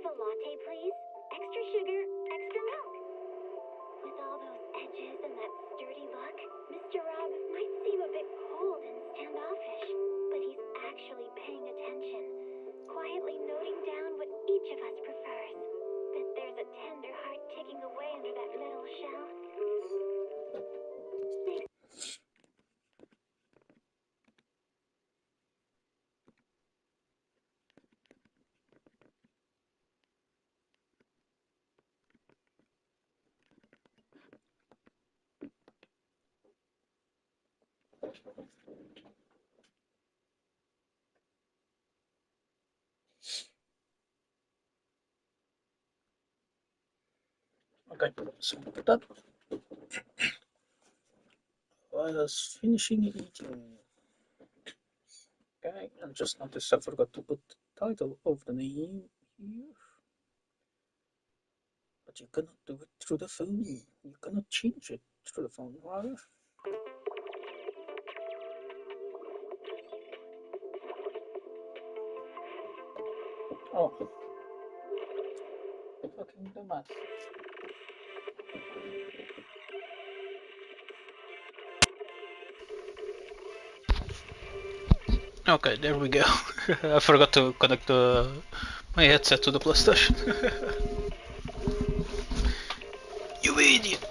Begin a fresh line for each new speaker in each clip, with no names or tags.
have a latte, please? Extra sugar, extra milk. With all those edges and that sturdy look, Mr. Rob might seem a bit cold and standoffish, but he's actually paying attention, quietly noting down what each of us prefers. That there's a tender heart ticking away under that metal shell.
Okay, so that was finishing eating. Okay, and just noticed I forgot to put the title of the name here. But you cannot do it through the phone. You cannot change it through the phone, rather. Oh. Fucking dumbass. Okay, there we go. I forgot to connect my headset to the PlayStation. You idiot!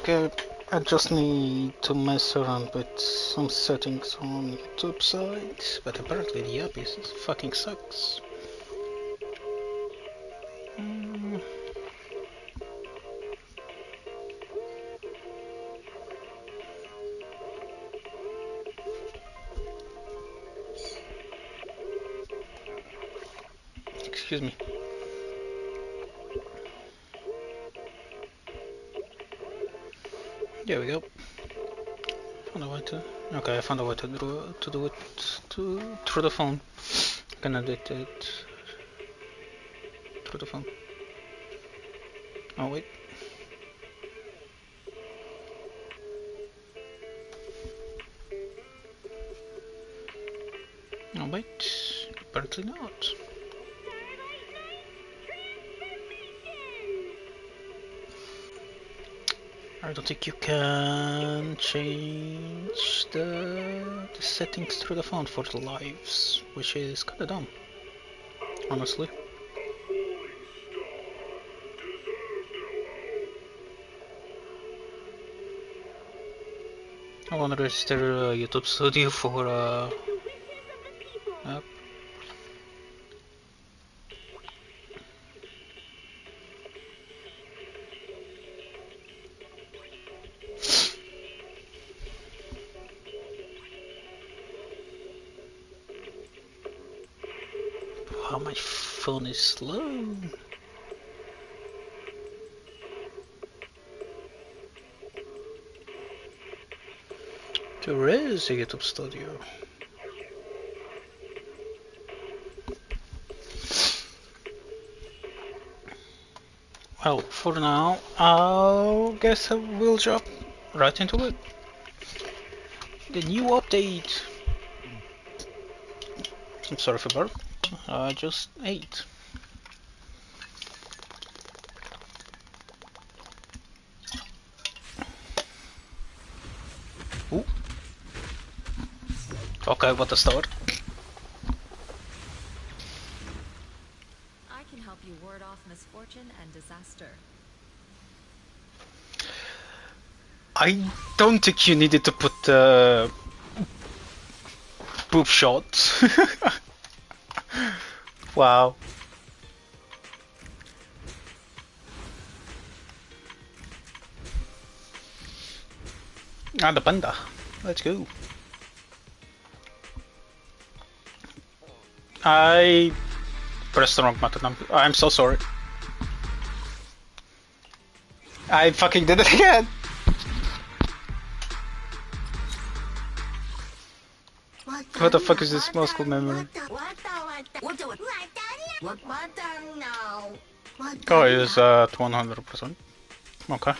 Okay, I just need to mess around with some settings on YouTube side, but apparently the app fucking sucks. Excuse me. There we go. Found a way to. Okay, I found a way to do it through the phone. I can edit it through the phone. Oh wait. Oh wait. Apparently not. I don't think you can change the settings through the phone for the lives, which is kinda dumb, honestly. I wanna register YouTube Studio for app. Wow, my phone is slow. There is a YouTube Studio. Well, for now, I guess I will jump right into it. The new update. I'm sorry for burp. I just ate. Ooh. Okay, what a start.
I can help you ward off misfortune and disaster.
I don't think you needed to put poop shots. Wow. And the panda. Let's go. I pressed the wrong button. I'm so sorry. I fucking did it again. What the fuck is this muscle memory? Oh, it is at 100%. Okay.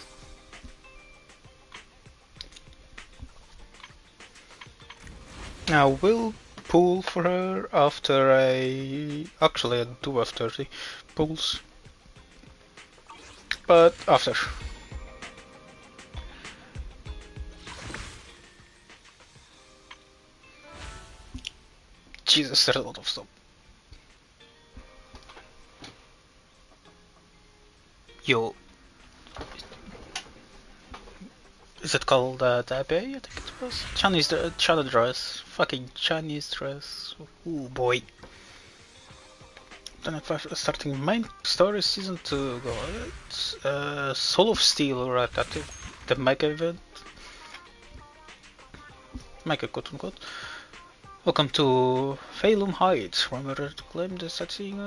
I will pool for her after actually I do have 30 pools, but after. Jesus, there's a lot of stuff. Yo, is it called Taipei? I think it was China dress. Fucking Chinese dress. Ooh boy. Then starting main story season 2. Go. It's Soul of Steel, right? At the mega event. Mega quote unquote. Welcome to Phalum Heights. Remember to claim the sightseeing.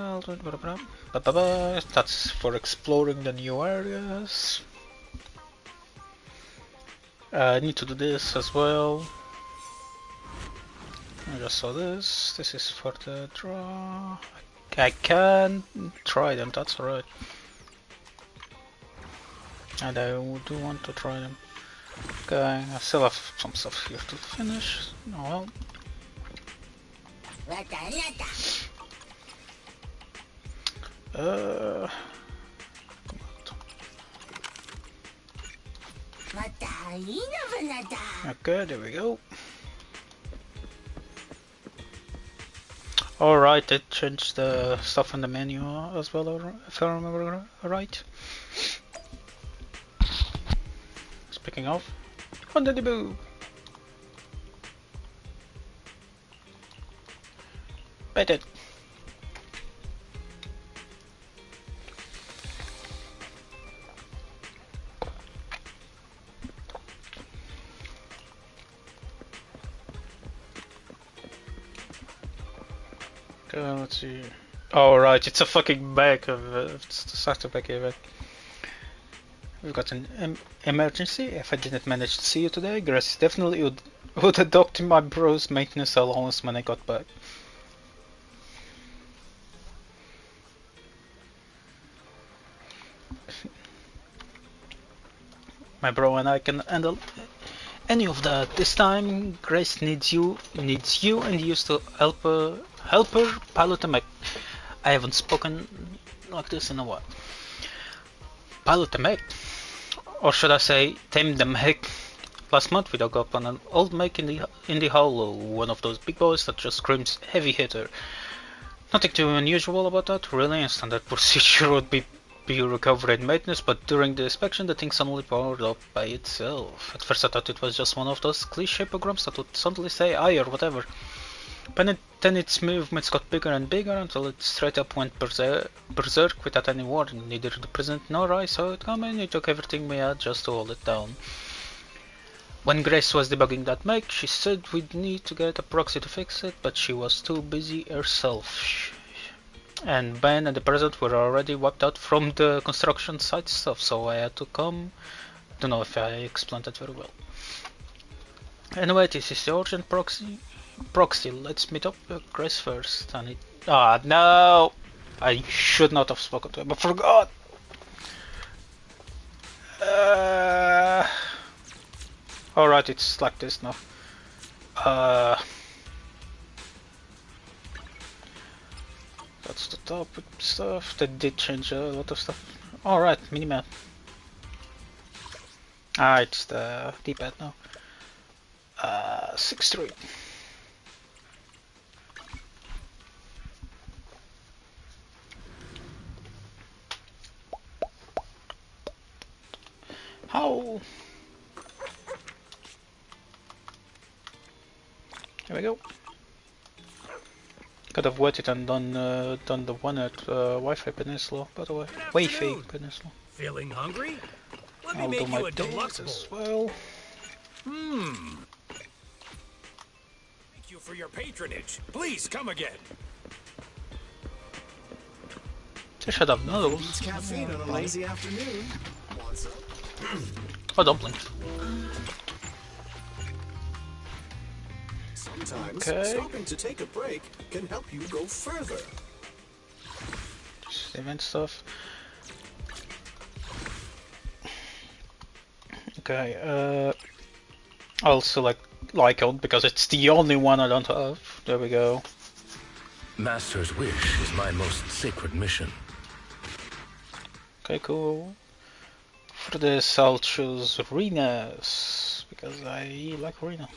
That's for exploring the new areas. I need to do this as well. I just saw this. This is for the draw. I can try them, that's alright. And I do want to try them. Okay, I still have some stuff here to finish. Oh well. Okay, there we go. Alright, they changed the stuff in the menu as well, if I remember right. Speaking of, on the debut! Bet it! Okay, let's see. Oh right, it's a fucking bag of it's the starter pack event. We've got an emergency. If I didn't manage to see you today, Grace definitely would have docked my bro's maintenance allowance when I got back. My bro and I can handle any of that. This time, Grace needs you, and used to help her pilot a mech. I haven't spoken like this in a while. Pilot a mech, or should I say, tame the mech. Last month we dug up on an old mech in the hollow, one of those big boys that just screams heavy hitter. Nothing too unusual about that, really. A standard procedure would be recovery and maintenance, but during the inspection the thing suddenly powered up by itself. At first I thought it was just one of those cliche programs that would suddenly say aye or whatever. But then its movements got bigger and bigger until it straight up went berserk without any warning. Neither the president nor I saw it coming. It took everything we had just to hold it down. When Grace was debugging that mech, she said we'd need to get a proxy to fix it, but she was too busy herself. And Ben and the president were already wiped out from the construction site stuff, so I had to come. Don't know if I explained that very well. Anyway, this is the urgent proxy. Let's meet up with Grace first. No! I should not have spoken to him, I forgot! Alright, it's like this now. That's the top stuff. They did change a lot of stuff. Alright, minimap. It's the D-pad now. 6-3. How? Here we go. Could have waited and done the one at Wi-Fi Peninsula, by the way. Wi-Fi Peninsula.
Feeling hungry? Let me
I'll do
make
my
you a deluxe
as
bowl.
well.
Thank you for your patronage. Please come again.
They should have noodles.
Beats caffeine on a lazy afternoon. Want some?
Oh, dumplings.
Sometimes
Okay.
stopping to take a break can help you go further.
Just event stuff. Okay, I'll select icon because it's the only one I don't have. There we go.
Master's wish is my most sacred mission.
Okay, cool. For this, I'll choose Rena's because I like Rena.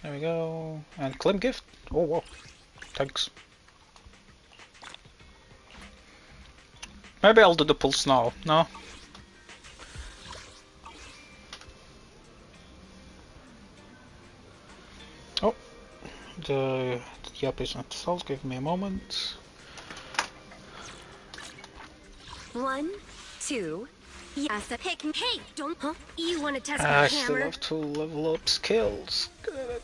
There we go. And claim gift. Oh wow. Thanks. Maybe I'll do the pulse now. No? Oh. The app is not installed. Give me a moment.
1, 2. Yes, pick. Hey, don't. Huh? You want to test
I
my
still
hammer?
have to level up skills. Good.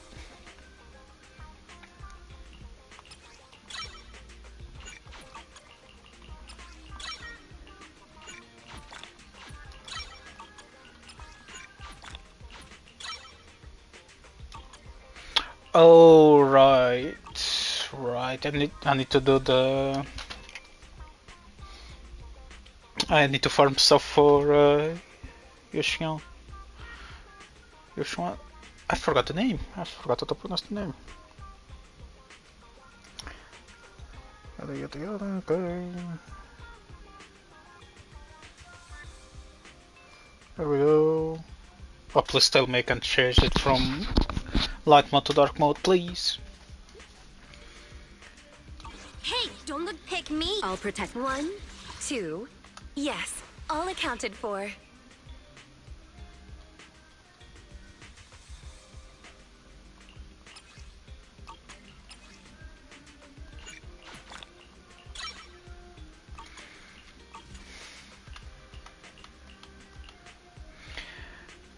Oh right, right. I need to do the. I need to farm stuff for Yuxian. Yuxian. I forgot the name. I forgot how to pronounce the name. Yada yada yada. Okay. There we go. Oh, please tell me I can change it from light mode to dark mode, please.
Hey, don't look. Pick me. I'll protect. 1, 2. Yes, all accounted for.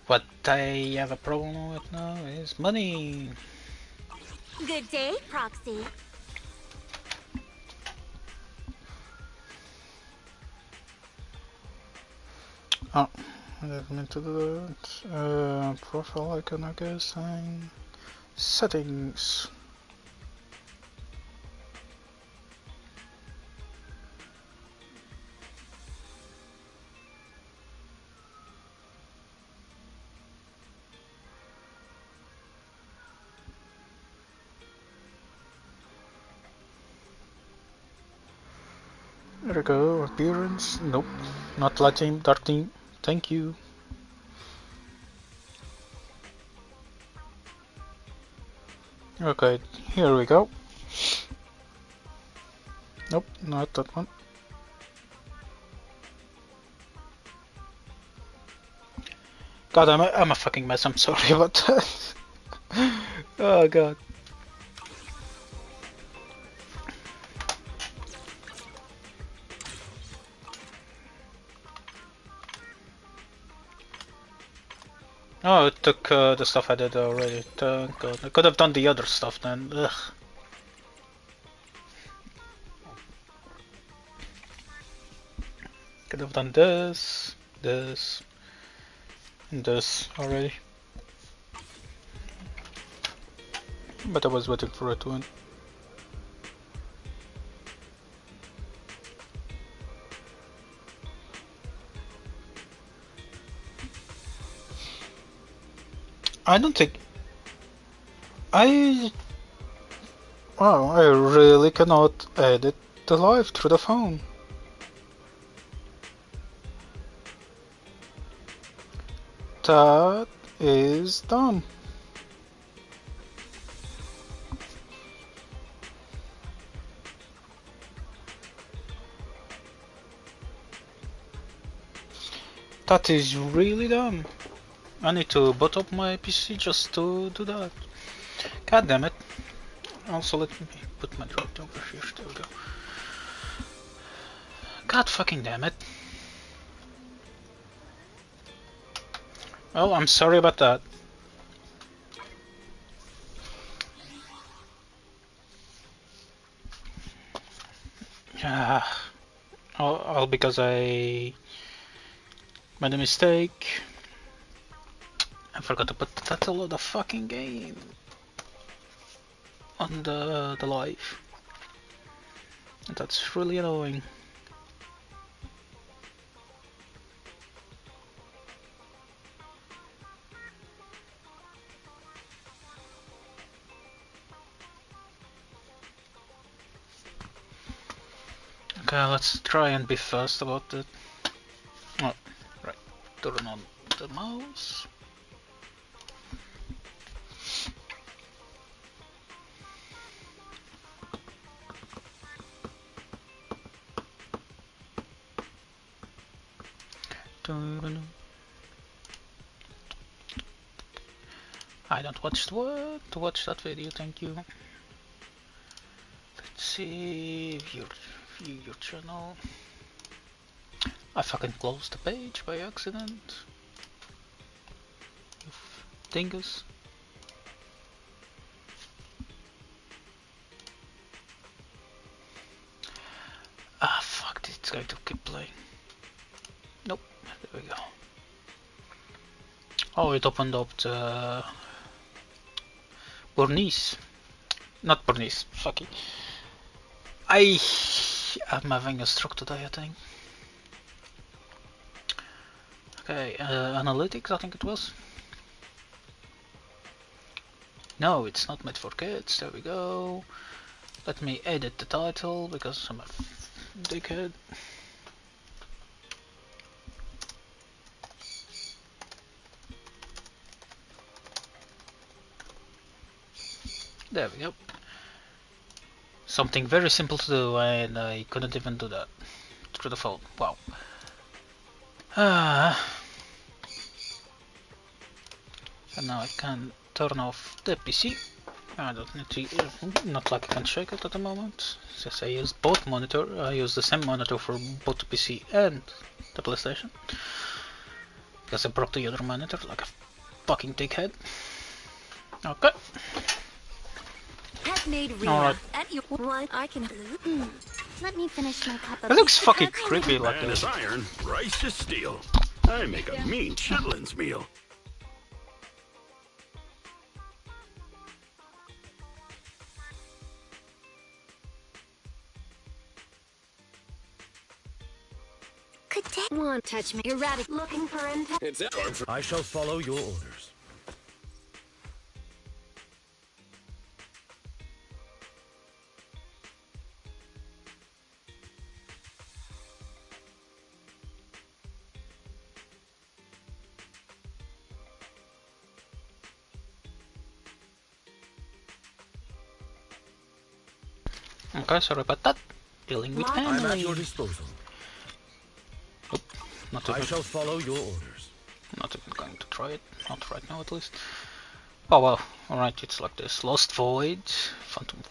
What I have a problem with now is money.
Good day, Proxy.
Oh, I didn't mean to do that. Profile icon, I guess, and settings. There we go. Appearance. Nope. Not light team, dark team. Thank you. Okay, here we go. Nope, not that one. God, I'm a fucking mess. I'm sorry about that. Oh god. Oh, it took the stuff I did already. Thank god. I could have done the other stuff then. Ugh. Could have done this, this, and this already. But I was waiting for it to end. I don't think I. Wow, I really cannot edit the live through the phone. That is dumb. That is really dumb. I need to boot up my PC just to do that. God damn it. Also, let me put my drop over here. There we go. God fucking damn it. Well, I'm sorry about that. All because I made a mistake. I forgot to put the title of the fucking game on the live. And that's really annoying. Okay, let's try and be fast about it. Oh, right. Turn on the mouse. I don't watch to watch that video, thank you. Let's see, view your channel. I fucking closed the page by accident. You dingus. Ah, fuck, it's going to keep playing. Nope, there we go. Oh, it opened up the Burnice. Not Burnice, fuck it. I'm having a stroke today, I think. Okay, analytics, I think it was. No, it's not made for kids, there we go. Let me edit the title, because I'm a dickhead. There we go. Something very simple to do, and I couldn't even do that through the phone. Wow. And now I can turn off the PC. I don't need to, not like I can check it at the moment, since I use both monitor. I use the same monitor for both the PC and the PlayStation. Because I broke the other monitor like a fucking dickhead. Okay.
Pet made Rina.
Alright.
At your what? I can.
Let me finish my cup of
It looks fucking
Pet
creepy like
Man is
this.
iron, rice is steel. I make a mean chitlins meal.
Could won't touch me. Erratic. Looking for intel.
It's time for.
I shall follow your orders.
Okay, sorry about that. Dealing with
I'm at
family.
your disposal.
Not
I
even,
shall follow your orders.
not even going to try it. Not right now, at least. Oh well. Alright, it's like this. Lost Void. Phantom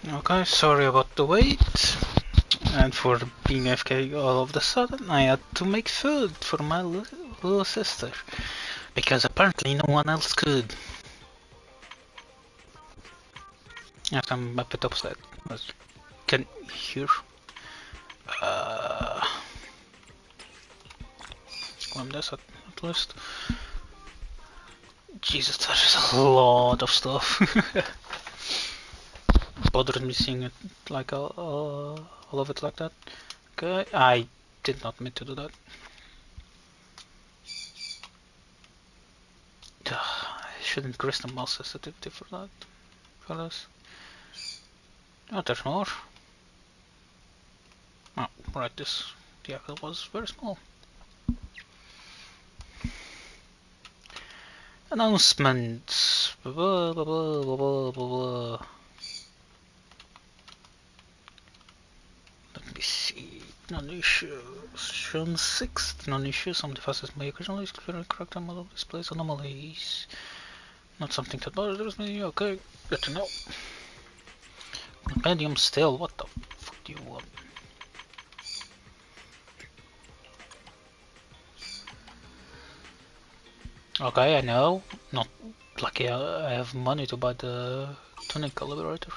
Okay, sorry about the wait. And for being AFK all of the sudden, I had to make food for my little sister. Because apparently no one else could. Yes, I'm a bit upset. As you can hear. Uh, Climb this at least. Jesus, there is a lot of stuff. Bothered me seeing it like all of it like that. Okay, I did not mean to do that. I shouldn't increase the mouse sensitivity for that. For this. Oh, there's more. Oh, right, this vehicle was very small. Announcements. Blah, blah, blah, blah, blah, blah. Let me see. Non-issues. Shown 6 non-issues. Some devices may occasionally experience correct model displays anomalies. Not something that bothers me. Okay, good to know. Medium still. What the fuck do you want? Okay, I know. Not lucky I have money to buy the tuning calibrator.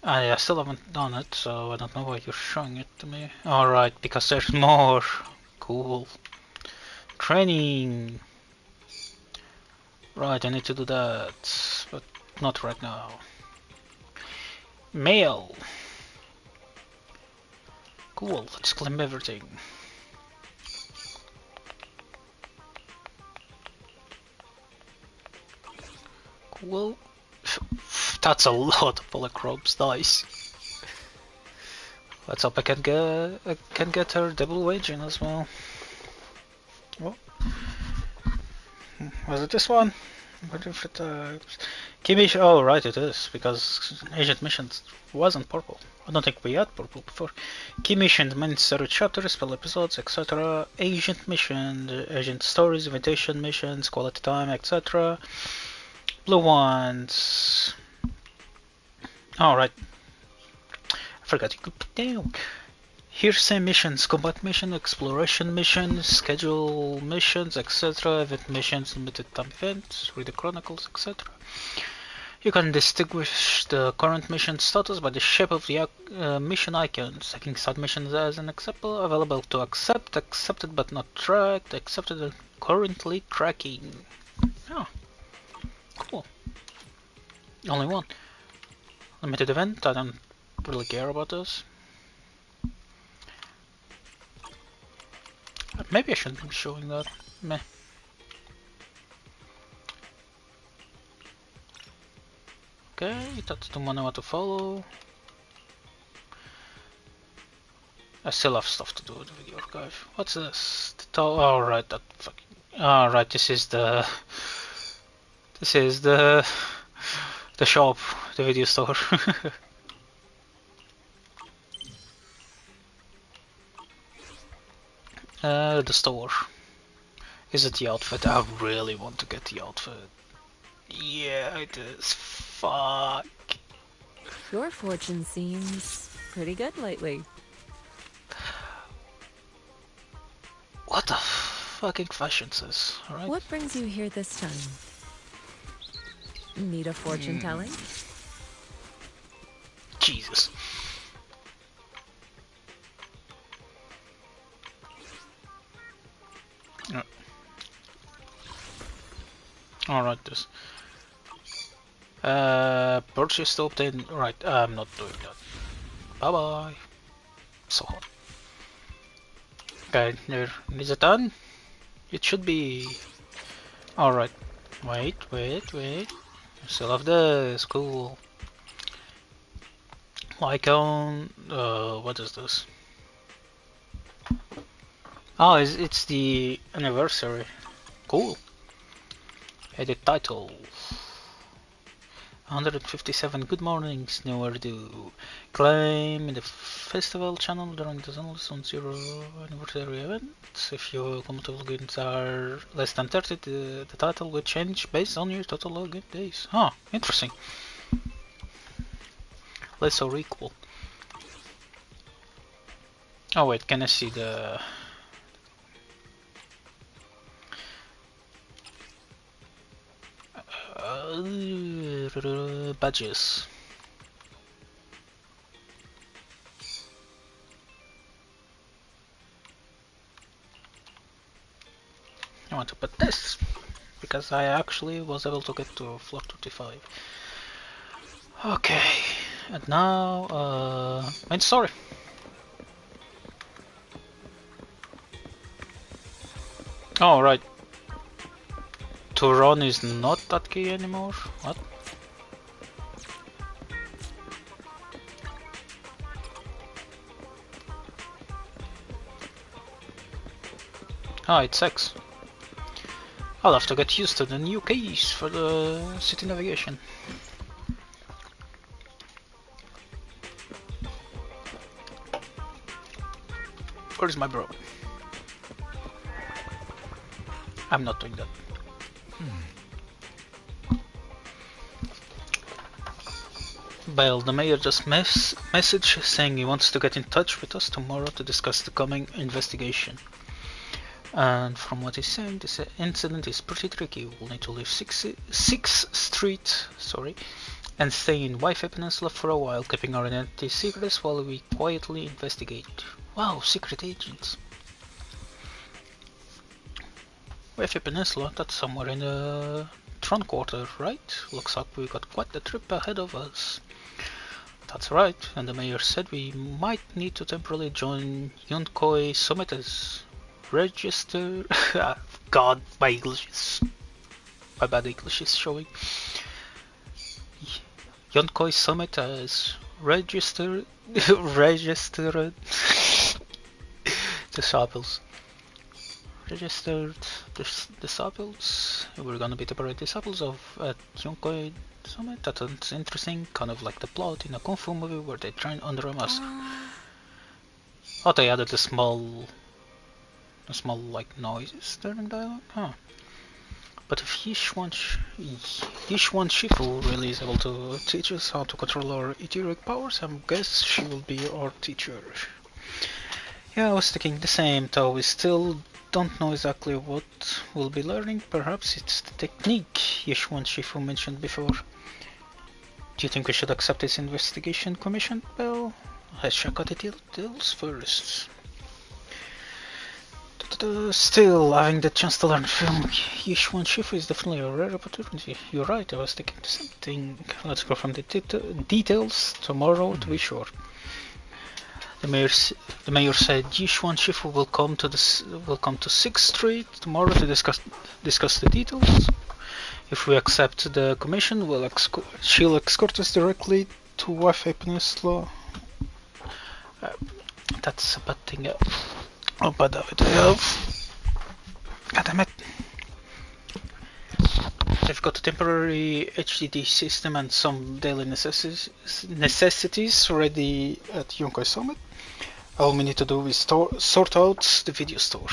I still haven't done it, so I don't know why you're showing it to me. Alright, because there's more. Cool. Training. Right, I need to do that, but not right now. Mail. Cool, let's claim everything. Cool. That's a lot of polychromes, nice. Let's hope I can get her double waging as well. Oh. Was it this one? Key mission. Oh, right, it is because agent missions wasn't purple. I don't think we had purple before. Key missions, main story chapters, spell episodes, etc. Agent mission, agent stories, invitation missions, quality time, etc. Blue ones. All right. I forgot you could put down. Hearsay missions, combat mission, exploration missions, schedule missions, etc. Event missions, limited time events, read the chronicles, etc. You can distinguish the current mission status by the shape of the mission icons. Taking side missions as an example, available to accept, accepted but not tracked, accepted and currently tracking. Oh, cool. Only one. Limited event, I don't really care about this. Maybe I shouldn't be showing that. Meh. Okay, that's the one I want to follow. I still have stuff to do with the video archive. What's this? Oh, right, that fucking. Oh, right, this is the. This is the shop, the video store. The store. Is it the outfit? I really want to get the outfit. Yeah, it is. Fuck.
Your fortune seems pretty good lately.
What the fucking fashion says, alright?
What brings you here this time? Need a fortune telling?
Jesus. Alright, this. Purchase to obtain. Right, I'm not doing that. Bye bye. So hot. Okay, there. Is it done? It should be. Alright. Wait. Still have this. Cool. Like on. What is this? Oh, it's the anniversary. Cool. Edit title. 157 good mornings, nowhere to claim in the festival channel during the Zenless Zone Zero anniversary event. If your cumulative logins are less than 30, the title will change based on your total login days. Huh, interesting. Less or equal. Oh wait, can I see the... badges? I want to put this because I actually was able to get to floor 35. Okay, and now main story. Oh right, to run is not that key anymore. What? Ah, it's X. I'll have to get used to the new keys for the city navigation. Where's my bro? I'm not doing that. Well, the mayor just messaged saying he wants to get in touch with us tomorrow to discuss the coming investigation. And from what he's saying, this incident is pretty tricky. We'll need to leave 6th Street, and stay in Wi-Fi Peninsula for a while, keeping our identity secrets while we quietly investigate. Wow, secret agents. Wi-Fi Peninsula, that's somewhere in the Tron Quarter, right? Looks like we got quite the trip ahead of us. That's right, and the mayor said we might need to temporarily join Yonkoi Summit as register. God, my bad English is showing. Yonkoi Summit as registered disciples. Registered disciples. We're gonna be temporary disciples of Yonkoi Summit. That's interesting, kind of like the plot in a kung fu movie where they train under a mask. Oh, they added a small like noise during dialogue? Huh. But if Yishuan Shifu really is able to teach us how to control our etheric powers, I guess she will be our teacher. Yeah, I was thinking the same, though we still don't know exactly what we'll be learning. Perhaps it's the technique Yishuan Shifu mentioned before. Do you think we should accept this investigation commission, Bell? Let's check out the details first. Still, having the chance to learn film Yishuan Shifu is definitely a rare opportunity. You're right, I was thinking the same thing. Let's go from the details tomorrow to be sure. The mayor said Yishuan Shifu will come to 6th Street tomorrow to discuss the details. If we accept the commission, she'll escort us directly to Wi-Fi Peninsula. That's a bad thing. Oh, bad idea. God damn it. They've got a temporary HDD system and some daily necessities ready at Yonkoi Summit. All we need to do is sort out the video store.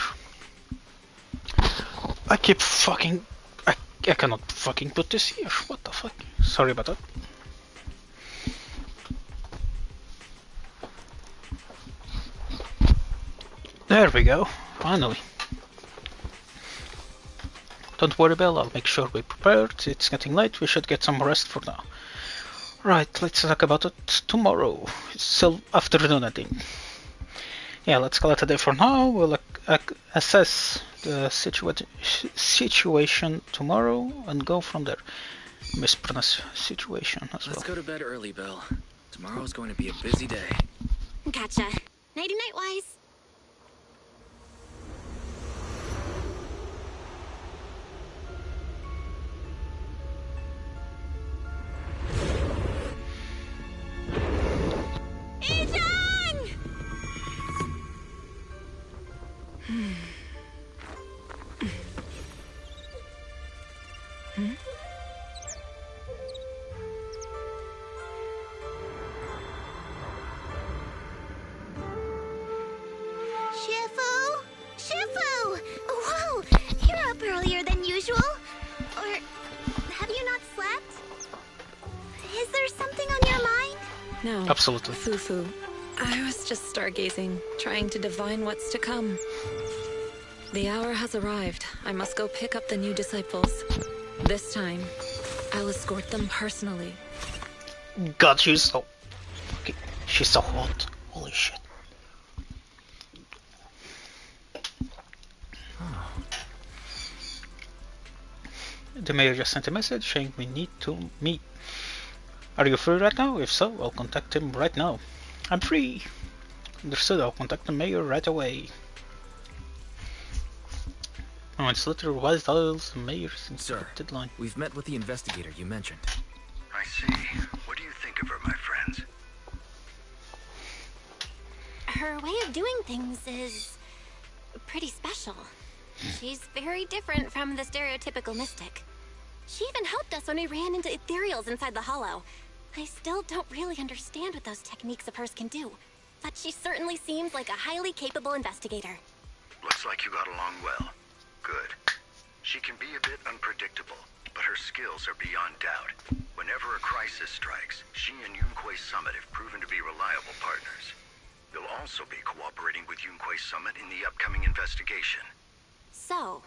I cannot fucking put this here. What the fuck? Sorry about that. There we go. Finally. Don't worry, Belle, I'll make sure we're prepared. It's getting late, we should get some rest for now. Right, let's talk about it tomorrow. It's still afternoon, I think. Yeah, let's call it a day for now. We'll assess the situation tomorrow and go from there. Mispronounce situation as well.
Let's go to bed early, Belle. Tomorrow's going to be a busy day.
Gotcha. Nighty-night, Wise. Shifu! Shifu! Whoa! You're up earlier than usual. Or have you not slept? Is there something on your mind?
No.
Absolutely.
Fufu. I was just stargazing, trying to divine what's to come. The hour has arrived. I must go pick up the new disciples. This time, I'll escort them personally.
God, she's so... Okay, she's so hot. Holy shit. The mayor just sent a message saying we need to meet. Are you free right now? If so, I'll contact him right now. I'm free. Understood, I'll contact the mayor right away. Moments later, Wise dials the mayor's
Sir,
deadline.
we've met with the investigator you mentioned.
I see. What do you think of her, my friends?
Her way of doing things is pretty special. She's very different from the stereotypical mystic. She even helped us when we ran into ethereals inside the hollow. I still don't really understand what those techniques of hers can do, but she certainly seems like a highly capable investigator.
Looks like you got along well. Good. She can be a bit unpredictable, but her skills are beyond doubt. Whenever a crisis strikes, she and Yunquei Summit have proven to be reliable partners. You'll also be cooperating with Yunquei Summit in the upcoming investigation.
So,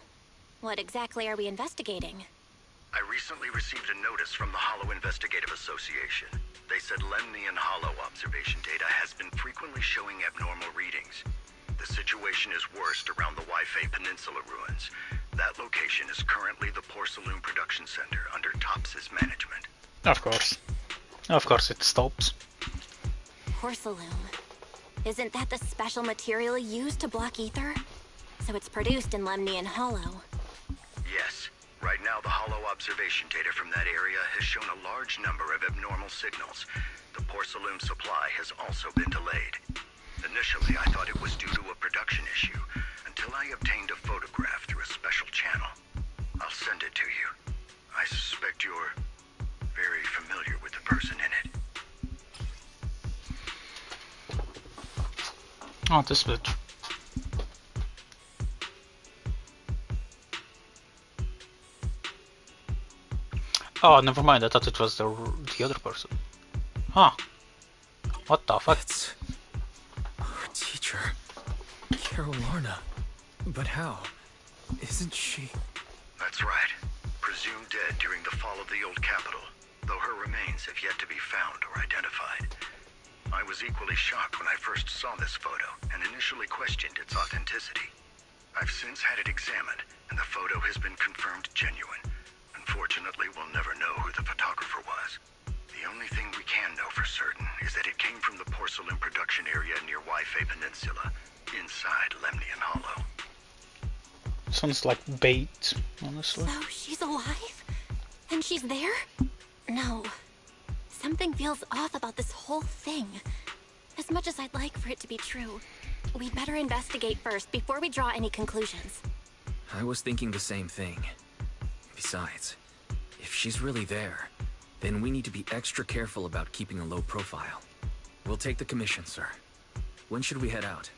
what exactly are we investigating?
I recently received a notice from the Hollow Investigative Association. They said Lemnian Hollow observation data has been frequently showing abnormal readings. The situation is worst around the Waifei Peninsula ruins. That location is currently the Porcelain Production Center under Tops's management.
Of course. Of course it stops.
Porcelain. Isn't that the special material used to block ether? So it's produced in Lemnian Hollow.
Yes. Right now, the Hollow observation data from that area has shown a large number of abnormal signals. The porcelain supply has also been delayed. Initially, I thought it was due to a production issue, until I obtained a photograph through a special channel. I'll send it to you. I suspect you're very familiar with the person in it.
Oh, this bitch. Oh, never mind. I thought it was the other person. Huh. What the fuck?
It's our teacher, Carolarna. But how? Isn't she?
That's right. Presumed dead during the fall of the old capital, though her remains have yet to be found or identified. I was equally shocked when I first saw this photo and initially questioned its authenticity. I've since had it examined, and the photo has been confirmed genuine. Unfortunately, we'll never know who the photographer was. The only thing we can know for certain is that it came from the porcelain production area near Waifei Peninsula, inside Lemnian Hollow.
Sounds like bait, honestly.
So she's alive? And she's there? No. Something feels off about this whole thing. As much as I'd like for it to be true, we'd better investigate first before we draw any conclusions.
I was thinking the same thing. Besides, if she's really there, then we need to be extra careful about keeping a low profile. We'll take the commission, sir. When should we head out?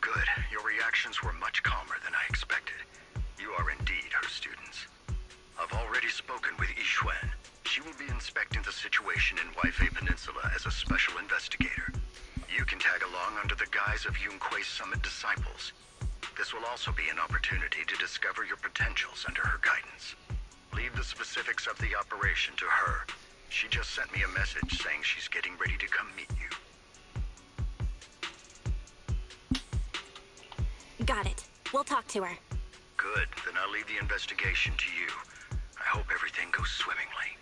Good. Your reactions were much calmer than I expected. You are indeed her students. I've already spoken with Yuxian. She will be inspecting the situation in Waifei Peninsula as a special investigator. You can tag along under the guise of Yunquei Summit disciples. This will also be an opportunity to discover your potentials under her guidance. Leave the specifics of the operation to her. She just sent me a message saying she's getting ready to come meet you.
Got it. We'll talk to her.
Good. Then I'll leave the investigation to you. I hope everything goes swimmingly.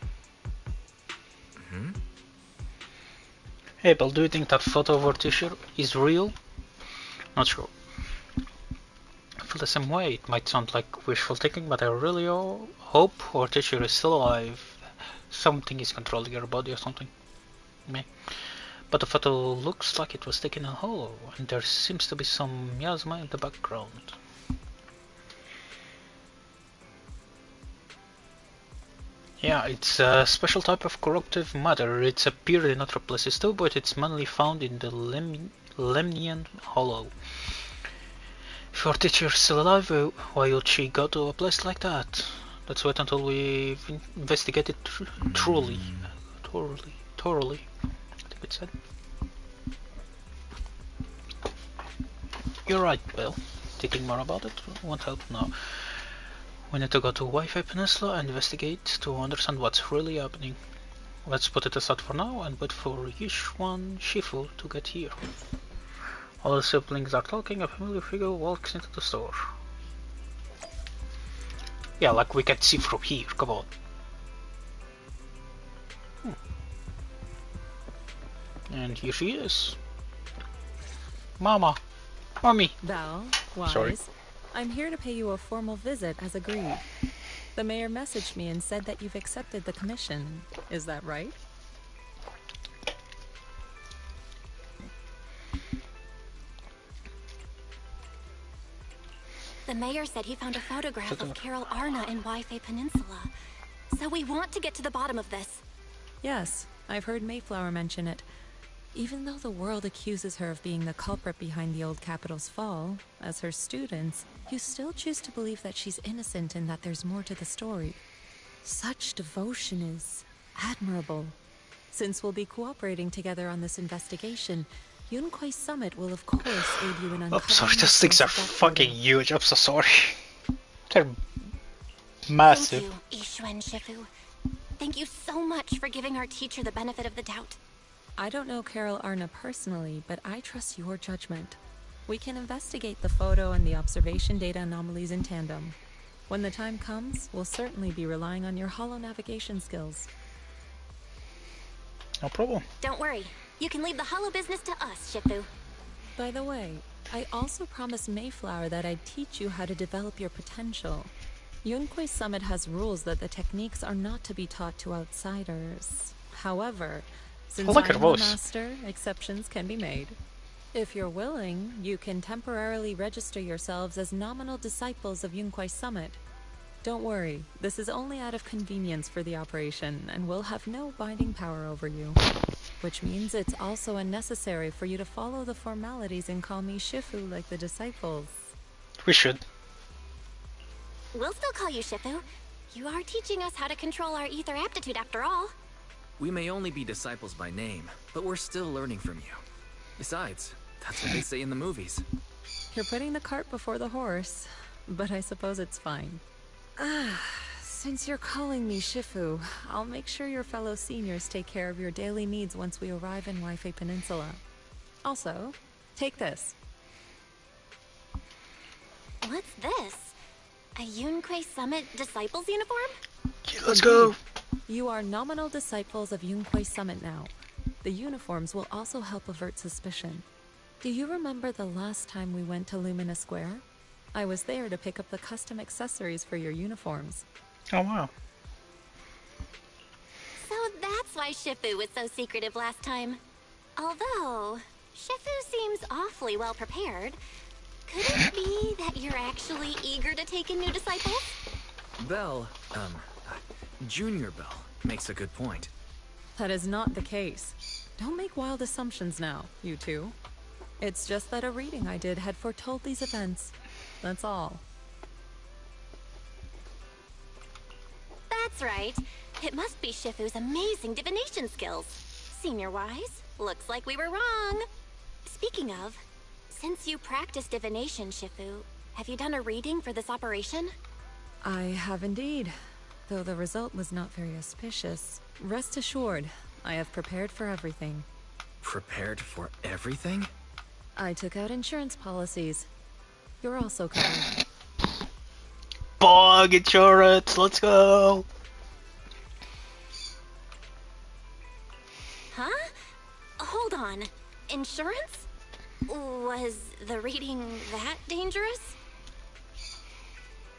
Hey, Bill, do you think that photo of our teacher is real? Not sure. I feel the same way. It might sound like wishful thinking, but I really hope our teacher is still alive. Something is controlling her body or something. Me. But the photo looks like it was taken in hollow, and there seems to be some miasma in the background. Yeah, it's a special type of corruptive matter. It's appeared in other places too, but it's mainly found in the Lemnian Hollow. If our teacher is still alive, why would she go to a place like that? Let's wait until we've investigated thoroughly. I think it said. You're right, Bill. Thinking more about it won't help now. We need to go to Wi-Fi Peninsula and investigate to understand what's really happening. Let's put it aside for now and wait for Yuxian Shifu to get here. All the siblings are talking, a familiar figure walks into the store. Yeah, like we can see from here, come on. And here she is. Mama! Mommy!
Val, Wise,
Sorry.
I'm here to pay you a formal visit as agreed. The mayor messaged me and said that you've accepted the commission. Is that right?
The mayor said he found a photograph of Carol Arna in Wi-Fi Peninsula. So we want to get to the bottom of this.
Yes, I've heard Mayflower mention it. Even though the world accuses her of being the culprit behind the old capital's fall, as her students, you still choose to believe that she's innocent and that there's more to the story. Such devotion is admirable. Since we'll be cooperating together on this investigation, Yunquai Summit will of course aid you in uncovering...
I'm sorry,
the
those things
source
are
of that
fucking
photo.
huge, I'm so sorry. They're massive.
Thank you, Yuxian Shifu. Thank you so much for giving our teacher the benefit of the doubt.
I don't know Carol Arna personally, but I trust your judgment. We can investigate the photo and the observation data anomalies in tandem. When the time comes, we'll certainly be relying on your holo navigation skills.
No problem.
Don't worry. You can leave the hollow business to us, Shifu.
By the way, I also promised Mayflower that I'd teach you how to develop your potential. Yunquai Summit has rules that the techniques are not to be taught to outsiders. However, since
I like her
I'm the
voice.
master, exceptions can be made. If you're willing, you can temporarily register yourselves as nominal disciples of Yunquai Summit. Don't worry, this is only out of convenience for the operation, and will have no binding power over you. Which means it's also unnecessary for you to follow the formalities and call me Shifu like the disciples.
We should.
We'll still call you Shifu. You are teaching us how to control our ether aptitude after all.
We may only be disciples by name, but we're still learning from you. Besides, that's what they say in the movies.
You're putting the cart before the horse, but I suppose it's fine. Since you're calling me Shifu, I'll make sure your fellow seniors take care of your daily needs once we arrive in Wi-Fi Peninsula. Also, take this.
What's this? A Yunquai Summit Disciples uniform?
Okay, let's go.
You are nominal disciples of Yunquai Summit now. The uniforms will also help avert suspicion. Do you remember the last time we went to Lumina Square? I was there to pick up the custom accessories for your uniforms.
Oh wow.
So that's why Shifu was so secretive last time. Although, Shifu seems awfully well prepared. Could it be that you're actually eager to take in new disciples?
Bell, Junior Bell, makes a good point.
That is not the case. Don't make wild assumptions now, you two. It's just that a reading I did had foretold these events. That's all.
That's right. It must be Shifu's amazing divination skills. Senior-wise, looks like we were wrong. Speaking of, since you practice divination, Shifu, have you done a reading for this operation?
I have indeed, though the result was not very auspicious. Rest assured, I have prepared for everything.
Prepared for everything?
I took out insurance policies. You're also covered.
Bog insurance, let's go.
Huh? Hold on. Insurance? Was the reading that dangerous?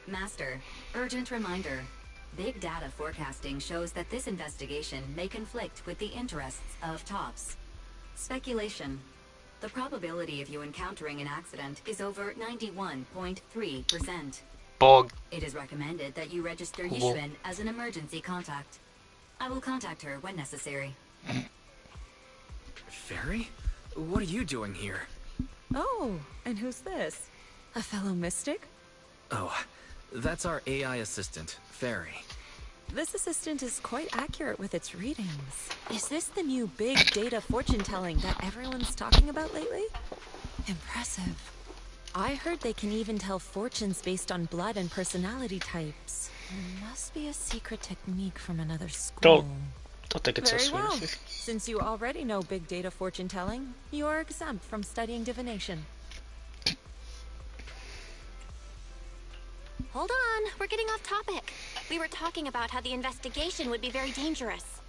Master, urgent reminder. Big data forecasting shows that this investigation may conflict with the interests of TOPS. Speculation. The probability of you encountering an accident is over 91.3%.
Bog.
It is recommended that you register Yuxian as an emergency contact. I will contact her when necessary.
Fairy? What are you doing here?
Oh, and who's this? A fellow mystic?
Oh, that's our AI assistant, Fairy.
This assistant is quite accurate with its readings. Is this the new big data fortune telling that everyone's talking about lately? Impressive. I heard they can even tell fortunes based on blood and personality types. There must be a secret technique from another school.
Don't take it so
Very well.
seriously.
Since you already know big data fortune telling, you are exempt from studying divination.
Hold on, we're getting off topic. We were talking about how the investigation would be very dangerous.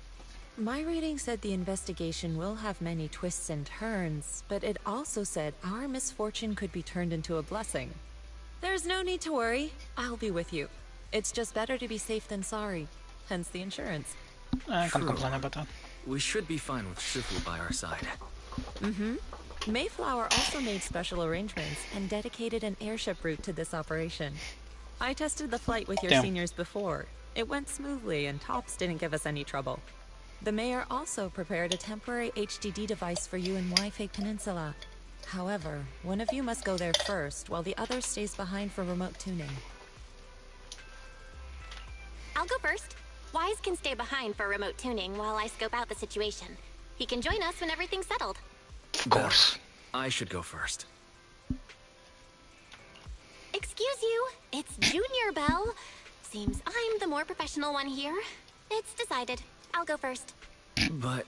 My reading said the investigation will have many twists and turns, but it also said our misfortune could be turned into a blessing. There's no need to worry. I'll be with you. It's just better to be safe than sorry. Hence the insurance.
I can't complain about that.
We should be fine with Shifu by our side.
Mm-hmm. Mayflower also made special arrangements and dedicated an airship route to this operation. I tested the flight with your
Damn.
seniors before. It went smoothly and Tops didn't give us any trouble. The mayor also prepared a temporary HDD device for you in Wi-Fi Peninsula. However, one of you must go there first while the other stays behind for remote tuning.
I'll go first. Wise can stay behind for remote tuning while I scope out the situation. He can join us when everything's settled.
Of course.
I should go first.
Excuse you, it's Junior Bell. Seems I'm the more professional one here. It's decided. I'll go first.
But...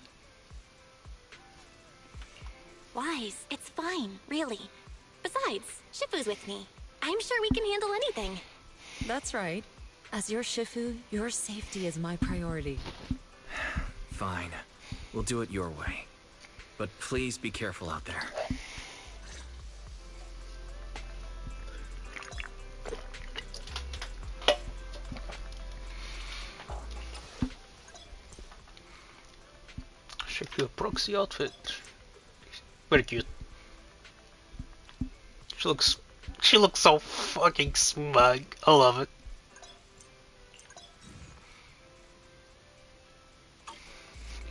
Wise, it's fine, really. Besides, Shifu's with me. I'm sure we can handle anything.
That's right. As your Shifu, your safety is my priority.
Fine. We'll do it your way. But please be careful out there.
Check your proxy outfit. Very cute. She looks so fucking smug. I love it.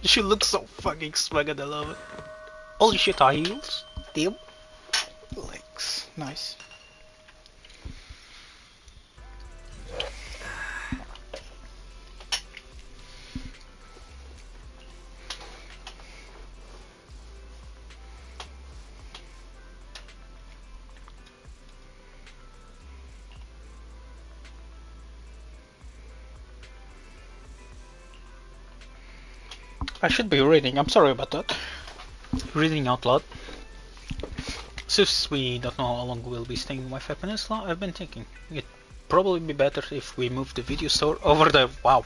She looks so fucking smug and I love it. Holy shit, high heels. Damn. Legs. Nice. I should be reading, I'm sorry about that. Reading out loud. Since we don't know how long we'll be staying in Wi-Fi Peninsula, I've been thinking it'd probably be better if we move the video store over there. Wow.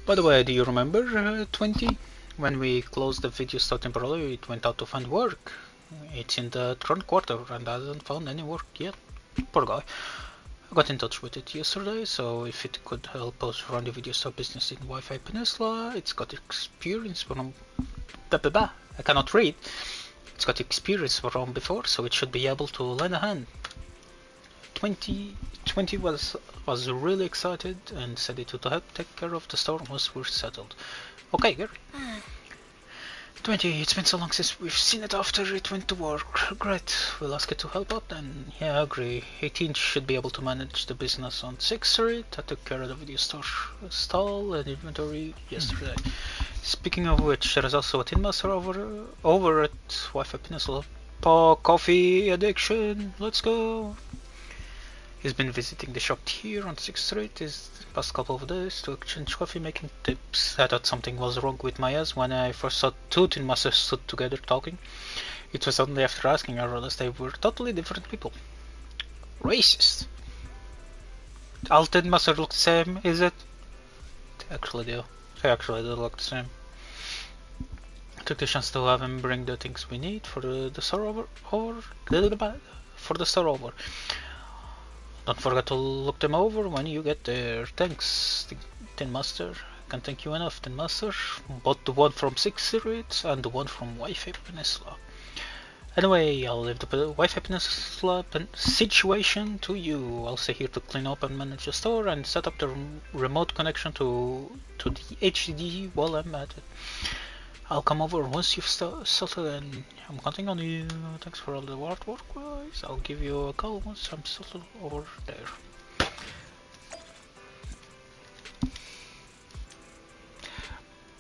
By the way, do you remember 20? When we closed the video store temporarily, it went out to find work. It's in the third quarter and hasn't found any work yet. Poor guy. I got in touch with it yesterday, so if it could help us run the video store business in Wi-Fi Peninsula, it's got experience from... I cannot read. It's got experience from before, so it should be able to lend a hand. 20 was really excited and said it would help take care of the store once we're settled. Okay, Gary. 20, it's been so long since we've seen it after it went to work. Great, we'll ask it to help out then. Yeah, I agree. 18 should be able to manage the business on 6th Street. I took care of the video store stall and inventory yesterday. Speaking of which, there is also a Tin Master over at Wi-Fi Peninsula. Coffee addiction, let's go! He's been visiting the shop here on 6th Street this past couple of days to exchange coffee making tips. I thought something was wrong with my eyes when I first saw two Tin Masters stood together talking. It was only after asking I realized they were totally different people. Racist! All Tin Masters look the same, is it? They actually do look the same. I took the chance to have him bring the things we need for the store over. Don't forget to look them over when you get there. Thanks, Tin Master. Can't thank you enough, Tin Master. Both the one from 6th Street and the one from Wi-Fi Peninsula. Anyway, I'll leave the Wi-Fi Peninsula situation to you. I'll stay here to clean up and manage the store and set up the remote connection to the HDD while I'm at it. I'll come over once you've settled and I'm counting on you. Thanks for all the hard work, guys. I'll give you a call once I'm settled over there.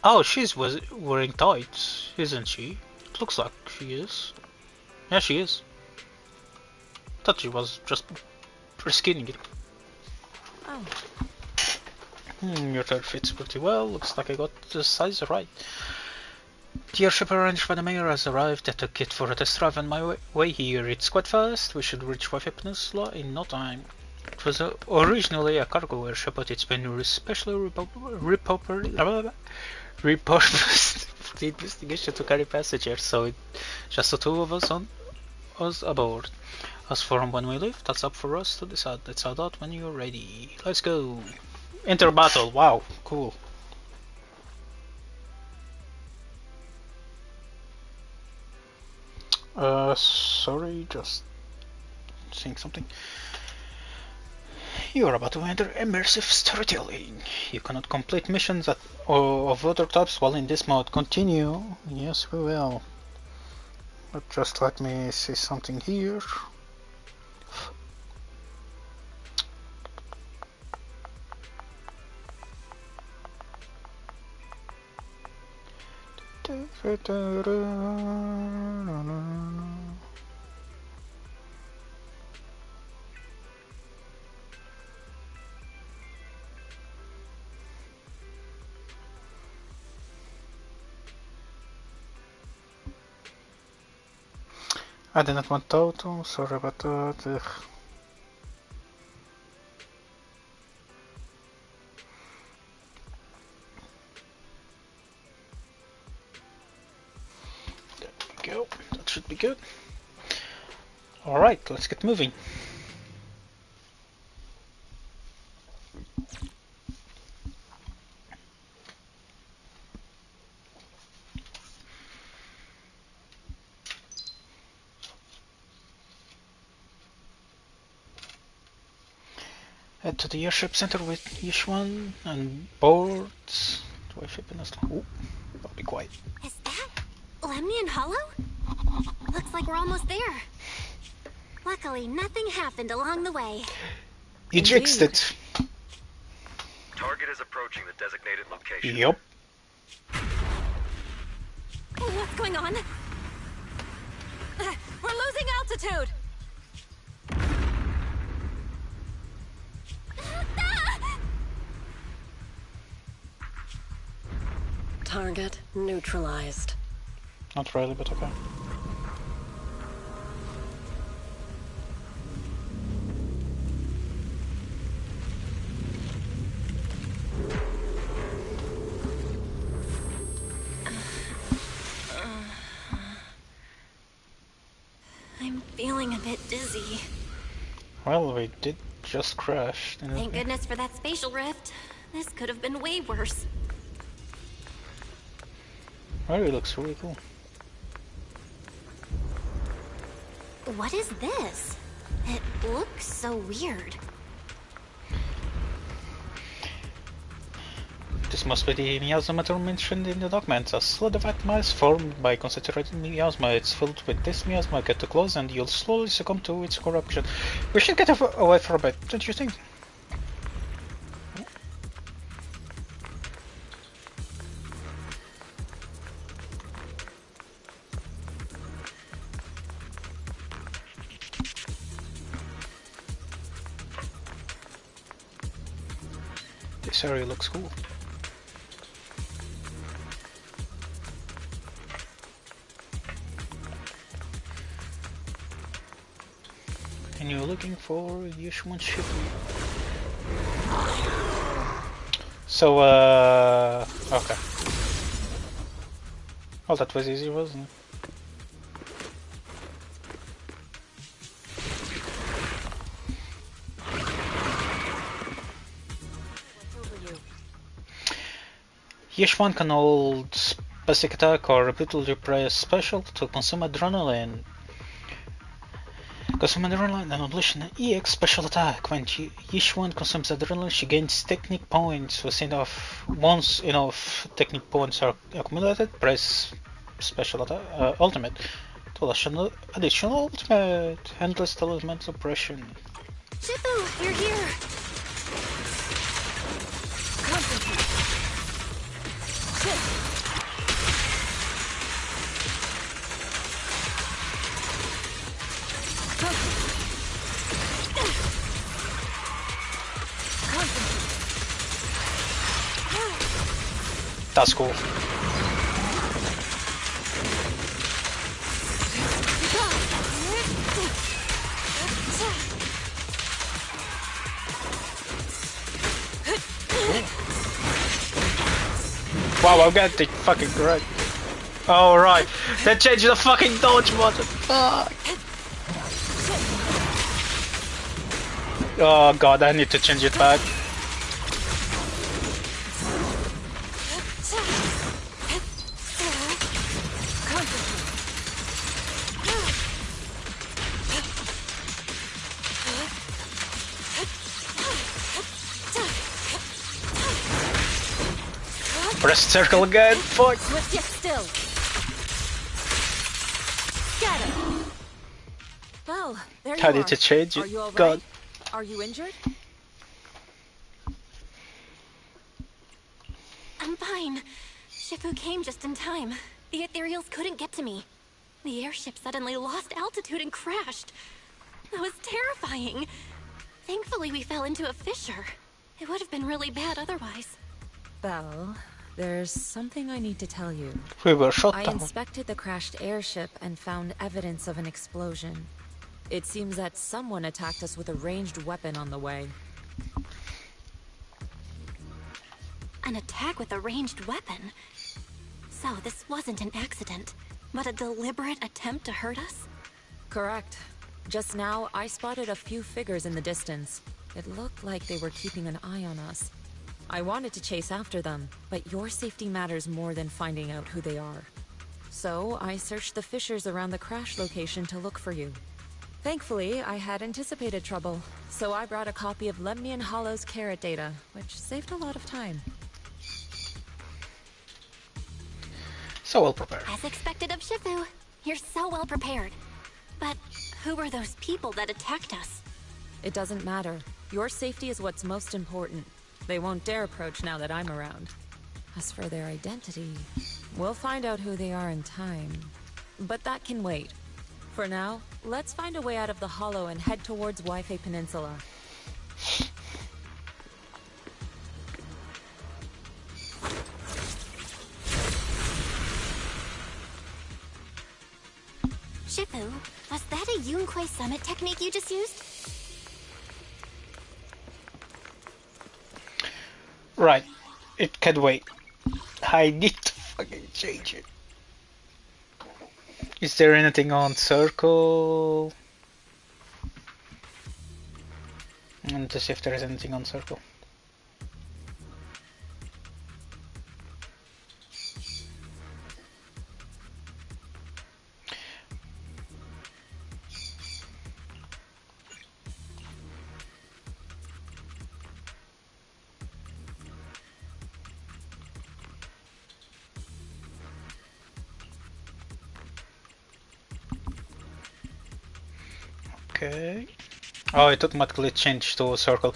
Oh, she's wearing tights, isn't she? It looks like she is. Yeah, she is. Thought she was just reskinning it.
Oh.
Your shirt fits pretty well. Looks like I got the size right. The airship arranged by the mayor has arrived. I took it for a test drive on my way here. It's quite fast. We should reach Wi-Fi Peninsula in no time. It was originally a cargo airship, but it's been specially repurposed for the investigation to carry passengers, so it's just the two of us aboard. As for when we leave, that's up for us to decide. Let's head out when you're ready. Let's go. Enter battle. Wow, cool. Sorry, just saying something. You are about to enter immersive storytelling. You cannot complete missions of other types while in this mode. Continue. Yes, we will. But just let me see something here. I did not want auto, sorry about that. Ugh. There we go, that should be good. Alright, let's get moving. Head to the airship center with Yuxian and boards. Do I ship in a slow? I'll be quiet.
Is that Lemnian Hollow? Looks like we're almost there. Luckily, nothing happened along the way.
You jinxed it.
Target is approaching the designated location.
Yup.
What's going on? We're losing altitude! Target neutralized.
Not really, but okay.
I'm feeling a bit dizzy.
Well, we did just crash.
Thank goodness for that spatial rift. This could have been way worse.
Oh, it looks really cool.
What is this? It looks so weird.
This must be the miasma metal mentioned in the documents. A solidified mass formed by concentrated miasma. It's filled with this miasma. Get too close and you'll slowly succumb to its corruption. We should get away from it, don't you think? This area looks cool. And you're looking for Yuxian ship. So, okay. Well, that was easy, wasn't it? Yuxian can hold basic attack or repeatedly press special to consume adrenaline. Consume adrenaline and unleash an EX special attack. When each one consumes adrenaline, she gains technique points. Once enough technique points are accumulated, press special attack ultimate to launch an additional ultimate. Endless elemental oppression.
Shifu, you're here. Concentrate. Shit.
That's cool. Wow, I've got the fucking correct. Oh right, they changed the fucking dodge button. Fuck. Oh god, I need to change it back. Press circle again, fuck!
Swift yet still. Get him. Well, there you
I
are.
need to change it.
Are you all right?
God.
Are you injured?
I'm fine. Shifu came just in time. The ethereals couldn't get to me. The airship suddenly lost altitude and crashed. That was terrifying. Thankfully, we fell into a fissure. It would have been really bad otherwise.
Belle, there's something I need to tell you.
We were shot
I
down.
inspected the crashed airship and found evidence of an explosion. It seems that someone attacked us with a ranged weapon on the way.
An attack with a ranged weapon? So this wasn't an accident, but a deliberate attempt to hurt us?
Correct. Just now, I spotted a few figures in the distance. It looked like they were keeping an eye on us. I wanted to chase after them, but your safety matters more than finding out who they are. So, I searched the fissures around the crash location to look for you. Thankfully, I had anticipated trouble, so I brought a copy of Lemnian Hollow's carrot data, which saved a lot of time.
So well prepared.
As expected of Shifu. You're so well prepared. But who were those people that attacked us?
It doesn't matter. Your safety is what's most important. They won't dare approach now that I'm around. As for their identity, we'll find out who they are in time. But that can wait. For now, let's find a way out of the hollow and head towards Waifei Peninsula.
Shifu, was that a Yunquei Summit technique you just used?
Right, it can wait. I need to fucking change it. Is there anything on circle? I need to see if there is anything on circle. Okay. Oh, it automatically changed to a circle.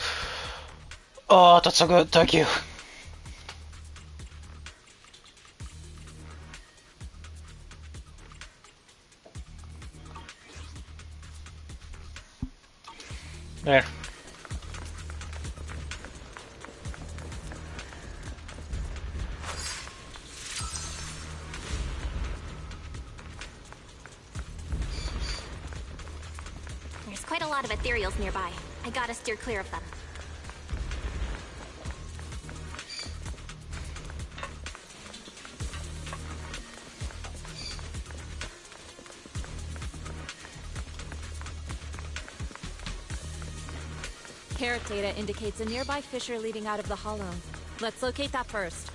Oh, that's so good, thank you. There.
There's quite a lot of ethereals nearby. I gotta steer clear of them.
Carrot data indicates a nearby fissure leading out of the hollow. Let's locate that first.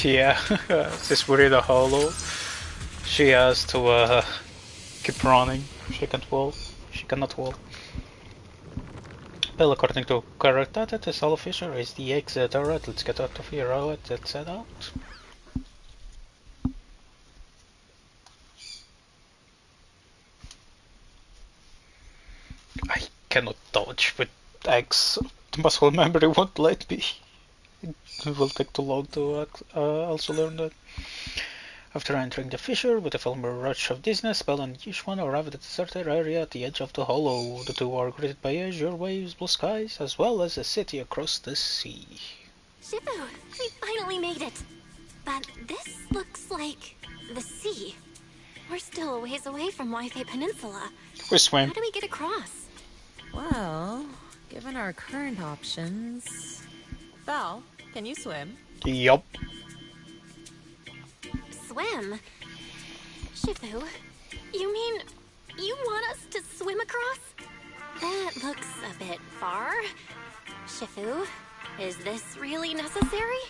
Yeah, is this really the hollow? She has to keep running. She can't walk. She cannot walk. Well, according to current data, the Solo Fisher is the exit. Alright, let's get out of here. Alright, let's head out. I cannot dodge with X. The muscle memory won't let me. It will take too long to also learn that. After entering the fissure with a filmer rush of dizziness, Bell and Yuxian arrive at a deserted area at the edge of the hollow. The two are greeted by azure waves, blue skies, as well as a city across the sea.
Shifu, we finally made it. But this looks like the sea. We're still a ways away from Wi-Fi Peninsula.
We swim.
How do we get across?
Well, given our current options... Val, can you swim?
Yup.
Swim? Shifu, you mean you want us to swim across? That looks a bit far. Shifu, is this really necessary?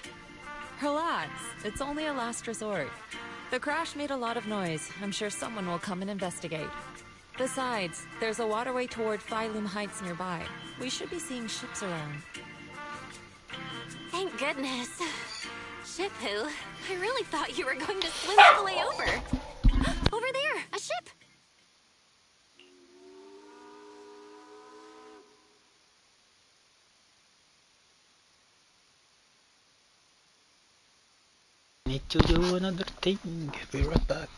Relax, it's only a last resort. The crash made a lot of noise. I'm sure someone will come and investigate. Besides, there's a waterway toward Phylum Heights nearby. We should be seeing ships around.
Thank goodness. Shifu, I really thought you were going to swim all the way over. Over there, a ship!
Need to do another thing. Be right back.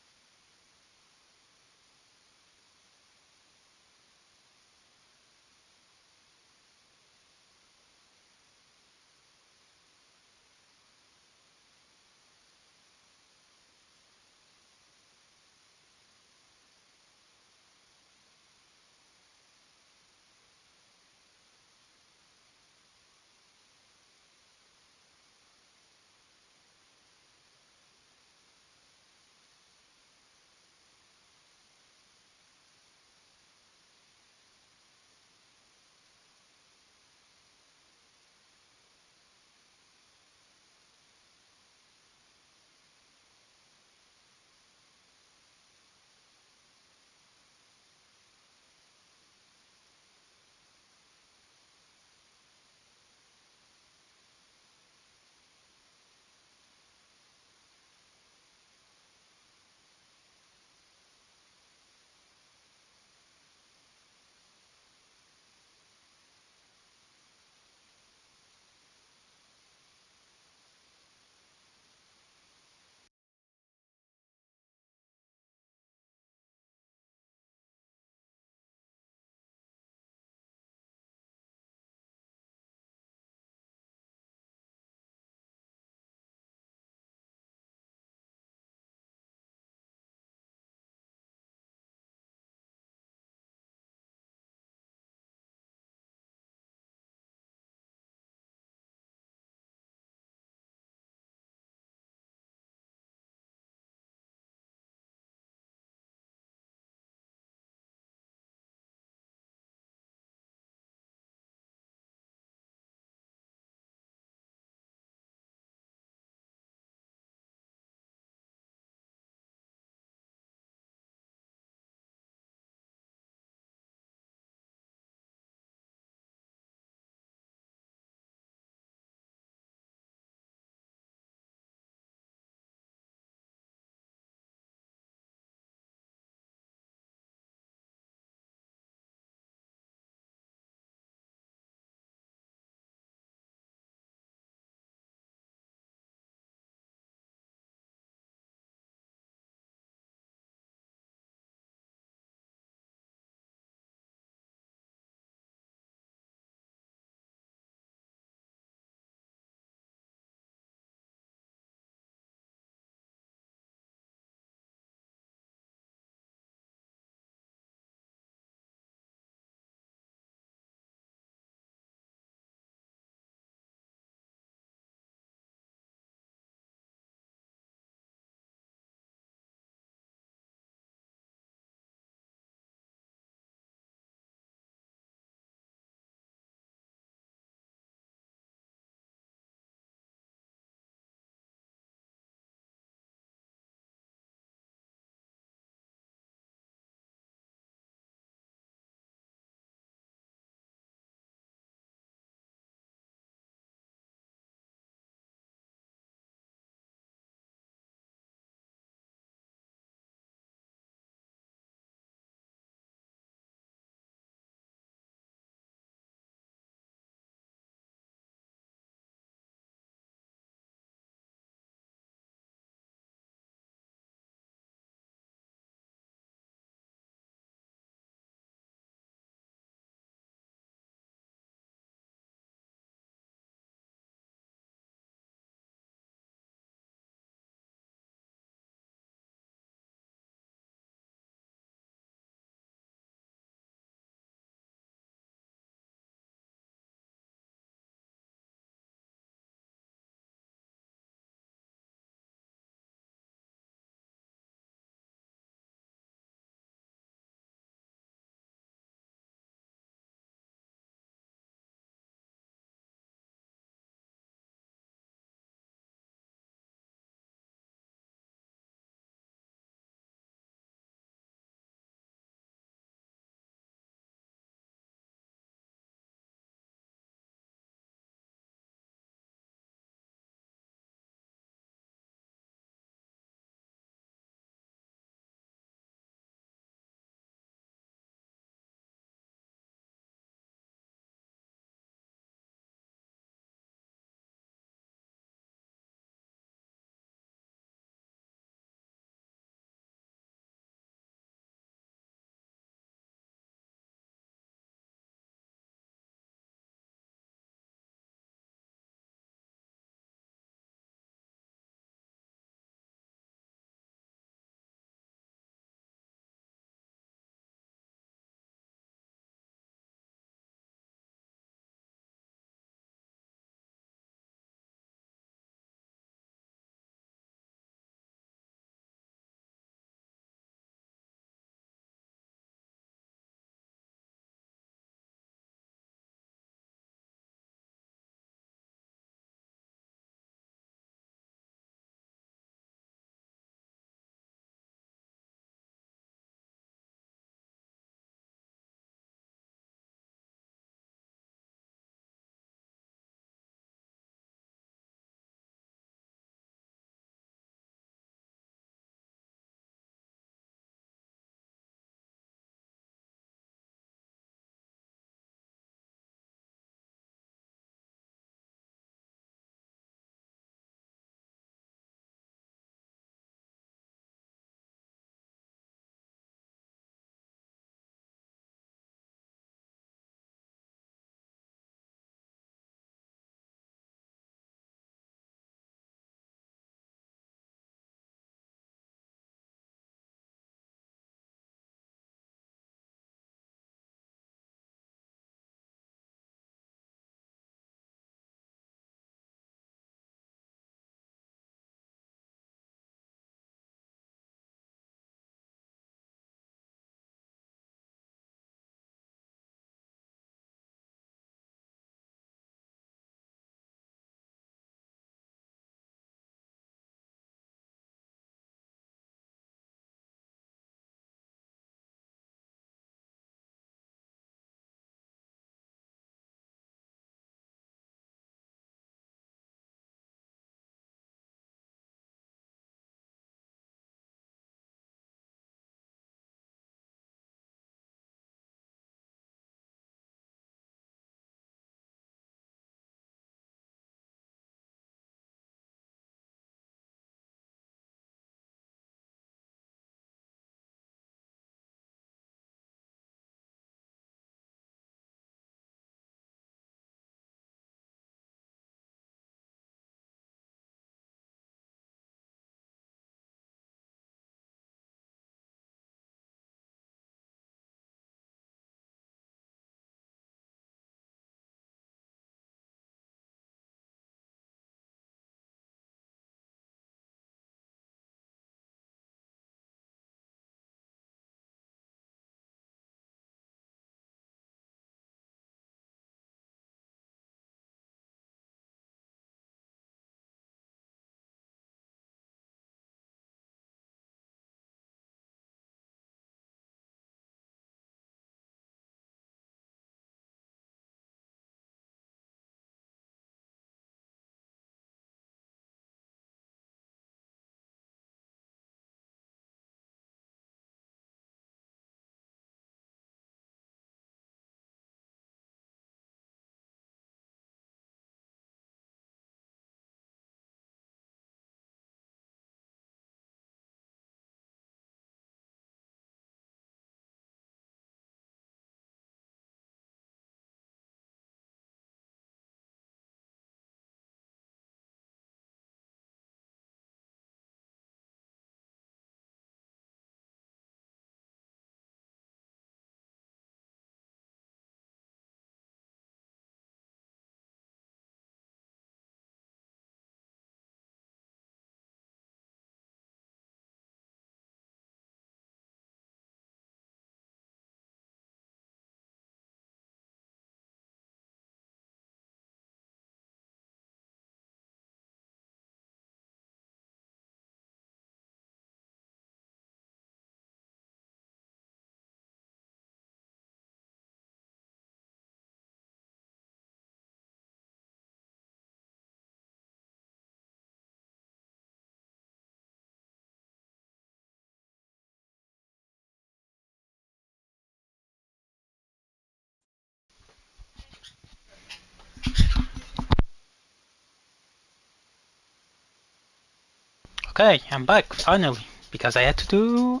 Okay, I'm back finally because I had to do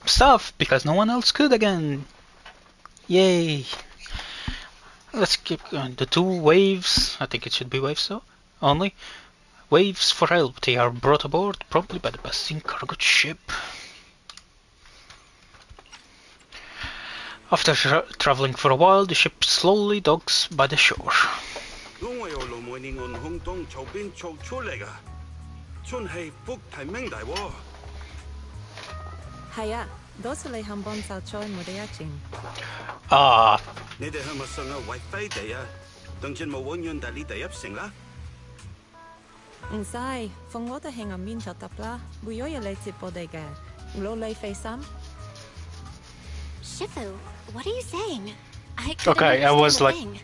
stuff because no one else could again. Yay! Let's keep going. The two waves, I think it should be waves though, only. Waves for help. They are brought aboard promptly by the passing cargo ship. After traveling for a while, the ship slowly docks by the shore.
Haya, dosele hambon sao choi mudayachin.
Ah,
你哋係咪上下位飛地啊？當真冇揾人帶你哋入城啦？
Ang sai, phong wo ta hang amin cho tapla, buyo ya le tipo de ge. Lo le fe sam?
Shifu, what are you saying? I couldn't
okay, I was
understand a
like,
thing.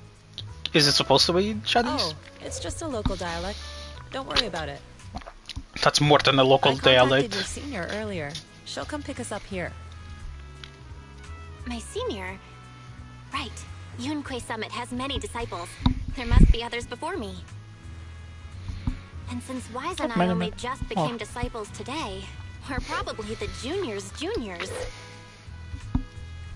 is it supposed to be Chinese?
Oh, it's just a local dialect. Don't worry about it.
That's more than a local
I contacted
dialect.
your senior earlier. She'll come pick us up here.
My senior? Right. Yunque Summit has many disciples. There must be others before me. And since Wise and I only just became disciples today, we're probably the juniors' juniors.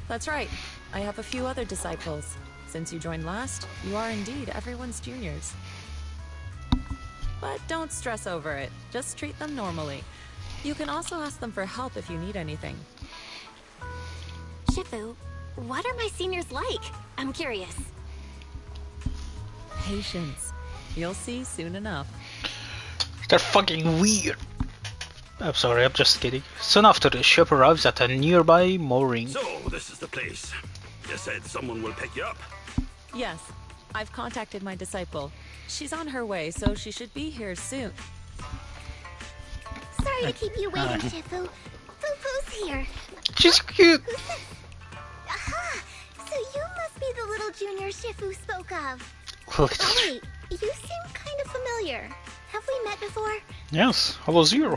That's right. I have a few other disciples. Since you joined last, you are indeed everyone's juniors. But don't stress over it. Just treat them normally. You can also ask them for help if you need anything.
Shifu, what are my seniors like? I'm curious.
Patience. You'll see soon enough.
They're fucking weird. I'm sorry, I'm just kidding. Soon after, the ship arrives at a nearby mooring.
So, this is the place. You said someone will pick you up.
Yes, I've contacted my disciple. She's on her way, so she should be here soon.
Sorry to keep you waiting, Shifu. Fufu's here.
She's cute.
Who's this? Aha! So you must be the little junior Shifu spoke of. Oh wait, you seem kind of familiar. Have we met before?
Yes, hello Zero.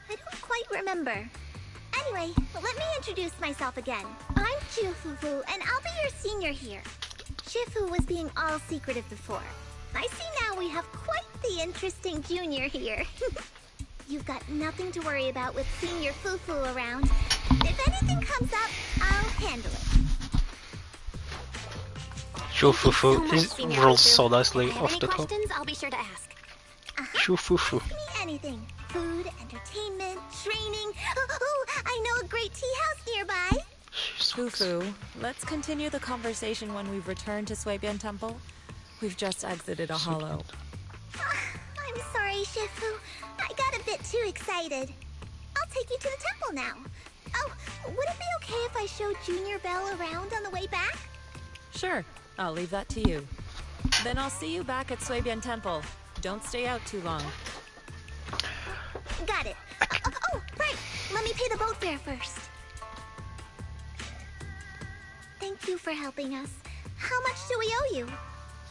I don't quite remember. Anyway, let me introduce myself again. I'm Fufu, and I'll be your senior here. Shifu was being all secretive before. I see now we have quite the interesting junior here. You've got nothing to worry about with senior Fufu around. If anything comes up, I'll handle it.
Fufu is rolls so nicely off the top.
Questions, I'll be sure to ask.
Fufu.
Ask me anything. Food, entertainment, training. Oh, I know a great tea house nearby.
Fufu, let's continue the conversation when we've returned to Suibian Temple. We've just exited a hollow.
I'm sorry, Shifu. I got a bit too excited. I'll take you to the temple now. Oh, would it be okay if I showed Junior Bell around on the way back?
Sure, I'll leave that to you. Then I'll see you back at Suibian Temple. Don't stay out too long.
Got it. Oh, right. Let me pay the boat fare first. Thank you for helping us. How much do we owe you?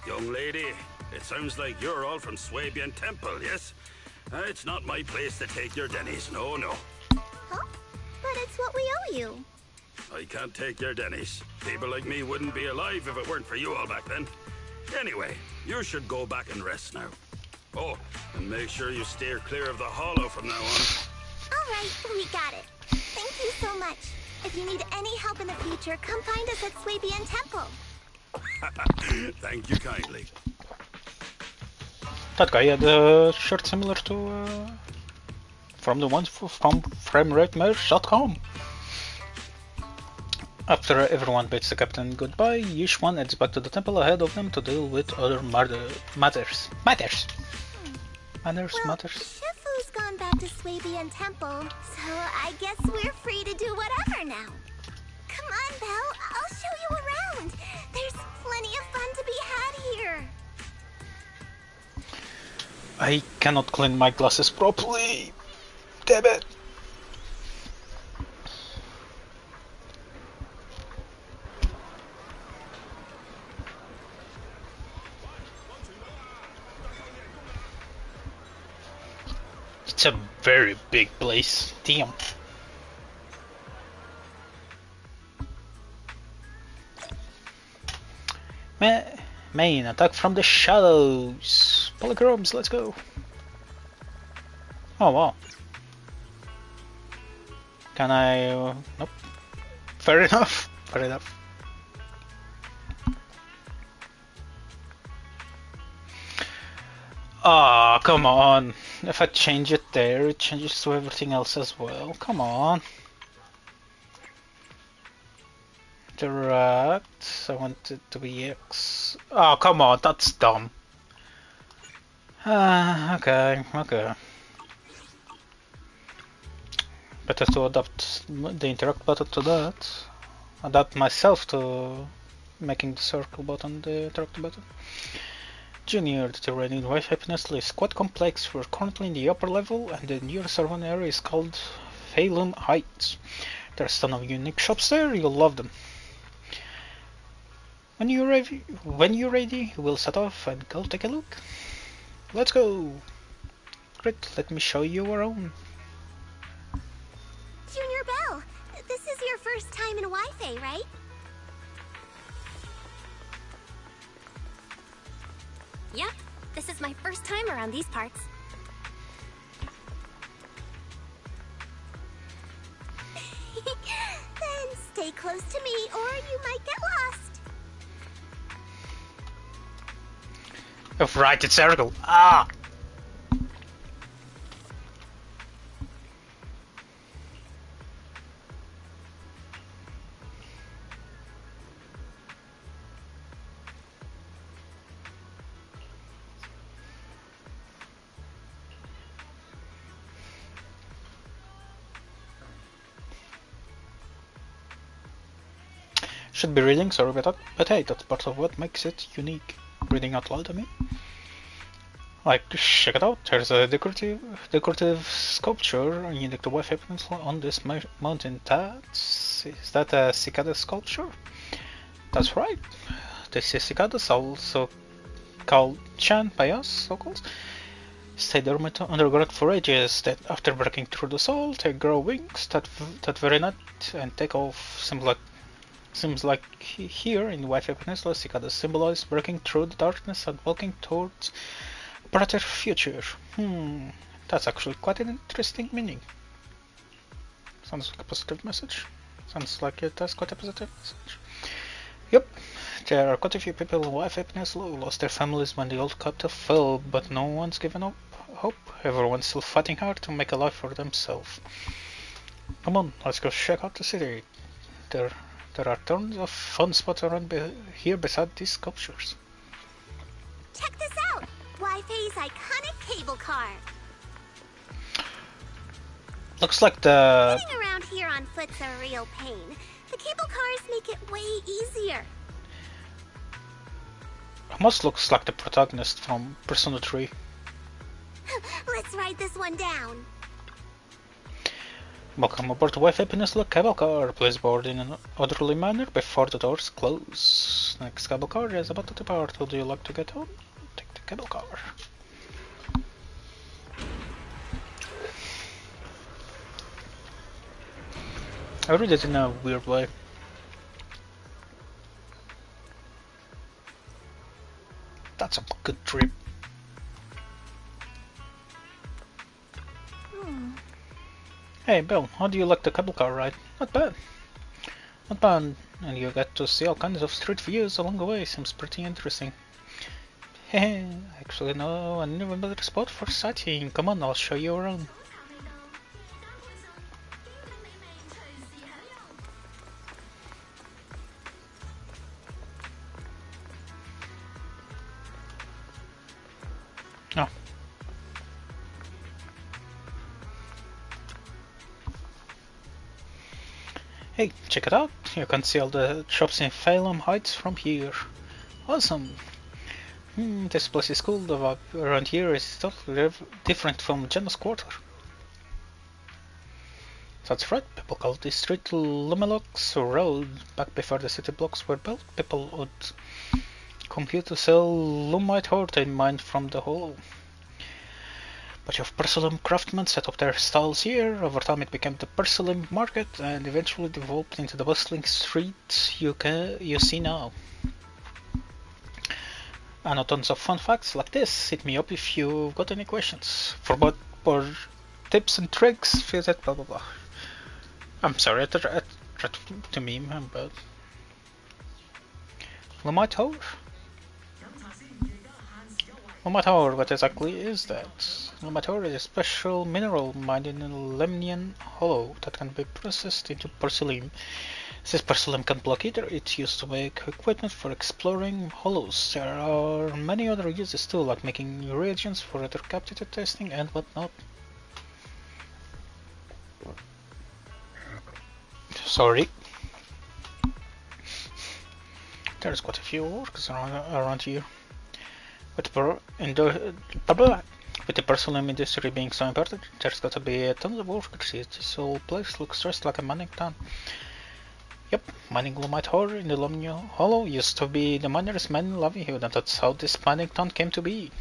Young lady, it sounds like you're all from Suibian Temple, yes? It's not my place to take your dennies, no.
Huh? But it's what we owe you.
I can't take your dennies. People like me wouldn't be alive if it weren't for you all back then. Anyway, you should go back and rest now. Oh, and make sure you steer clear of the hollow from now on.
All right, we got it. Thank you so much. If you need any help in the future, come find us at Suibian Temple.
Thank you kindly.
That guy had a shirt similar to from the ones from FrameRateMerge.com. After everyone bids the captain goodbye, each one heads back to the temple ahead of them to deal with other matters.
Shifu's gone back to Suibian Temple, so I guess we're free to do whatever now. Come on, Belle, I'll show you around. There's plenty of fun to be had here.
I cannot clean my glasses properly. Damn it. It's a very big place. Damn. Main attack from the shadows. Polychromes, let's go. Oh wow. Can I? Nope. Fair enough. Fair enough. Ah, come on. If I change it there, it changes to everything else as well. Come on. The rat. I want it to be X. Oh, come on. That's dumb. Okay. Better to adapt the interact button to that. Adapt myself to making the circle button the interact button. Junior, the terrain in Wi-Fi Peninsula is quite complex. We're currently in the upper level, and the nearest urban area is called Phalum Heights. There's a ton of unique shops there. You'll love them. When you're ready, we'll set off and go take a look. Let's go. Great, let me show you around.
Junior Bell, this is your first time in Wi-Fi, right? Yep, this is my first time around these parts. Then stay close to me or you might get lost.
Oh, right, it's circle. Ah! Should be reading, sorry about that, but hey, that's part of what makes it unique. Reading out loud, I mean. Like, check it out, there's a decorative sculpture unique to Wi-Fi Peninsula on this mountain. Is that a cicada sculpture? That's right. This is cicadas, also called Chan by us locals. Stay dormant underground for ages, that after breaking through the soil, they grow wings that very night and take off. Seems like here in Wi-Fi Peninsula, cicadas symbolize breaking through the darkness and walking towards a brighter future. That's actually quite an interesting meaning. Sounds like a positive message. Sounds like it has quite a positive message. Yep, there are quite a few people in Wi-Fi Peninsula who lost their families when the old capital fell, but no one's given up hope. Everyone's still fighting hard to make a life for themselves. Come on, let's go check out the city. There are tons of fun spots around here beside these sculptures.
Check this out! Wi-Fi's iconic cable car.
Looks like the...
Getting around here on foot's a real pain. The cable cars make it way easier.
Almost looks like the protagonist from Persona 3.
Let's ride this one down.
Welcome aboard the Wi-Fi Peninsula cable car. Please board in an orderly manner before the doors close. Next cable car is about to depart. Would you like to get on? Take the cable car. I read it in a weird way. That's a good trip. Hey Bill, how do you like the cable car ride? Not bad. Not bad, and you get to see all kinds of street views along the way. Seems pretty interesting. Hehe, actually no, I never a better spot for sightseeing. Come on, I'll show you around. Oh. Hey, check it out. You can see all the shops in Phalum Heights from here. Awesome. This place is cool. The vibe around here is totally different from Janus Quarter. That's right, people called this street Lumelox Road. Back before the city blocks were built, people would come here to sell Lumite ore they mined from the hole. Bunch of Perselim craftsmen set up their stalls here. Over time it became the Perselim market and eventually developed into the bustling street you see now. I know tons of fun facts like this. Hit me up if you've got any questions. For tips and tricks, visit blah blah blah. I'm sorry, I tried to meme him, but Lumite Tower? Lumite Tower, what exactly is that? Lumite Tower is a special mineral mined in a Lemnian hollow that can be processed into porcelain. This porcelain can block either. It's used to make equipment for exploring hollows. There are many other uses too, like making reagents for other captive testing and whatnot. Sorry. There's quite a few orcs around here. With the porcelain industry being so important, there's gotta be tons of workers here. This whole place looks just like a mining town. Yep, mining Lumite ore in the Lumnia Hollow used to be the miner's main livelihood, and that's how this mining town came to be.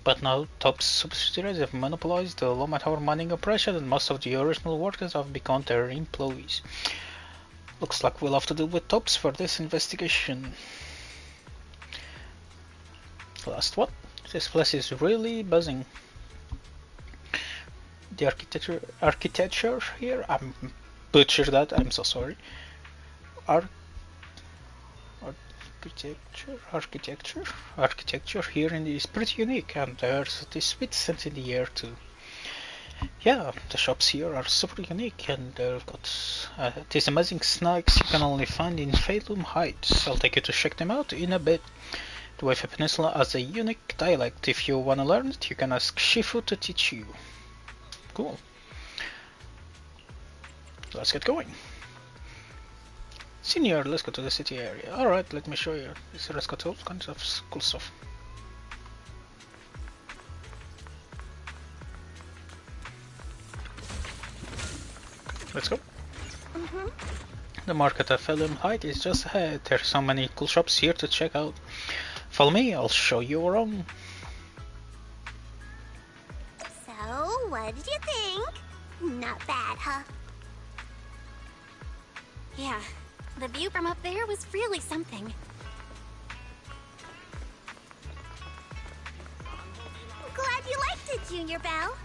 But now top subsidiaries have monopolized the Lumite ore mining operation, and most of the original workers have become their employees. Looks like we'll have to deal with tops for this investigation. Last one. This place is really buzzing. The architecture here, I'm butchered that, I'm so sorry. Architecture here is pretty unique, and there's this sweet scent in the air too. Yeah, the shops here are super unique, and they've got these amazing snacks you can only find in Phalum Heights. I'll take you to check them out in a bit. The Waifu Peninsula has a unique dialect. If you wanna learn it, you can ask Shifu to teach you. Cool. Let's get going. Senior, let's go to the city area. Alright, let me show you. This has got all kinds of cool stuff. Let's go. The market at Phalum Height is just ahead. There's so many cool shops here to check out. Follow me, I'll show you around.
So, what did you think? Not bad, huh?
Yeah, the view from up there was really something.
Glad you liked it, Junior Belle.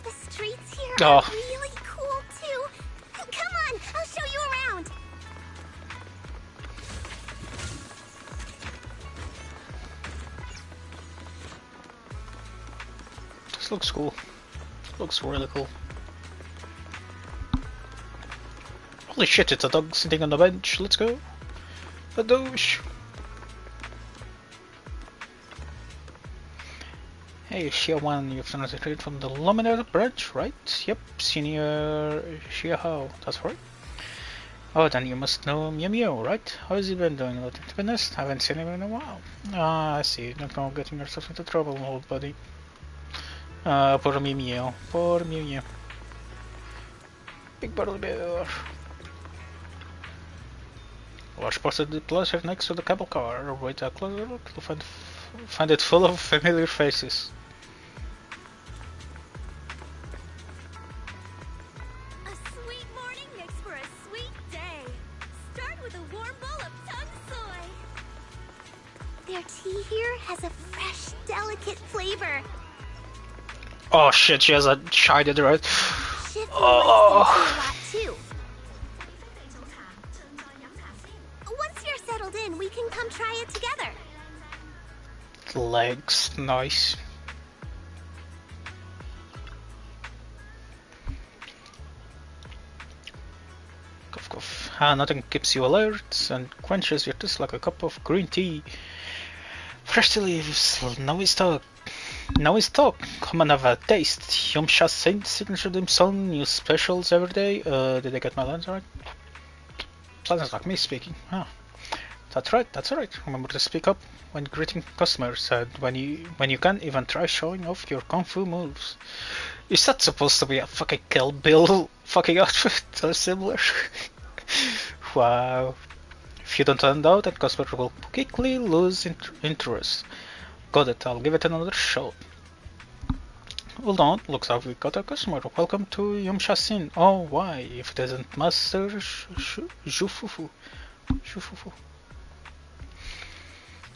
The streets here are really cool too. Come on, I'll show you around.
This looks cool. Looks really cool. Holy shit, it's a dog sitting on the bench. Let's go. A douche. Hey, Xiaowan, you've transited from the Luminaire branch, right? Yep, Senior Xiahao, that's right. Oh, then you must know Mew Mew, right? How's he been doing? To be honest, haven't seen him in a while. Ah, I see. Don't go getting yourself into trouble, old buddy. Poor Mew Mew. Poor Mew Mew. Big burly bear. Large part of the plaza next to the cable car. Wait a closer look to find it full of familiar faces.
A sweet morning makes for a sweet day. Start with a warm bowl of tung soy. Their tea here has a fresh, delicate flavor.
Oh shit, she has a shiny red.
Oh. A lot too. Once you're settled in, we can come try it together.
Legs, nice. Cough, cough. Nothing keeps you alert and quenches your thirst like a cup of green tea. Fresh tea leaves, now is talk. Now is talk. Come and have a taste. Yuxian signature dim sum, new specials every day. Did I get my lines right? Sounds like me speaking. Huh. That's right. Remember to speak up when greeting customers, and when you can, even try showing off your kung fu moves. Is that supposed to be a fucking Kill Bill fucking outfit or similar? Wow. If you don't stand out, then customers will quickly lose interest. Got it, I'll give it another shot. Hold on, looks like we got a customer. Welcome to Yuxian. Oh, why? If it isn't Master Zhufufu.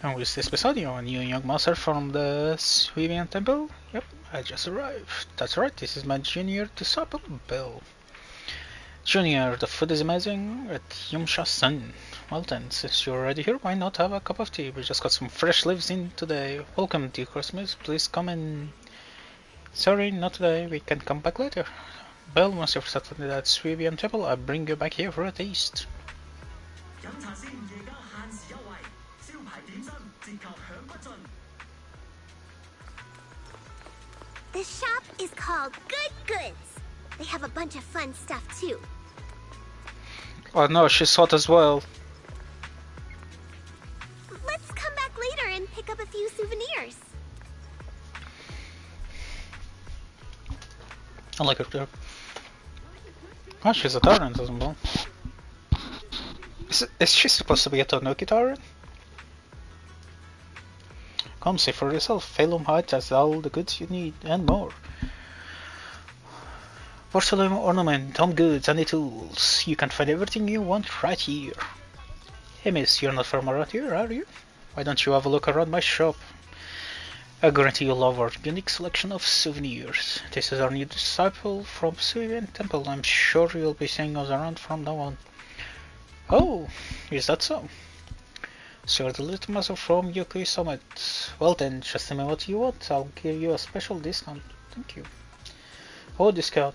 And with this episode, a new young master from the Yuxian temple? Yep, I just arrived. That's right, this is my junior disciple, Bill. Junior, the food is amazing at Yuxian. Well then, since you're already here, why not have a cup of tea? We just got some fresh leaves in today. Welcome to Christmas, please come in. Sorry, not today, we can come back later. Bill, once you've settled in that Yuxian temple, I'll bring you back here for a taste.
The shop is called Good Goods. They have a bunch of fun stuff too.
Oh no, she's hot as well.
Let's come back later and pick up a few souvenirs.
I like her there. Oh, she's a tyrant as well. Is she supposed to be a Tanuki tyrant? Come see for yourself. Phalum Heights has all the goods you need and more. Porcelain ornament, home goods, and the tools. You can find everything you want right here. Hey miss, you're not from around here, are you? Why don't you have a look around my shop? I guarantee you'll love our unique selection of souvenirs. This is our new disciple from Yuxian Temple. I'm sure you'll be seeing us around from now on. Oh, is that so? So you're the little master from Yuki Summit. Well then, just tell me what you want. I'll give you a special discount. Thank you. Oh, discount.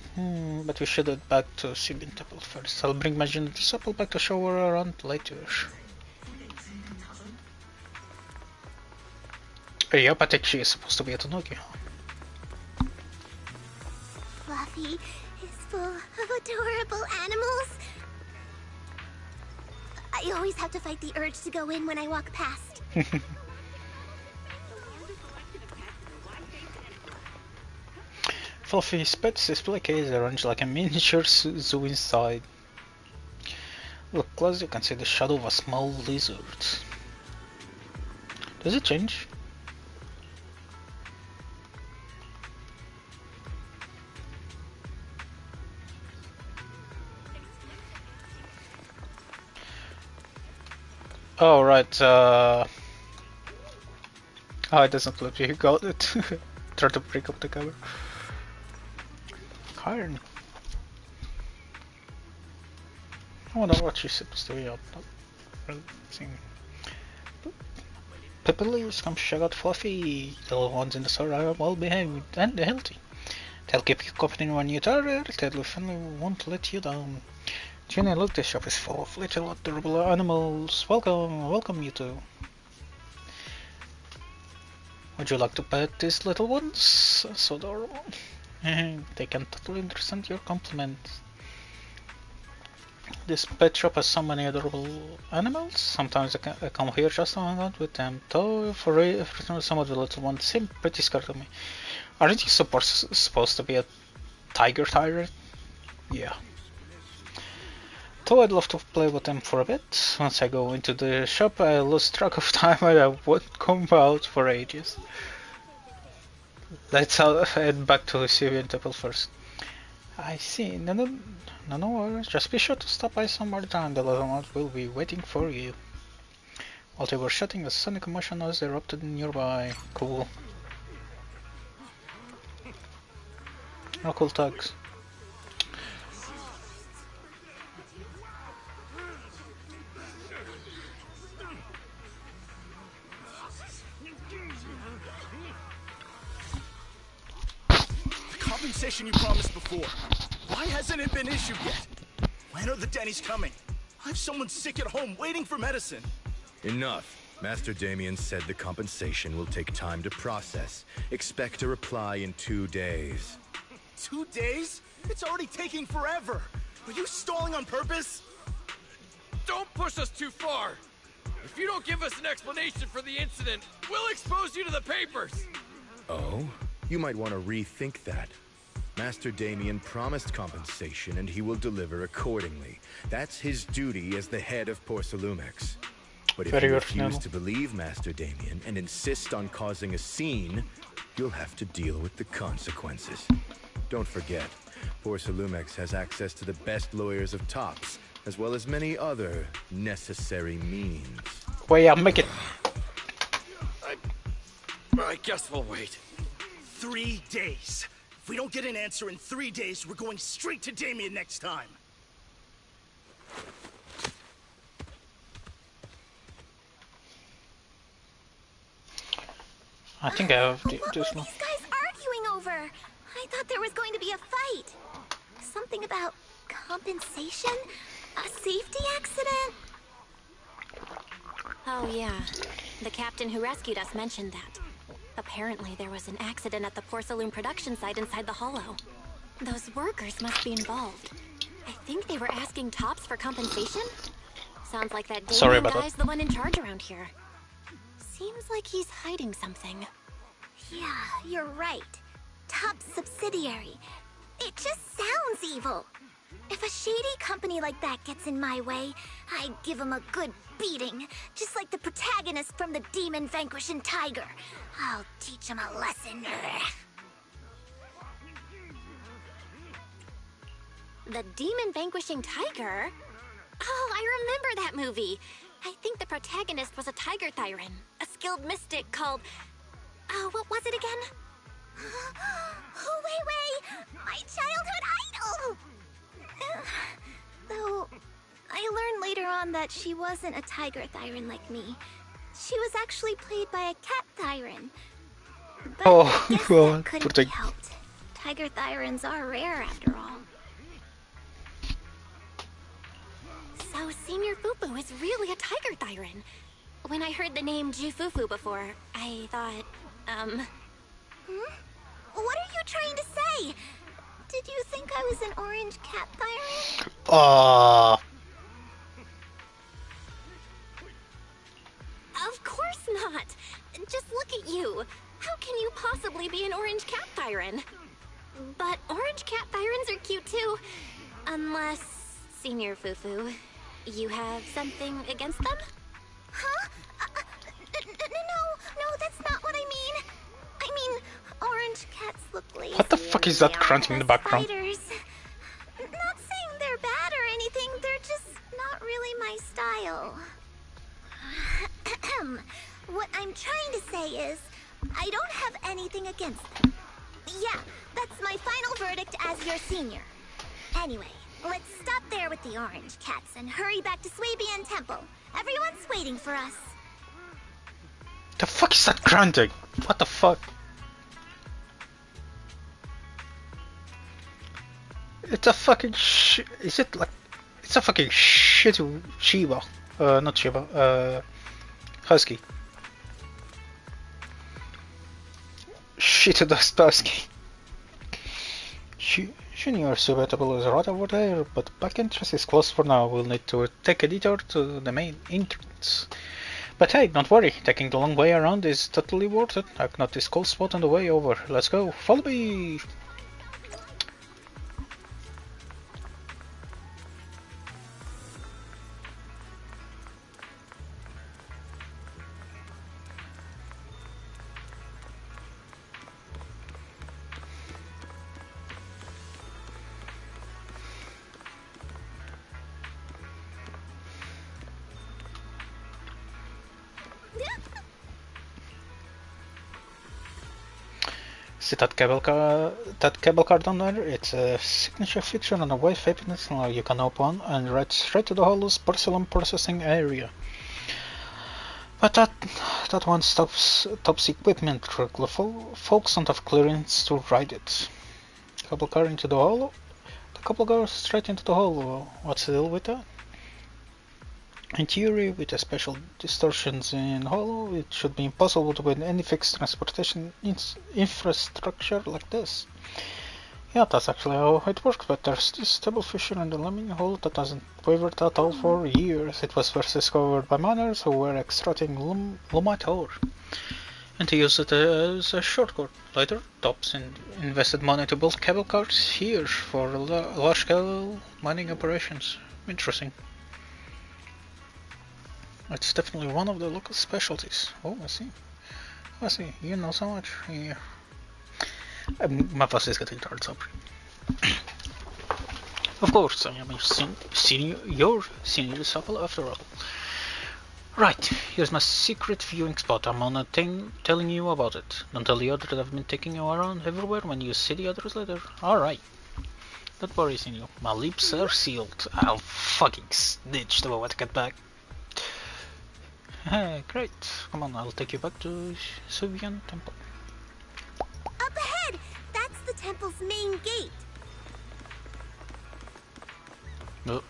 But we should head back to Yuxian Temple first. I'll bring my junior disciple back to show her around later. Yep, I think she is supposed to be a Tanuki.
Fluffy is full of adorable animals. I always have to fight the urge to go in when I walk past.
Fluffy's pet's display case arranged like a miniature zoo inside. Look close, you can see the shadow of a small lizard. Does it change? Oh right, oh it doesn't look, you got it. Try to break up the cover. Iron. I wonder what she's supposed to be. I'm not really seeing. Please come check out Fluffy. The little ones in the store are well behaved and healthy. They'll keep you company when you're tired. They'll family won't let you down. Junior, look, this shop is full of little adorable animals. Welcome, welcome you two. Would you like to pet these little ones? So adorable. They can totally understand your compliments. This pet shop has so many adorable animals. Sometimes I come here just to hang out with them. Though for some of the little ones seem pretty scared of me. Aren't you supposed to be a tiger tyrant? Yeah. Though I'd love to play with them for a bit. Once I go into the shop, I lose track of time and I won't come out for ages. Let's head back to the Yuxian Temple first. I see. No worries. Just be sure to stop by some more time. The little ones will be waiting for you. While they were shouting, a sonic commotion noise erupted nearby. Cool. No cool tags.
Compensation you promised before. Why hasn't it been issued yet? When are the Denny's coming? I have someone sick at home waiting for medicine.
Enough. Master Damien said the compensation will take time to process. Expect a reply in 2 days.
2 days? It's already taking forever. Are you stalling on purpose?
Don't push us too far. If you don't give us an explanation for the incident, we'll expose you to the papers.
Oh? You might want to rethink that. Master Damien promised compensation and he will deliver accordingly. That's his duty as the head of Porcelumex. But if you refuse to believe Master Damien and insist on causing a scene, you'll have to deal with the consequences. Don't forget, Porcelumex has access to the best lawyers of Tops, as well as many other necessary means.
Wait, I'll make it.
I guess we'll wait.
3 days. If we don't get an answer in 3 days, we're going straight to Damien next time.
I think I have
What
this
were
one.
these guys arguing over? I thought there was going to be a fight. Something about compensation? A safety accident?
Oh, yeah. The captain who rescued us mentioned that. Apparently, there was an accident at the porcelain production site inside the hollow. Those workers must be involved. I think they were asking Tops for compensation? Sounds like that Damien guy's the one in charge around here. Seems like he's hiding something.
Yeah, you're right. Top subsidiary. It just sounds evil. If a shady company like that gets in my way, I give him a good beating. Just like the protagonist from the Demon Vanquishing Tiger. I'll teach him a lesson.
The Demon Vanquishing Tiger? Oh, I remember that movie. I think the protagonist was a tiger thyran, a skilled mystic called... Oh, what was it again?
Oh, wait! My childhood idol! Though, I learned later on that she wasn't a tiger thyran like me. She was actually played by a cat thyran. But I guess that couldn't be helped. Tiger thyrans are rare after all.
So Senior Fufu is really a tiger thyran. When I heard the name Jufufu before, I thought,
What are you trying to say? Did you think I was an orange cat thyran?
Of course not. Just look at you. How can you possibly be an orange cat thyran? But orange cat thyrans are cute too. Unless, Senior Fufu, you have something against them?
Huh? No, that's not what I mean. I mean, orange cats look lazy.
What the fuck is that crunching in the background?
Spiders. Not saying they're bad or anything, they're just not really my style. What I'm trying to say is, I don't have anything against them. Yeah, that's my final verdict as your senior. Anyway, let's stop there with the orange cats and hurry back to Swabian Temple. Everyone's waiting for us.
The fuck is that grunting? What the fuck? It's a fucking is it like... It's a fucking shitty Shiba. Not Shiba. Husky. Shit dust husky. Junior Subatable is right over there, but back entrance is closed for now. We'll need to take a detour to the main entrance. But hey, don't worry, taking the long way around is totally worth it. I've got this cool spot on the way over. Let's go, follow me! See that cable car down there? It's a signature feature on the Wi-Fi peninsula you can open and ride straight to the hollow's porcelain processing area. But that one stops equipment truck. Folks don't have clearance to ride it. Cable car into the hollow? The cable car straight into the hollow. What's the deal with that? In theory, with the special distortions in hollow, it should be impossible to build any fixed transportation infrastructure like this. Yeah, that's actually how it works, but there's this stable fissure in the Lemming hole that hasn't wavered at all for years. It was first discovered by miners who were extracting lumite ore, and to use it as a shortcut. Later, Tops invested money to build cable cars here for large-scale mining operations. Interesting. It's definitely one of the local specialties. Oh, I see. You know so much. Yeah. My voice is getting tired, so. Of course, I am your senior disciple after all. Right, here's my secret viewing spot. I'm on a thing telling you about it. Don't tell the others that I've been taking you around everywhere when you see the others later. Alright. Don't worry, Senor. My lips are sealed. I'll fucking snitch the moment I get back. Great. Come on, I'll take you back to Yuxian Temple.
Up ahead! That's the temple's main gate.
No.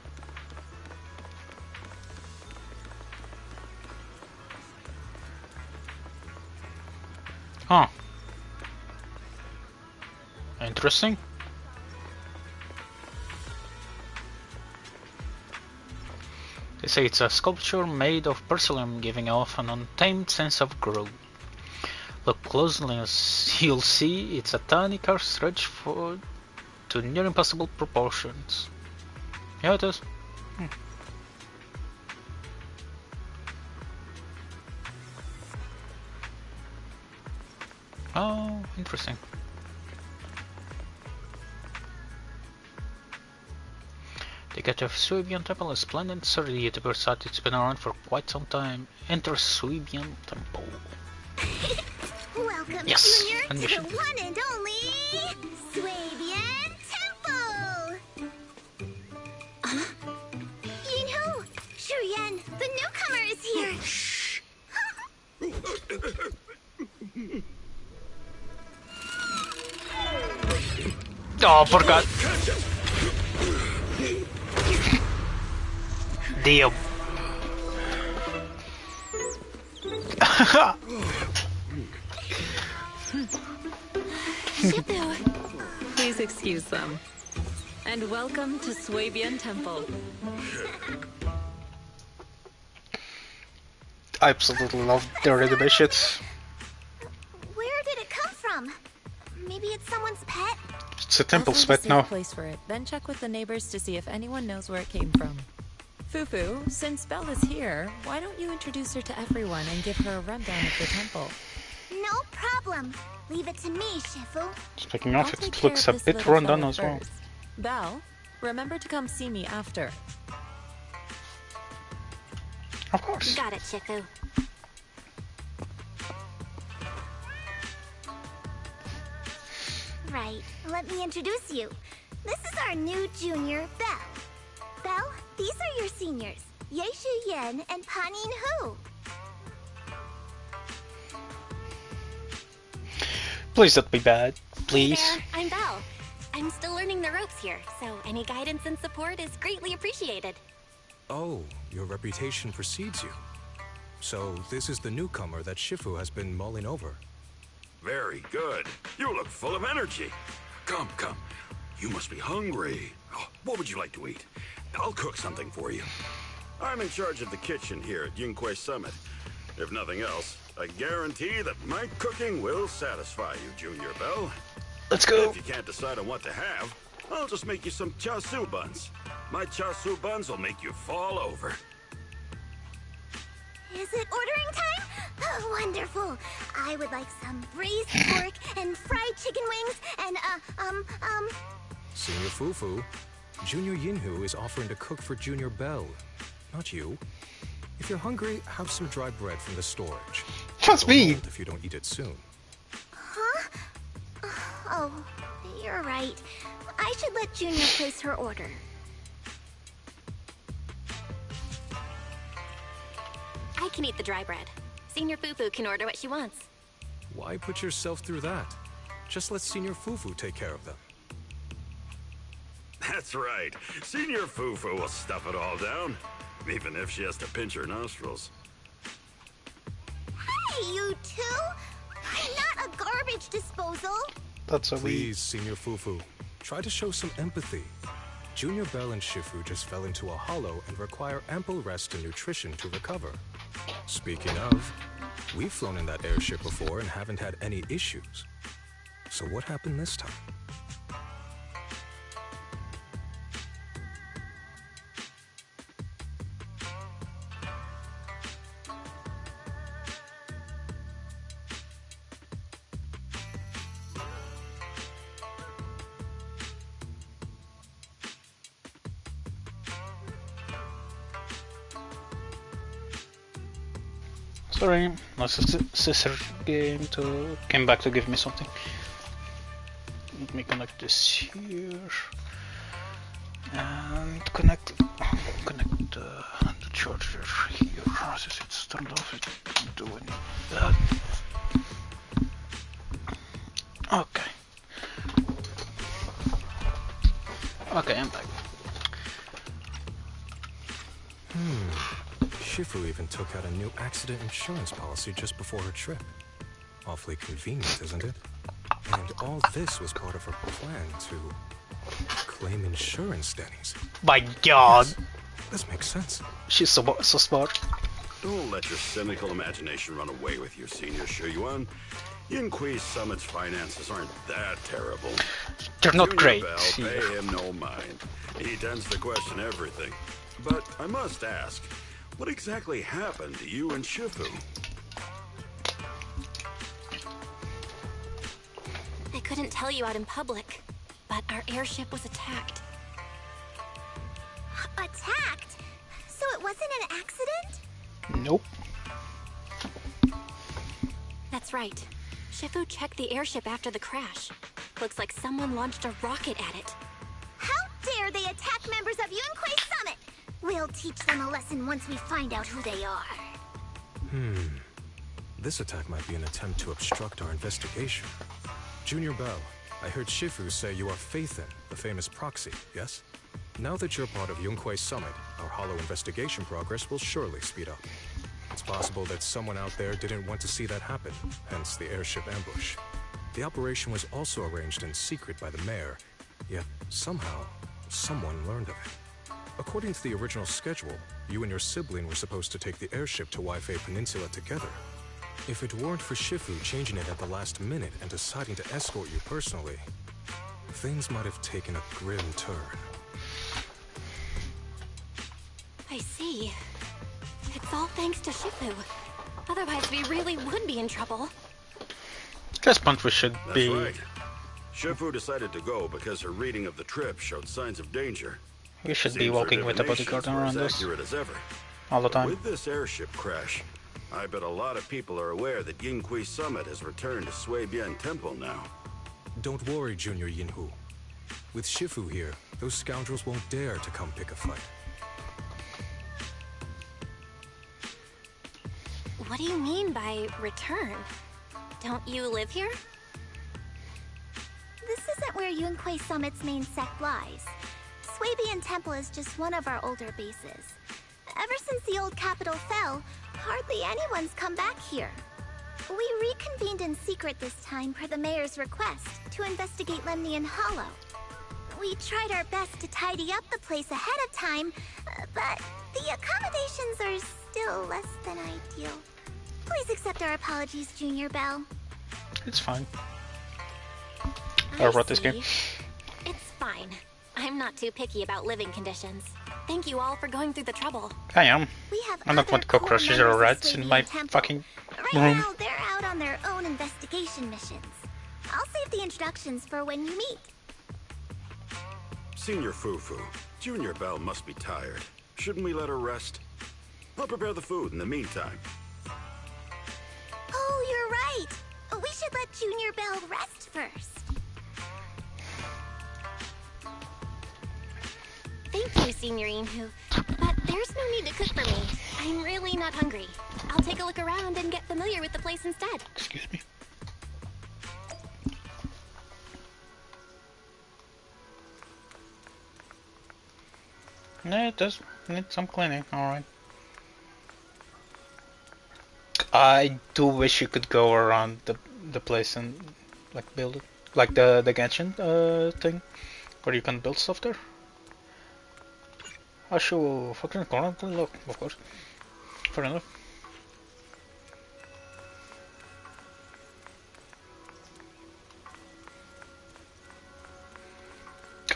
Huh. Interesting. They say it's a sculpture made of porcelain giving off an untamed sense of growth. Look closely and you'll see it's a tiny car stretched to near impossible proportions. Yeah, it is. Oh, interesting. The gate of Yuxian Temple is splendid, certainly it appears that it's been around for quite some time. Enter Yuxian Temple.
Welcome,
Yes,
Junior, to
admission.
the one and only Yuxian Temple! Yinhu! Shuyan, the newcomer is here! Shh!
Oh, forgot. Damn.
Please excuse them. And welcome to Yuxian Temple.
I absolutely love their animations.
Where did it come from? Maybe it's someone's pet?
It's a temple's
I'll find a
pet now.
safe place for it, then check with the neighbors to see if anyone knows where it came from. Fufu, since Belle is here, why don't you introduce her to everyone and give her a rundown of the temple?
No problem. Leave it to me, Shifu.
Speaking of,
I'll take
it
care
looks
of
a
this
bit
little
run down
fella
as well.
first. Belle, remember to come see me after.
Of course.
Got it, Shifu. Right, let me introduce you. This is our new junior, Belle. Belle, these are your seniors, Yeishu Yen and Panin Hu.
Please don't be bad. Please.
Hey there, I'm Belle. I'm still learning the ropes here, so any guidance and support is greatly appreciated.
Oh, your reputation precedes you. So this is the newcomer that Shifu has been mulling over.
Very good. You look full of energy. Come, come. You must be hungry. Oh, what would you like to eat? I'll cook something for you. I'm in charge of the kitchen here at Yunque Summit. If nothing else, I guarantee that my cooking will satisfy you, Junior Belle.
Let's go.
If you can't decide on what to have, I'll just make you some chasu buns. My chasu buns will make you fall over.
Is it ordering time? Oh, wonderful. I would like some braised pork and fried chicken wings and,
Senior Fufu, Junior Yinhu is offering to cook for Junior Belle, not you. If you're hungry, have some dry bread from the storage.
That's
It'll
me.
mold if you don't eat it soon.
Huh? Oh, you're right. I should let Junior place her order.
I can eat the dry bread. Senior Fufu can order what she wants.
Why put yourself through that? Just let Senior Fufu take care of them.
That's right. Senior Fufu will stuff it all down, even if she has to pinch her nostrils.
Hey, you two! I'm not a garbage disposal!
That's a
Please, Senior Fufu, try to show some empathy. Junior Belle and Shifu just fell into a hollow and require ample rest and nutrition to recover. Speaking of, we've flown in that airship before and haven't had any issues. So what happened this time?
Sorry, my sister came back to give me something. Let me connect this here and connect the charger here. Since it's turned off, it doesn't do any of that. Okay. Okay, I'm back.
Shifu even took out a new accident insurance policy just before her trip. Awfully convenient, isn't it? And all this was part of her plan to claim insurance, Denny's.
My God!
Yes, this makes sense.
She's so smart.
Don't let your cynical imagination run away with you, Senior Shuyuan. Yinqui's Summit's finances aren't that terrible.
They're not
Junior
great.
Bell, pay him no mind. He tends to question everything. But I must ask, what exactly happened to you and Shifu?
I couldn't tell you out in public, but our airship was attacked. Attacked? So it wasn't an accident?
Nope.
That's right. Shifu checked the airship after the crash. Looks like someone launched a rocket at it. How dare they attack members of Yunquei Summit! We'll teach them a lesson once we find out who they are.
This attack might be an attempt to obstruct our investigation. Junior Bell, I heard Shifu say you are Faithin, the famous proxy, yes? Now that you're part of Yunquei Summit, our hollow investigation progress will surely speed up. It's possible that someone out there didn't want to see that happen, hence the airship ambush. The operation was also arranged in secret by the mayor, yet somehow, someone learned of it. According to the original schedule, you and your sibling were supposed to take the airship to Waifei Peninsula together. If it weren't for Shifu changing it at the last minute and deciding to escort you personally, things might have taken a grim turn.
I see. It's all thanks to Shifu. Otherwise, we really would be in trouble.
At this point, we should be.
That's right. Shifu decided to go because her reading of the trip showed signs of danger.
We should be
Seems
walking
her
with a bodyguard
divinations were
around
as
us
accurate as ever.
all the time.
With this airship crash, I bet a lot of people are aware that Yinqui Summit has returned to Suibian Temple now.
Don't worry, Junior Yinhu. With Shifu here, those scoundrels won't dare to come pick a fight.
What do you mean by return? Don't you live here? This isn't where Yunquei Summit's main sect lies. Suibian Temple is just one of our older bases. Ever since the old capital fell, hardly anyone's come back here. We reconvened in secret this time per the mayor's request to investigate Lemnian Hollow. We tried our best to tidy up the place ahead of time, but the accommodations are still less than ideal. Please accept our apologies, Junior Bell.
It's fine. I wrote this game.
It's fine. I'm not too picky about living conditions. Thank you all for going through the trouble.
I am.
We have
I don't want cockroaches or rats in my fucking room.
Now they're out on their own investigation missions. I'll save the introductions for when you meet.
Senior Fufu, Junior Bell must be tired. Shouldn't we let her rest? I'll prepare the food in the meantime.
Oh, you're right. We should let Junior Bell rest first. Thank you, Senior Inhu. But there's no need to cook for me. I'm really not hungry. I'll take a look around and get familiar with the place instead.
Excuse me. Yeah, it does need some cleaning, alright. I do wish you could go around the place and like build it. Like the Genshin thing, where you can build stuff there. I should fucking corner look, of course. Fair enough.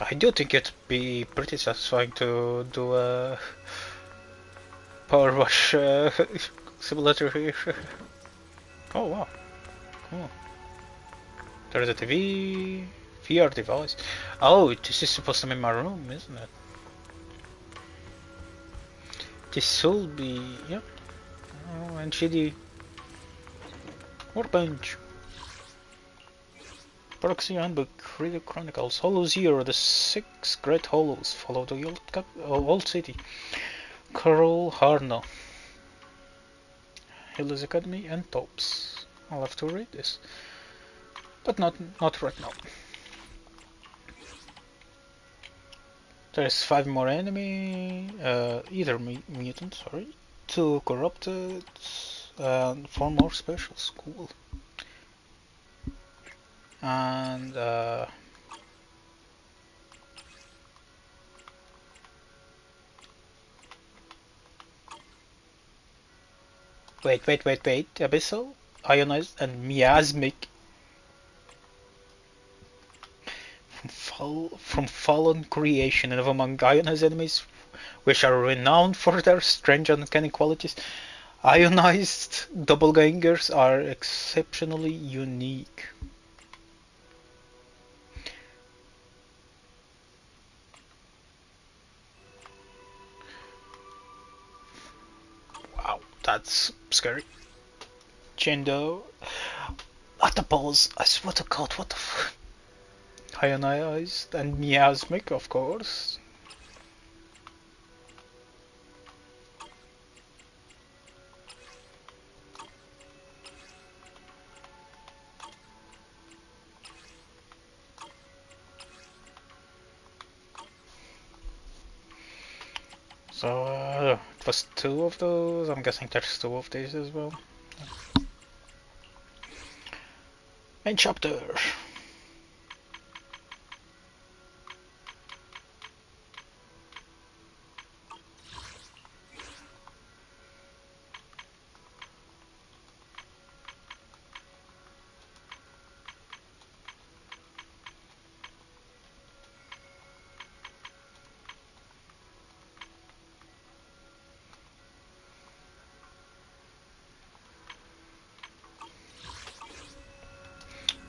I do think it'd be pretty satisfying to do a power wash simulator here. Oh wow, cool. There's a TV, VR device. Oh, this is supposed to be my room, isn't it? This will be, yeah. Oh, and shitty Workbench. Proxy Handbook, Reader Chronicles, Hollow Zero, the 6 Great Hollows, follow the old city, Coral Harno, Hills Academy, and Tops. I'll have to read this, but not right now. There's 5 more enemy, either mutant, sorry, 2 corrupted, and 4 more specials. Cool. And wait, Abyssal, Ionized, and Miasmic from fallen creation, and among ionized enemies, which are renowned for their strange and uncanny qualities, ionized doppelgangers are exceptionally unique. Wow, that's scary. Chendo. What the balls? I swear to God, what the fuck? Ionized and miasmic, of course. So, it was 2 of those. I'm guessing there's 2 of these as well. Main chapter.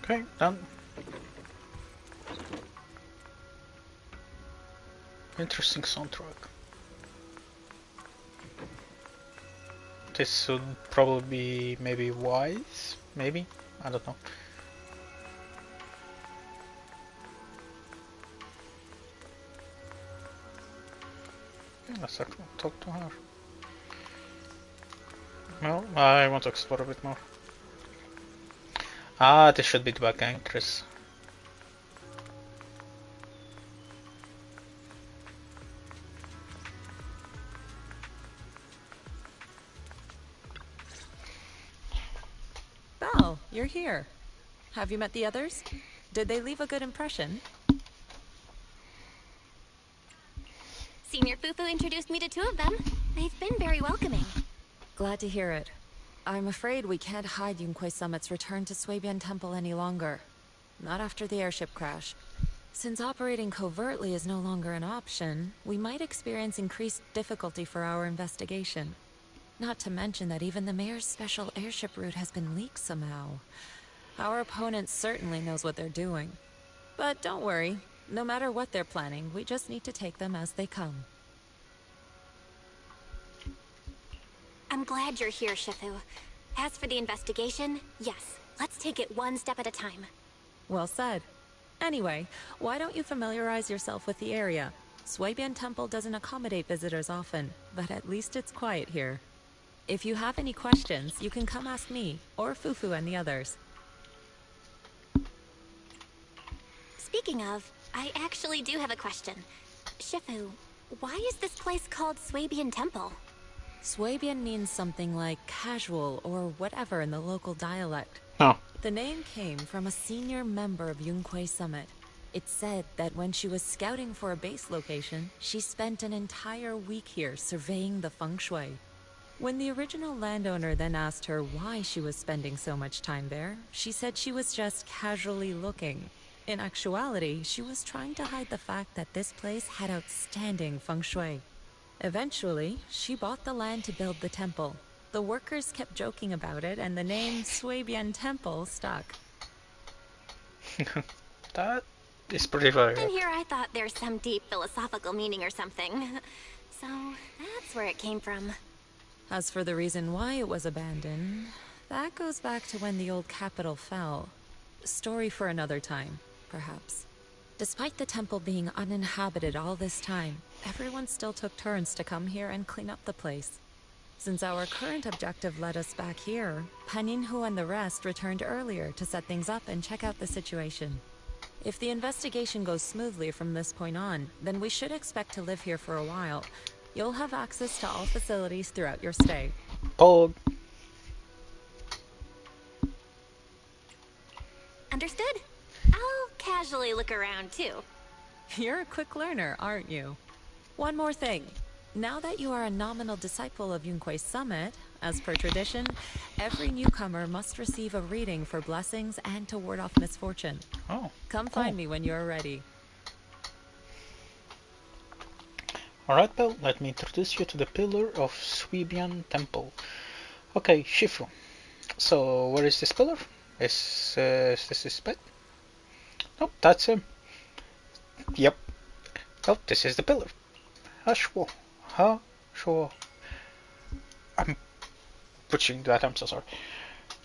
Okay, done. Interesting soundtrack. This would probably be maybe wise, maybe? I don't know. Let's talk to her. Well, I want to explore a bit more. Ah, this should be the back entrance.
Val, you're here. Have you met the others? Did they leave a good impression?
Senior Fufu introduced me to 2 of them. They've been very welcoming.
Glad to hear it. I'm afraid we can't hide Yunquei Summit's return to Swabian Temple any longer. Not after the airship crash. Since operating covertly is no longer an option, we might experience increased difficulty for our investigation. Not to mention that even the mayor's special airship route has been leaked somehow. Our opponent certainly knows what they're doing. But don't worry, no matter what they're planning, we just need to take them as they come.
I'm glad you're here, Shifu. As for the investigation, yes, let's take it one step at a time.
Well said. Anyway, why don't you familiarize yourself with the area? Swabian Temple doesn't accommodate visitors often, but at least it's quiet here. If you have any questions, you can come ask me, or Fufu and the others.
Speaking of, I actually do have a question. Shifu, why is this place called Swabian Temple?
Swabian means something like casual or whatever in the local dialect.
Oh.
The name came from a senior member of Yunquei Summit. It's said that when she was scouting for a base location, she spent an entire week here surveying the feng shui. When the original landowner then asked her why she was spending so much time there, she said she was just casually looking. In actuality, she was trying to hide the fact that this place had outstanding feng shui. Eventually, she bought the land to build the temple. The workers kept joking about it, and the name Swabian Temple stuck.
That is pretty funny.
And here I thought there's some deep philosophical meaning or something. So, that's where it came from.
As for the reason why it was abandoned, That goes back to when the old capital fell. Story for another time, perhaps. Despite the temple being uninhabited all this time, everyone still took turns to come here and clean up the place. Since our current objective led us back here, Paninhu and the rest returned earlier to set things up and check out the situation. If the investigation goes smoothly from this point on, then we should expect to live here for a while. You'll have access to all facilities throughout your stay.
Pog.
Understood? I'll casually look around too.
You're a quick learner, aren't you? One more thing. Now that you are a nominal disciple of Yunque's summit, as per tradition, every newcomer must receive a reading for blessings and to ward off misfortune.
Oh,
come find me when you're ready.
Alright, Bill, let me introduce you to the pillar of Swebian Temple. Okay, Shifu. So, where is this pillar? Is this his bed? Nope, that's him. Yep. Oh, this is the pillar. Ashwo. Sure. I'm butchering that, I'm so sorry.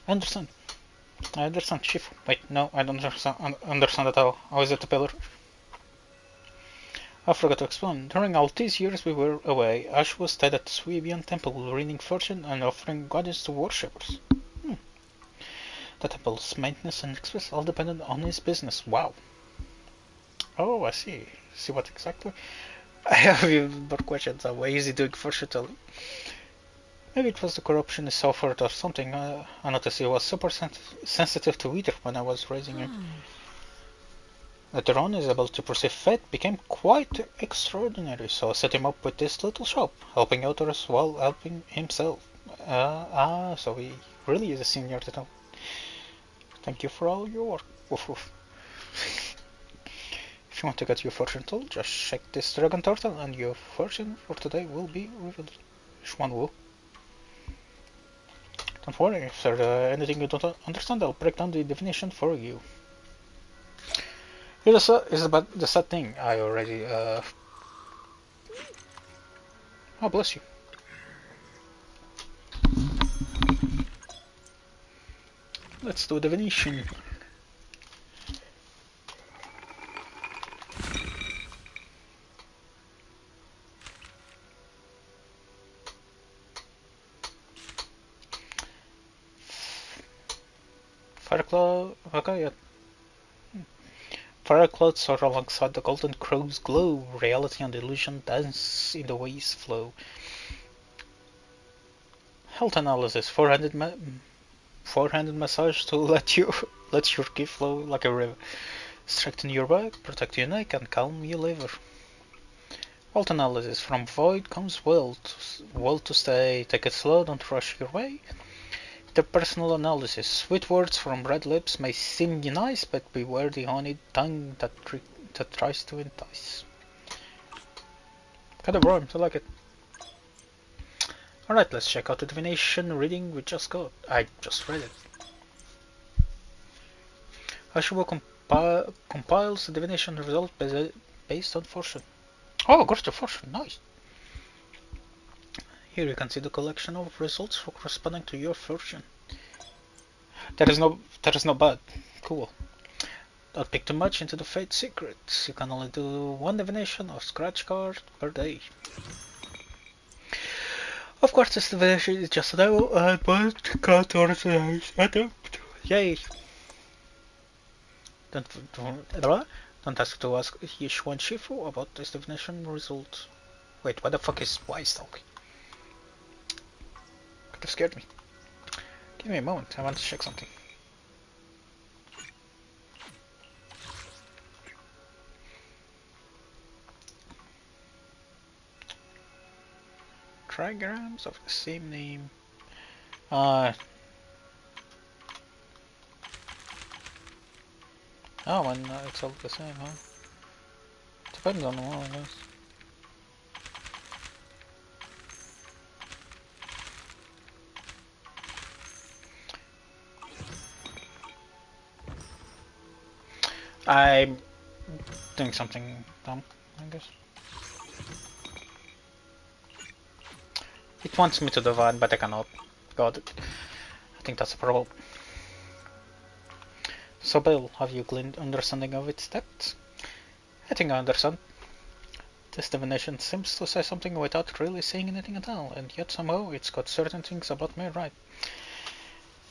I understand, Shifu. Wait, no, I don't understand at all. How is it the pillar? I forgot to explain. During all these years we were away, Ashwo stayed at the Swebian Temple, reading fortune and offering guidance to worshippers. The temple's maintenance and expense all depended on his business. Wow. Oh, I see. See what exactly? I have even more questions on why is he doing fortune telling? Maybe it was the corruption he suffered or something. I noticed he was super sensitive to weather when I was raising him. Later on, his ability to perceive fate became quite extraordinary, so I set him up with this little shop, helping others while helping himself. So he really is a senior at the top. Thank you for all your work. Woof woof. If you want to get your fortune told, just check this dragon turtle and your fortune for today will be revealed. Shwan Wu. Don't worry, if there's anything you don't understand, I'll break down the definition for you. Here is about the sad thing. I already oh, bless you. Let's do divination. Firecloud, okay, yeah. Fire clouds soar alongside the golden crow's glow. Reality and illusion dance in the waves flow. Health analysis. 400 massage to let your ki flow like a river. Strengthen your back, protect your neck, and calm your liver. Health analysis. From void comes will to stay. Take it slow, don't rush your way. Interpersonal analysis. Sweet words from red lips may seem nice, but beware the honeyed tongue that tries to entice. Kind of rhymes, I like it. Alright, let's check out the divination reading we just got. I just read it. Ashwo compiles the divination result based on fortune. Oh, got your fortune, nice. Here you can see the collection of results corresponding to your fortune. There is no bad. Cool. Don't pick too much into the fate secrets. You can only do one divination or scratch card per day. Of course, this divination is just a demo and but can't organize adapt. Yay! Don't ask to ask Yuxian Shifu about this divination result. Wait, what the fuck is Wise talking? Could have scared me. Give me a moment, I want to check something. Trigrams of the same name. Oh, and it's all the same, huh? Depends on the one, I guess. I'm doing something dumb, I guess. It wants me to divide, but I cannot. God, think that's a problem. So Bill, have you gleaned understanding of its depths? I think I understand. This divination seems to say something without really saying anything at all, and yet somehow it's got certain things about me right.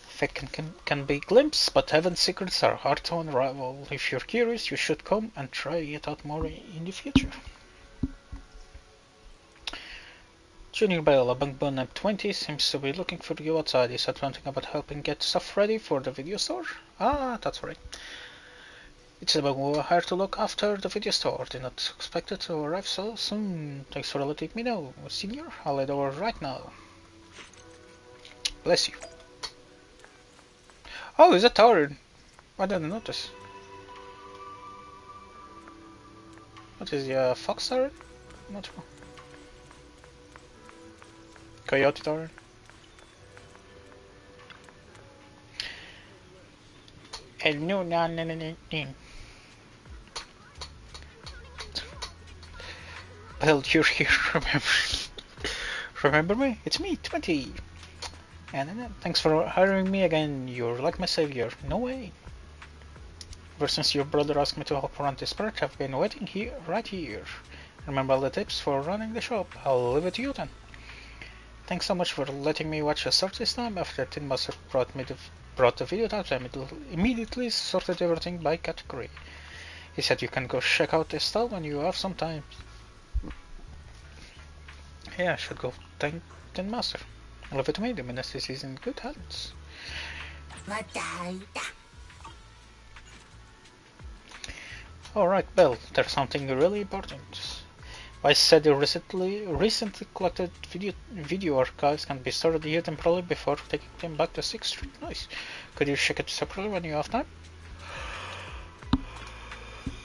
Fact can be glimpsed, but heaven's secrets are hard to unravel. If you're curious, you should come and try it out more in the future. Junior Bell, a bunkbone named 20, seems to be looking for you outside. He said something about helping get stuff ready for the video store. Ah, that's right. It's about who are hired to look after the video store. Did not expect it to arrive so soon. Thanks for letting me know, Senior. I'll head over right now. Bless you. Oh, is that tower? I didn't notice. What is the fox tower? Not sure. Coyote tower. And no. Well, you're here, remember me? It's me, 20. And thanks for hiring me again. You're like my savior. No way. Ever since your brother asked me to help run this park, I've been waiting here, right here. Remember all the tips for running the shop? I'll leave it to you then. Thanks so much for letting me watch a search this time. After Tin Master brought the video types, I immediately sorted everything by category. He said you can go check out this stall when you have some time. Yeah, I should go thank Tin Master. Leave it to me, the ministry is in good hands. Alright, Bill, there's something really important. I said the recently collected video archives can be stored here temporarily before taking them back to 6th Street. Nice. Could you check it separately when you have time?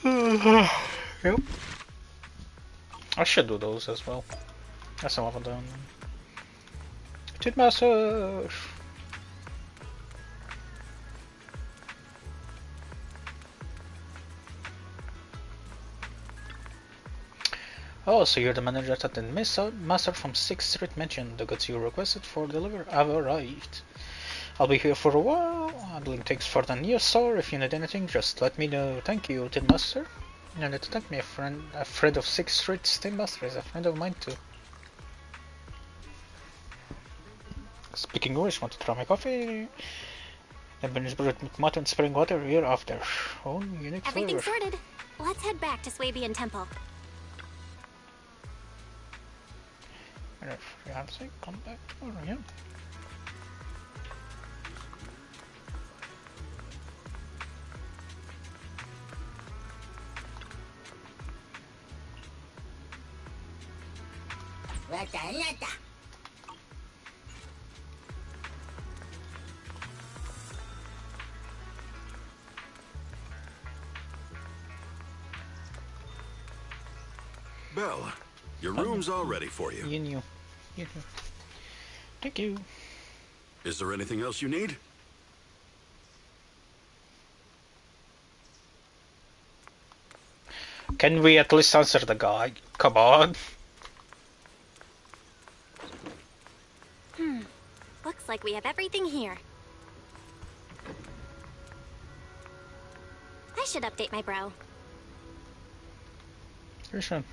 Yep. I should do those as well. I still haven't done them. Tin Master! Oh, so you're the manager that the master from 6th Street mentioned. The goods you requested for delivery have arrived. I'll be here for a while, handling things for the new store. If you need anything, just let me know. Thank you, Tin Master. You need to thank me, a friend of 6th Street's Tin Master is a friend of mine too. Speaking of which, want to try my coffee? I've been brewed with mud and spring water here after. Own unique flavor.
Everything's sorted. Let's head back to Swabian Temple.
And if you have to come back tomorrow, yeah.
Belle, your room's all ready for you.
You knew. Thank you.
Is there anything else you need?
Can we at least answer the guy? Come on.
Looks like we have everything here. I should update my brow.
You should.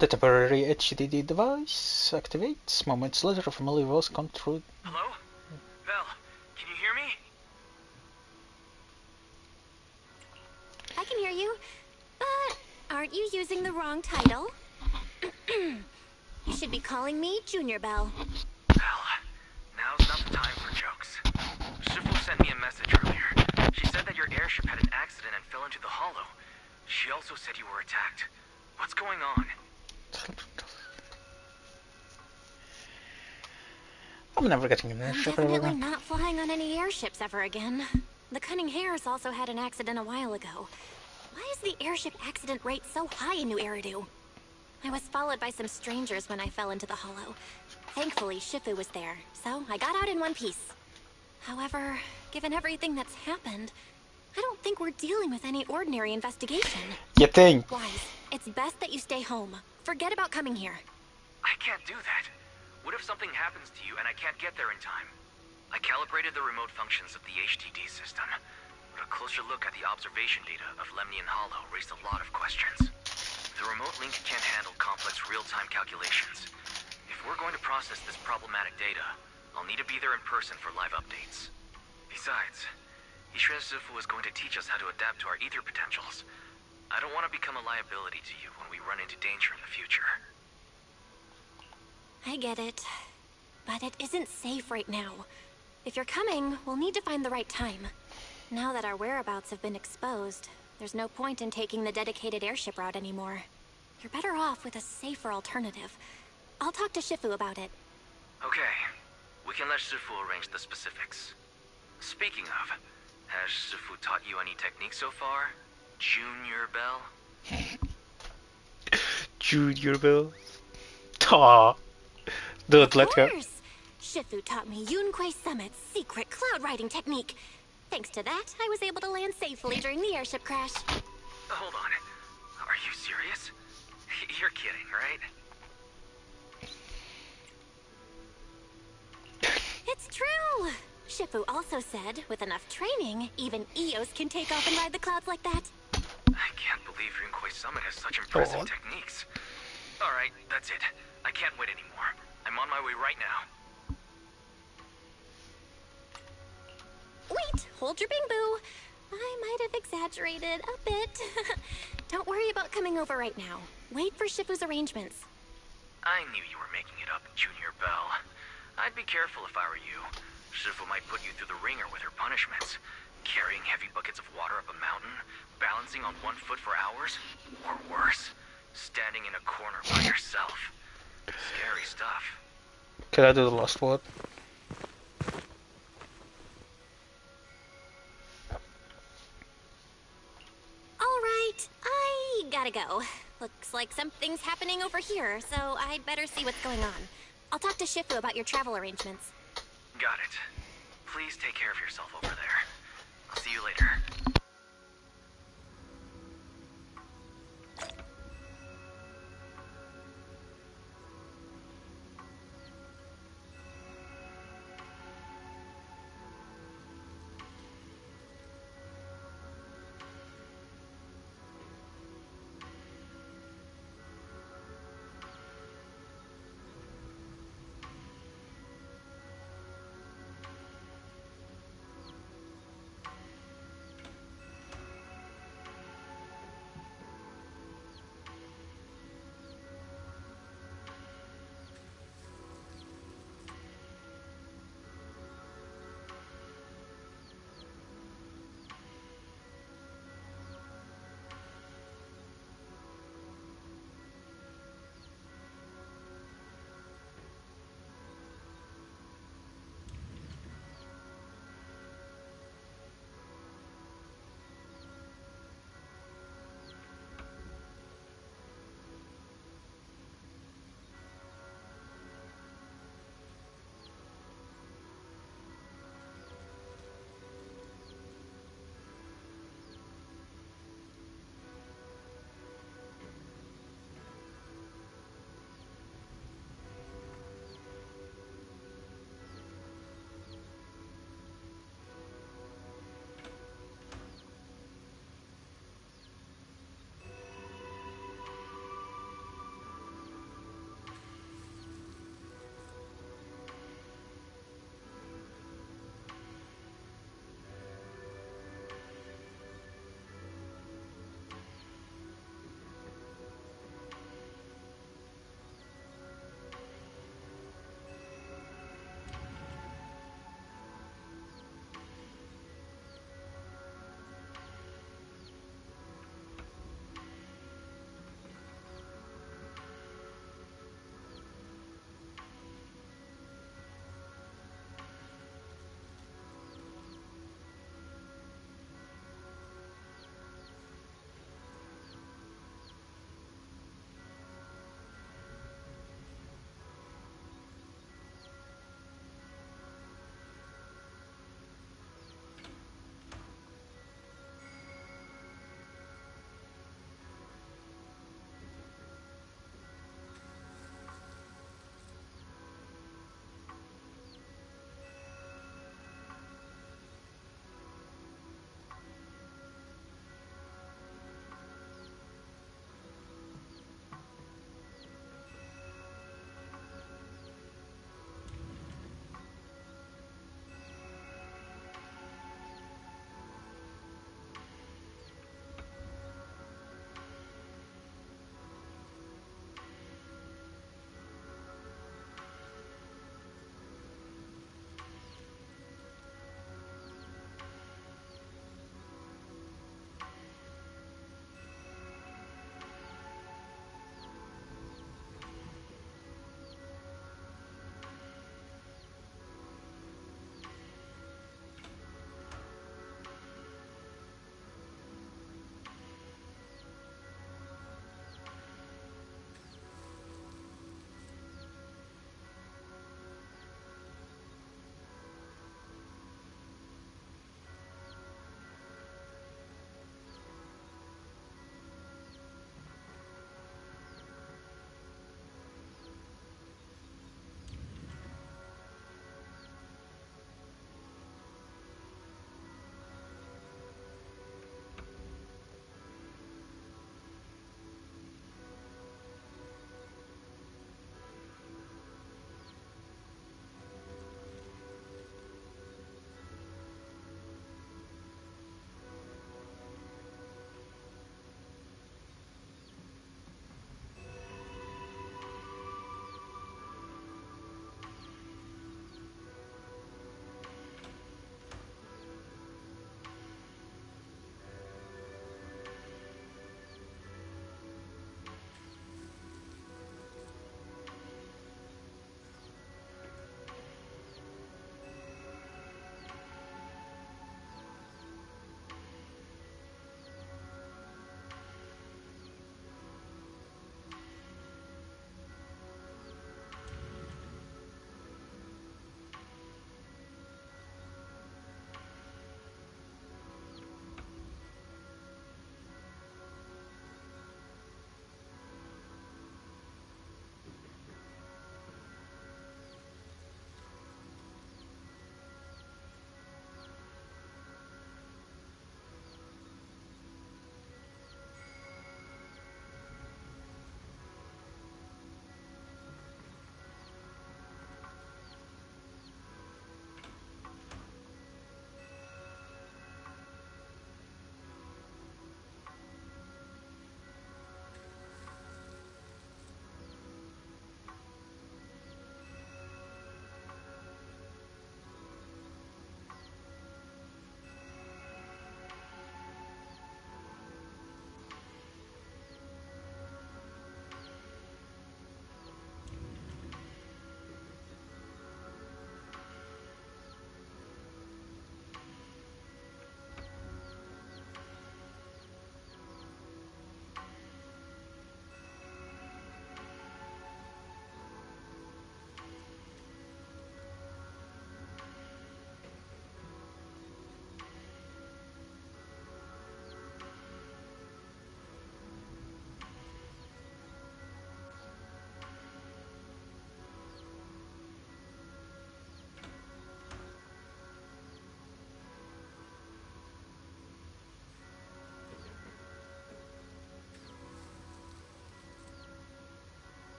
The temporary HDD device activates. Moments later, a familiar voice comes through.
Hello? Belle, can you hear me?
I can hear you, but aren't you using the wrong title? You should be calling me Junior Belle.
Belle, now's not the time for jokes. Shifu sent me a message earlier. She said that your airship had an accident and fell into the hollow. She also said you were attacked. What's going on?
I'm never getting an airship
I'm
ever
definitely
again.
not flying on any airships ever again. The Cunning Hares also had an accident a while ago. Why is the airship accident rate so high in New Eridu? I was followed by some strangers when I fell into the hollow. Thankfully, Shifu was there, so I got out in one piece. However, given everything that's happened, I don't think we're dealing with any ordinary investigation.
You think?
Wise, it's best that you stay home. Forget about coming here.
I can't do that. What if something happens to you and I can't get there in time? I calibrated the remote functions of the HDD system, but a closer look at the observation data of Lemnian Hollow raised a lot of questions. The remote link can't handle complex real-time calculations. If we're going to process this problematic data, I'll need to be there in person for live updates. Besides, Yuxian Sifu is going to teach us how to adapt to our ether potentials. I don't want to become a liability to you when we run into danger in the future.
I get it. But it isn't safe right now. If you're coming, we'll need to find the right time. Now that our whereabouts have been exposed, there's no point in taking the dedicated airship route anymore. You're better off with a safer alternative. I'll talk to Shifu about it.
Okay. We can let Shifu arrange the specifics. Speaking of, has Shifu taught you any techniques so far? Junior Bell?
Junior Bell? Aw. Don't let go.
Of course! Shifu taught me Yunquei Summit's secret cloud riding technique. Thanks to that, I was able to land safely during the airship crash.
Hold on. Are you serious? You're kidding, right?
It's true! Shifu also said, with enough training, even Eos can take off and ride the clouds like that.
I can't believe Yunquei Summit has such impressive techniques. Alright, that's it. I can't wait anymore. I'm on my way right now.
Wait, hold your bing-boo. I might have exaggerated a bit. Don't worry about coming over right now. Wait for Shifu's arrangements.
I knew you were making it up, Junior Bell. I'd be careful if I were you. Shifu might put you through the ringer with her punishments. Carrying heavy buckets of water up a mountain, balancing on one foot for hours, or worse, standing in a corner by yourself. Scary stuff.
Can I do the last one?
Alright, I gotta go. Looks like something's happening over here, so I'd better see what's going on. I'll talk to Shifu about your travel arrangements.
Got it. Please take care of yourself over there. I'll see you later.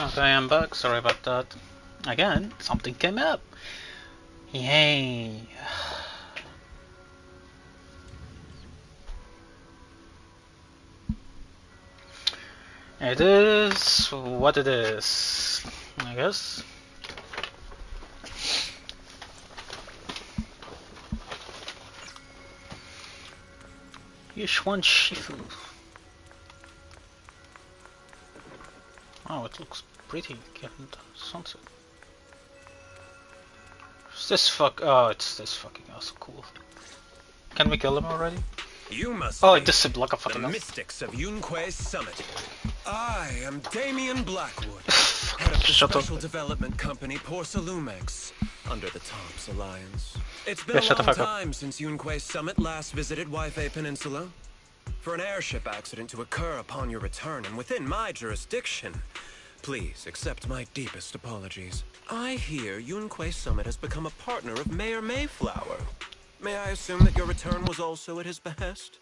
Okay, I'm back. Sorry about that. Again, something came up. Yay. It is what it is, I guess. Yuxian Shifu. Oh, it looks pretty given the sunset. Is this fuck? Oh, it's this fucking awesome. Cool. Can we kill him already?
You must
oh,
be
it does look a
the
fucking
mystics of Yunque's summit. I am Damien Blackwood, head of the special development company Porcelumex, under the Tops Alliance. It's been a long time since Yunque's summit last visited Waifei Peninsula. For an airship accident to occur upon your return and within my jurisdiction, please accept my deepest apologies. I hear Yunque Summit has become a partner of Mayor Mayflower. May I assume that your return was also at his behest?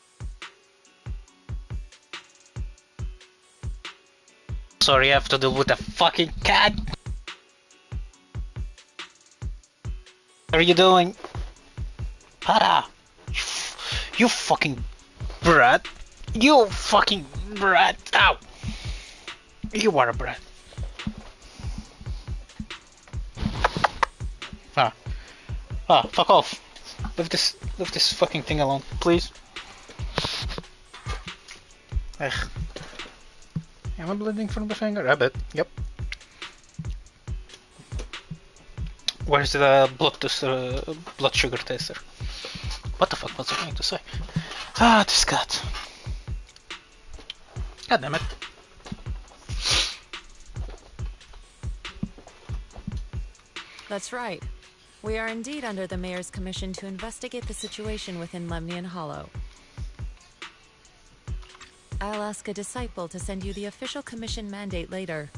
Sorry, I have to deal with a fucking cat. What are you doing? Para! You fucking brat! You fucking brat! Ow! You are a brat. Fuck off. Leave this fucking thing alone, please. Ugh. Am I bleeding from the finger? I bet. Yep. Where's the blood sugar tester? What the fuck was I going to say? Ah, this cat. God damn it.
That's right. We are indeed under the Mayor's commission to investigate the situation within Lemnian Hollow. I'll ask a disciple to send you the official commission mandate later.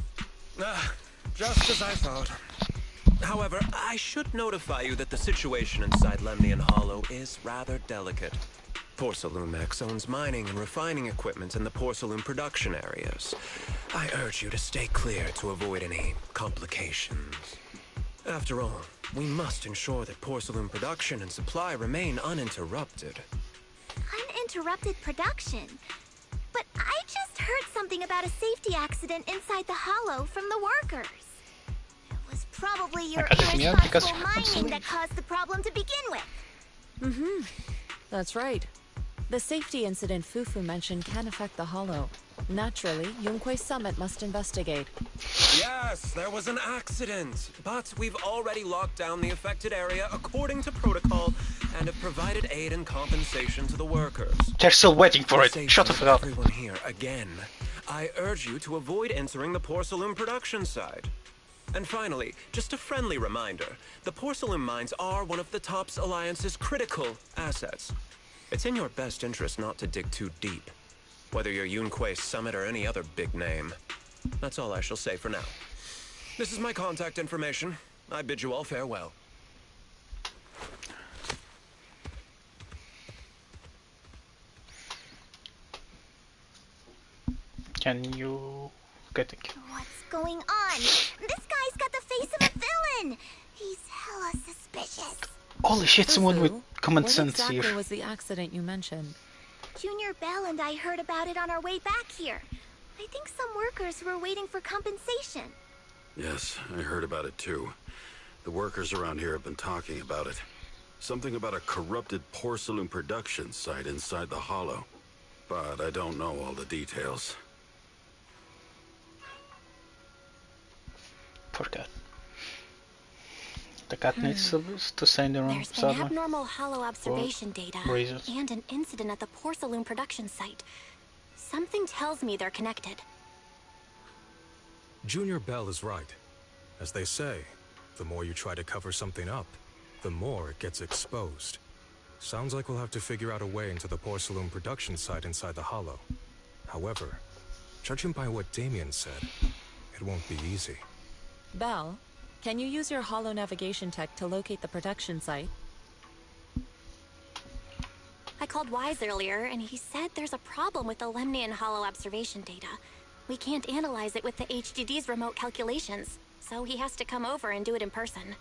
Just as I thought. However, I should notify you that the situation inside Lemnian Hollow is rather delicate. Porcelumex owns mining and refining equipment in the porcelain production areas. I urge you to stay clear to avoid any complications. After all, we must ensure that porcelain production and supply remain uninterrupted.
Uninterrupted production? But I just heard something about a safety accident inside the hollow from the workers. It was probably your irresponsible mining that caused the problem to begin with.
That's right. The safety incident Fufu mentioned can affect the hollow. Naturally, Yunque Summit must investigate.
Yes, there was an accident, but we've already locked down the affected area according to protocol and have provided aid and compensation to the workers.
They're still waiting for it. Shut the fuck up.
Everyone here again. I urge you to avoid entering the porcelain production side. And finally, just a friendly reminder, the porcelain mines are one of the Tops Alliance's critical assets. It's in your best interest not to dig too deep, whether you're Yunque Summit or any other big name. That's all I shall say for now. This is my contact information. I bid you all farewell.
Can you get it?
What's going on? This guy's got the face of a villain. He's hella suspicious.
Holy shit, someone with common sense
here. What exactly
here.
was the accident you mentioned?
Junior Bell and I heard about it on our way back here. I think some workers were waiting for compensation.
Yes, I heard about it too. The workers around here have been talking about it. Something about a corrupted porcelain production site inside the hollow. But I don't know all the details.
Poor cat. The cat needs to stay in the room.
There's been abnormal hollow observation data and an incident at the porcelain production site. Something tells me they're connected.
Junior Bell is right. As they say, the more you try to cover something up, the more it gets exposed. Sounds like we'll have to figure out a way into the porcelain production site inside the hollow. However, judging by what Damien said, it won't be easy.
Bell, can you use your hollow navigation tech to locate the production site?
I called Wise earlier, and he said there's a problem with the Lemnian hollow observation data. We can't analyze it with the HDD's remote calculations, so he has to come over and do it in person.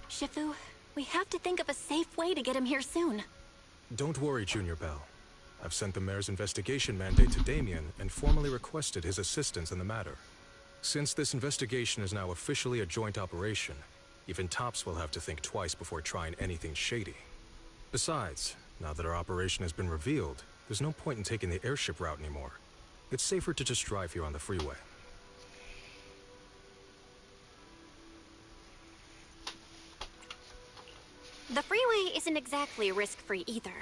Shifu, we have to think of a safe way to get him here soon.
Don't worry, Junior Bell. I've sent the mayor's investigation mandate to Damien and formally requested his assistance in the matter. Since this investigation is now officially a joint operation, even Tops will have to think twice before trying anything shady. Besides, now that our operation has been revealed, there's no point in taking the airship route anymore. It's safer to just drive here on the freeway.
The freeway isn't exactly risk-free either,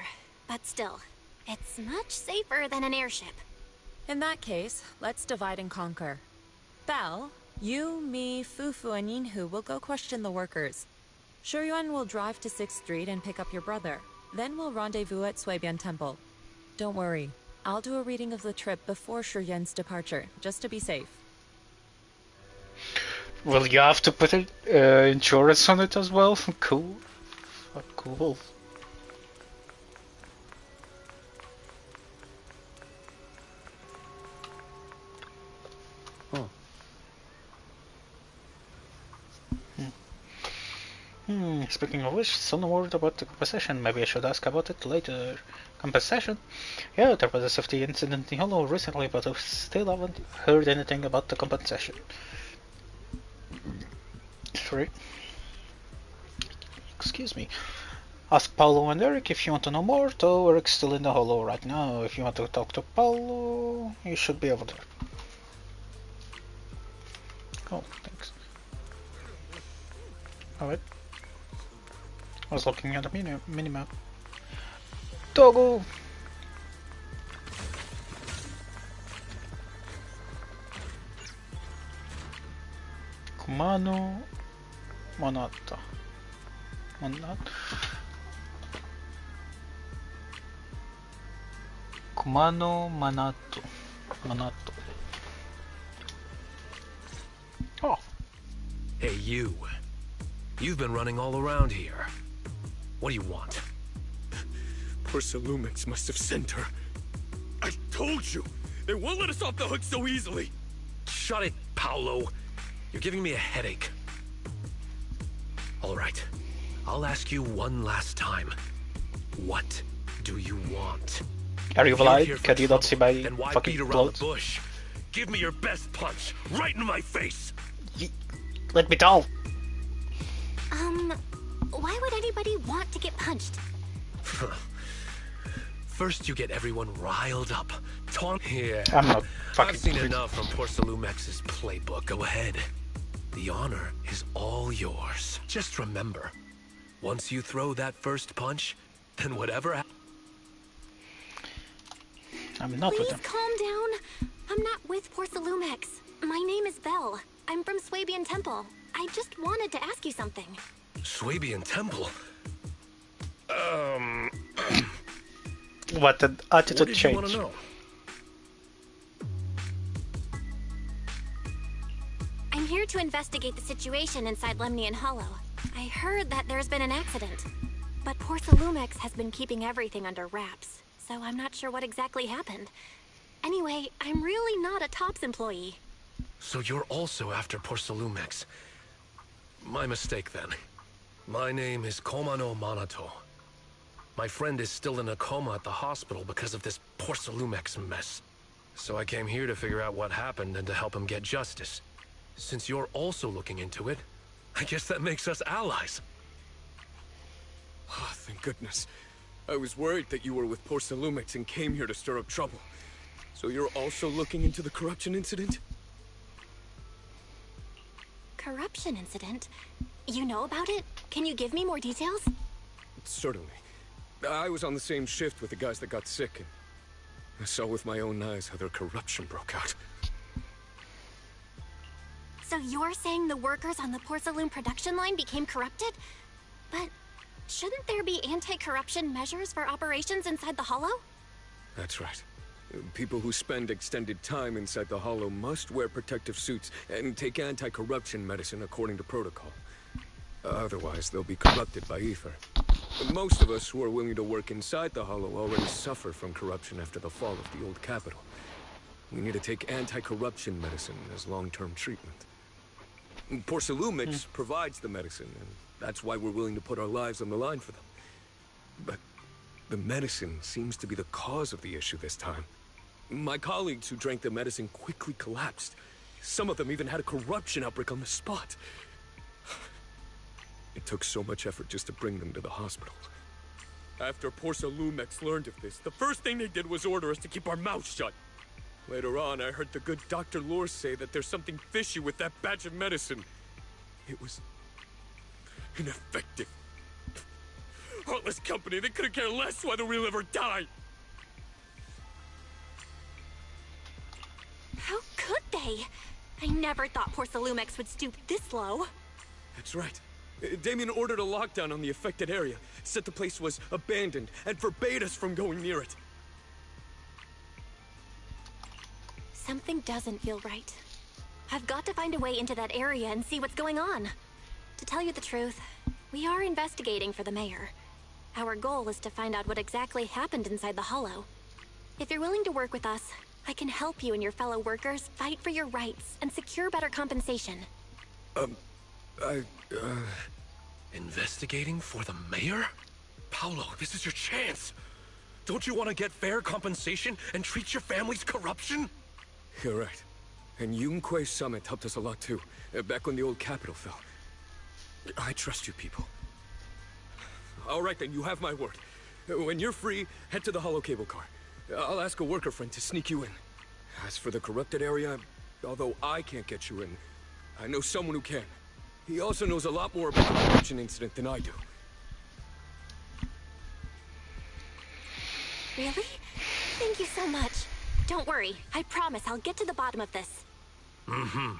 but still, it's much safer than an airship.
In that case, let's divide and conquer. Belle, you, me, Fufu, and Yinhu will go question the workers. Shuyuan will drive to 6th Street and pick up your brother. Then we'll rendezvous at Shuibian Temple. Don't worry, I'll do a reading of the trip before Shuyuan's departure, just to be safe.
Will you have to put insurance on it as well? Cool. Oh, cool.
Oh.
Speaking of which, still no word about the compensation. Maybe I should ask about it later. Compensation? Yeah, there was a safety incident in Hollow recently, but I still haven't heard anything about the compensation. Sorry. Excuse me. Ask Paulo and Eric if you want to know more, though Eric's still in the Hollow right now. If you want to talk to Paulo, you should be over there. Oh, thanks. Alright. I was looking at the minimap. Togo! Kumano Monata. Kumano Manato. Oh.
Hey, you. You've been running all around here. What do you want?
Porsalumix must have sent her. I told you! They won't let us off the hook so easily!
Shut it, Paolo. You're giving me a headache. All right. I'll ask you one last time. What do you want?
Are you blind? Can you not see my
then why
fucking
beat around
clothes?
the bush? Give me your best punch, right in my face.
Let me tell.
Why would anybody want to get punched?
First you get everyone riled up. Yeah.
I'm not fucking
I've seen enough from Porsalumex's playbook. Go ahead. The honor is all yours. Just remember, once you throw that first punch, then whatever
I'm not with
Please
them.
calm down. I'm not with Porsalumex. My name is Belle. I'm from Shuibian Temple. I just wanted to ask you something.
Shuibian Temple?
What an attitude
What did
change.
you want to know?
I'm here to investigate the situation inside Lemnian Hollow. I heard that there's been an accident, but Porsalumex has been keeping everything under wraps, so I'm not sure what exactly happened. Anyway, I'm really not a TOPS employee.
So you're also after Porsalumex. My mistake then. My name is Komano Manato. My friend is still in a coma at the hospital because of this Porsalumex mess. So I came here to figure out what happened and to help him get justice. Since you're also looking into it, I guess that makes us allies.
Oh, thank goodness. I was worried that you were with Porsalumix and came here to stir up trouble. So you're also looking into the corruption incident?
Corruption incident? You know about it? Can you give me more details?
Certainly. I was on the same shift with the guys that got sick, and I saw with my own eyes how their corruption broke out.
So you're saying the workers on the Porcelain production line became corrupted? But shouldn't there be anti-corruption measures for operations inside the Hollow?
That's right. People who spend extended time inside the Hollow must wear protective suits and take anti-corruption medicine according to protocol. Otherwise, they'll be corrupted by ether. Most of us who are willing to work inside the Hollow already suffer from corruption after the fall of the old capital. We need to take anti-corruption medicine as long-term treatment. Porsalumix provides the medicine, and that's why we're willing to put our lives on the line for them. But the medicine seems to be the cause of the issue this time. My colleagues who drank the medicine quickly collapsed. Some of them even had a corruption outbreak on the spot. It took so much effort just to bring them to the hospital. After Porsalumix learned of this, the first thing they did was order us to keep our mouths shut. Later on, I heard the good Dr. Lore say that there's something fishy with that batch of medicine. It was ineffective. Heartless company, they couldn't care less whether we live or die.
How could they? I never thought Porsalumix would stoop this low.
That's right. Damien ordered a lockdown on the affected area, said the place was abandoned, and forbade us from going near it.
Something doesn't feel right. I've got to find a way into that area and see what's going on. To tell you the truth, we are investigating for the mayor. Our goal is to find out what exactly happened inside the Hollow. If you're willing to work with us, I can help you and your fellow workers fight for your rights and secure better compensation.
Investigating for the mayor? Paolo, this is your chance. Don't you want to get fair compensation and treat your family's corruption?
You're right. And Yunque Summit helped us a lot too, back when the old capital fell. I trust you people. All right then, you have my word. When you're free, head to the hollow cable car. I'll ask a worker friend to sneak you in. As for the corrupted area, although I can't get you in, I know someone who can. He also knows a lot more about the corruption incident than I do.
Really? Thank you so much. Don't worry, I promise I'll get to the bottom of this.
Mm-hmm.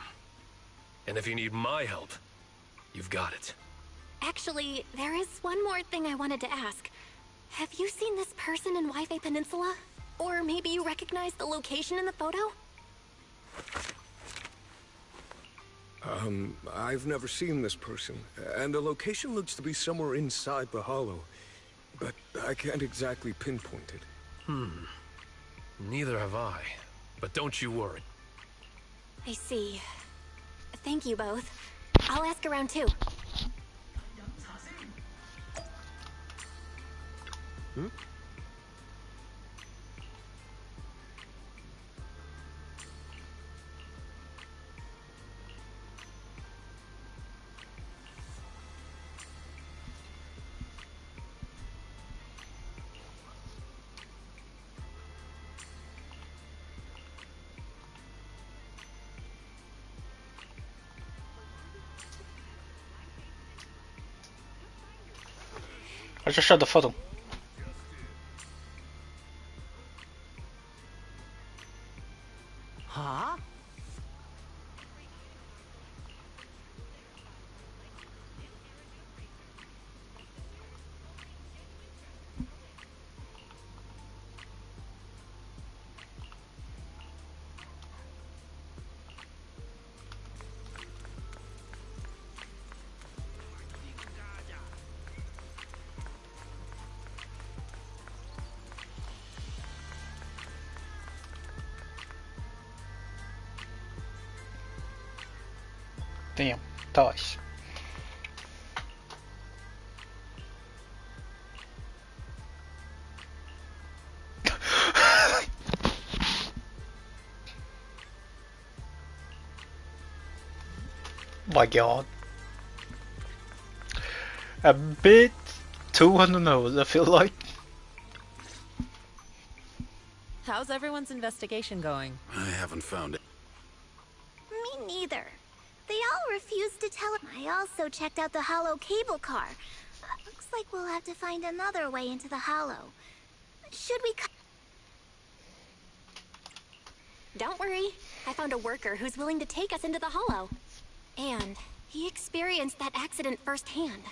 And if you need my help, you've got it.
Actually, there is one more thing I wanted to ask. Have you seen this person in Wi-Fi Peninsula? Or maybe you recognize the location in the photo?
I've never seen this person, and the location looks to be somewhere inside the Hollow, but I can't exactly pinpoint it.
Neither have I, but don't you worry.
I see. Thank you both. I'll ask around too.
I just shot the photo.
Huh?
Damn, dice. My god. A bit too on the nose, I feel like.
How's everyone's investigation going?
I haven't found it.
Me neither. They all refused to tell. I also checked out the hollow cable car. Looks like we'll have to find another way into the hollow. Should we? Don't worry. I found a worker who's willing to take us into the hollow. And he experienced that accident firsthand.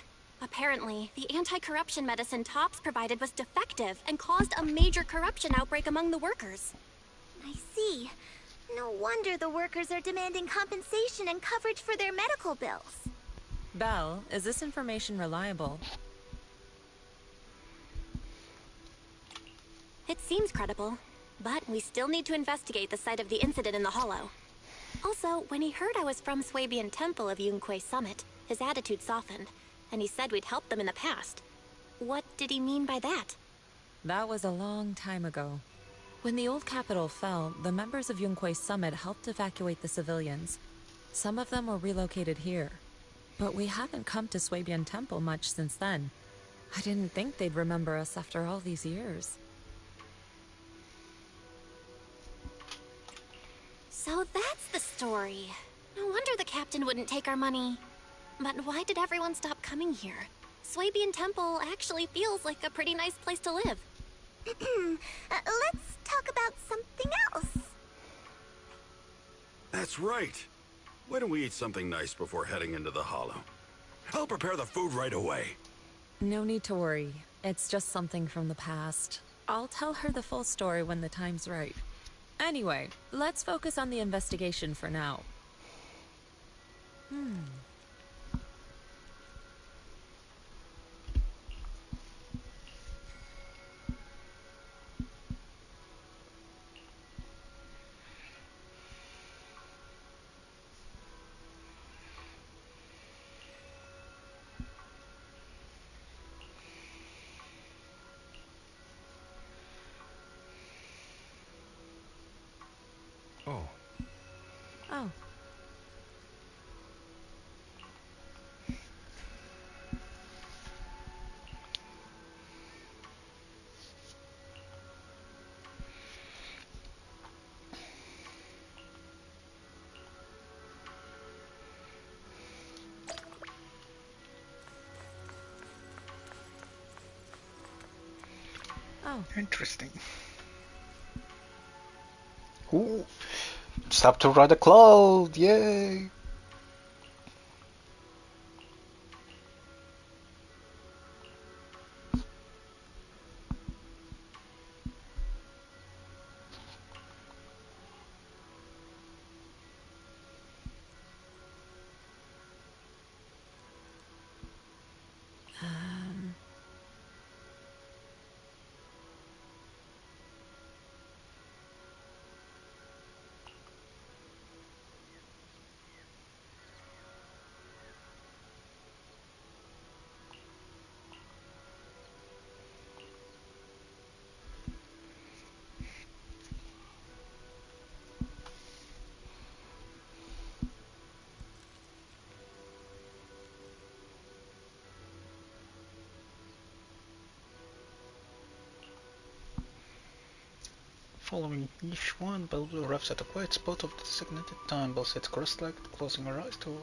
Apparently, the anti-corruption medicine Tops provided was defective and caused a major corruption outbreak among the workers. I see. No wonder the workers are demanding compensation and coverage for their medical bills.
Belle, is this information reliable?
It seems credible. But we still need to investigate the site of the incident in the Hollow. Also, when he heard I was from Swabian Temple of Yunquay Summit, his attitude softened, and he said we'd helped them in the past. What did he mean by that?
That was a long time ago. When the old capital fell, the members of Yunquay Summit helped evacuate the civilians. Some of them were relocated here. But we haven't come to Swabian Temple much since then. I didn't think they'd remember us after all these years.
So that's the story. No wonder the captain wouldn't take our money. But why did everyone stop coming here? Swabian Temple actually feels like a pretty nice place to live. Let's talk about something else.
That's right. Why don't we eat something nice before heading into the Hollow? I'll prepare the food right away.
No need to worry. It's just something from the past. I'll tell her the full story when the time's right. Anyway, let's focus on the investigation for now.
Oh.
Oh. Oh.
Interesting. Ooh. Stop to ride a cloud! Yay! Following each one, Belle arrives at a quiet spot of the designated time. Belle sits cross-legged, closing her eyes to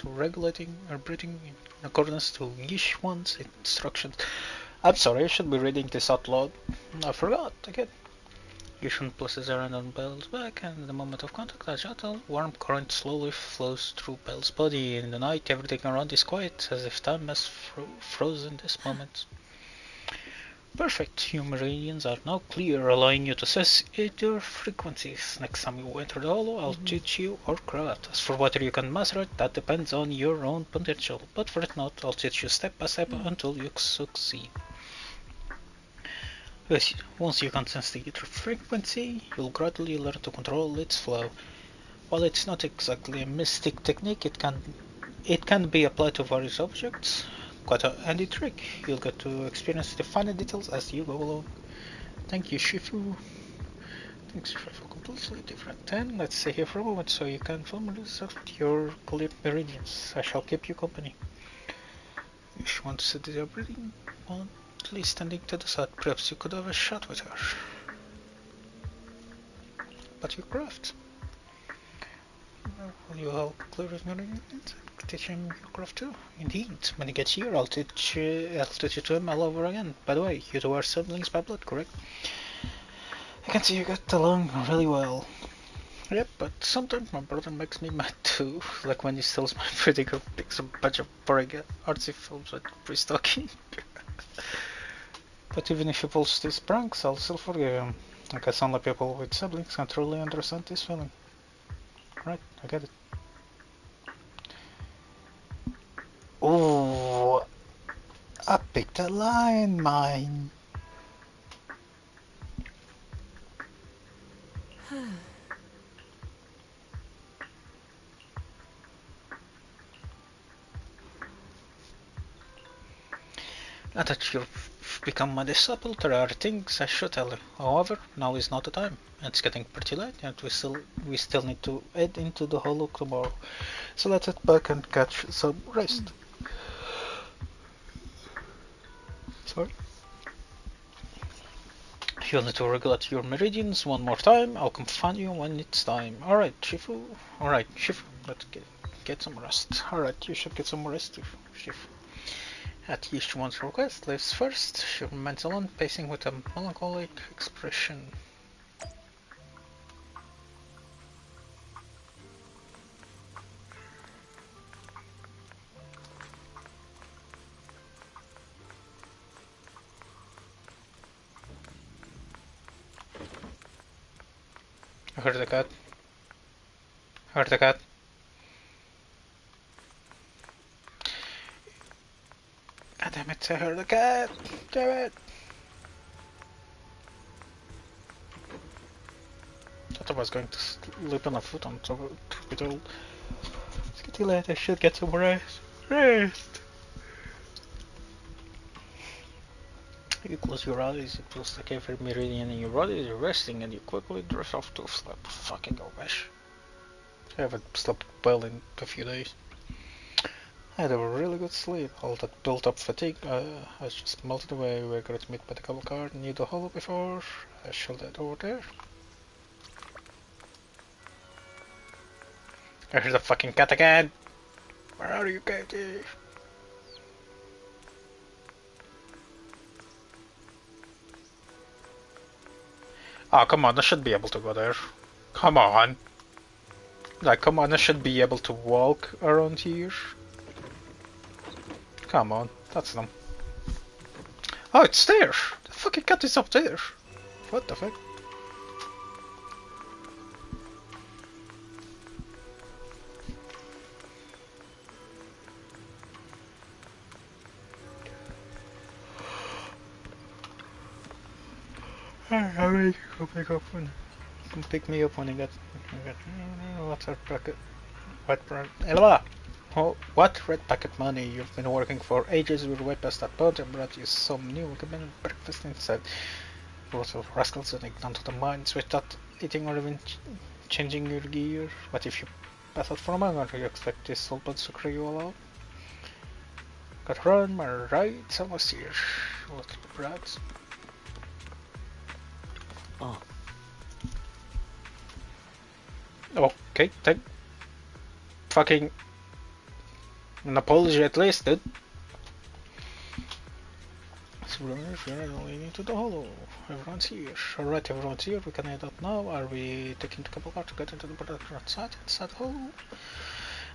regulating her breathing in accordance to each one's instructions. I'm sorry, I should be reading this out loud. I forgot again. Yuxian places her hand on Belle's back, and in the moment of contact, a gentle, warm current slowly flows through Belle's body. In the night, everything around is quiet, as if time has frozen this moment. Perfect. Your meridians are now clear, allowing you to assess your frequencies. Next time you enter the Hollow, I'll teach you or craft. As for whether you can master it, that depends on your own potential. But for it not, I'll teach you step by step until you succeed. Once you can sense the ether frequency, you'll gradually learn to control its flow. While it's not exactly a mystic technique, it can be applied to various objects. Quite a handy trick. You'll get to experience the finer details as you go along. Thank you, Shifu. Thanks, Shifu. Completely different. And let's stay here for a moment so you can familiarize your clear meridians. I shall keep you company. If you want to sit your breathing, only standing to the side, perhaps you could have a chat with her. But your craft. Will you help clear his meridians? Teach him your craft too? Indeed. When he gets here, I'll teach you to him all over again. By the way, you two are siblings by blood, correct? I can see you get along really well. Yep, but sometimes my brother makes me mad too. Like when he steals my pretty girl, picks a bunch of boring artsy films with pre-stocking. But even if he pulls these pranks, I'll still forgive him. I guess only people with siblings can truly understand this feeling. Right, I get it. Ooh, I picked a line, mine. Now that you've become my disciple, there are things I should tell you. However, now is not the time. It's getting pretty late, and we still need to head into the Hollow tomorrow. So let's head back and catch some rest. Sorry. You'll need to regulate your meridians one more time. I'll come find you when it's time. Alright, Shifu. Alright, Shifu. Let's get some rest. Alright, you should get some rest, Shifu. At each one's request, lives first. She remains alone, pacing with a melancholic expression. I heard the cat. Heard the cat. God damn it, I heard the cat! Damn it! I thought I was going to sleep on a foot on top of it. It's getting late, I should get some rest. Rest! You close your eyes, it feels like every meridian in your body is resting and you quickly drift off to sleep. Fucking gosh. I haven't slept well in a few days. I had a really good sleep. All that built up fatigue has just melted away. We're going to meet by the cable car near the hollow before I shall head over there. I heard the fucking cat again! Where are you, Katie? Oh, come on, I should be able to go there. Come on. Like, come on, I should be able to walk around here. Come on, that's them. Oh, it's there! The fucking cat is up there! What the fuck? Alright, go pick up when... Come pick me up when you get... What's our packet? What red packet money? You've been working for ages, we're way past that point. I brought you some new recommended breakfast instead. Lots of rascals getting down to the mines without eating or even changing your gear. What if you pass out for a moment? Do you expect this old buds to carry you all out? Gotta run, my right, almost here. Little brags.
Oh.
Okay, take fucking an apology at least, dude. So we're leading to the hollow. Everyone's here. Alright, everyone's here. We can head out now. Are we taking the cable car to get into the production site inside the hollow?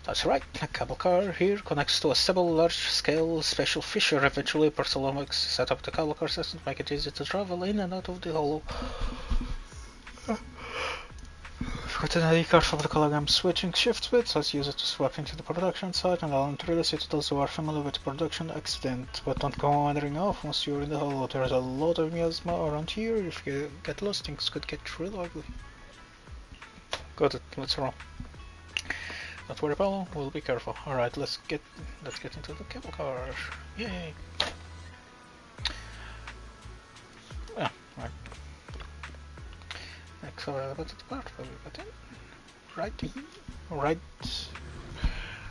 That's right. The cable car here connects to a stable, large-scale special fissure. Eventually, Porcelomics set up the cable car system to make it easy to travel in and out of the hollow. We've got an ID card from the colleague I'm switching shifts with, so let's use it to swap into the production site and allow him to release it to those who are familiar with the production accident. But don't go wandering off once you're in the hollow. There's a lot of miasma around here. If you get lost, things could get real ugly. Got it, let's roll. Don't worry, Paulo, we'll be careful. Alright, let's get into the cable car. Yay! Yeah, right. Next, about the part where we got in.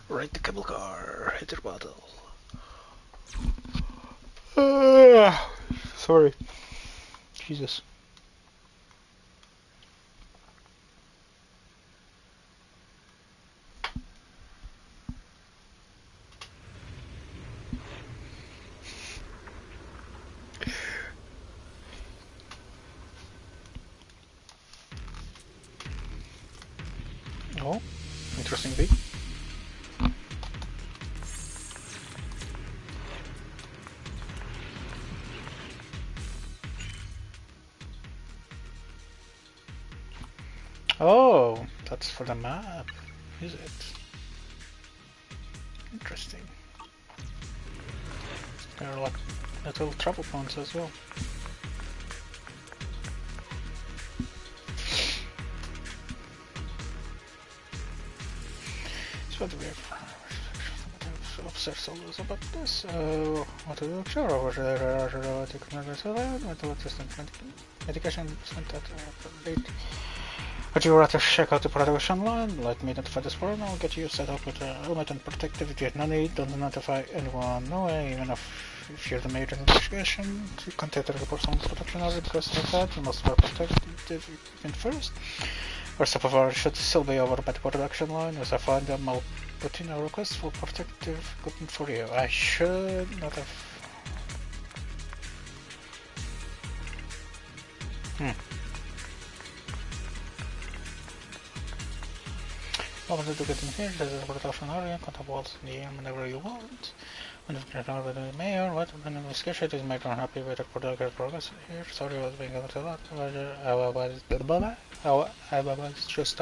Right the cable car. Hit your bottle. Sorry. Jesus. Oh, interesting beat. Oh, that's for the map, is it? Interesting. There are like little travel points as well. But we're upset always about this. What to do? Sure, over there are medication sent at late. Would you rather check out the production line? Let me notify this foreign. I'll get you set up with a helmet and protective. If you have no need, don't notify anyone. No way, even if you're the major investigation, you contact the report on production order because like that, you must wear protective equipment first. Our step of ours should still be over by the production line. As I find them, I'll put in a request for protective equipment for you. I should not have. Welcome to get in here. This is a production area. Contact walls in the air whenever you want. When you can with the mayor, what when the investigation is made unhappy with the production progress here. Sorry I was being a little lot. I was just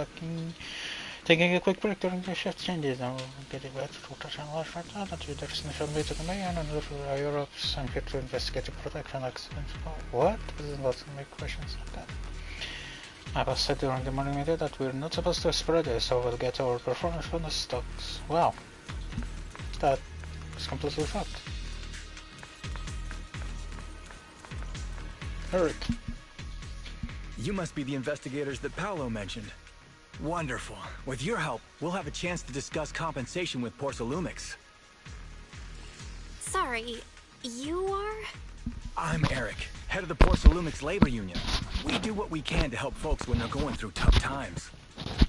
taking a quick break during the shift changes. Now getting back to rotation large right now. That you destination way to the mayor and for Europe. I'm here to investigate the production accidents. What? This is not to make questions like that. I was said during the morning meeting that we're not supposed to spread this, so we'll get our performance from the stocks. Wow. That is completely fucked. Eric.
You must be the investigators that Paolo mentioned. Wonderful. With your help, we'll have a chance to discuss compensation with Porsalumix.
Sorry, you are?
I'm Eric, head of the Porsalumix labor union. We do what we can to help folks when they're going through tough times.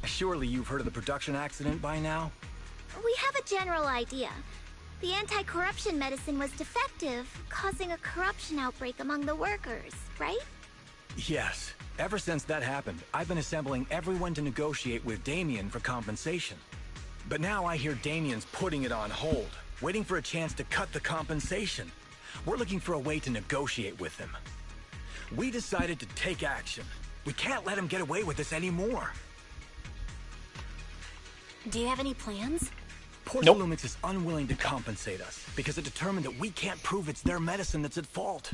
Surely you've heard of the production accident by now?
We have a general idea. The anti-corruption medicine was defective, causing a corruption outbreak among the workers, right?
Yes. Ever since that happened, I've been assembling everyone to negotiate with Damien for compensation. But now I hear Damien's putting it on hold, waiting for a chance to cut the compensation. We're looking for a way to negotiate with him. We decided to take action. We can't let him get away with this anymore.
Do you have any plans?
Porsalumix is unwilling to compensate us because it determined that we can't prove it's their medicine that's at fault.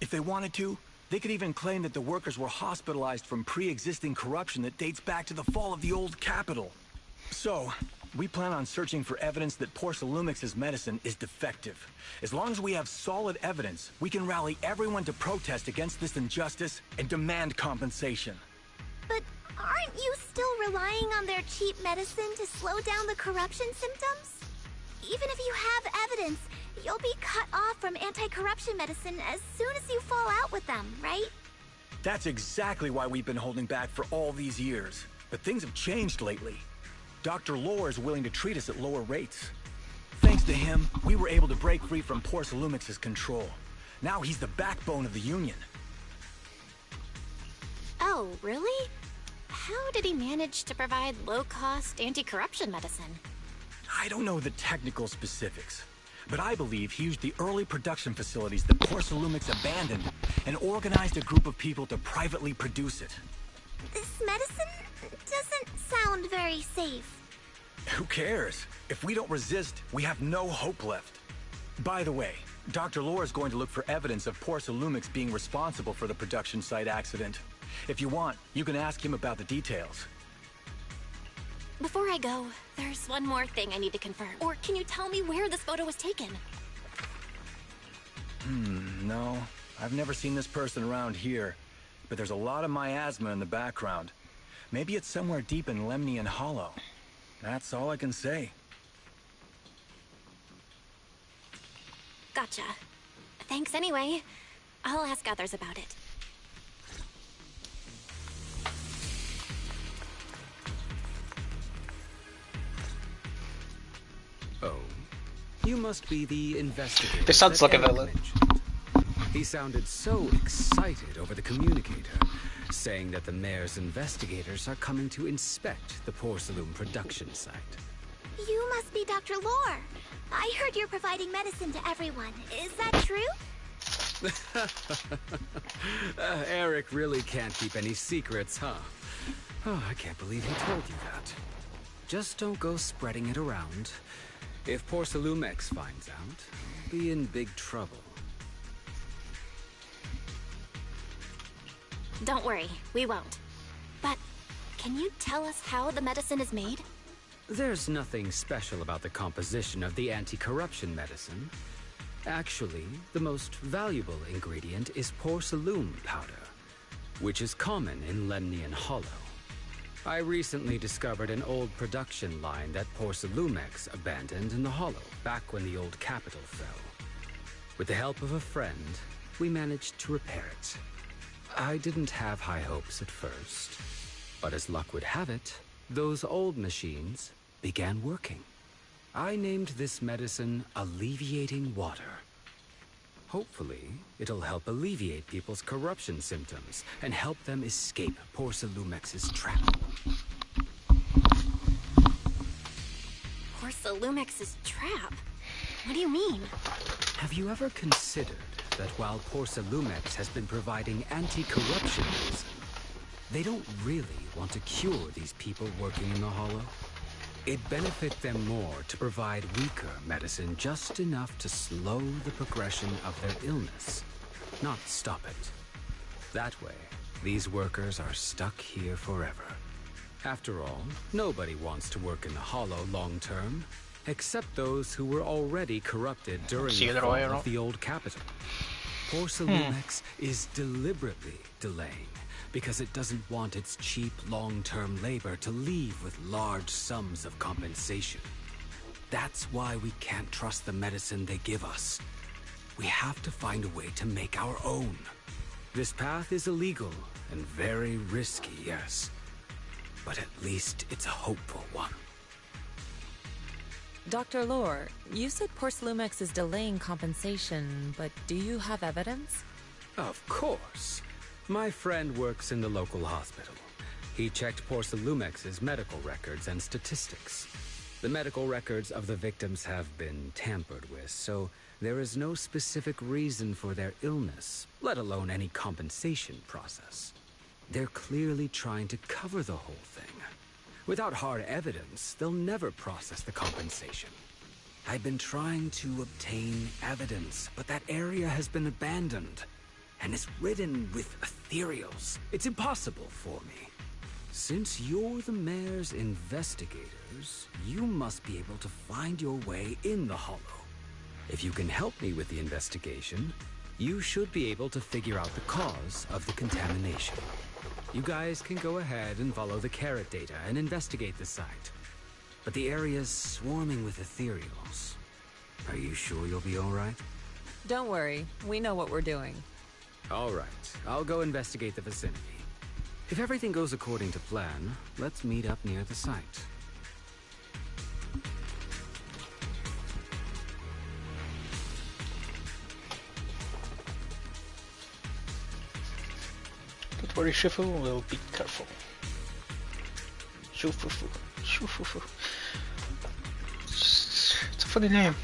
If they wanted to, they could even claim that the workers were hospitalized from pre-existing corruption that dates back to the fall of the old capital. So, we plan on searching for evidence that Porsalumix's medicine is defective. As long as we have solid evidence, we can rally everyone to protest against this injustice and demand compensation.
But aren't you still relying on their cheap medicine to slow down the corruption symptoms? Even if you have evidence, you'll be cut off from anti-corruption medicine as soon as you fall out with them, right?
That's exactly why we've been holding back for all these years. But things have changed lately. Dr. Lore is willing to treat us at lower rates. Thanks to him, we were able to break free from Porsalumix's control. Now he's the backbone of the Union.
Oh, really? How did he manage to provide low-cost anti-corruption medicine?
I don't know the technical specifics, but I believe he used the early production facilities that Porsalumix abandoned and organized a group of people to privately produce it.
This medicine doesn't sound very safe.
Who cares? If we don't resist, we have no hope left. By the way, Dr. Lore is going to look for evidence of Porsalumix being responsible for the production site accident. If you want, you can ask him about the details.
Before I go, there's one more thing I need to confirm. Or can you tell me where this photo was taken?
No. I've never seen this person around here. But there's a lot of miasma in the background. Maybe it's somewhere deep in Lemnian Hollow. That's all I can say.
Gotcha. Thanks anyway. I'll ask others about it.
Oh, you must be the investigator.
This sounds like a villain.
He sounded so excited over the communicator, saying that the mayor's investigators are coming to inspect the Porcelain production site.
You must be Dr. Lore. I heard you're providing medicine to everyone. Is that true?
Eric really can't keep any secrets, huh? Oh, I can't believe he told you that. Just don't go spreading it around. If Porsalumix finds out, we'll be in big trouble.
Don't worry, we won't. But can you tell us how the medicine is made?
There's nothing special about the composition of the anti-corruption medicine. Actually, the most valuable ingredient is porcelain powder, which is common in Lemnian Hollow. I recently discovered an old production line that Porcelumex abandoned in the Hollow back when the old capital fell. With the help of a friend, we managed to repair it. I didn't have high hopes at first, but as luck would have it, those old machines began working. I named this medicine Alleviating Water. Hopefully, it'll help alleviate people's corruption symptoms and help them escape Porcelumex's trap.
Porcelumex's trap? What do you mean?
Have you ever considered that while Porcelumex has been providing anti-corruption medicine, they don't really want to cure these people working in the Hollow? It'd benefit them more to provide weaker medicine just enough to slow the progression of their illness, not stop it. That way, these workers are stuck here forever. After all, nobody wants to work in the Hollow long term, except those who were already corrupted during the fall of the old capital. Porcelumex is deliberately delaying because it doesn't want its cheap long-term labor to leave with large sums of compensation. That's why we can't trust the medicine they give us. We have to find a way to make our own. This path is illegal and very risky, yes, but at least it's a hopeful one.
Dr. Lore, you said Porcelumex is delaying compensation, but do you have evidence?
Of course. My friend works in the local hospital. He checked Porcelumex's medical records and statistics. The medical records of the victims have been tampered with, so there is no specific reason for their illness, let alone any compensation process. They're clearly trying to cover the whole thing. Without hard evidence, they'll never process the compensation. I've been trying to obtain evidence, but that area has been abandoned. And is ridden with ethereals. It's impossible for me. Since you're the mayor's investigators, you must be able to find your way in the Hollow. If you can help me with the investigation, you should be able to figure out the cause of the contamination. You guys can go ahead and follow the carrot data and investigate the site. But the area's swarming with ethereals. Are you sure you'll be all right?
Don't worry, we know what we're doing.
All right, I'll go investigate the vicinity. If everything goes according to plan, let's meet up near the site.
Don't worry, Shifu, we'll be careful. Shufufu. Shufufu. It's a funny name.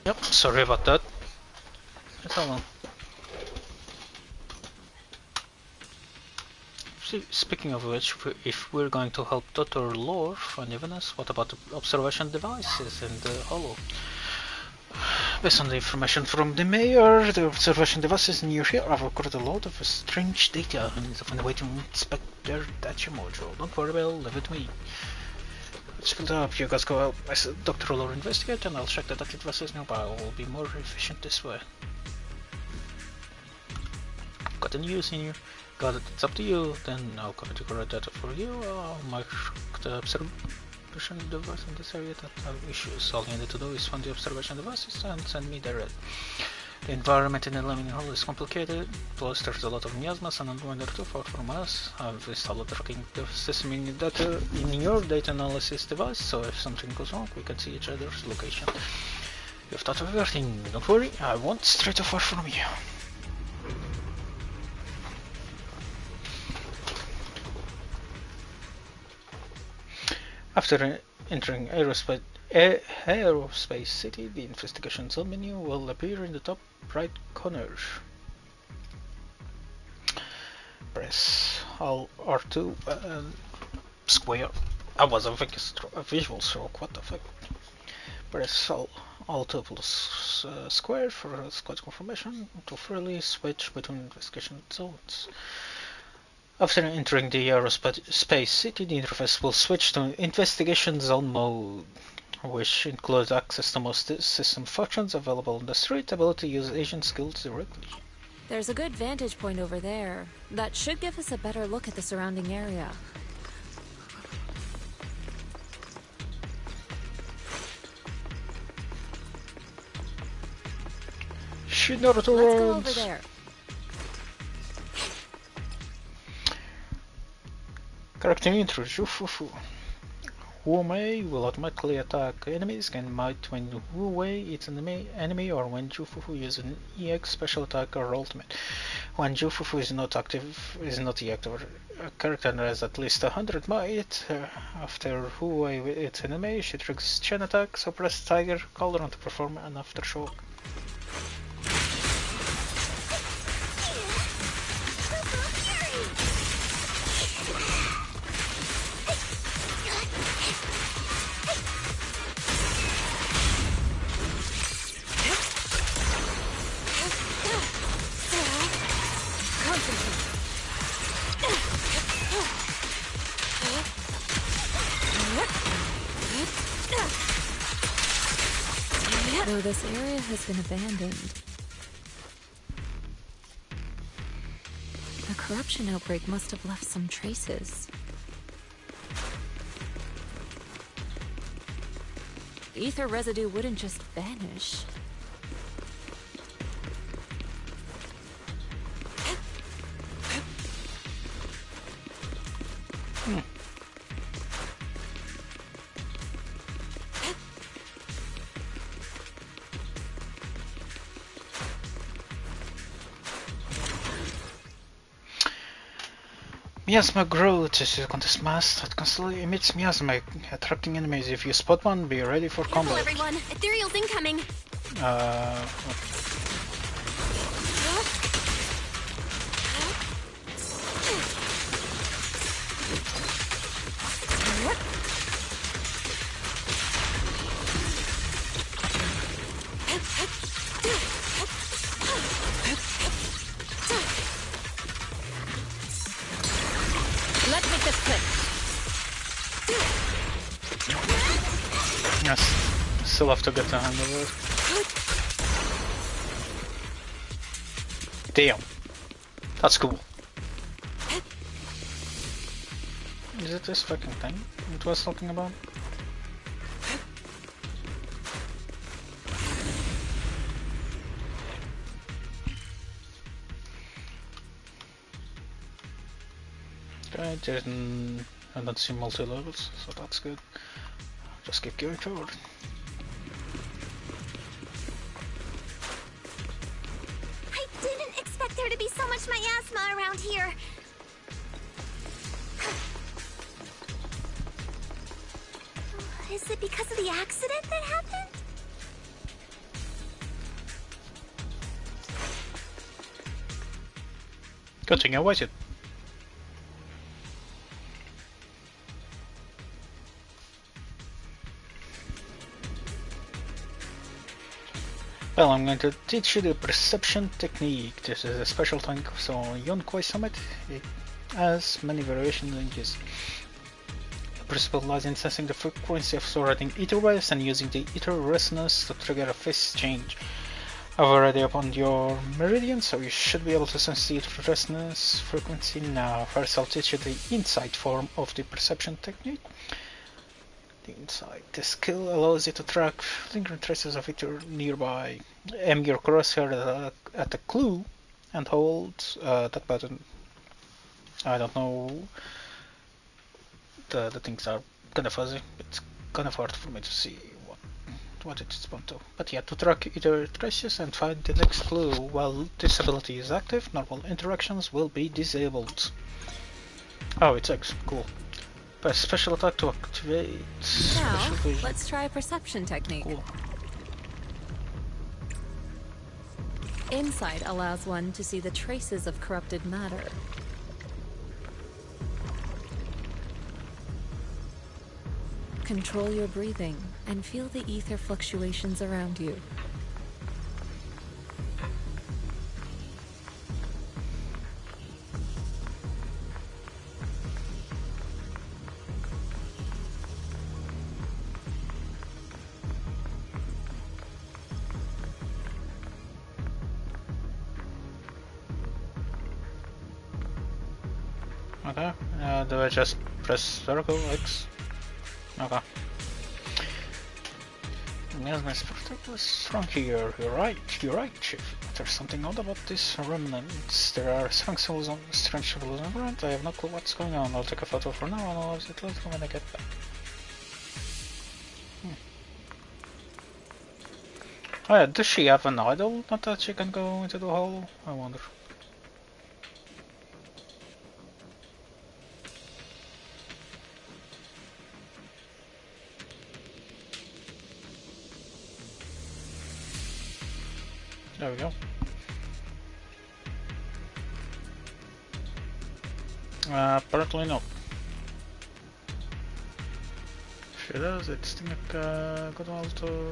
Yep, sorry about that. It's all on. Speaking of which, if we're going to help Dr. Lore find evidence, what about the observation devices in the Hollow? Based on the information from the mayor, the observation devices near here have recorded a lot of strange data and need to find a way to inspect their data module. Don't worry, Bill, leave it to me. Split up, you guys go help Dr. Lore investigate, and I'll check the data devices nearby. Will be more efficient this way. Got any news in here? Got it, it's up to you. Then I'll copy the correct data for you. I'll mark the observation device in this area that have issues. All you need to do is find the observation devices and send me the red. The environment in the Lemnian Hall is complicated, plus there's a lot of miasmas and when they're too far from us. I've installed a tracking system data in your data analysis device, so if something goes wrong, we can see each other's location. You've thought of everything, don't worry, I won't stray too far from you. After entering Aerospace City, the investigation zone menu will appear in the top right corner. Press Alt R2 square. I was a visual stroke, what the fuck? Press Alt plus square for squad confirmation to freely switch between investigation zones. After entering the aerospace city, the interface will switch to investigation zone mode, which includes access to most system functions available on the street, ability to use agent skills directly.
There's a good vantage point over there. That should give us a better look at the surrounding area.
Let's
go over there.
Character intro, Zhufufu. Wu Mei will automatically attack enemies, can might when Wu Wei is an enemy or when Zhufufu uses an EX special attack or ultimate. When Zhufufu is not deactivated, a character has at least 100 might. After Wu Wei is an enemy, she triggers chain attack, so press Tiger Cauldron to perform an aftershock.
Though this area has been abandoned, the corruption outbreak must have left some traces. Ether residue wouldn't just vanish.
Miasma growth is a contest mass that constantly emits miasma, attracting enemies. If you spot one, be ready for combat.
Everyone, ethereal's incoming.
Let's make this quick.
Yes, still have to get the hang of it. Damn, that's cool. Is it this fucking thing it was talking about? Okay, I don't see multi-levels, so that's good. Just keep going forward.
I didn't expect there to be so much miasma around here. Is it because of the accident that happened?
Good thing I waited. Well, I'm going to teach you the perception technique. This is a special technique for Yonkoi Summit. It has many variation ranges. The principle lies in sensing the frequency of surrounding ether waves and using the ether resonance to trigger a phase change. I've already opened your meridian, so you should be able to sense the ether resonance frequency now. First, I'll teach you the insight form of the perception technique. The insight. The skill allows you to track lingering traces of ether nearby. Aim your crosshair at a clue and hold that button. I don't know. The things are kind of fuzzy. It's kind of hard for me to see what it responds to. But yeah, to track ether traces and find the next clue while this ability is active, normal interactions will be disabled. Oh, it's X. Cool. Press special attack to activate special vision.
Let's try a perception technique.
Cool.
Insight allows one to see the traces of corrupted matter. Control your breathing and feel the ether fluctuations around you.
Okay, do I just press circle X? Okay. Yes, protocol is wrong here. You're right, Chief. There's something odd about these remnants. There are strange symbols on the ground. I have no clue what's going on. I'll take a photo for now and I'll analyze it later when I get back. Oh yeah, does she have an idol? Not that she can go into the hole? I wonder. There we go. Apparently no. If she does, it's a good one to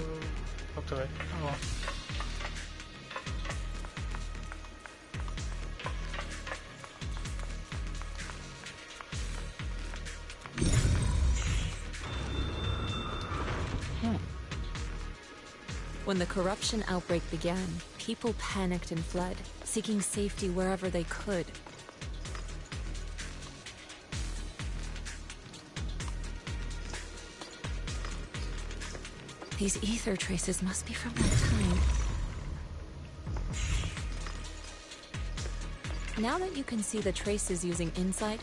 activate. Oh well.
When the corruption outbreak began, people panicked and fled, seeking safety wherever they could. These ether traces must be from that time. Now that you can see the traces using insight,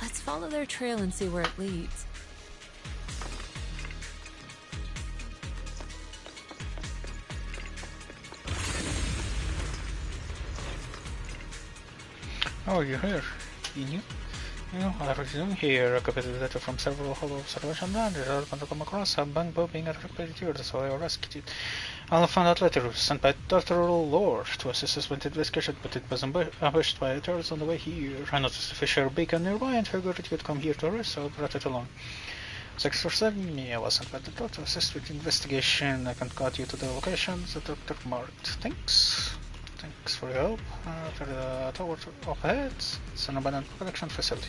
let's follow their trail and see where it leads.
Oh, you're here. You knew? You know what I was doing here. I copied the data from several hollow observation landers. I happened to come across a bungbow being attacked by the tears, so I rescued it. I found out later it was sent by Dr. Lord to assist us with the investigation, but it was ambushed by terrorists on the way here. I noticed a fisher beacon nearby and figured it would come here to rest, so I brought it along. 6 or 7, me, I was sent by the doctor to assist with the investigation. I can guide you to the locations the doctor marked. Thanks. Thanks for your help. To the tower up ahead, it's an abandoned production facility.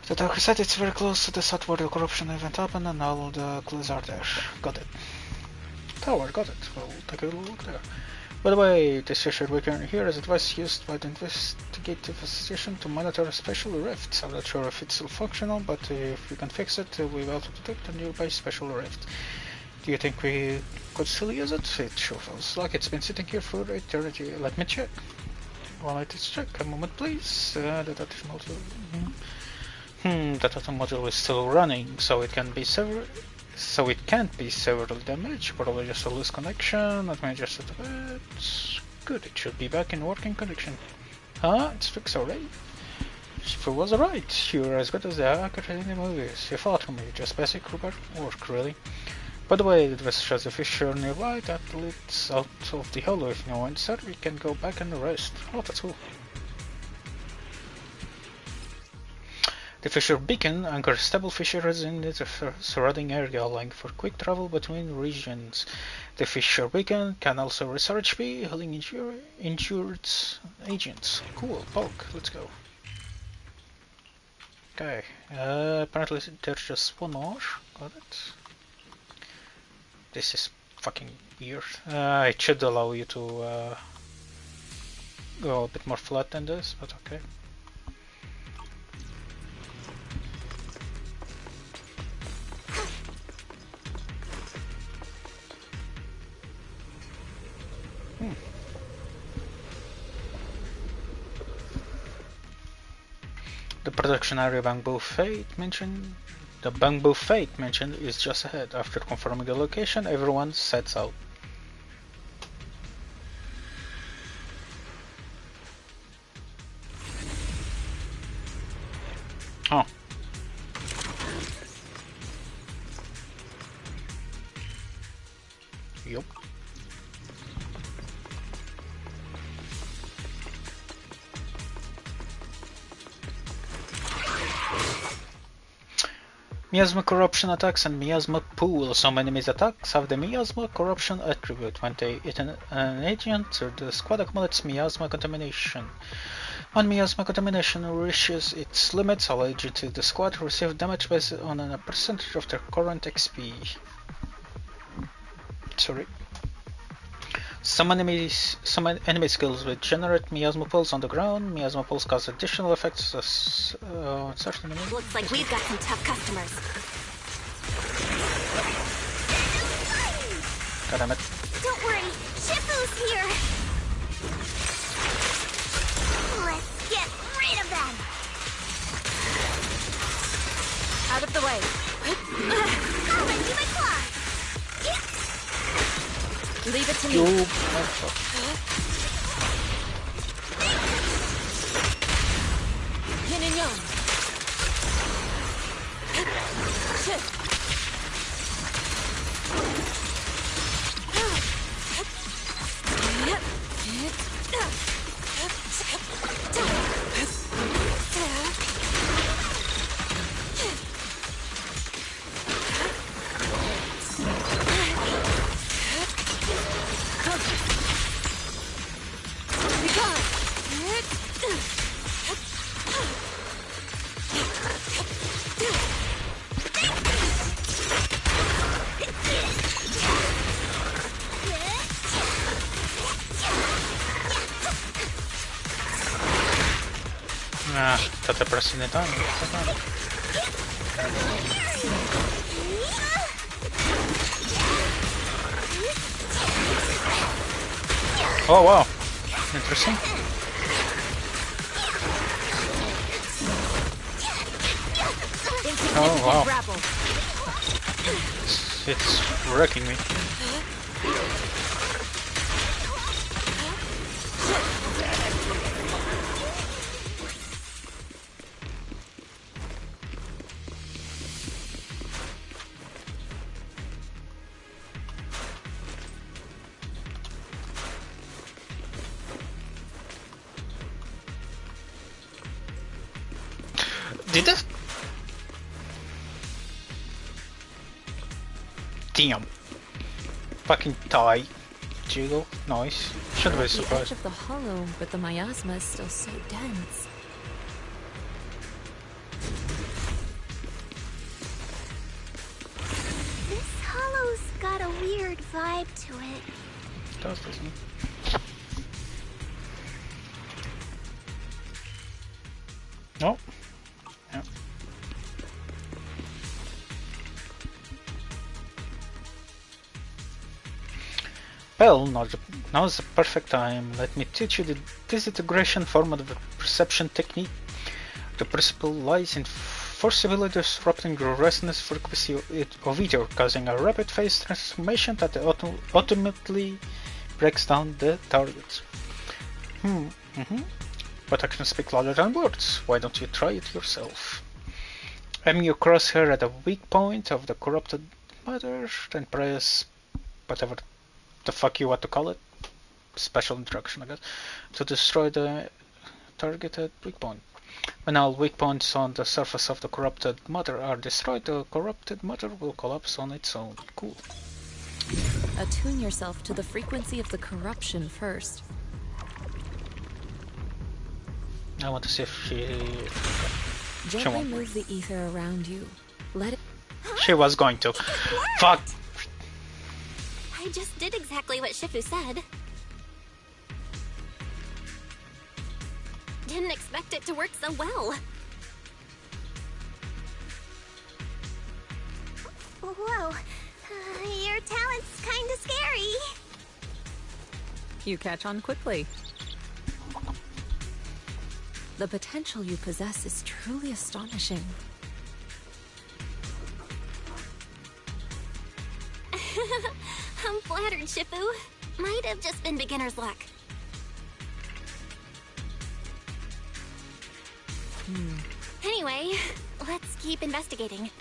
The doctor said it's very close to the site where the corruption event happened and all the clues are there. Got it. Tower, got it. We'll take a look there. By the way, this fisher beacon here is a device used by the investigative association to monitor special rifts. I'm not sure if it's still functional, but if we can fix it, we will detect a nearby special rift. Do you think we could still use it? It sure feels like it's been sitting here for eternity. Let me check. Well, let's check. A moment, please. The data module. The data module is still running, so it can be several. So it can't be severely damaged. Probably just a loose connection. Let me adjust it a bit. Good. It should be back in working condition. Huh? It's fixed already. She was right. You're as good as the hacker in the movies. You fought for me. Just basic work, really. By the way, it was just a fissure nearby that leads out of the hollow. If no one's there, we can go back and rest. Oh, that's cool. The fissure beacon anchors stable fissures in the surrounding area, allowing for quick travel between regions. The fissure beacon can also research HP, healing injured agents. Cool, bulk, let's go. Okay, apparently there's just one more. Got it. This is fucking weird. It should allow you to go a bit more flat than this, but okay. The production area Bamboo Fate mentioned. The Bamboo Fate mentioned is just ahead. After confirming the location, everyone sets out. Oh. Yup. Miasma corruption attacks and miasma pool. Some enemies' attacks have the miasma corruption attribute. When they hit an agent, the squad accumulates miasma contamination. When miasma contamination reaches its limits, all agents in the squad receive damage based on a percentage of their current XP. Sorry. Some enemy skills will generate miasma pulse on the ground. Miasma pulse cause additional effects as certain enemies.
Looks like we've got some tough customers.
God damn it.
Don't worry, Shifu's here. Let's get rid of them.
Out of the way.
I'll lend you my claw.
Leave it to me.
You
Yin and yang.
State pressing it down. Oh wow, interesting. Oh wow, it's wrecking me. Did it? Damn. Fucking tie. Jiggle. Nice. Should be surprised.
The edge of the hollow, but the miasma is still so dense.
This hollow's got a weird vibe to it.
It does, doesn't it? No. Yeah. Well, now's the perfect time. Let me teach you the disintegration form of the perception technique. The principle lies in forcibly disrupting the resonance frequency of ether, causing a rapid phase transformation that ultimately breaks down the target. But actions speak louder than words. Why don't you try it yourself? Aim your crosshair at the weak point of the corrupted matter, then press whatever the fuck you want to call it. Special instruction, I guess. To destroy the targeted weak point. When all weak points on the surface of the corrupted matter are destroyed, the corrupted matter will collapse on its own. Cool.
Attune yourself to the frequency of the corruption first.
I want to see if she
Gently move the ether around you. Let it.
She was going to. Fuck!
I just did exactly what Shifu said. Didn't expect it to work so well. Whoa, your talent's kinda scary.
You catch on quickly. The potential you possess is truly astonishing.
I'm flattered, Shifu. Might have just been beginner's luck. Anyway, let's keep investigating.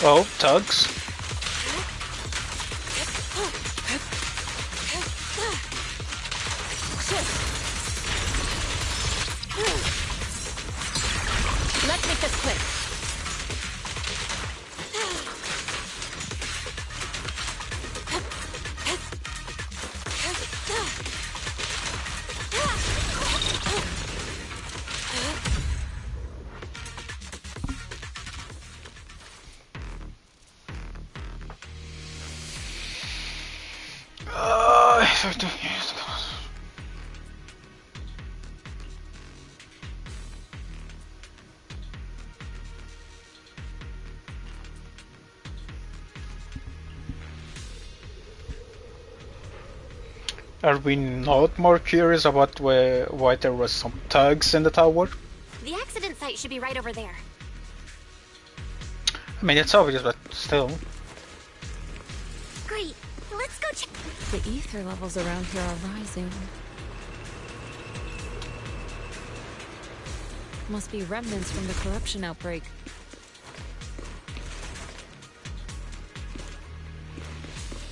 Oh, thugs.
Let's make this quick.
Are we not more curious about why there was some thugs in the tower?
The accident site should be right over there.
I mean, it's obvious, but still.
Great. Let's go check.
The ether levels around here are rising. Must be remnants from the corruption outbreak.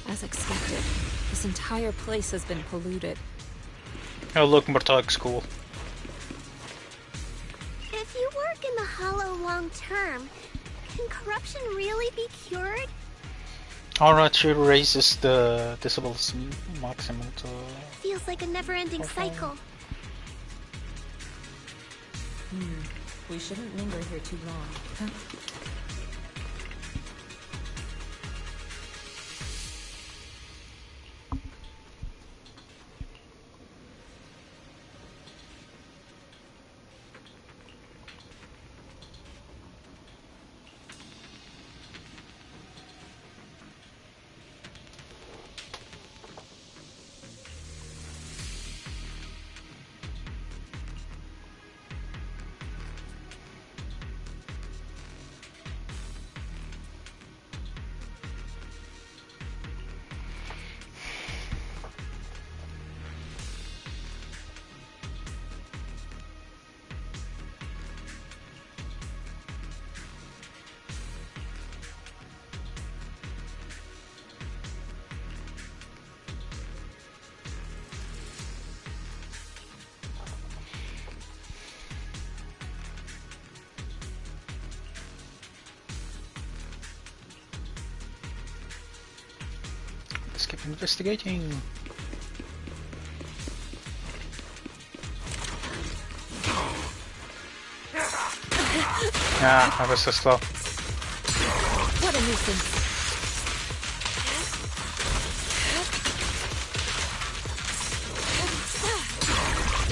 As expected, this entire place has been polluted.
Oh look, more thugs, cool.
If you work in the Hollow long term, can corruption really be cured?
Alright, she raises the decibels maximum to...
Feels like a never-ending cycle.
We shouldn't linger here too long. Huh?
Let's keep investigating. Ah, I was so slow.
What a nuisance.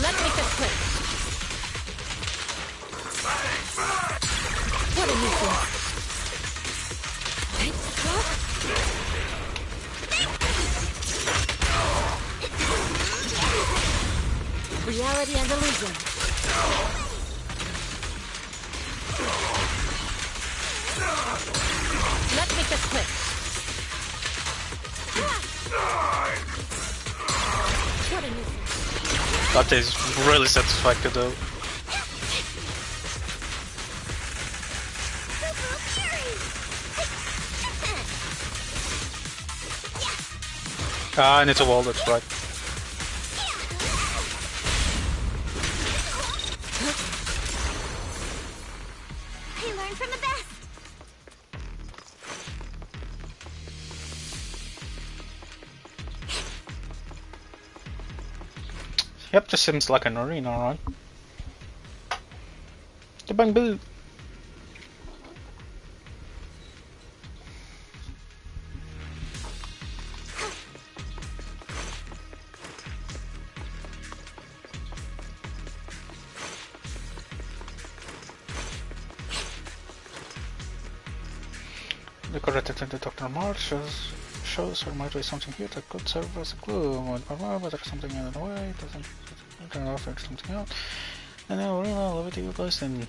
Let's make this quick. What a nuisance. Reality and illusion. Let's make this quick. What a nuisance.
That is really satisfying to do. Ah, I need a wall, that's right.
I learned from the best.
Yep, this seems like an arena, right? The bang boo! The correct attended Dr. March shows there might be something here that could serve as a clue. But there's something in the way, it doesn't turn off, there's something out. And now we're gonna leave it to you guys then.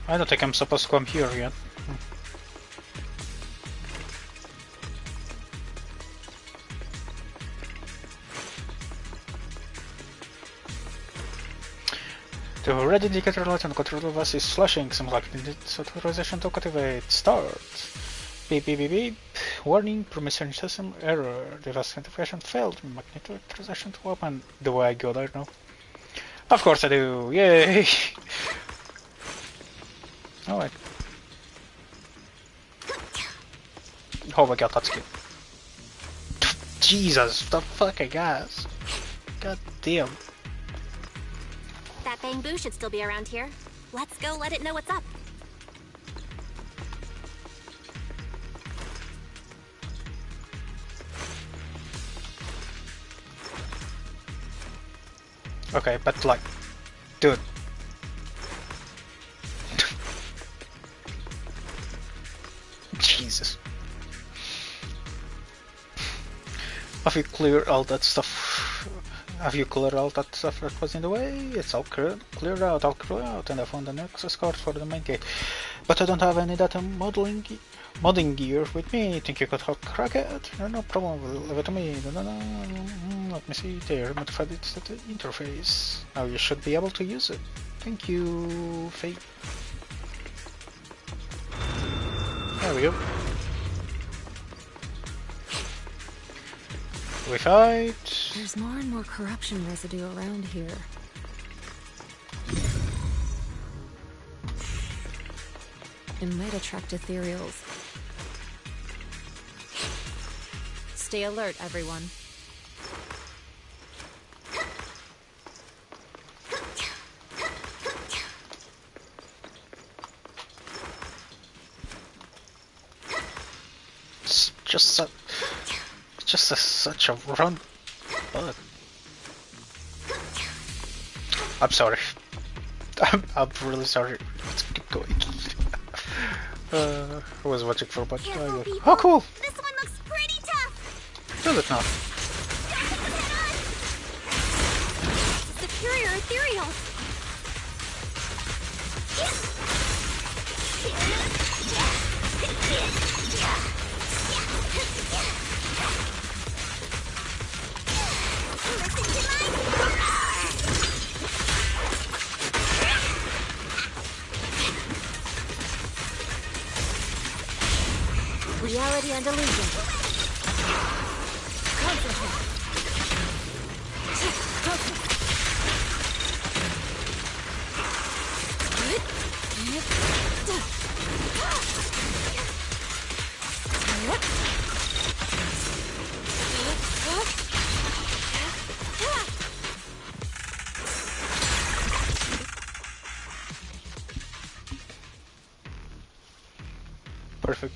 I don't think I'm supposed to come here yet. The red indicator light on the control device is flashing. Seems like it needs authorization to activate. Start. Beep beep beep beep. Warning, permission system error. Device identification failed. Magnetic authorization to open. Do I go there now? Of course I do. Yay! Alright. Oh my god, that's cute. Jesus, the fucking ass. God damn.
That bamboo should still be around here. Let's go let it know what's up.
Okay, but like, dude. Jesus. Have you cleared all that stuff? Have you cleared all that stuff that was in the way? It's all cleared out, all cleared out, and I found an access card for the main gate. But I don't have any data modding gear with me. Think you could help crack it? No problem, leave it to me. No. Let me see there, modified its interface. Now you should be able to use it. Thank you, Faye. There we go. We fight.
There's more and more corruption residue around here. It might attract ethereals. Stay alert, everyone.
It's just such a run bug. I'm sorry. I'm really sorry. Let's keep going. I was watching for a bunch of time. Oh, cool!
This one looks pretty tough.
Does it not?
Superior ethereal.
Reality and illusion. Concentrate.
Perfect.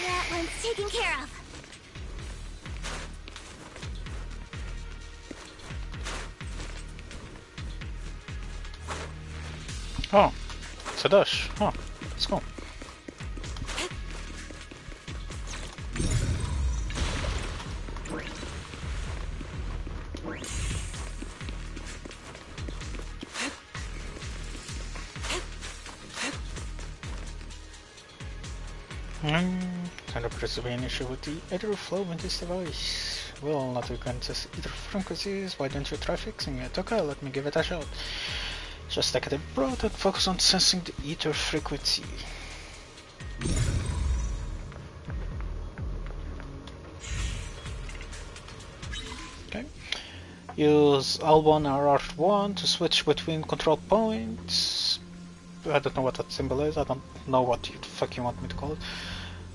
That one's taken care of.
Oh, it's a dash. Oh, let's go. Kind of appears to be an issue with the ether flow in this device. Well, not to contest ether frequencies, why don't you try fixing it? Okay, let me give it a shot. Just take it broad and focus on sensing the ether frequency. Okay. Use L1 or R1 to switch between control points. I don't know what that symbol is, I don't know what the fuck you want me to call it.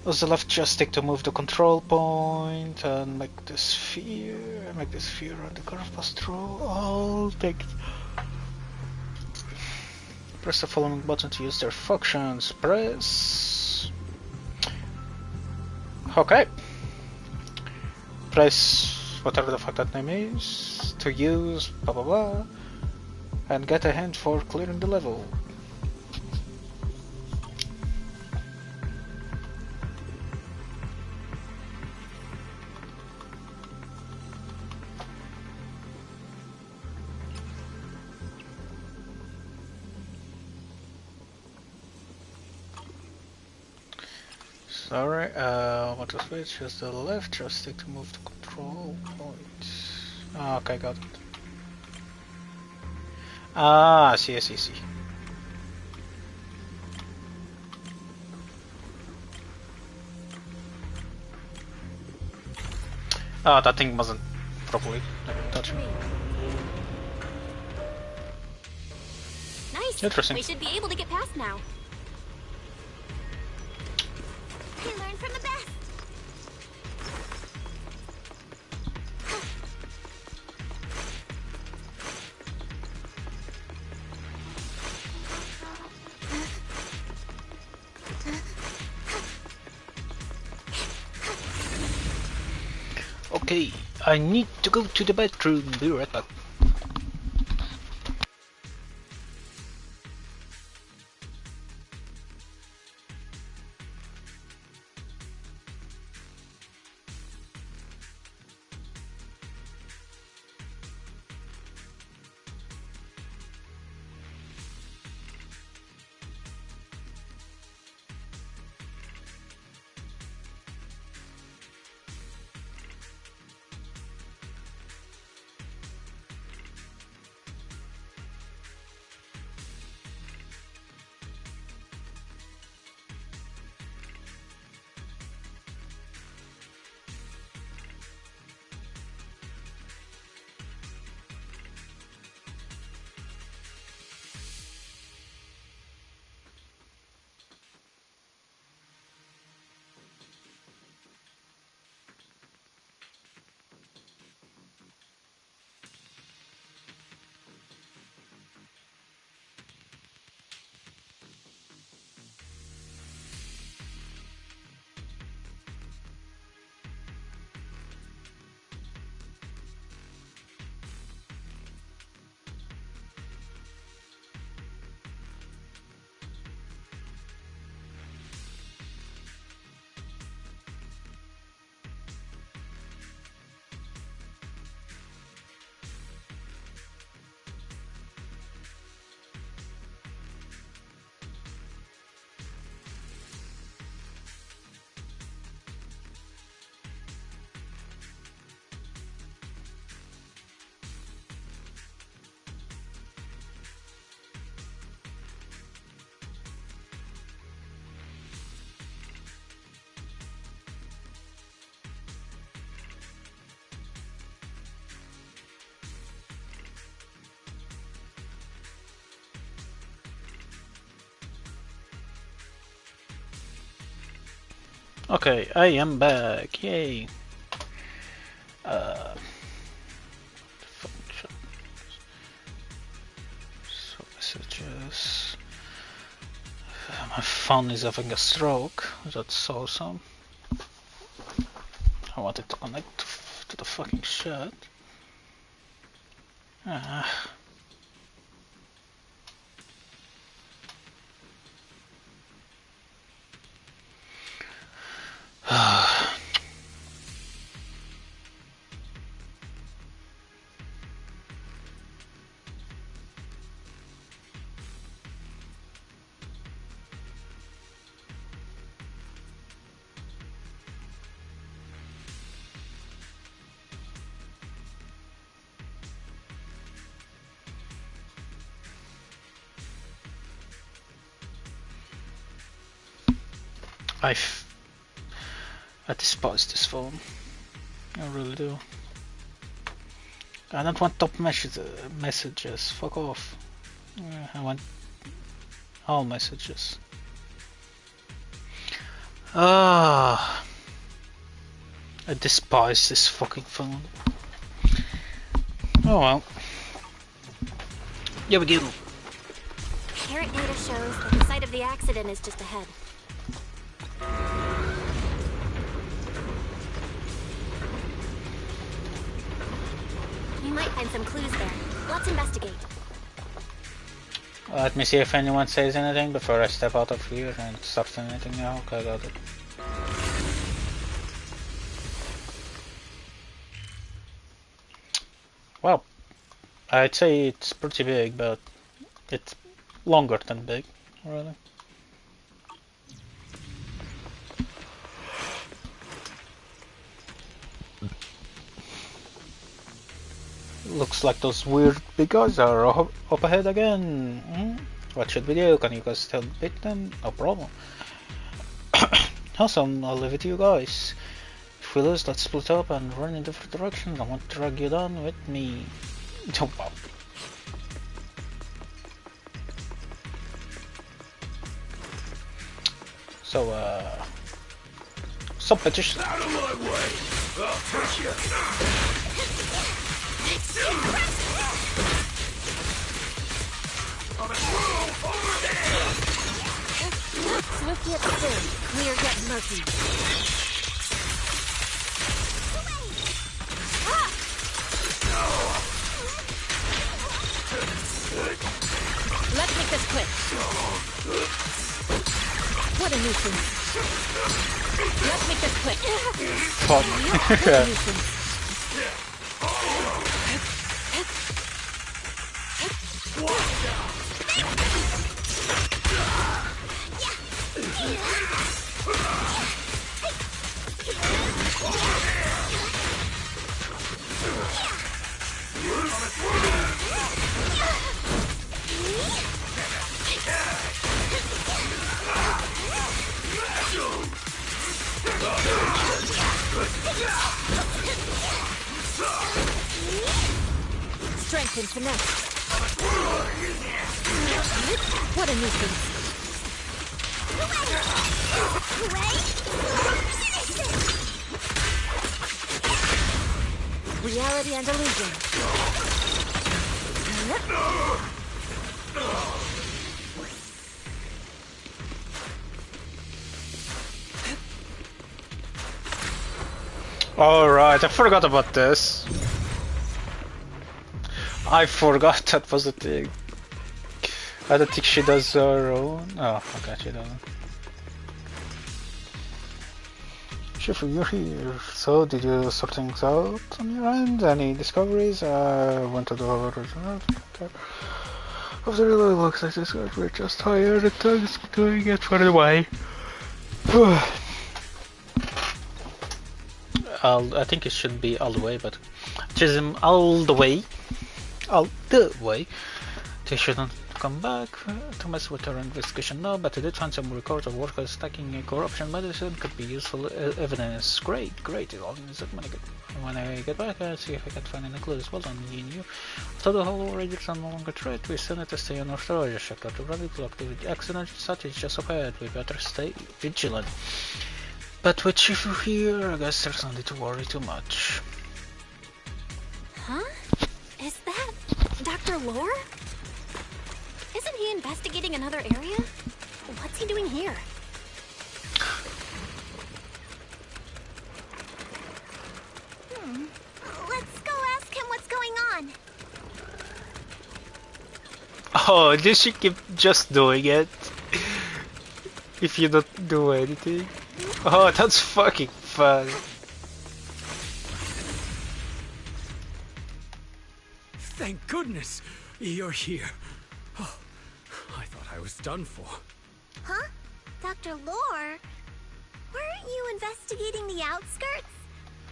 Use the left joystick to move the control point and make the sphere on the curve pass through. I'll take it. Press the following button to use their functions. Press. Okay. Press whatever the fuck that name is to use blah blah blah and get a hint for clearing the level. Sorry, what to switch? Just the left, just stick to move to control point. Ah, okay, got it. Ah, I see. Oh, that thing wasn't properly touching.
Nice.
Interesting.
We should be able to get past now. We learn from the best.
Okay, I need to go to the bathroom. Be right back. Okay, I am back. Yay. So messages. My phone is having a stroke. That's awesome. I wanted to connect to the fucking shit. Ah. I despise this phone. I really do. I don't want top messages. Fuck off. I want all messages. Ah, I despise this fucking phone. Oh well. Here we go.
Parent data shows that the site of the accident is just ahead. We might find some clues there. Let's investigate.
Let me see if anyone says anything before I step out of here and start anything now. Okay, I got it. Well, I'd say it's pretty big, but it's longer than big, really. Looks like those weird big guys are up ahead again. What should we do? Can you guys still beat them? No problem. Awesome, I'll leave it to you guys. If we lose, let's split up and run in different directions. I want to drag you down with me. Oh, wow. So, some petition.
Out of my way! I'll touch you! Over there!
Swift yet still, clear yet murky.
Let's make this quick. What a nuisance. Let's make this quick.
Fuck.
What a nuisance. Strength and finesse. What a nuisance. Reality and illusion.
Alright, I forgot about this. I forgot that was a thing. I don't think she does her own. Oh, okay, she doesn't. Shifu, you're here. So, did you sort things out on your end? Any discoveries? Went to the of the really looks like this guy. We're just tired and thugs doing it for the way. I think it should be all the way, but Chisholm all the way. All the way. They shouldn't come back to mess with our investigation now, but I did find some records of workers stacking a corruption medicine. Could be useful evidence. Great. When I get back, I'll see if I can find any clues. Well done, you and you. After the whole raiders are no longer threat, we still need to stay on our toes. Just check out the rabbit block. The accident such is just ahead. We better stay vigilant. But with Shifu here, I guess there's no need to worry too much.
Huh? Is that Dr. Lore? Isn't he investigating another area? What's he doing here? Let's go ask him what's going on.
Oh, did she keep just doing it? If you don't do anything? Oh, that's fucking fun.
Thank goodness you're here. Oh, I thought I was done for.
Huh? Dr. Lore? Weren't you investigating the outskirts?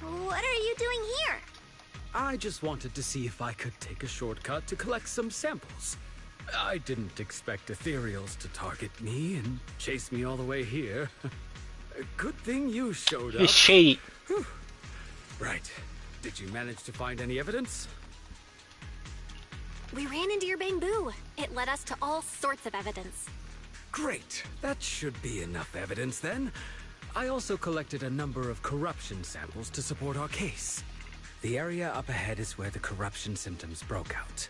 What are you doing here?
I just wanted to see if I could take a shortcut to collect some samples. I didn't expect ethereals to target me and chase me all the way here. Good thing you showed up.
He's shady.
Whew. Right. Did you manage to find any evidence?
We ran into your bamboo. It led us to all sorts of evidence.
Great. That should be enough evidence then. I also collected a number of corruption samples to support our case. The area up ahead is where the corruption symptoms broke out.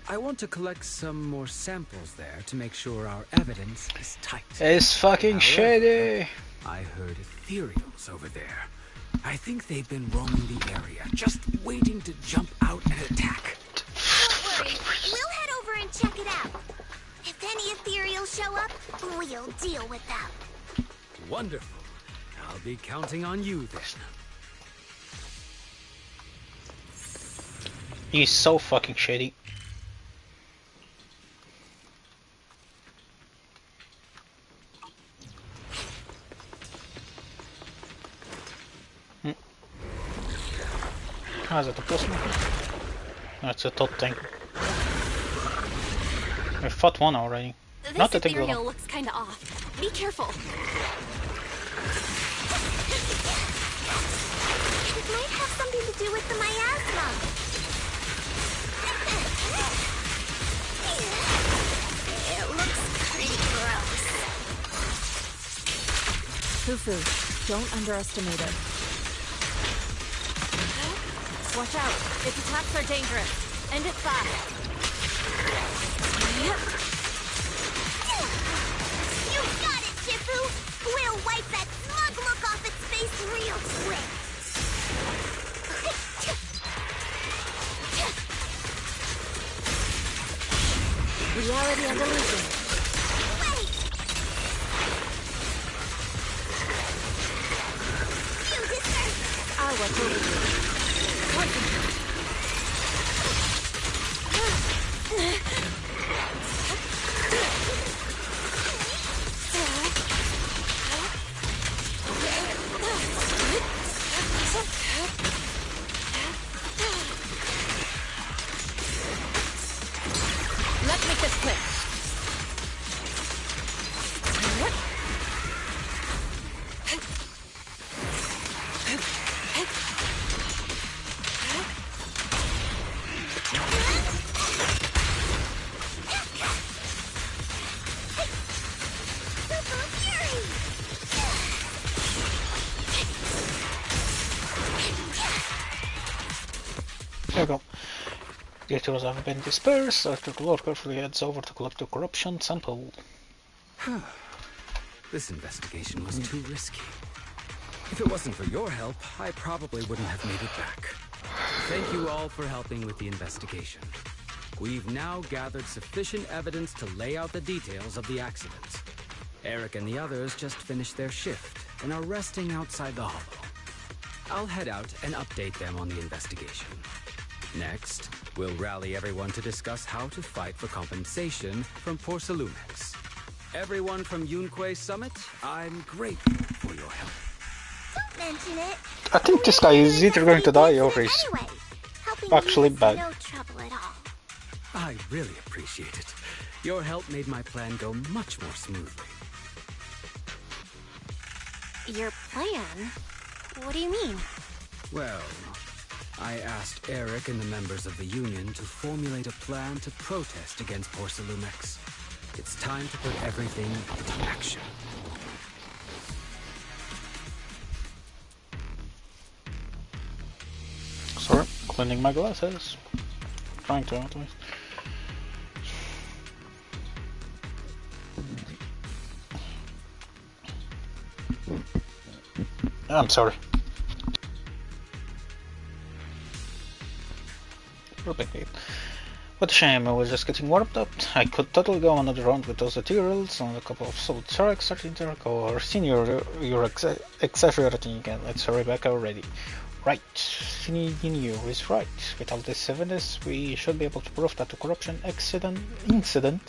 I want to collect some more samples there to make sure our evidence is tight.
It's fucking shady.
I heard ethereals over there. I think they've been roaming the area, just waiting to jump out and attack.
Don't worry, we'll head over and check it out. If any ethereals show up, we'll deal with them.
Wonderful. I'll be counting on you then.
He's so fucking shady. How's that the postman? That's a top thing. We fought one already.
This
Not the thing
ethereal looks kinda off. Be careful. It might have something to do with the miasma. It looks pretty gross.
Fufu, don't underestimate it. Watch out. Its attacks are dangerous. End it fast.
Yep. You got it, Shifu! We'll wipe that smug look off its face real quick.
Reality and illusion.
Wait! You deserve it!
I was over you. Concentrate. Let's make this quick.
There we go. The tools have been dispersed. After the Lord carefully heads over to collect the corruption sample.
This investigation was too risky. If it wasn't for your help, I probably wouldn't have made it back. Thank you all for helping with the investigation. We've now gathered sufficient evidence to lay out the details of the accident. Eric and the others just finished their shift and are resting outside the hollow. I'll head out and update them on the investigation. Next, we'll rally everyone to discuss how to fight for compensation from Porcelumex. Everyone from Yunquay Summit, I'm grateful for your help.
Don't mention it.
I think this guy is either going to die or he's actually bad.
No trouble at all.
I really appreciate it. Your help made my plan go much more smoothly.
Your plan? What do you mean?
Well, I asked Eric and the members of the Union to formulate a plan to protest against Porcelumex. It's time to put everything into action.
Sorry, cleaning my glasses. Trying to at least. I'm sorry. What a shame, I was just getting warmed up. I could totally go another round with those materials on a couple of solid sharks, or Senior, you're exaggerating again. Let's hurry back already. Right, Senior is right. With all this evidence, we should be able to prove that the corruption incident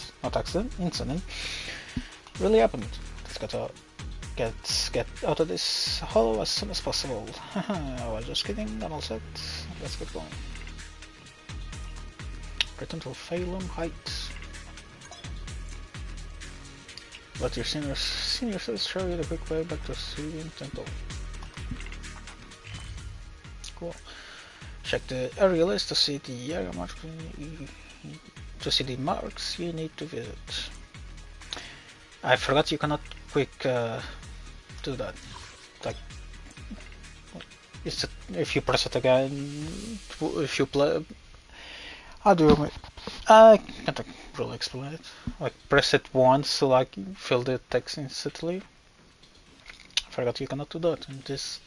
really happened. Let's get out of this hollow as soon as possible. I was just kidding, I'm all set. Let's get going. Return to Phalum Heights. Let your seniors show you the quick way back to Yuxian Temple. Cool. Check the area list to see the area marks. To see the marks you need to visit. I forgot you cannot quick do that. Like, if you press it again, if you play. How do you? I can't really explain it. Like press it once to like fill the text instantly. I forgot you cannot do that in these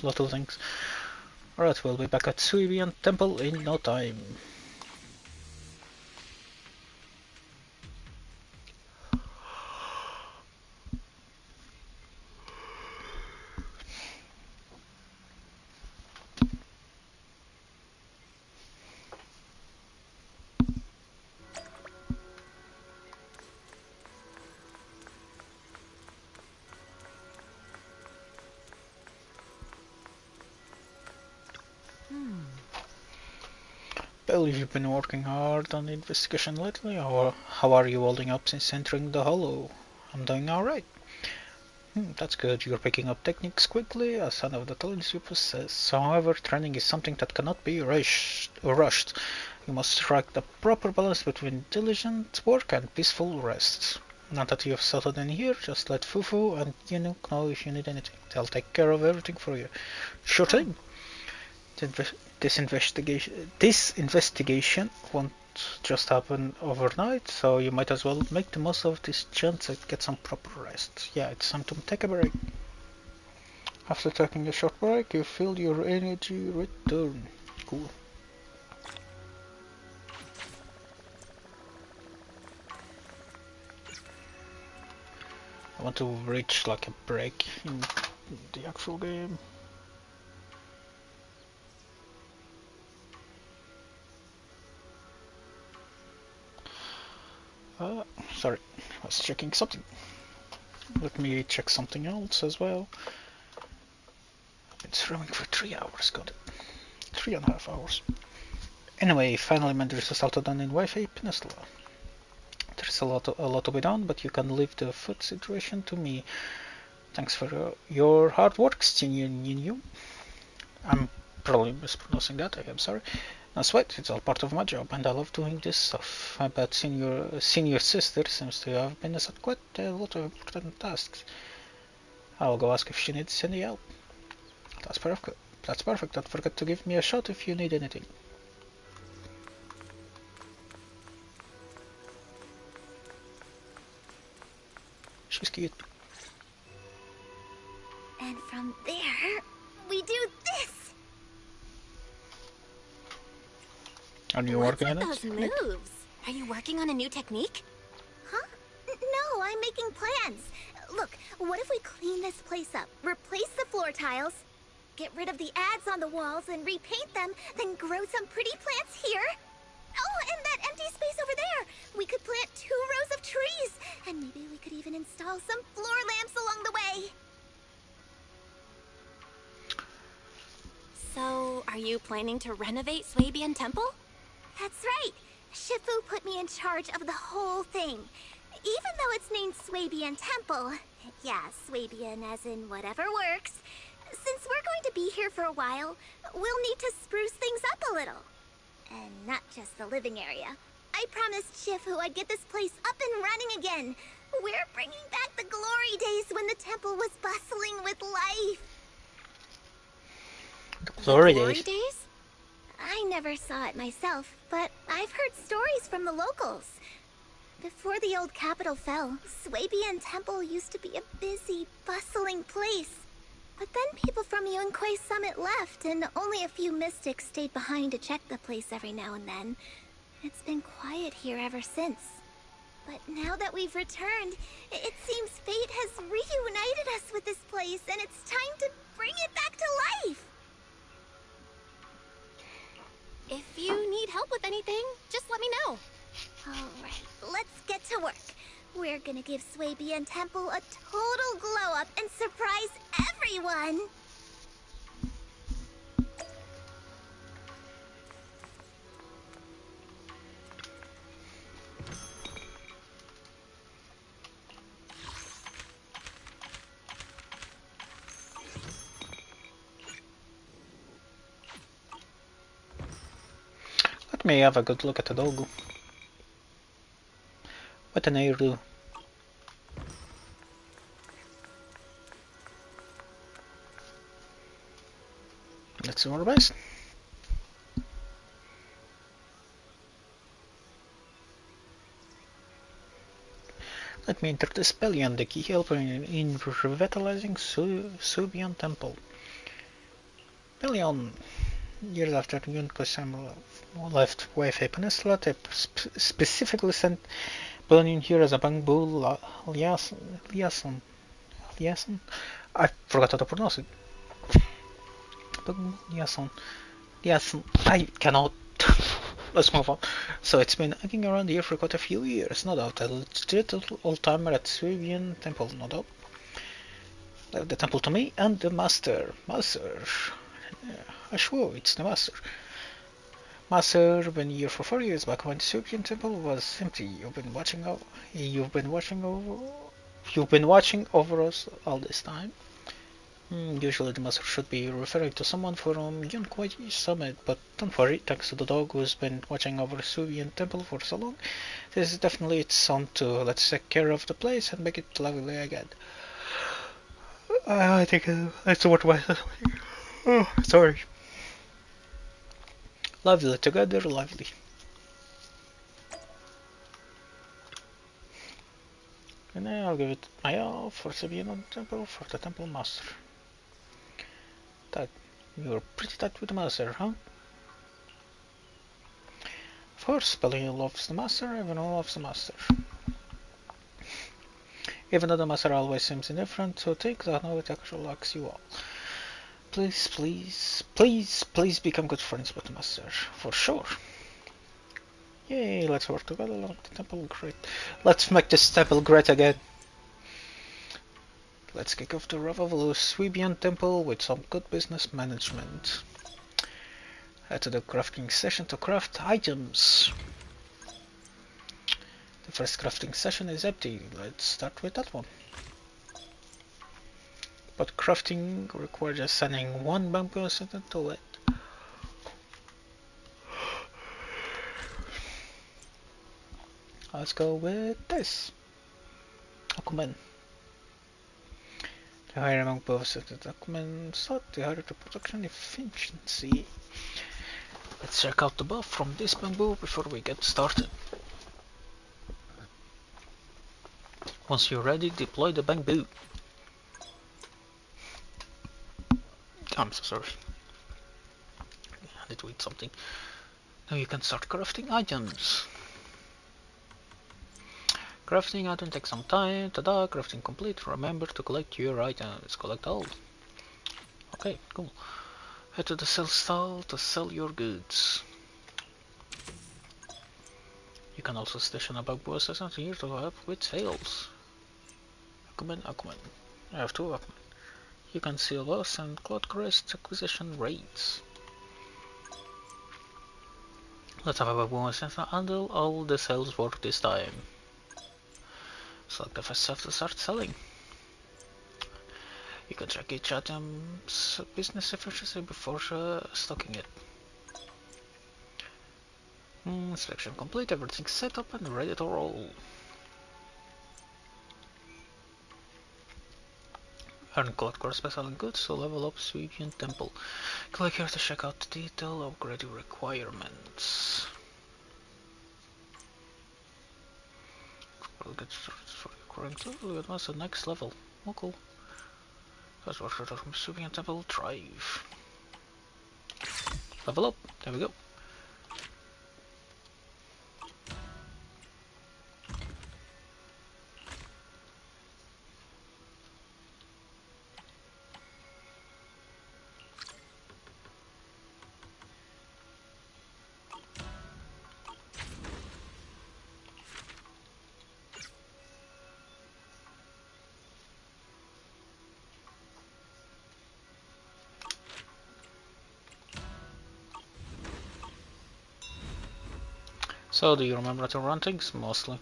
little things. Alright, we'll be back at Yuxian Temple in no time. Well, you've been working hard on the investigation lately, or how are you holding up since entering the Hollow? I'm doing alright. That's good, you're picking up techniques quickly, a sign of the talents you possess. However, training is something that cannot be rushed. You must strike the proper balance between diligent work and peaceful rest. Now that you've settled in here, just let Fufu and Yunuk know if you need anything. They'll take care of everything for you. Sure thing. This investigation won't just happen overnight, so you might as well make the most of this chance to get some proper rest. Yeah, it's time to take a break. After taking a short break, you feel your energy return. Cool. I want to reach like a break in the actual game. Sorry, I was checking something. Let me check something else as well. I've been streaming for 3 hours, got it. 3.5 hours. Anyway, finally made the result done in Wi-Fi Peninsula. There's a lot to be done, but you can leave the food situation to me. Thanks for your hard work, Stinyu. I'm probably mispronouncing that, I am sorry. No sweat, it's all part of my job, and I love doing this stuff. I bet senior sister seems to have been assigned quite a lot of important tasks. I'll go ask if she needs any help. That's perfect. Don't forget to give me a shot if you need anything. She's cute.
And from there, we do this!
Are you working on it?
What's with those moves? Are you working on a new technique? Huh? No, I'm making plans. Look, what if we clean this place up, replace the floor tiles, get rid of the ads on the walls and repaint them, then grow some pretty plants here? Oh, and that empty space over there! We could plant 2 rows of trees, and maybe we could even install some floor lamps along the way. So, are you planning to renovate Swabian Temple? That's right. Shifu put me in charge of the whole thing. Even though it's named Swabian Temple. Yeah, Swabian as in whatever works. Since we're going to be here for a while, we'll need to spruce things up a little. And not just the living area. I promised Shifu I'd get this place up and running again. We're bringing back the glory days when the temple was bustling with life.
The glory
days? I never saw it myself, but I've heard stories from the locals. Before the old capital fell, Swabian Temple used to be a busy, bustling place. But then people from Yunkui Summit left, and only a few mystics stayed behind to check the place every now and then. It's been quiet here ever since. But now that we've returned, it seems fate has reunited us with this place, and it's time to bring it back to life! If you need help with anything, just let me know. Alright, let's get to work. We're gonna give Swabian Temple a total glow-up and surprise everyone!
Let me have a good look at the dog. What an air-do. Let's do our best. Let me enter the Spellion, the key helper in revitalizing Subian Temple. Spellion. Years after Yunkui left Wi-Fi Peninsula, they specifically sent Spellion here as a bamboo liaison. I forgot how to pronounce it. Liaison. I cannot. Let's move on. So it's been hanging around here for quite a few years, no doubt. A legit old-timer at Swabian Temple, no doubt. Left the temple to me and the master. I swear it's the master. Master, been here for 4 years back when the Yuxian temple was empty. You've been watching over us all this time. Usually the master should be referring to someone from Yunquai Summit, but don't worry, thanks to the dog who's been watching over Subian Temple for so long, this is definitely its on to let's take care of the place and make it lively again. I think that's what my oh, sorry. Lively together, lively. And I'll give it my all for Subian Temple for the Temple Master. That you're pretty tight with the master, huh? Of course, Belly loves the master, everyone loves the master. Even though the master always seems indifferent, so think that now it actually likes you all. Please, please, please, please become good friends with the master, for sure. Yay, let's work together like the temple great. Let's make this temple great again. Let's kick off the revival of Swebian Temple with some good business management. Head to the crafting session to craft items. The first crafting session is empty. Let's start with that one. But crafting requires just sending one bamboo essence to it. Let's go with this. Document. The higher amount of the documents, the higher the production efficiency. Let's check out the buff from this bamboo before we get started. Once you're ready, deploy the bamboo. I'm so sorry. I had to eat something. Now you can start crafting items. Crafting item takes some time. Tada! Crafting complete. Remember to collect your items. Collect all. Okay, cool. Head to the sell stall to sell your goods. You can also station a bamboo assassin here to help with sales. Akumen. I have 2 Akumen. You can see loss and cloud crest acquisition rates. Let's have a bamboo assassin handle all the sales work this time. Select the first stuff to start selling. You can check each item's business efficiency before stocking it. Selection complete, everything's set up and ready to roll. Earn cloud course by selling goods to level up Swebian Temple. Click here to check out the detail upgrade requirements. We'll get started for your current level, advance to the next level. Oh cool. First work from Swebian Temple, Drive. Level up, there we go. So, do you remember to run things? Mostly.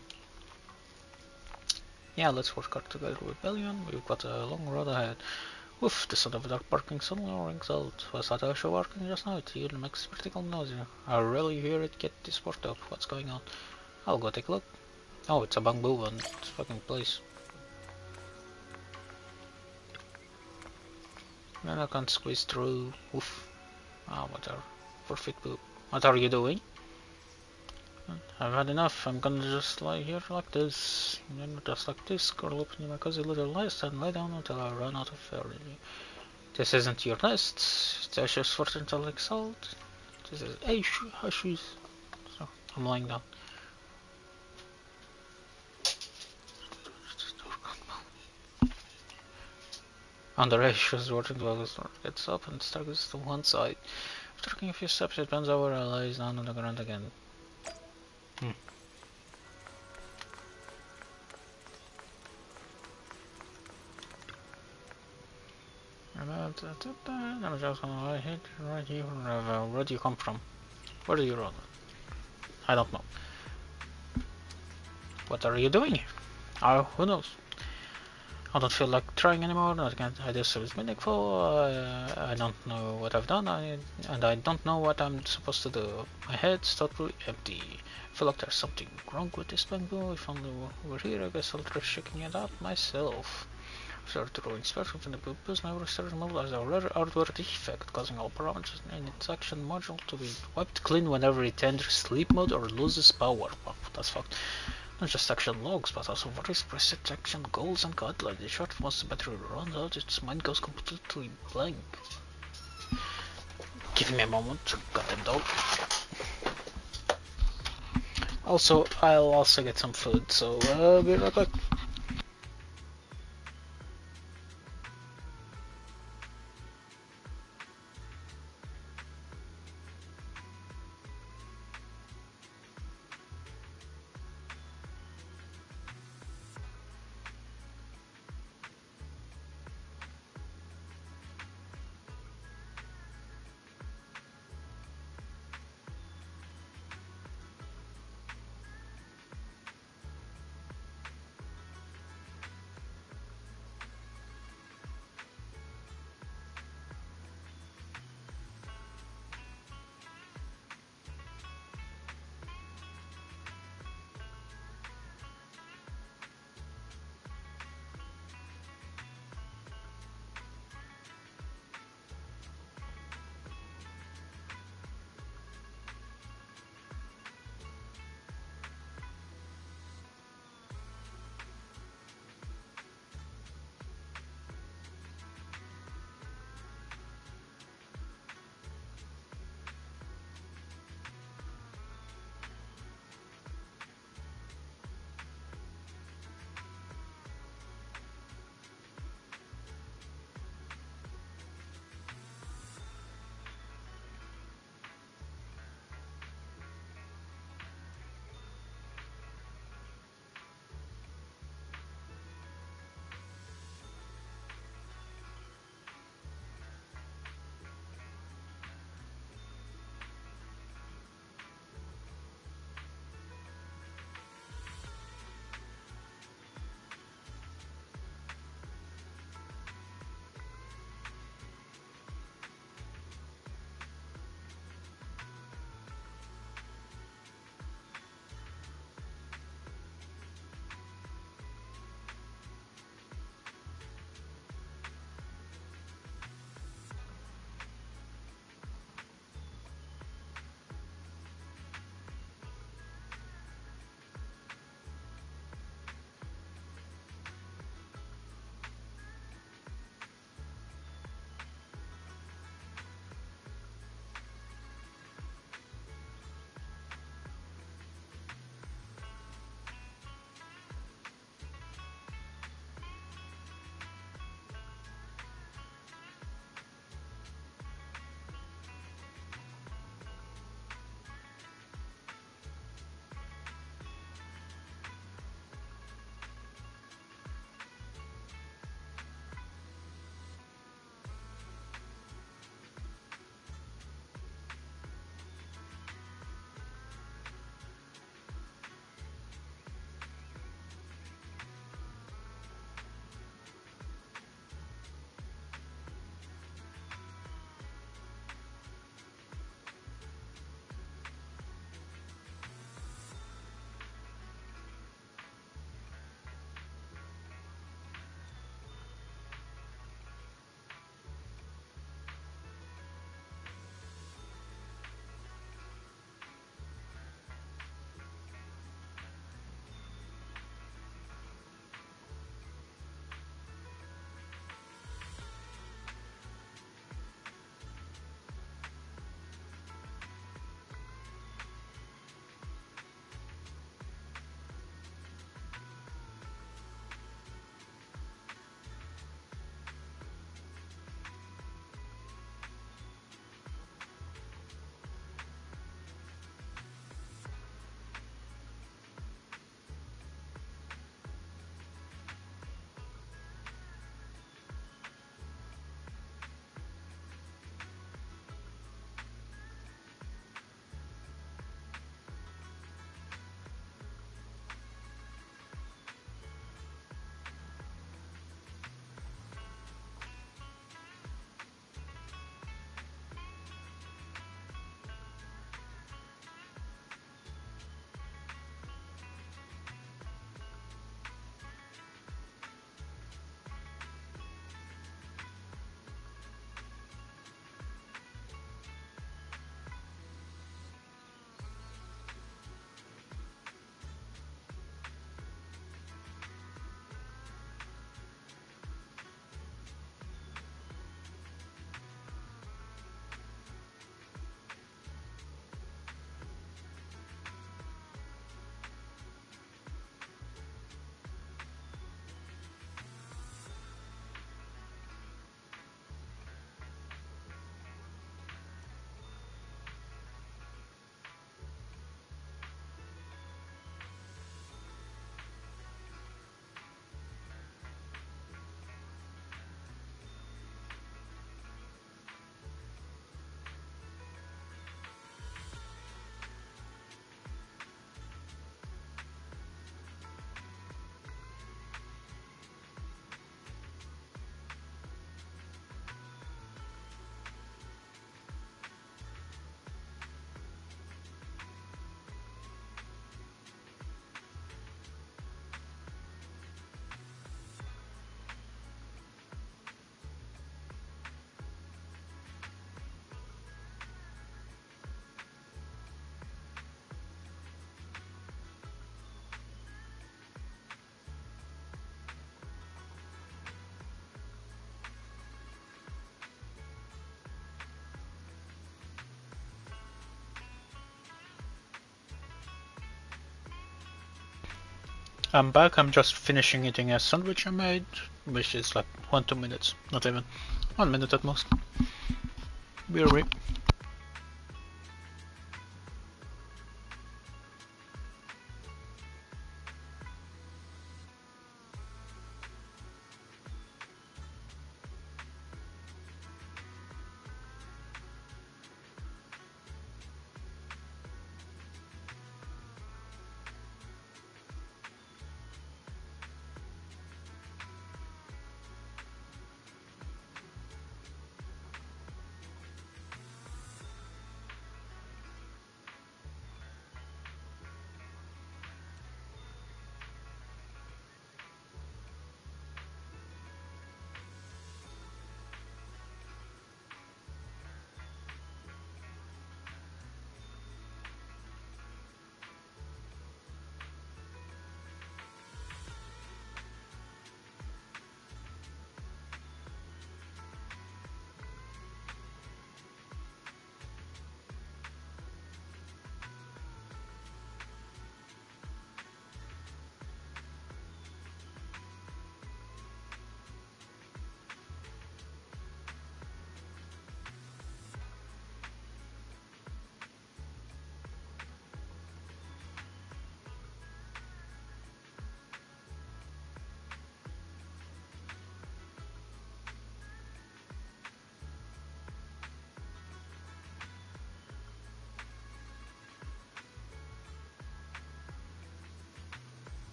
Yeah, let's work hard together with Rebellion. We've got a long road ahead. Oof, the sound of dark barking suddenly rings out. Was that Asha working just now? It even makes critical noise. I really hear it get this worked up. What's going on? I'll go take a look. Oh, it's a bamboo and it's fucking place. And I can't squeeze through. Oof. Ah, whatever. Perfect poop. What are you doing? I've had enough. I'm gonna just lie here like this. Just like this. Curl up in my cozy little nest and lie down until I run out of energy. This isn't your nest. It's Ashes for intellect salt. This is Ashes. So, I'm lying down. Under Ashes, watching the August gets up and staggers to one side. After taking a few steps, it bends over and lies down on the ground again. I'm just gonna hit right here. Where do you come from? Where are you running? I don't know. What are you doing? Oh, who knows? I don't feel like trying anymore. I just it's meaningful. I don't know what I've done, and I don't know what I'm supposed to do. My head's totally empty. I feel like there's something wrong with this bamboo. If only we're here, I guess I'll try checking it out myself. Start drawing special from the purpose. Now restore removal as a rare hardware defect, causing all parameters in its action module to be wiped clean whenever it enters sleep mode or loses power. Wow, that's fucked. Not just action logs, but also various preset action goals and guidelines. In short, once the battery runs out, its mind goes completely blank. Give me a moment. Goddamn dog. Also, I'll also get some food, so be right back. I'm back. I'm just finishing eating a sandwich I made, which is like 1-2 minutes, not even 1 minute at most. Be right.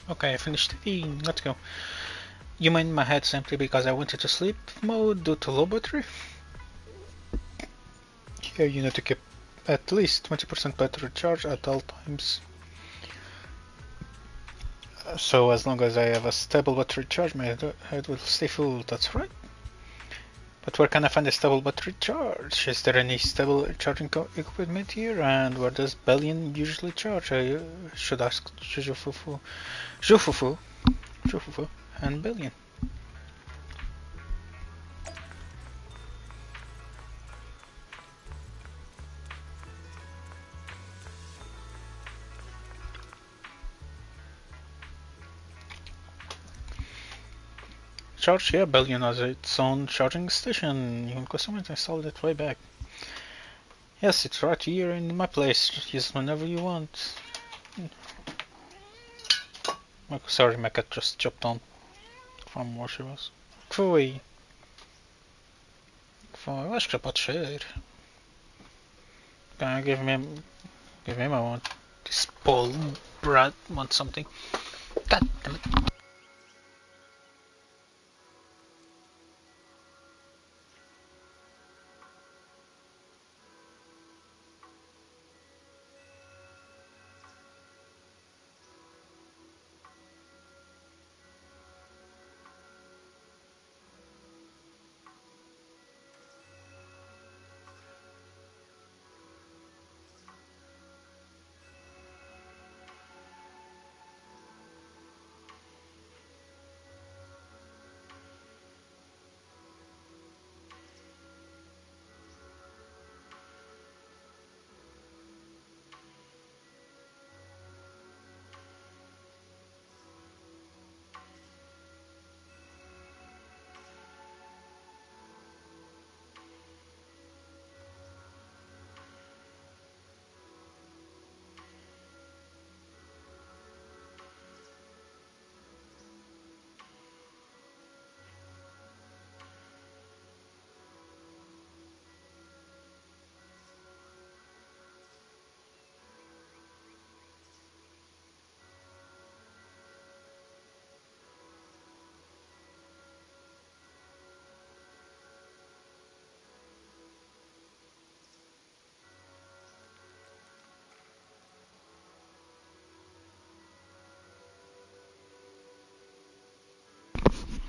Okay, I finished eating. Let's go. You mean my head simply because I went into sleep mode due to low battery? Here you need to keep at least 20% battery charge at all times. So as long as I have a stable battery charge, my head will stay full, that's right. But where can I find a stable battery charge? Is there any stable charging equipment here? And where does Bellion usually charge? I should ask Jufufu and Bellion. Charge, yeah, Belgium has its own charging station. You can custom it and install it way back. Yes, it's right here in my place. Use it whenever you want. Sorry, my cat just jumped on from where she was. Fui. Eu acho que já pode ser. Can you give me my one? This Paul Brad wants something. God damn it.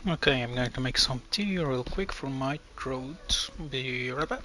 Okay, I'm going to make some tea real quick for my throat. Be right back.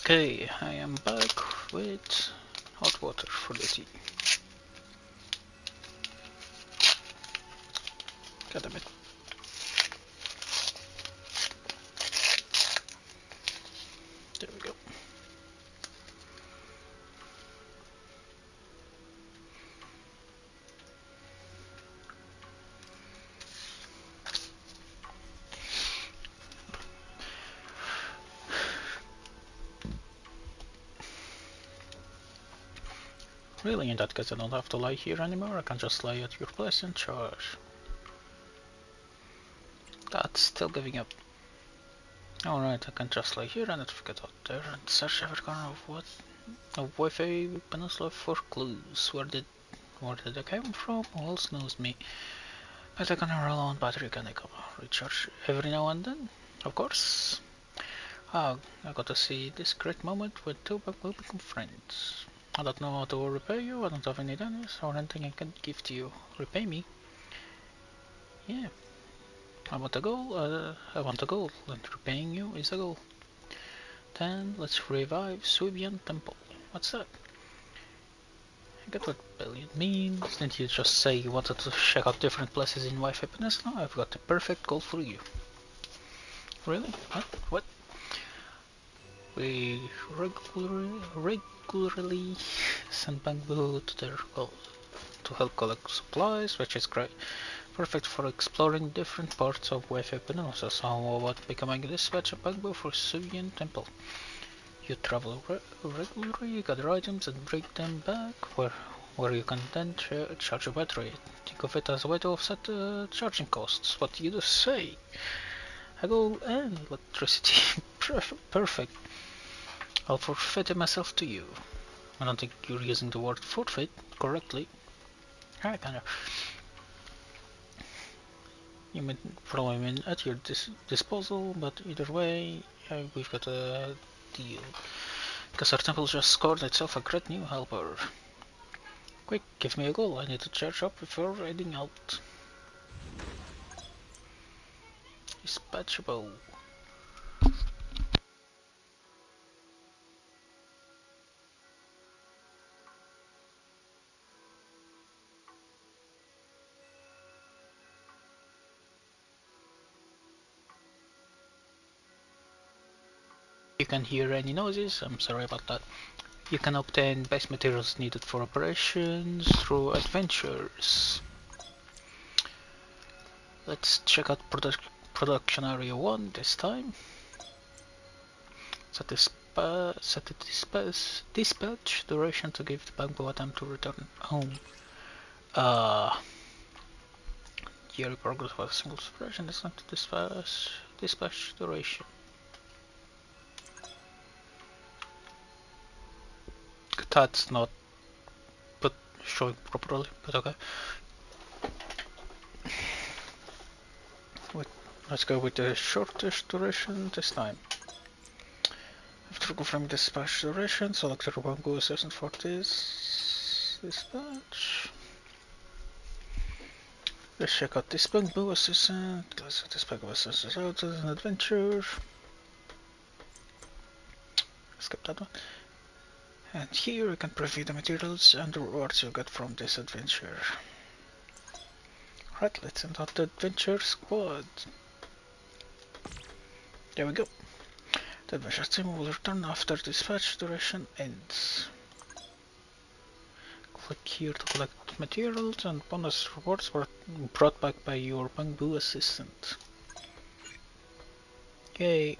Okay, I am back with hot water for the tea. God damn it. There we go. Really, in that case I don't have to lie here anymore, I can just lie at your place and charge. That's still giving up. Alright, I can just lie here and navigate out there and search every corner of what a Wi-Fi peninsula for clues. Where did I come from? Who else knows me? But I can roll on battery, can I come recharge every now and then? Of course. Oh, I got to see this great moment when two will become friends. I don't know how to repay you, I don't have any denies or anything I can give to you. Repay me? Yeah. I want a goal, and repaying you is a goal. Then let's revive Subian Temple. What's that? I get what billion means. Didn't you just say you wanted to check out different places in Wi-Fi Peninsula? I've got the perfect goal for you. Really? What? We regularly send Bangbu to their goal to help collect supplies, which is great. Perfect for exploring different parts of Wi-Fi Peninsula. So how about becoming a dispatcher Bangbu for Subian Temple? You travel regularly, gather items and bring them back, where you can then charge a battery. Think of it as a way to offset charging costs. What do you say? I go and electricity. Perfect. I'll forfeit myself to you. I don't think you're using the word forfeit correctly. I kinda. You may probably mean at your disposal, but either way, we've got a deal. Because our temple just scored itself a great new helper. Quick, give me a goal. I need to charge up before heading out. Dispatchable. You can hear any noises, I'm sorry about that. You can obtain base materials needed for operations through adventures. Let's check out production area 1 this time. Set the dispatch duration to give the Bangbo time to return home. Yearly progress of a single operation is not to dispatch duration. That's not showing properly, but okay. Let's go with the shortest duration this time. After confirming dispatch duration, select the Bango assistant for this dispatch. Let's check out this Bango assistant. Let's get this Bango assistant out as an adventure. Skip that one. And here you can preview the materials and the rewards you'll get from this adventure. Right, let's send out the adventure squad. There we go. The adventure team will return after dispatch duration ends. Click here to collect materials, and bonus rewards were brought back by your Bangbu assistant. Yay!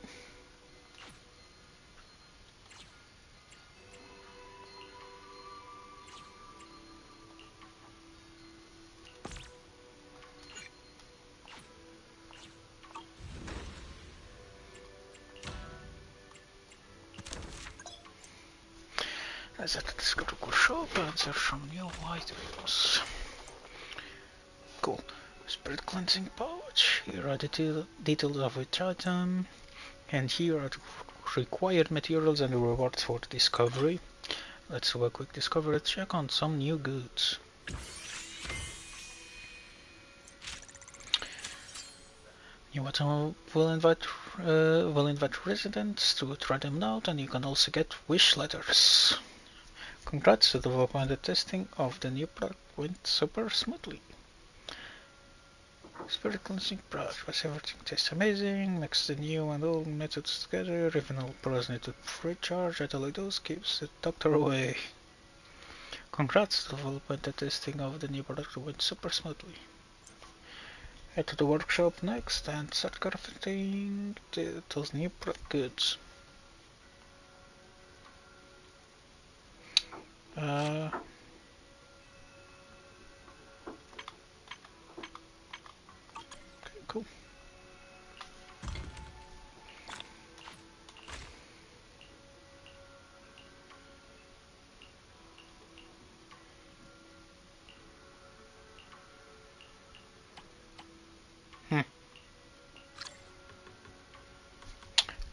Let's at the discoverable shop and search some new items. Cool. Spirit cleansing pouch. Here are the details of each item, and here are the required materials and the rewards for the discovery. Let's do a quick discovery check on some new goods. New item will invite will invite residents to try them out, and you can also get wish letters. Congrats, the development and testing of the new product went super smoothly. Spirit cleansing brush, was everything tastes amazing, mix the new and old methods together, even all pros need to recharge, at all those keeps the doctor away. Congrats, the development and testing of the new product went super smoothly. Head to the workshop next and start crafting those new product goods. Okay, cool.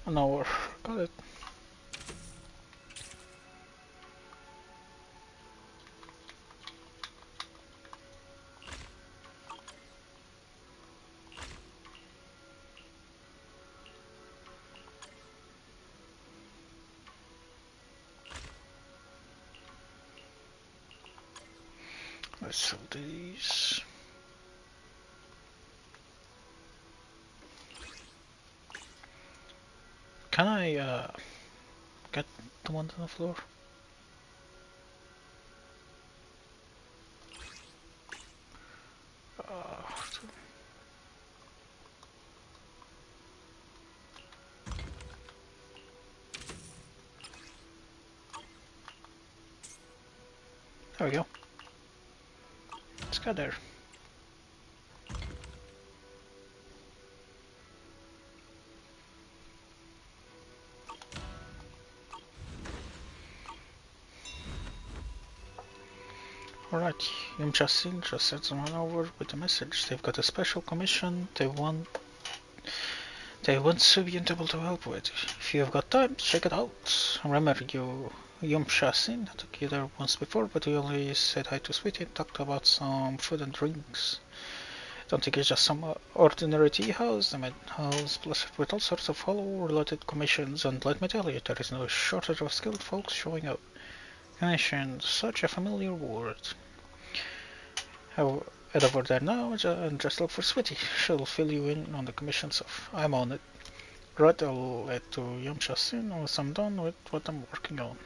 An hour. Got it. Let's sell these. Can I get the ones on the floor? There we go. Let's go there. Alright, Yuxian just sent someone over with a message. They've got a special commission they want Subian able to help with. If you've got time, check it out. Remember, Yuxian took you there once before, but we only said hi to Sweetie and talked about some food and drinks. Don't think it's just some ordinary tea house. The main house blessed with all sorts of hollow-related commissions, and let me tell you, there is no shortage of skilled folks showing up. Commissions, such a familiar word. Head over there now and just look for Sweetie. She'll fill you in on the commission stuff. I'm on it. Right, I'll head to Yuxian once I'm done with what I'm working on.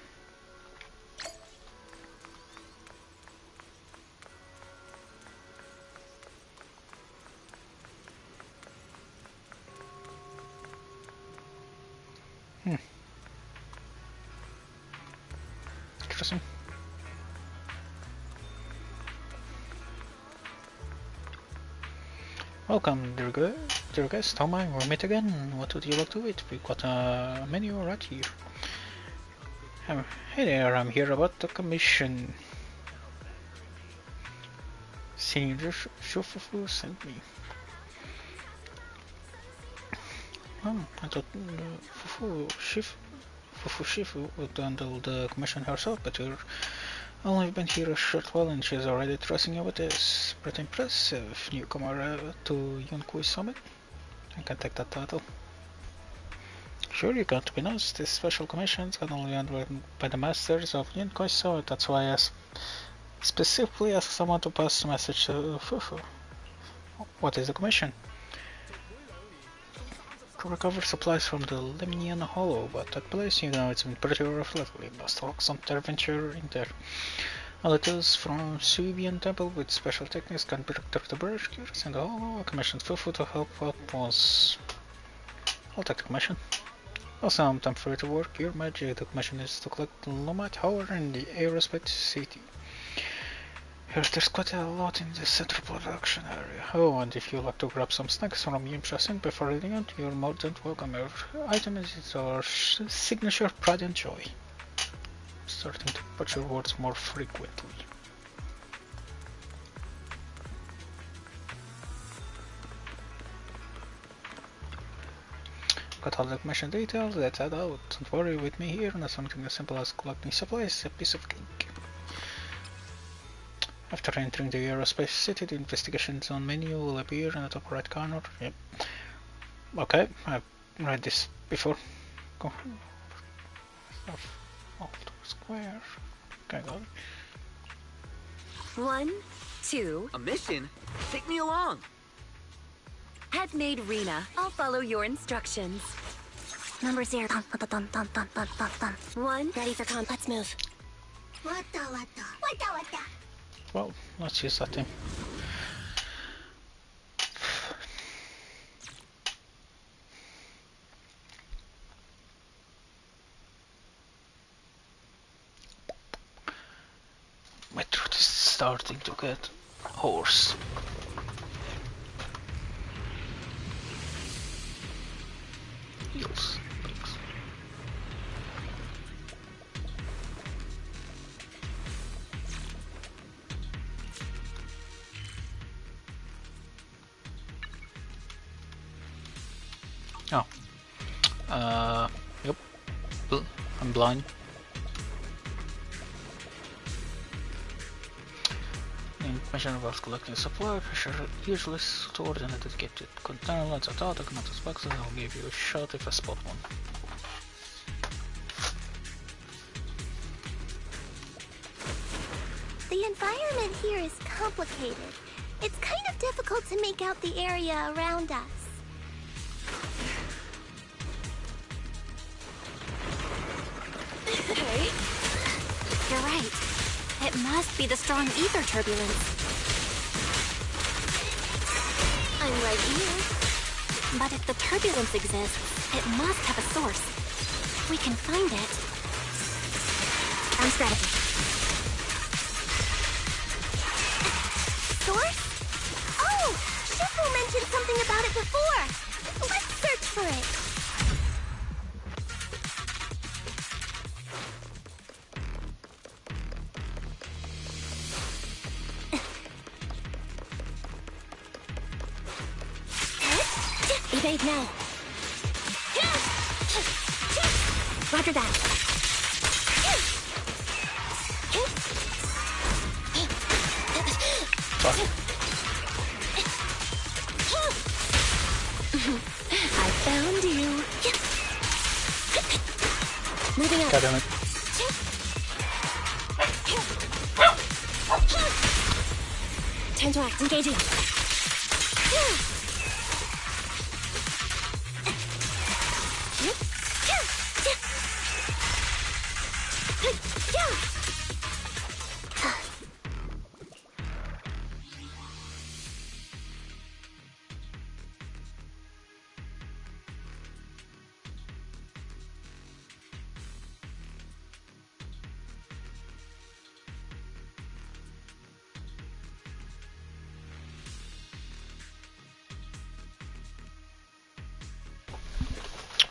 Interesting. Welcome, dear guest. How may we meet again? What would you like to eat? We've got a menu right here. Hey there, I'm here about the commission. Senior Shufufu sent me. I thought Fufu Shifu would handle the commission herself, but you're only been here a short while and she's already trusting you with this. Pretty impressive, newcomer to Yunkui Summit. I can take that title. Sure, you got to be nice. This special commission can only be handled by the masters of Yunkui Summit. That's why I specifically asked someone to pass the message to Fufu. What is the commission? To recover supplies from the Lemnian Hollow, but that place, you know, it's been pretty rough lately. Must walk some adventure in there. All it is from Subian Temple with special techniques can break through the barriers in the Hollow. I commissioned Fufu to help out once. I'll take the commission. Also, I'm time for you to work your magic. The commission is to collect the Lumite Tower in the aerospace city. Here, there's quite a lot in the central production area. Oh, and if you'd like to grab some snacks from Yuxian before heading out, you're more than welcome. Your item is our signature pride and joy. Starting to put your words more frequently. Got all the commission details, let's head out. Don't worry with me here, not something as simple as collecting supplies, a piece of cake. After entering the aerospace city, the investigation zone menu will appear in the top right corner. Yep. Okay, I've write this before. Go. Alter square. Okay, got it.
1, 2.
A mission? Take me along.
Have made Rena. I'll follow your instructions.
Number 0. Dun, dun, dun, dun, dun, dun, dun, dun.
1.
Ready for con. Let's move. Wata.
Well, let's use that thing. My throat is starting to get hoarse. Heals. Thanks. Oh. Yep. I'm blind. Information about collecting supply pressure usually stored in a dedicated container. Let's attack those boxes. I'll give you a shot if I spot one.
The environment here is complicated. It's kind of difficult to make out the area around us.
Hey.
You're right. It must be the strong ether turbulence. I'm right here. But if the turbulence exists, it must have a source. We can find it. On strategy. Source? Oh! Shifu mentioned something about it before. Let's search for it. Evade now. Roger that.
I found you.
Moving up.
God damn it.
Time to act. Engaging.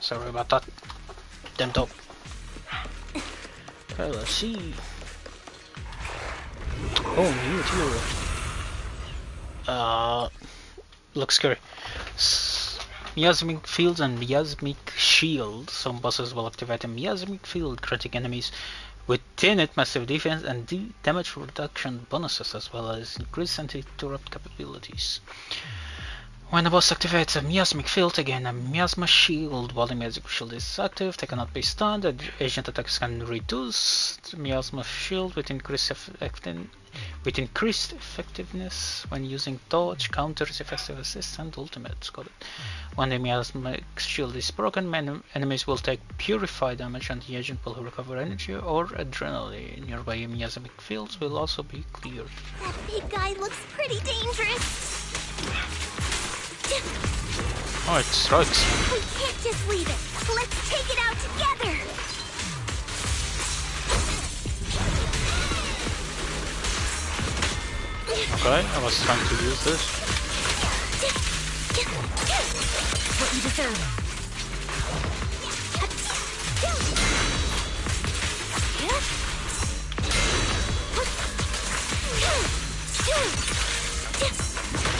Sorry about that. Damn dope. Okay, let's see. Oh, new material. Looks scary. Miasmic fields and miasmic shield. Some bosses will activate a miasmic field, granting enemies within it massive defense and damage reduction bonuses, as well as increased anti-interrupt capabilities. When a boss activates a miasmic field, again a miasma shield. While the miasmic shield is active, they cannot be stunned. Agent attacks can reduce the miasma shield with increased effectiveness when using dodge, counters, effective assist, and ultimates. Got it. When the miasmic shield is broken, enemies will take purified damage, and the agent will recover energy or adrenaline. Nearby miasmic fields will also be cleared.
That big guy looks pretty dangerous.
Oh, it strikes.
We can't just leave it. Let's take it out together.
Okay, I was trying to use this.
What you deserve.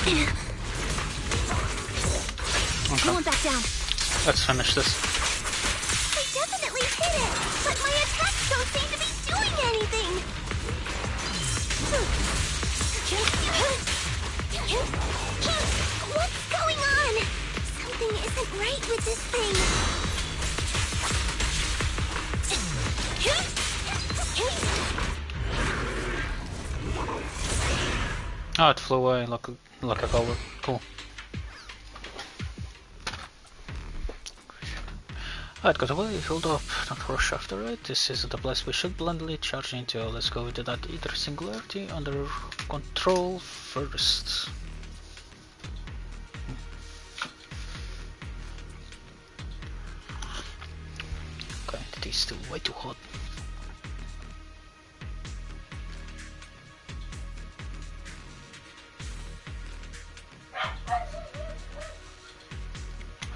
Okay.
You won't back down.
Let's finish this.
I definitely hit it, but my attacks don't seem to be doing anything. What's going on? Something isn't right. great with this thing.
Oh, it flew away like a color. Cool. Alright, got away, hold up, don't rush after it. This is the place we should blindly charge into. Let's go into that ether singularity under control first. Okay, it is still way too hot.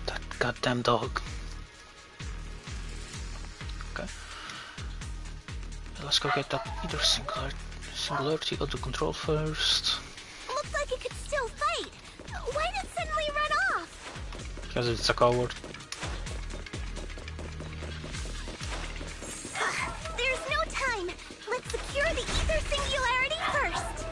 That goddamn dog. Okay. Let's go get that ether singularity under control first.
Looks like it could still fight. Why did it suddenly run off?
Because it's a coward.
There's no time. Let's secure the ether singularity first.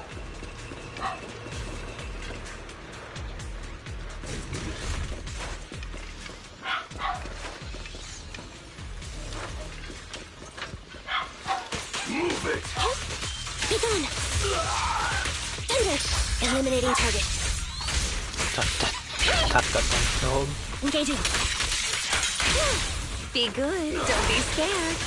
Move it!
Be gone! Thunder! Eliminating target.
That got them.
Engaging.
Be good, don't be scared.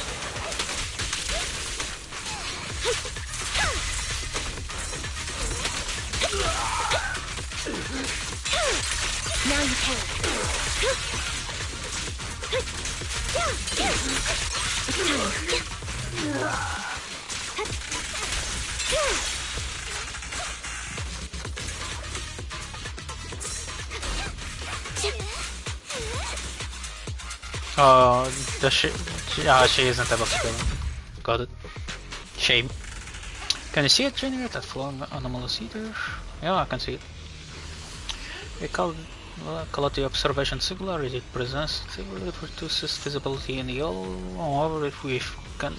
Now you can.
She isn't able to kill him. Got it. Shame. Can you see it generate that flowing anomalous ether? Yeah, I can see it. We call it the observation singularity. It presents it reduces visibility in the yellow. However, if we can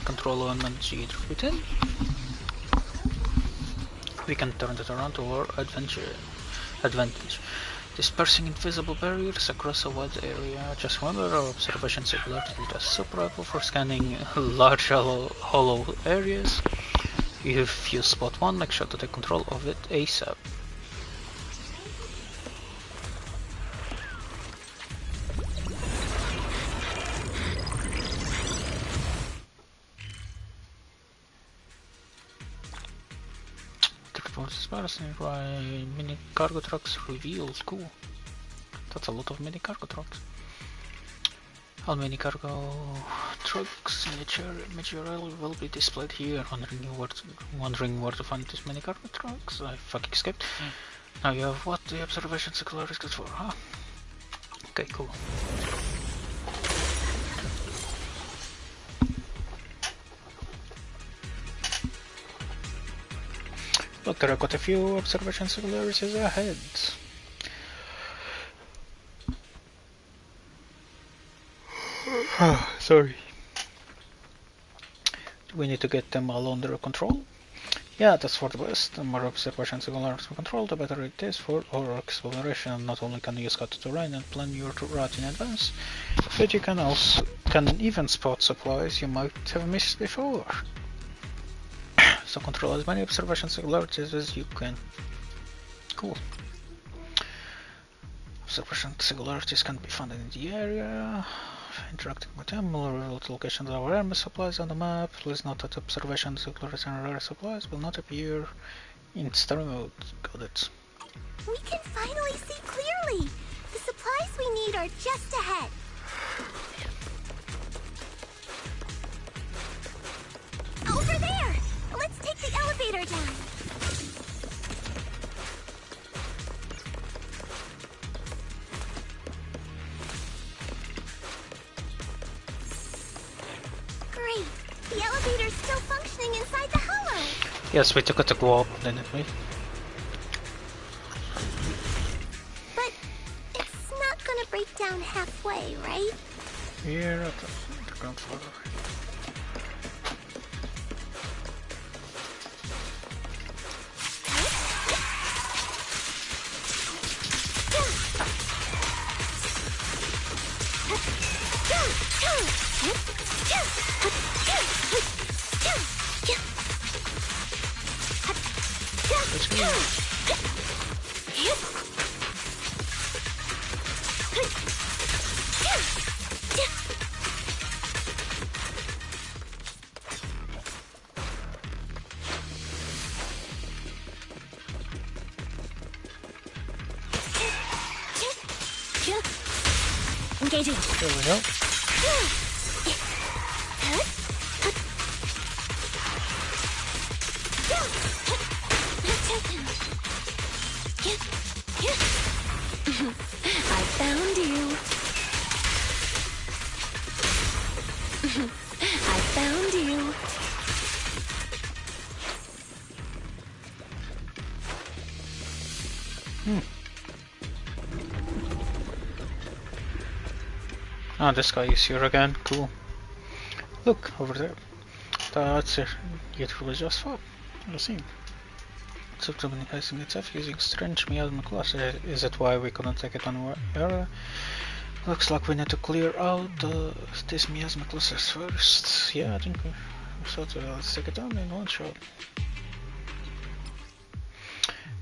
control and manage ether within, we can turn it around to our advantage. Dispersing invisible barriers across a wide area. Just remember, our observation singularity is super helpful for scanning large hollow areas. If you spot one, make sure to take control of it ASAP. Mini cargo trucks revealed. Cool. That's a lot of mini cargo trucks. All mini cargo trucks in the material will be displayed here. Wondering where to find these mini cargo trucks? I fucking skipped. Now you have what the observation singularity is good for, huh? Okay, cool. Look, there are quite a few observation singularities ahead. Sorry. We need to get them all under control. Yeah, that's for the best. The more observation singularities we control, the better it is for our exploration. Not only can you scout the terrain and plan your route in advance, but you can even spot supplies you might have missed before. So control as many observation singularities as you can. Cool. Observation singularities can be found in the area. Interacting with them will reveal the locations of our enemy supplies on the map. Please note that observation singularities and rare supplies will not appear in story mode. Got it.
We can finally see clearly. The supplies we need are just ahead. Over there! Let's take the elevator down. Great. The elevator's still functioning inside the hollow.
Yes, we took it to go up, didn't we?
But it's not gonna break down halfway, right?
Here at the ground floor. Let's go.
Engaging.
There we go.
I found you. I found you.
Ah, this guy is here again. Cool. Look over there. That's it. It was just fun. You see. Sublimizing itself using strange miasma cluster. Is that why we couldn't take it on our area? Looks like we need to clear out these miasma clusters first. Yeah, I think we thought let's take it on in one shot.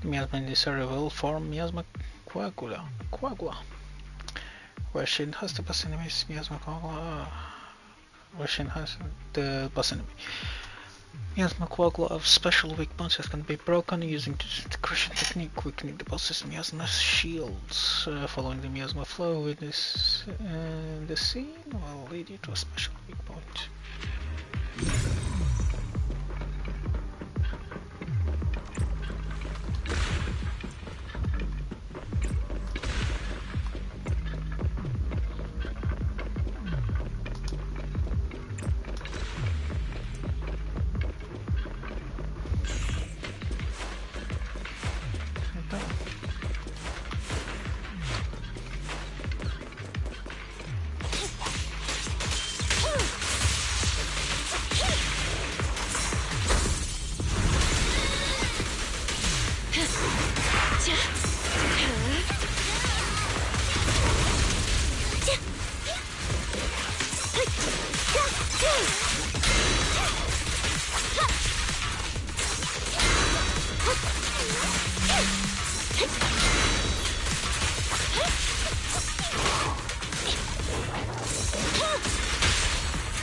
The miasma in this area will form miasma coagula. Where she has the boss enemy's miasma coagula. Where she has the boss enemy. Miasma coagula of special weak bounces can be broken using the crushing technique, weakening the boss's miasma shields. Following the miasma flow in this the scene will lead you to a special weak point.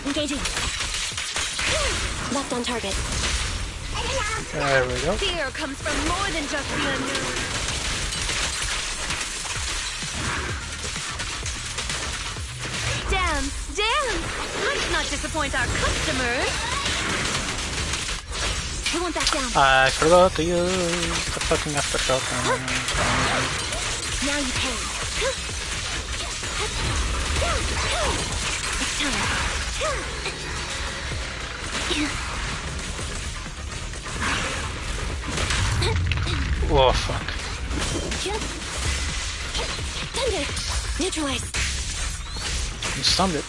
Engaging. Left on target.
There we go.
Fear comes from more than just the unknown. Dance, dance! Let's not disappoint our customers.
I want that down.
I forgot to use the fucking aftershock.
Now you pay. It's time.
Oh fuck.
Thunder! Neutralize.
You stunned it.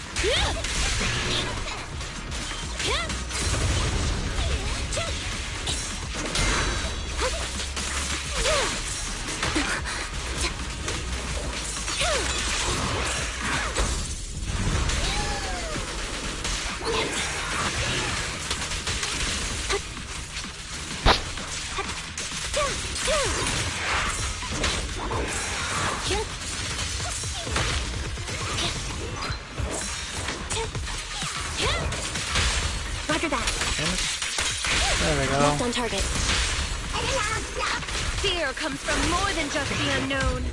Roger that.
There we go.
Left on target.
Fear comes from more than just the unknown.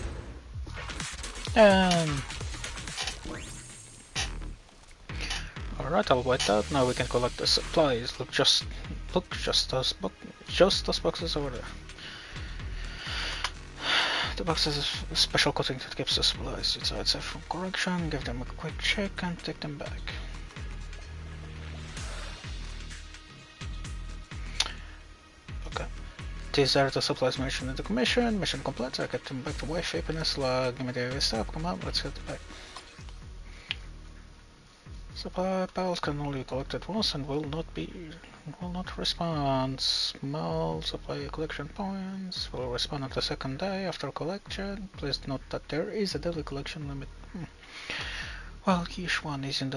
Alright, I'll wait out. Now we can collect the supplies. Look just those boxes over there. The box has a special coating that keeps the supplies inside safe from corruption. Give them a quick check and take them back. Okay. These are the supplies mentioned in the commission. Mission complete. I get them back to Wi-Fi Peninsula. Give me the AV stop. Come on, let's get back. Supply piles can only be collected once and will not respond. Small supply collection points will respond on the second day after collection. Please note that there is a daily collection limit. While Yuxian is in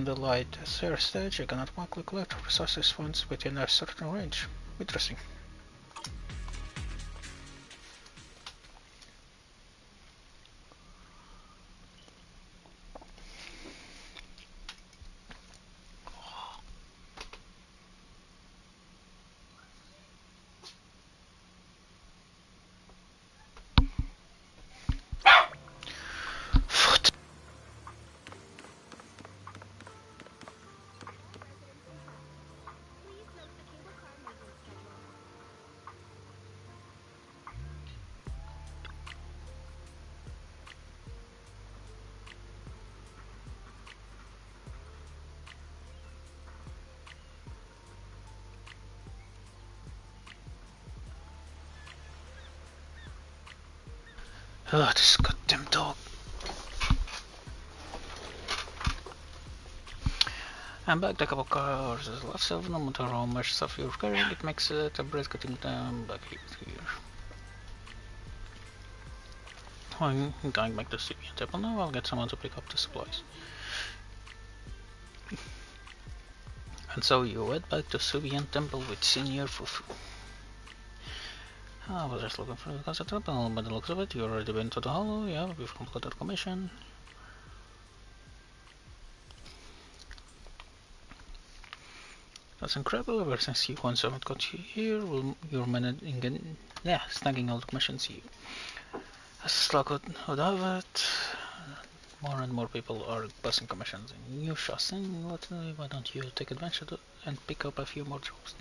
the light SR stage, you can automatically collect resources once within a certain range. Interesting. Oh, this goddamn dog. I'm back. The couple cars is left, so no matter how much stuff you're carrying, it makes it a breath getting them back here. I'm going back to Yuxian Temple now. I'll get someone to pick up the supplies. And so you head back to Yuxian Temple with Senior Fufu. I was just looking for the concept temple, by the looks of it, you already been to the hollow. Yeah, we've completed our commission. That's incredible. Ever since you Summit got you here, you're managing, snagging all the commissions you. As luck would have it, more and more people are passing commissions in Yuxian. Why don't you take advantage of it and pick up a few more jobs?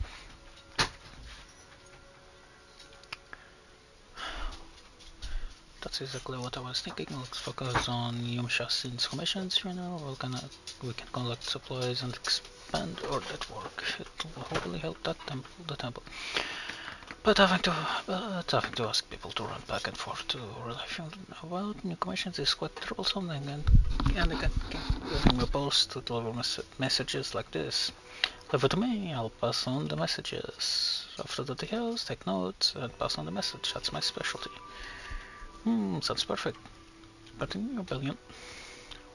That's exactly what I was thinking. Let's focus on Yuxian's commissions. We can collect supplies and expand our network. It will hopefully help the temple. But having to ask people to run back and forth to relief about new commissions is quite troublesome, and it can keep me post to deliver messages like this. Leave it to me, I'll pass on the messages. After the details, take notes and pass on the message. That's my specialty. Sounds perfect. Continue, Billion.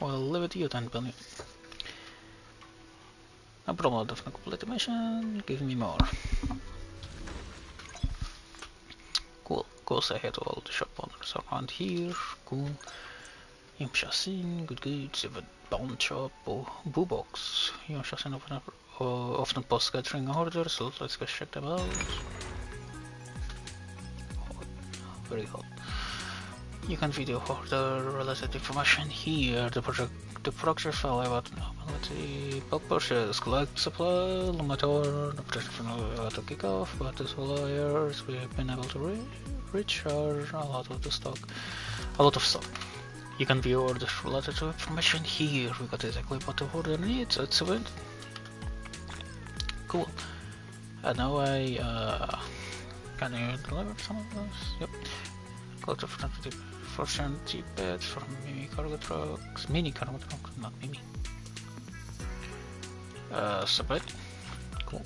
Well, leave it to you then, Billion. No problem with the complete mission. Give me more. Cool. Go say hi to all the shop owners around here. Cool. Yuxian, good. Save a pawn shop or boo box. Yuxian often post gathering orders, so let's go check them out. Very hot. You can video order related information here. The project file about let's see, bulk purchase, collect supply, motor, the project to kick off, but the suppliers we have been able to reach are a lot of stock. You can view orders related to information here. We got exactly what the order needs. It's a win. Cool. And now can you deliver some of those? Yep. Got the Fortune T-Pad from mini cargo trucks, not Mimi. Subway. Cool.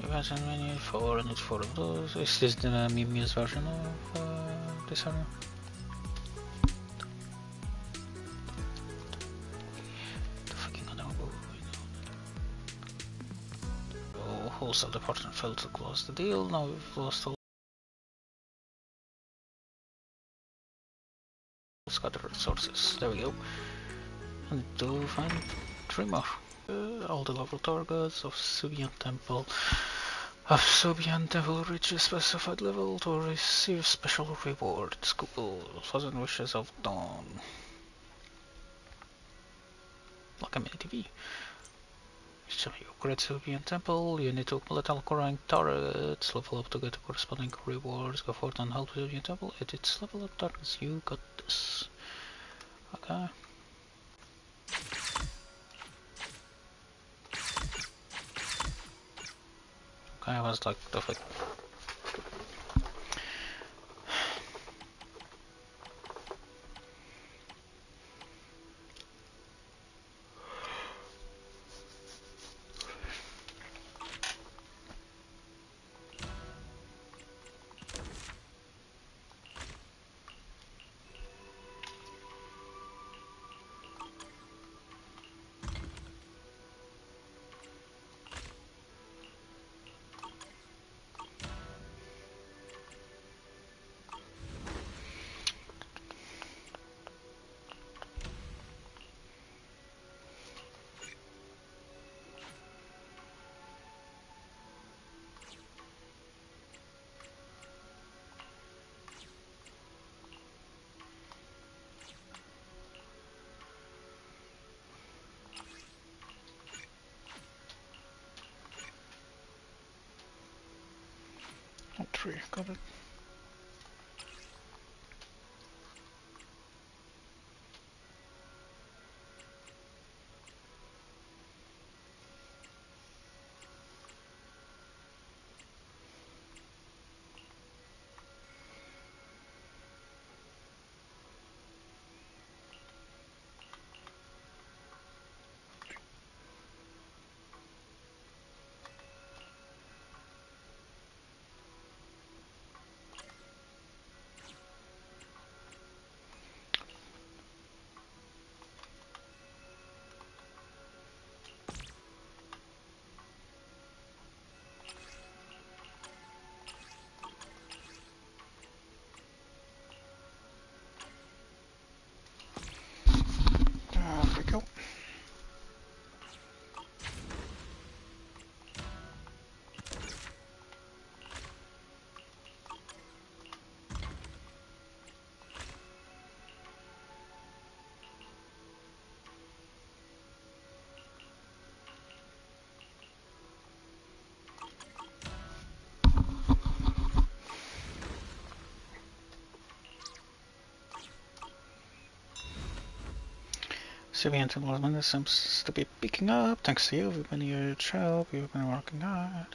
Events and menu for need 4 of those. Is this the Mimi's version of this area? The fucking wholesale department failed to close the deal. Now we've lost all scattered resources. There we go. And to find 3 more. All the level targets of Yuxian Temple reach a specified level to receive special rewards. Cool. Thousand wishes of dawn. Like a mini TV. So you upgrade Yuxian Temple, you need to complete all current targets, level up to get the corresponding rewards, go forth and help Yuxian Temple, its level up targets, you got this. Okay. Okay, I was like the fuck. 3, got it. There we go. Civilian development seems to be picking up. Thanks to you, we've been here to help. You've been working hard.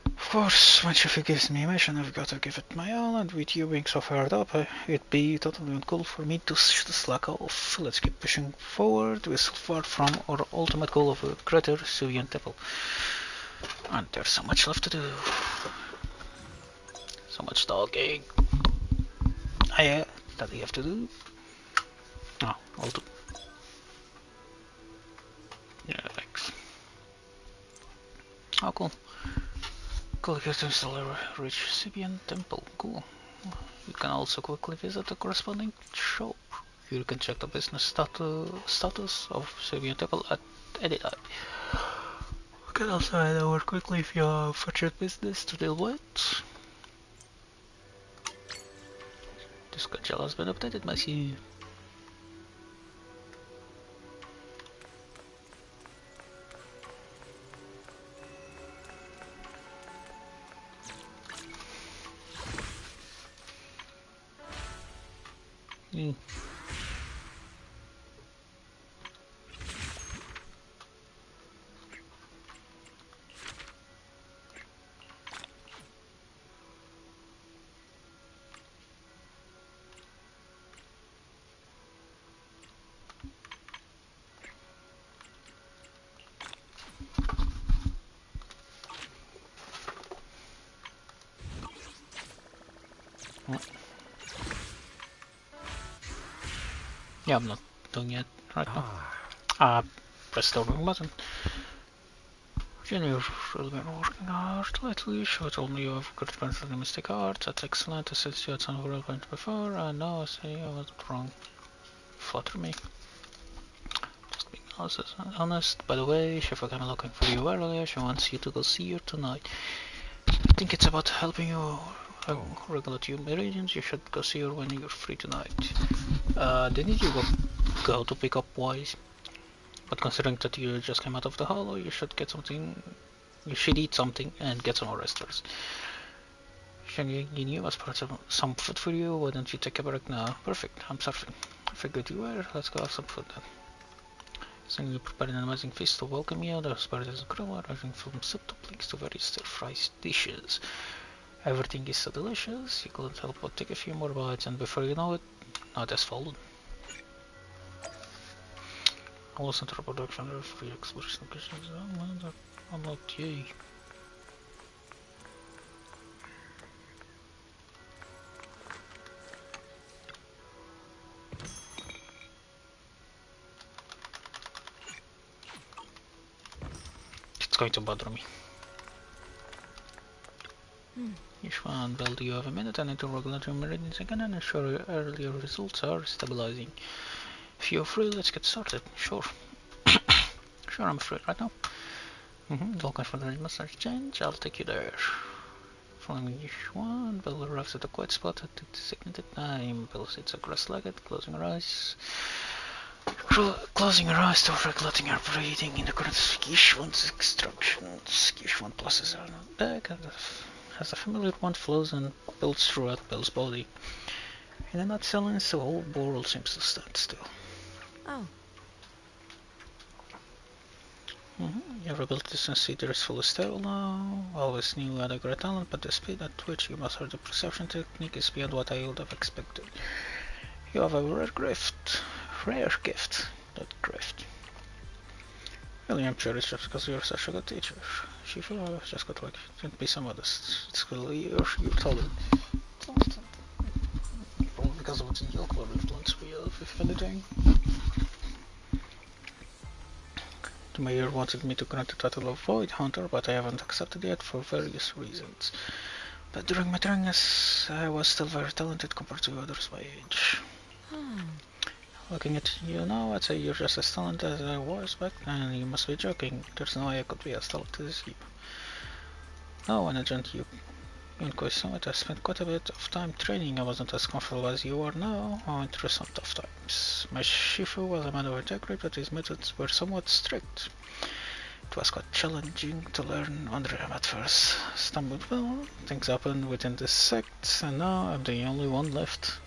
Of course, when she gives me a mission, I've got to give it my all, and with you being so fired up, it'd be totally uncool for me to slack off. Let's keep pushing forward. We're so far from our ultimate goal of a greater civilian temple. And there's so much left to do. So much talking. Yeah, that you have to do. Oh, I'll do. Yeah, thanks. Oh, cool. Cool, you to install a rich Sibian temple. Cool. You can also quickly visit the corresponding shop. You can check the business status of Sibian temple at any time. You can also head over quickly if you have urgent business to deal with. The schedule has been updated, Messi. Yeah, I'm not done yet right now. Press the wrong button. Jenny, you've really been working hard lately. She told me you have good friends with the Mystic Arts. That's excellent. Since you had some real friends before, I know I say I wasn't wrong. Flatter me. Just being honest. By the way, she forgot looking for you earlier. She wants you to go see her tonight. I think it's about helping you regulate your meridians. You should go see her when you're free tonight. Didn't you go to pick up Wise? But considering that you just came out of the hollow, you should get something. You should eat something and get some more rest first. You was prepared some food for you. Why don't you take a break now? Perfect. I'm starving. I figured you were. Let's go have some food then. So you prepared an amazing feast to welcome you. There's parties and crew, ranging from soup to plates to various stir-fried dishes. Everything is so delicious. You couldn't help but take a few more bites, and before you know it, night has fallen. I'll listen to the production of free exploration locations. I'm not yay. It's going to bother me. Yuxian, Bell, do you have a minute? I need to regulate your meridians again and ensure your earlier results are stabilizing. If you're free, let's get started. Sure. Sure, I'm free right now. Looking for the massage change, I'll take you there. Following Yuxian, Bell arrives at the quiet spot at the designated time. Bell sits cross-legged, closing her eyes to regulating her breathing in the current Yuxian's extractions. Yuxian places her on the deck and as a familiar one flows and builds throughout Bill's body. In a nutshell, the whole world seems to stand still.
Oh.
Your ability to sense either is fully stable now. Always knew you had a great talent, but the speed at which you mastered the perception technique is beyond what I would have expected. You have a rare gift. Not gift. Really, I'm sure it's just because you're such a good teacher. Shifu, I've just got like, don't be so modest. It's clearly you're taller. Probably because of the Yoko influence we have, if anything. The mayor wanted me to grant the title of Void Hunter, but I haven't accepted yet for various reasons. But during my training, I was still very talented compared to others my age. Looking at you now, I'd say you're just as talented as I was back then. You must be joking. There's no way I could be as talented as you. No, when I joined Yunkoi Summit, I spent quite a bit of time training. I wasn't as comfortable as you are now. I went through some tough times. My Shifu was a man of integrity, but his methods were somewhat strict. It was quite challenging to learn under him at first. Stumbled well, things happened within the sect, and now I'm the only one left.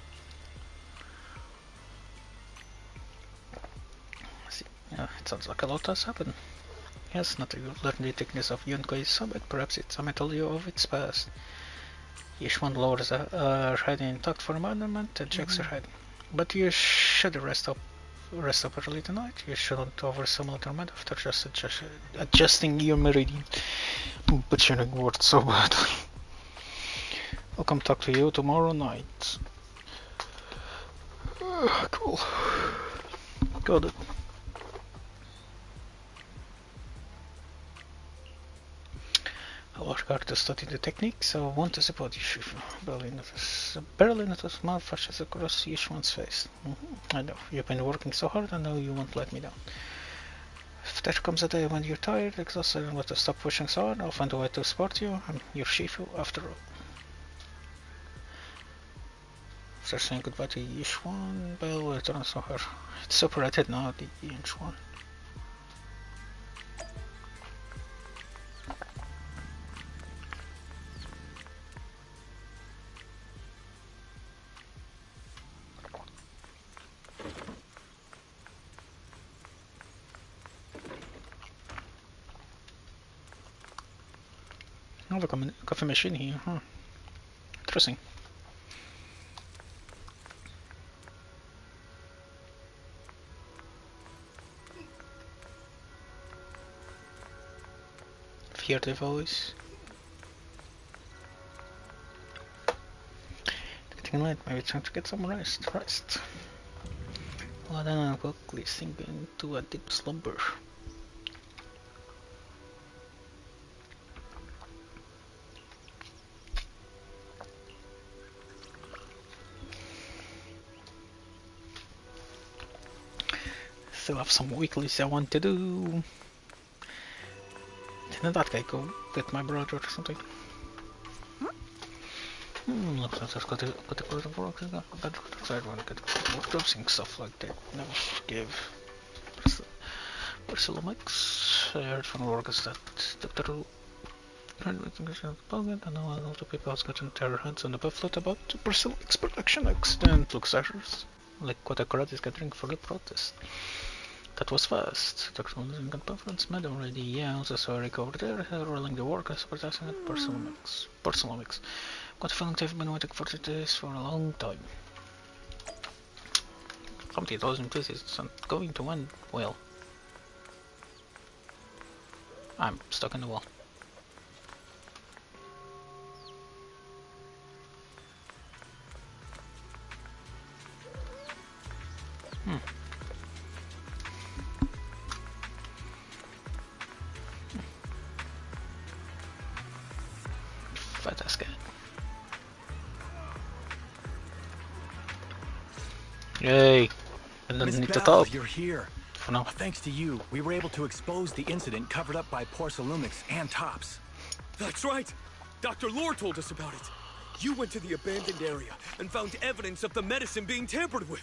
See, it sounds like a lot has happened. Yes, not to learn the techniques of Yunkoi Summit, perhaps it's a metal of its past. Each one lowers her head intact for a moment and checks her head. But you should rest up early tonight. You shouldn't overstimulate your mind after just adjusting your meridian. Butchering words so badly. I'll come talk to you tomorrow night. Cool. Got it. I'll work hard to study the techniques. I want to support you, Shifu. Barely notice smile flashes across Yishuan's face. I know, you've been working so hard, I know you won't let me down. If there comes a day when you're tired, exhausted, and want to stop pushing so hard, I'll find a way to support you. I'm your Shifu, after all. After saying goodbye to Yishuan, Belle returns to her. It's separated now, the Yishuan. I have a coffee machine here, huh? Interesting. Hear the voice. It's getting late, maybe it's time to get some rest. Well, then I'll quickly sink into a deep slumber. Still have some weeklies I want to do. Didn't that guy go with my brother or something? Looks like I've got to go to work. I got a better side one. Get workdrops stuff like that. Never forgive. Persilomix. I heard from workers that Dr. and now a lot of people have gotten their hands on the pamphlet about the Persilomix production accident. Looks like what a crowd is gathering for the protest. That was fast. Dr. Losing and Conference met already. Yeah, also saw Eric over there, rolling the workers protesting at Persilomix. Got a feeling they've been waiting for this for a long time. Somebody told him this isn't going to end well. I'm stuck in the wall. Fat ass cat. Yay! And then need to talk.
You're here.
For now.
Thanks to you, we were able to expose the incident covered up by Porsalumix and Tops.
That's right! Dr. Lore told us about it. You went to the abandoned area and found evidence of the medicine being tampered with.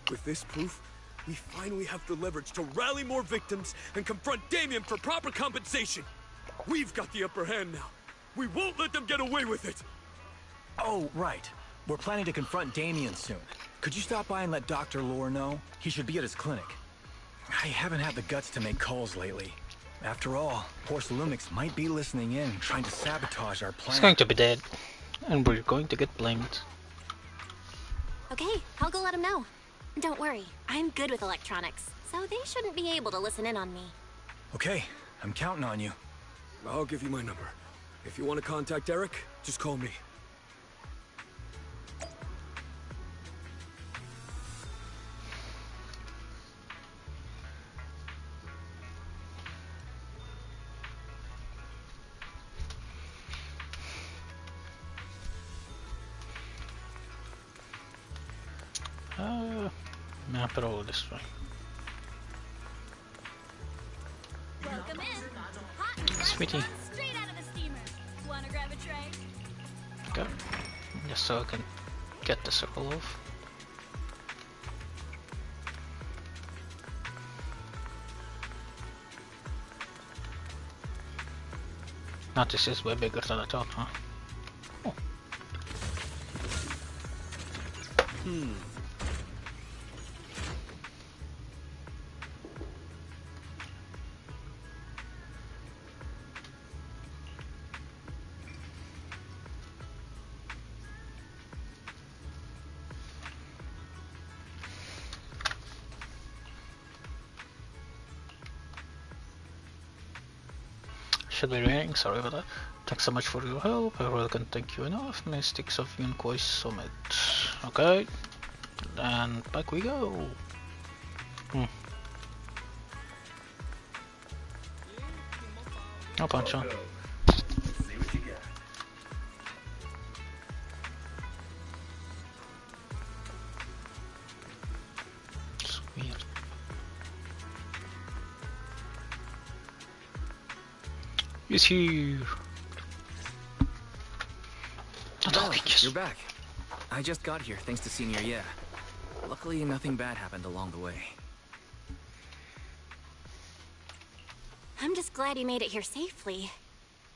With this proof, we finally have the leverage to rally more victims and confront Damien for proper compensation. We've got the upper hand now. We won't let them get away with it!
Oh, right. We're planning to confront Damien soon. Could you stop by and let Dr. Lore know? He should be at his clinic. I haven't had the guts to make calls lately. After all, Porcelumix might be listening in, trying to sabotage our plan.
He's going to be dead, and we're going to get blamed.
Okay, I'll go let him know. Don't worry, I'm good with electronics, so they shouldn't be able to listen in on me.
Okay, I'm counting on you.
I'll give you my number. If you want to contact Eric, just call me.
Map it all this way.
Welcome in. Hot and fresh
Sweetie.
stuff straight out of the steamer. Wanna grab a tray?
Go. Just so I can get the circle off. Now this is way bigger than I thought, huh? Oh. Should be raining, sorry about that. Thanks so much for your help, I really can't thank you enough. Mystics of Yunkoi Summit. Okay, and back we go. No punch on. It's weird. He's here.
Oh, you're back. I just got here thanks to Senior Yeah. Luckily, nothing bad happened along the way.
I'm just glad you made it here safely.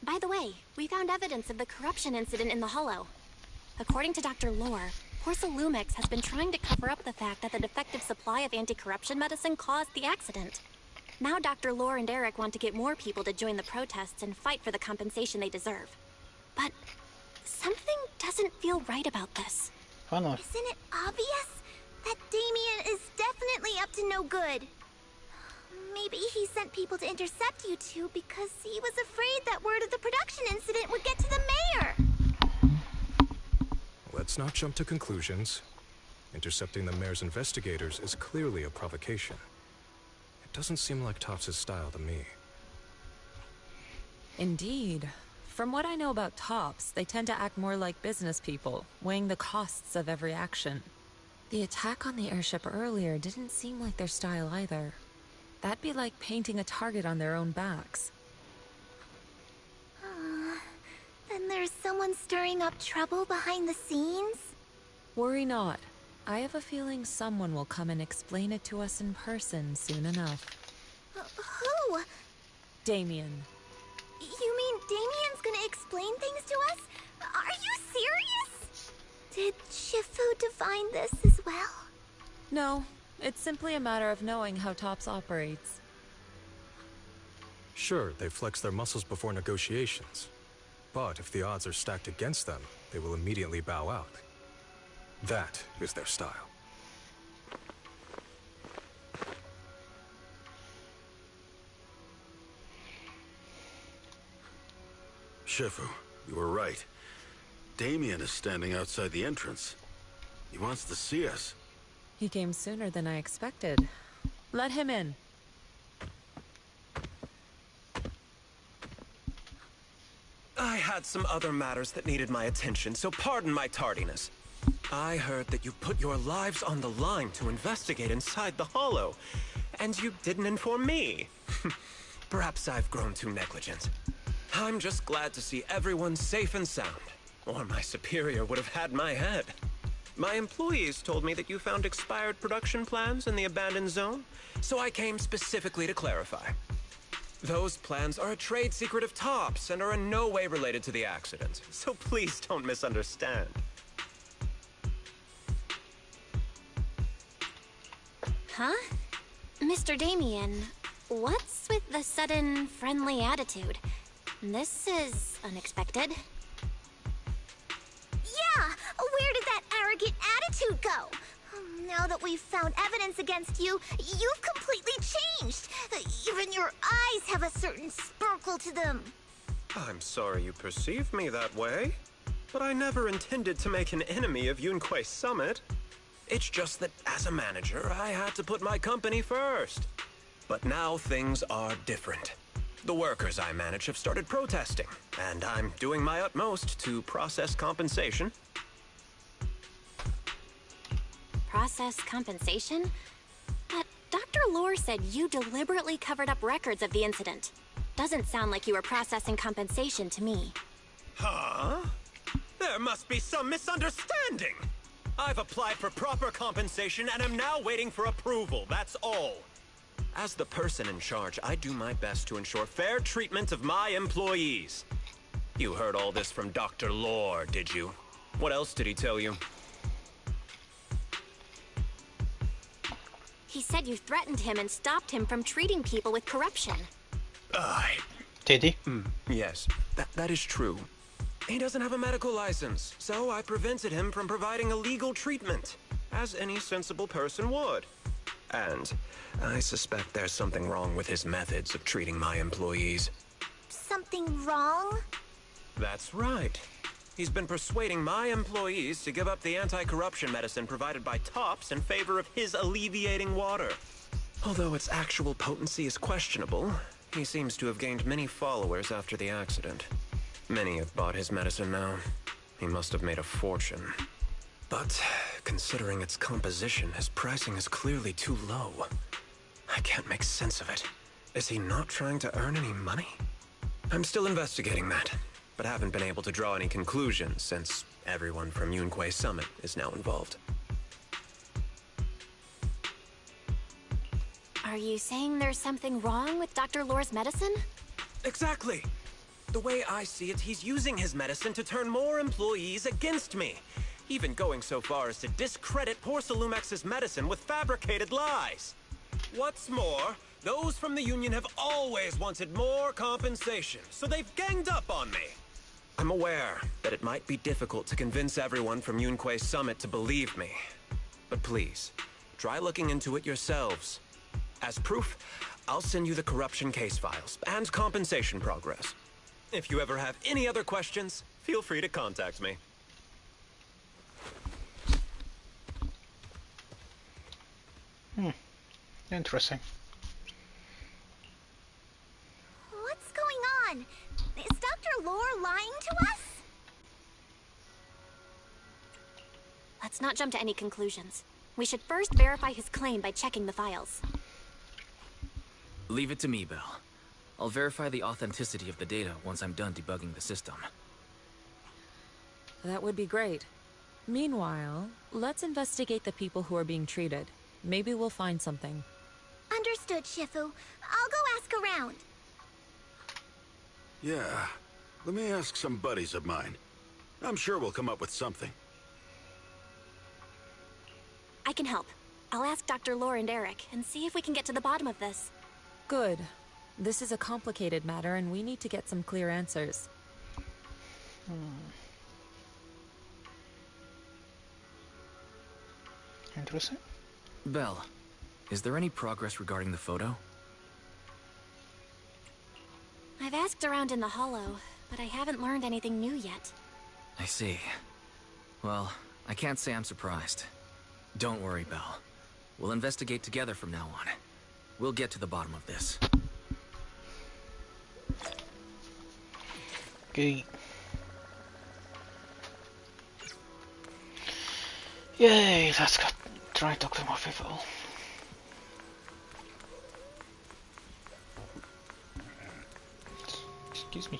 By the way, we found evidence of the corruption incident in the Hollow. According to Dr. Lore, Porcelumix has been trying to cover up the fact that the defective supply of anti-corruption medicine caused the accident. Now Dr. Lore and Eric want to get more people to join the protests and fight for the compensation they deserve. But something doesn't feel right about this.
Isn't
it obvious that Damien is definitely up to no good? Maybe he sent people to intercept you two because he was afraid that word of the production incident would get to the mayor.
Let's not jump to conclusions. Intercepting the mayor's investigators is clearly a provocation. It doesn't seem like Topps' style to me.
Indeed. From what I know about Topps, they tend to act more like business people, weighing the costs of every action. The attack on the airship earlier didn't seem like their style either. That'd be like painting a target on their own backs.
Then there's someone stirring up trouble behind the scenes?
Worry not. I have a feeling someone will come and explain it to us in person soon enough.
Who?
Damien.
You mean Damien's gonna explain things to us? Are you serious? Did Shifu divine this as well?
No, it's simply a matter of knowing how Topps operates.
Sure, they flex their muscles before negotiations. But if the odds are stacked against them, they will immediately bow out. That is their style.
Shifu, you were right. Damien is standing outside the entrance. He wants to see us.
He came sooner than I expected. Let him in.
I had some other matters that needed my attention, so pardon my tardiness. I heard that you put your lives on the line to investigate inside the Hollow, and you didn't inform me. Perhaps I've grown too negligent. I'm just glad to see everyone safe and sound, or my superior would have had my head. My employees told me that you found expired production plans in the abandoned zone, so I came specifically to clarify. Those plans are a trade secret of Top's and are in no way related to the accident. So please don't misunderstand.
Huh? Mr. Damien, what's with the sudden friendly attitude? This is unexpected. Yeah! Where did that arrogant attitude go? Now that we've found evidence against you, you've completely changed. Even your eyes have a certain sparkle to them.
I'm sorry you perceive me that way, but I never intended to make an enemy of Yunquay Summit. It's just that as a manager, I had to put my company first. But now things are different. The workers I manage have started protesting, and I'm doing my utmost to process compensation.
Process compensation? But Dr. Lore said you deliberately covered up records of the incident. Doesn't sound like you were processing compensation to me.
Huh? There must be some misunderstanding. I've applied for proper compensation and am now waiting for approval, that's all. As the person in charge, I do my best to ensure fair treatment of my employees. You heard all this from Dr. Lore, did you? What else did he tell you?
He said you threatened him and stopped him from treating people with corruption.
Did he?
Yes, that is true. He doesn't have a medical license, so I prevented him from providing a legal treatment, as any sensible person would. And I suspect there's something wrong with his methods of treating my employees.
Something wrong?
That's right. He's been persuading my employees to give up the anti-corruption medicine provided by Tops in favor of his alleviating water. Although its actual potency is questionable, he seems to have gained many followers after the accident. Many have bought his medicine now. He must have made a fortune. But considering its composition, his pricing is clearly too low. I can't make sense of it. Is he not trying to earn any money? I'm still investigating that, but haven't been able to draw any conclusions since everyone from Yunquay Summit is now involved.
Are you saying there's something wrong with Dr. Lore's medicine?
Exactly! The way I see it, he's using his medicine to turn more employees against me. Even going so far as to discredit Porcelumex's medicine with fabricated lies. What's more, those from the Union have always wanted more compensation, so they've ganged up on me. I'm aware that it might be difficult to convince everyone from Yunquay Summit to believe me. But please, try looking into it yourselves. As proof, I'll send you the corruption case files and compensation progress. If you ever have any other questions, feel free to contact me.
Interesting.
What's going on? Is Dr. Lore lying to us? Let's not jump to any conclusions. We should first verify his claim by checking the files.
Leave it to me, Belle. I'll verify the authenticity of the data once I'm done debugging the system.
That would be great. Meanwhile, let's investigate the people who are being treated. Maybe we'll find something.
Understood, Shifu. I'll go ask around.
Yeah, let me ask some buddies of mine. I'm sure we'll come up with something.
I can help. I'll ask Dr. Lore and Eric and see if we can get to the bottom of this.
Good. This is a complicated matter and we need to get some clear answers.
Interesting.
Belle, is there any progress regarding the photo?
I've asked around in the Hollow, but I haven't learned anything new yet.
I see. Well, I can't say I'm surprised. Don't worry, Belle. We'll investigate together from now on. We'll get to the bottom of this.
Okay. Yay, let's go try to talk to more people. Excuse me.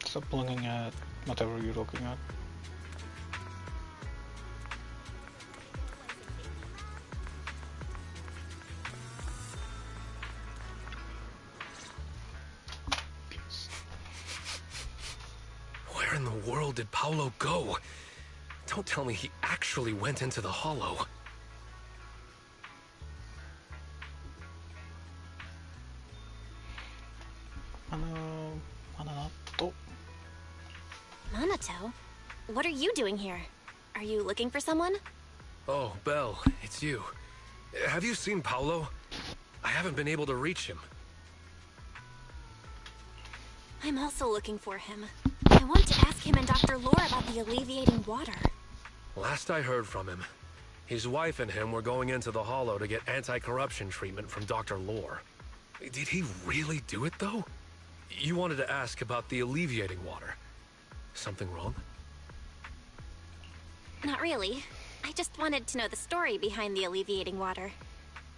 Stop looking at whatever you're looking at.
in the world did Paolo go? Don't tell me he actually went into the Hollow.
Minato? What are you doing here? Are you looking for someone?
Oh, Belle, it's you. Have you seen Paolo? I haven't been able to reach him.
I'm also looking for him. I want to ask him and Dr. Lore about the alleviating water.
Last I heard from him, his wife and him were going into the Hollow to get anti-corruption treatment from Dr. Lore. Did he really do it, though? You wanted to ask about the alleviating water. Something wrong?
Not really. I just wanted to know the story behind the alleviating water.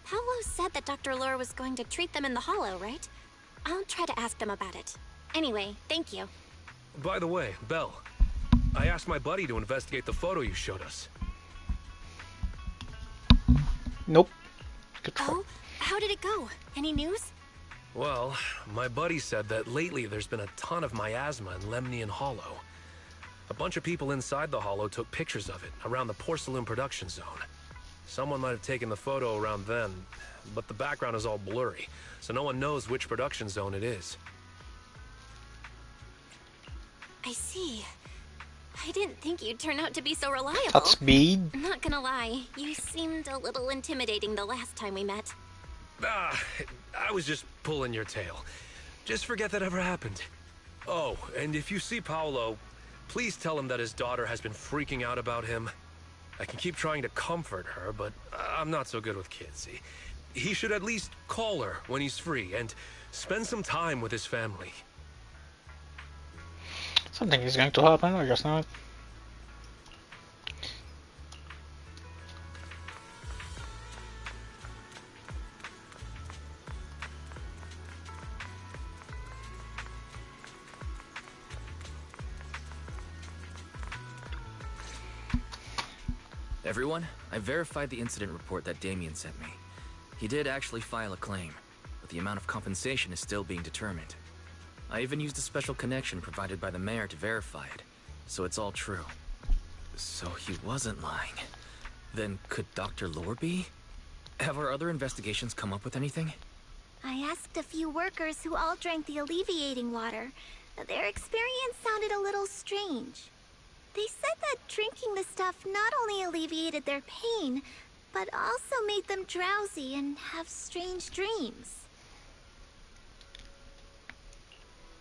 Paolo said that Dr. Lore was going to treat them in the Hollow, right? I'll try to ask them about it. Anyway, thank you.
By the way, Belle, I asked my buddy to investigate the photo you showed us.
Nope.
Oh, how did it go? Any news?
Well, my buddy said that lately there's been a ton of miasma in Lemnian Hollow. A bunch of people inside the Hollow took pictures of it around the porcelain production zone. Someone might have taken the photo around then, but the background is all blurry, so no one knows which production zone it is.
I see. I didn't think you'd turn out to be so reliable.
That's speed.
I'm not gonna lie, you seemed a little intimidating the last time we met.
I was just pulling your tail. Just forget that ever happened. Oh, and if you see Paolo, please tell him that his daughter has been freaking out about him. I can keep trying to comfort her, but I'm not so good with kids. He should at least call her when he's free and spend some time with his family.
Something is going to happen, I guess not.
Everyone, I verified the incident report that Damien sent me. He did actually file a claim, but the amount of compensation is still being determined. I even used a special connection provided by the mayor to verify it, so it's all true. So he wasn't lying. Then could Dr. Lore be? Have our other investigations come up with anything?
I asked a few workers who all drank the alleviating water. Their experience sounded a little strange. They said that drinking the stuff not only alleviated their pain, but also made them drowsy and have strange dreams.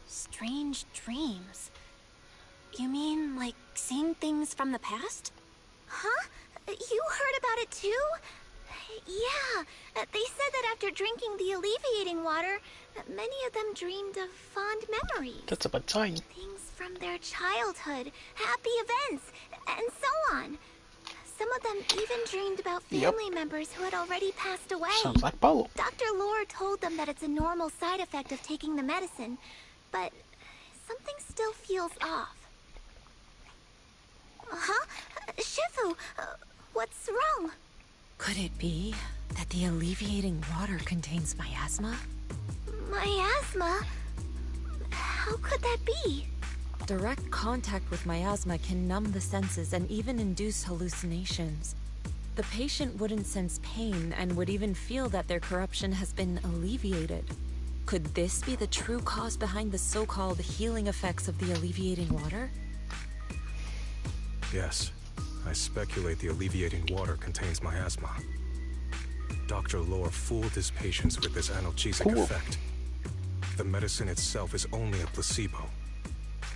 Strange dreams? You mean, like, seeing things from the past?
Huh? You heard about it too? Yeah, they said that after drinking the alleviating water, many of them dreamed of fond memories.
That's a bad sign.
Things from their childhood, happy events, and so on. Some of them even dreamed about family members who had already passed away.
Sounds like Paolo.
Dr. Lore told them that it's a normal side effect of taking the medicine, but something still feels off. Huh? Shifu, what's wrong?
Could it be that the alleviating water contains miasma?
Miasma? How could that be?
Direct contact with miasma can numb the senses and even induce hallucinations. The patient wouldn't sense pain and would even feel that their corruption has been alleviated. Could this be the true cause behind the so-called healing effects of the alleviating water?
Yes. I speculate the alleviating water contains miasma. Dr. Lore fooled his patients with this analgesic effect. The medicine itself is only a placebo,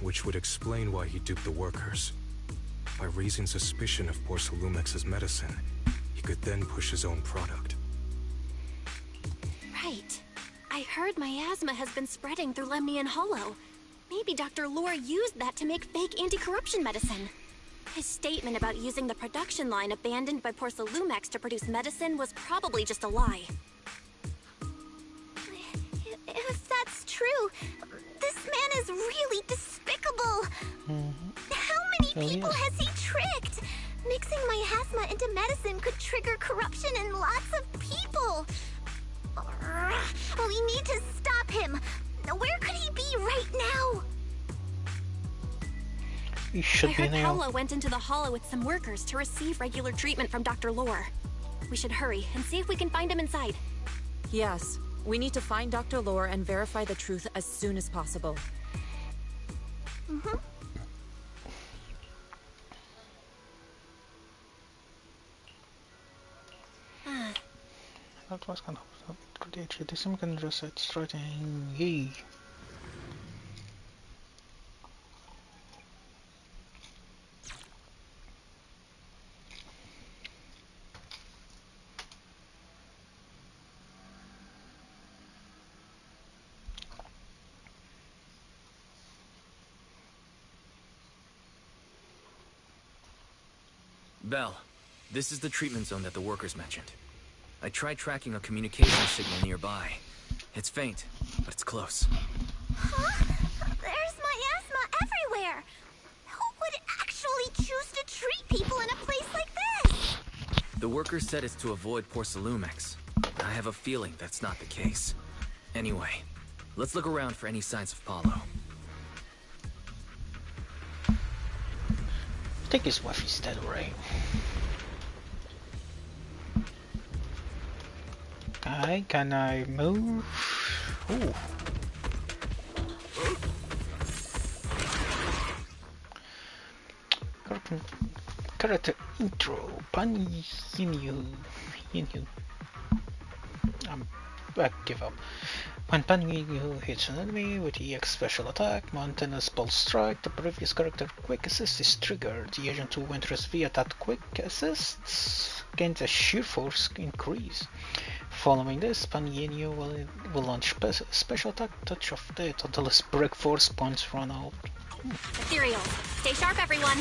which would explain why he duped the workers. By raising suspicion of Porcelumex's medicine, he could then push his own product.
Right. I heard miasma has been spreading through Lemnian Hollow. Maybe Dr. Lore used that to make fake anti-corruption medicine. His statement about using the production line abandoned by Porcelumex to produce medicine was probably just a lie.
If that's true, this man is really despicable. How many people has he tricked? Mixing miasma into medicine could trigger corruption in lots of people. We need to stop him. Where could he be right now?
He should
I
be
heard
now.
Paolo went into the hollow with some workers to receive regular treatment from Dr. Lore. We should hurry and see if we can find him inside.
Yes, we need to find Dr. Lore and verify the truth as soon as possible.
Mm-hmm.
That was kind of through the sim can just set starting. Yay.
Bell, this is the treatment zone that the workers mentioned. I tried tracking a communication signal nearby. It's faint, but it's close.
Huh? There's miasma everywhere! Who would actually choose to treat people in a place like this?
The workers said it's to avoid Porcelumex. I have a feeling that's not the case. Anyway, let's look around for any signs of Paulo.
I think his wife is dead, right? Okay, can I move? Ooh. Character intro. Pan Yinyu. I give up. When Pan Yinyu hits an enemy with EX special attack, Mountainous Pulse Strike, the previous character Quick Assist is triggered. The agent who enters via that Quick Assist gains a sheer force increase. Following this, Pan Yinyu will launch special attack Touch of Death until his break force points run out.
Ethereal, stay sharp, everyone.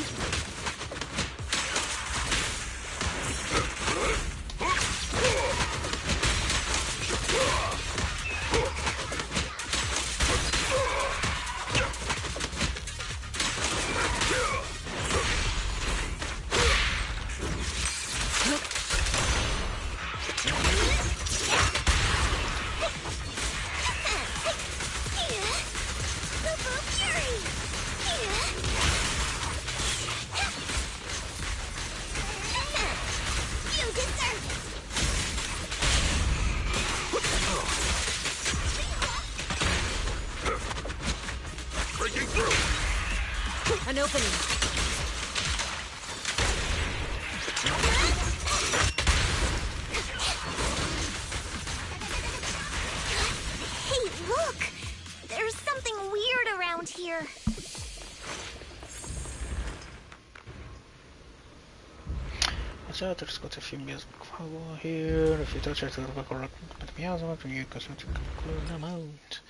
An opening.
Hey, look! There's something weird around here.
Watch out, there's got a few miasma here. If you touch it, it'll be correct with miasma, and you can clear them out.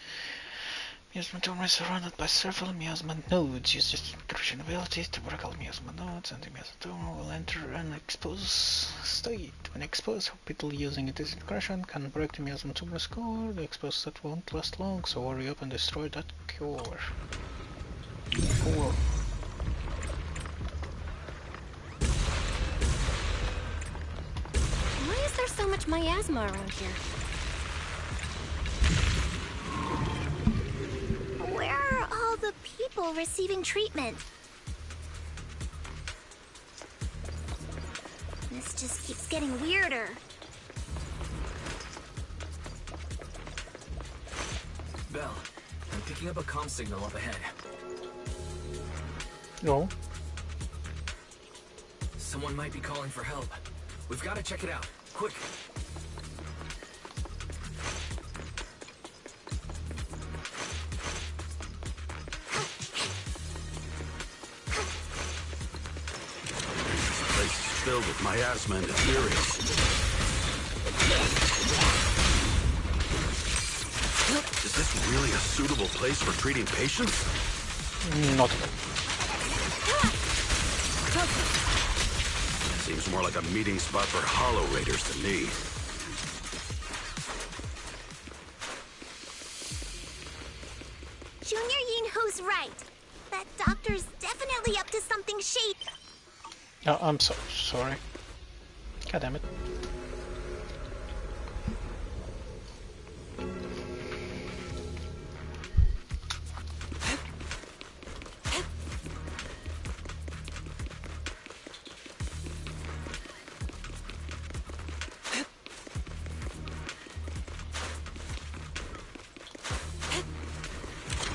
Miasma dome is surrounded by several miasma nodes. Use this incursion abilities to break all miasma nodes, and the miasma dome will enter an exposed state. When exposed, people using this incursion can break the miasma tumor's core. The exposed state won't last long, so hurry up and destroy that core. Cool.
Why is there so much miasma around here?
Where are all the people receiving treatment? This just keeps getting weirder.
Bell, I'm picking up a comm signal up ahead.
No.
Someone might be calling for help. We've got to check it out. Quick.
Filled with miasma and ethereals. Is this really a suitable place for treating patients?
Not.
Seems more like a meeting spot for Hollow Raiders to me.
Junior Yinho's right. That doctor's definitely up to something shady.
Oh, I'm so sorry. God damn it.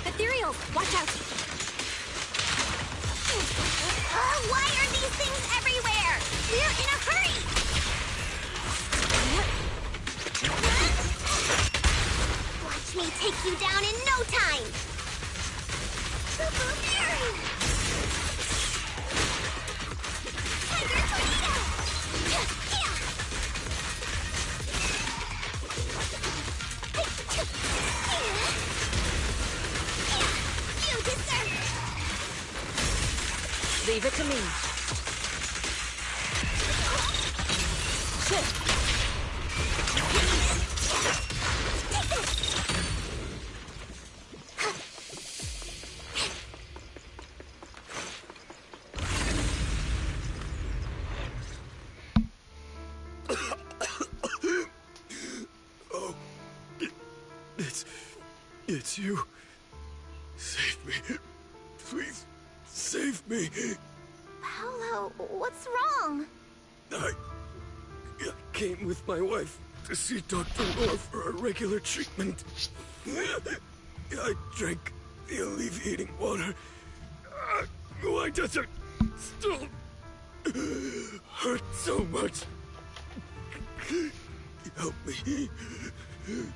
Ethereal, watch out! Why are these things everywhere? We're in a hurry! Watch me take you down in no time! Tiger Tornado! You deserve it!
Leave it to me. Shit!
Oh, it's you. Save me. Please, save me.
Paolo, what's wrong?
I came with my wife to see Dr. Moore for a regular treatment. I drank the alleviating water. Why does it still hurt so much? Help me.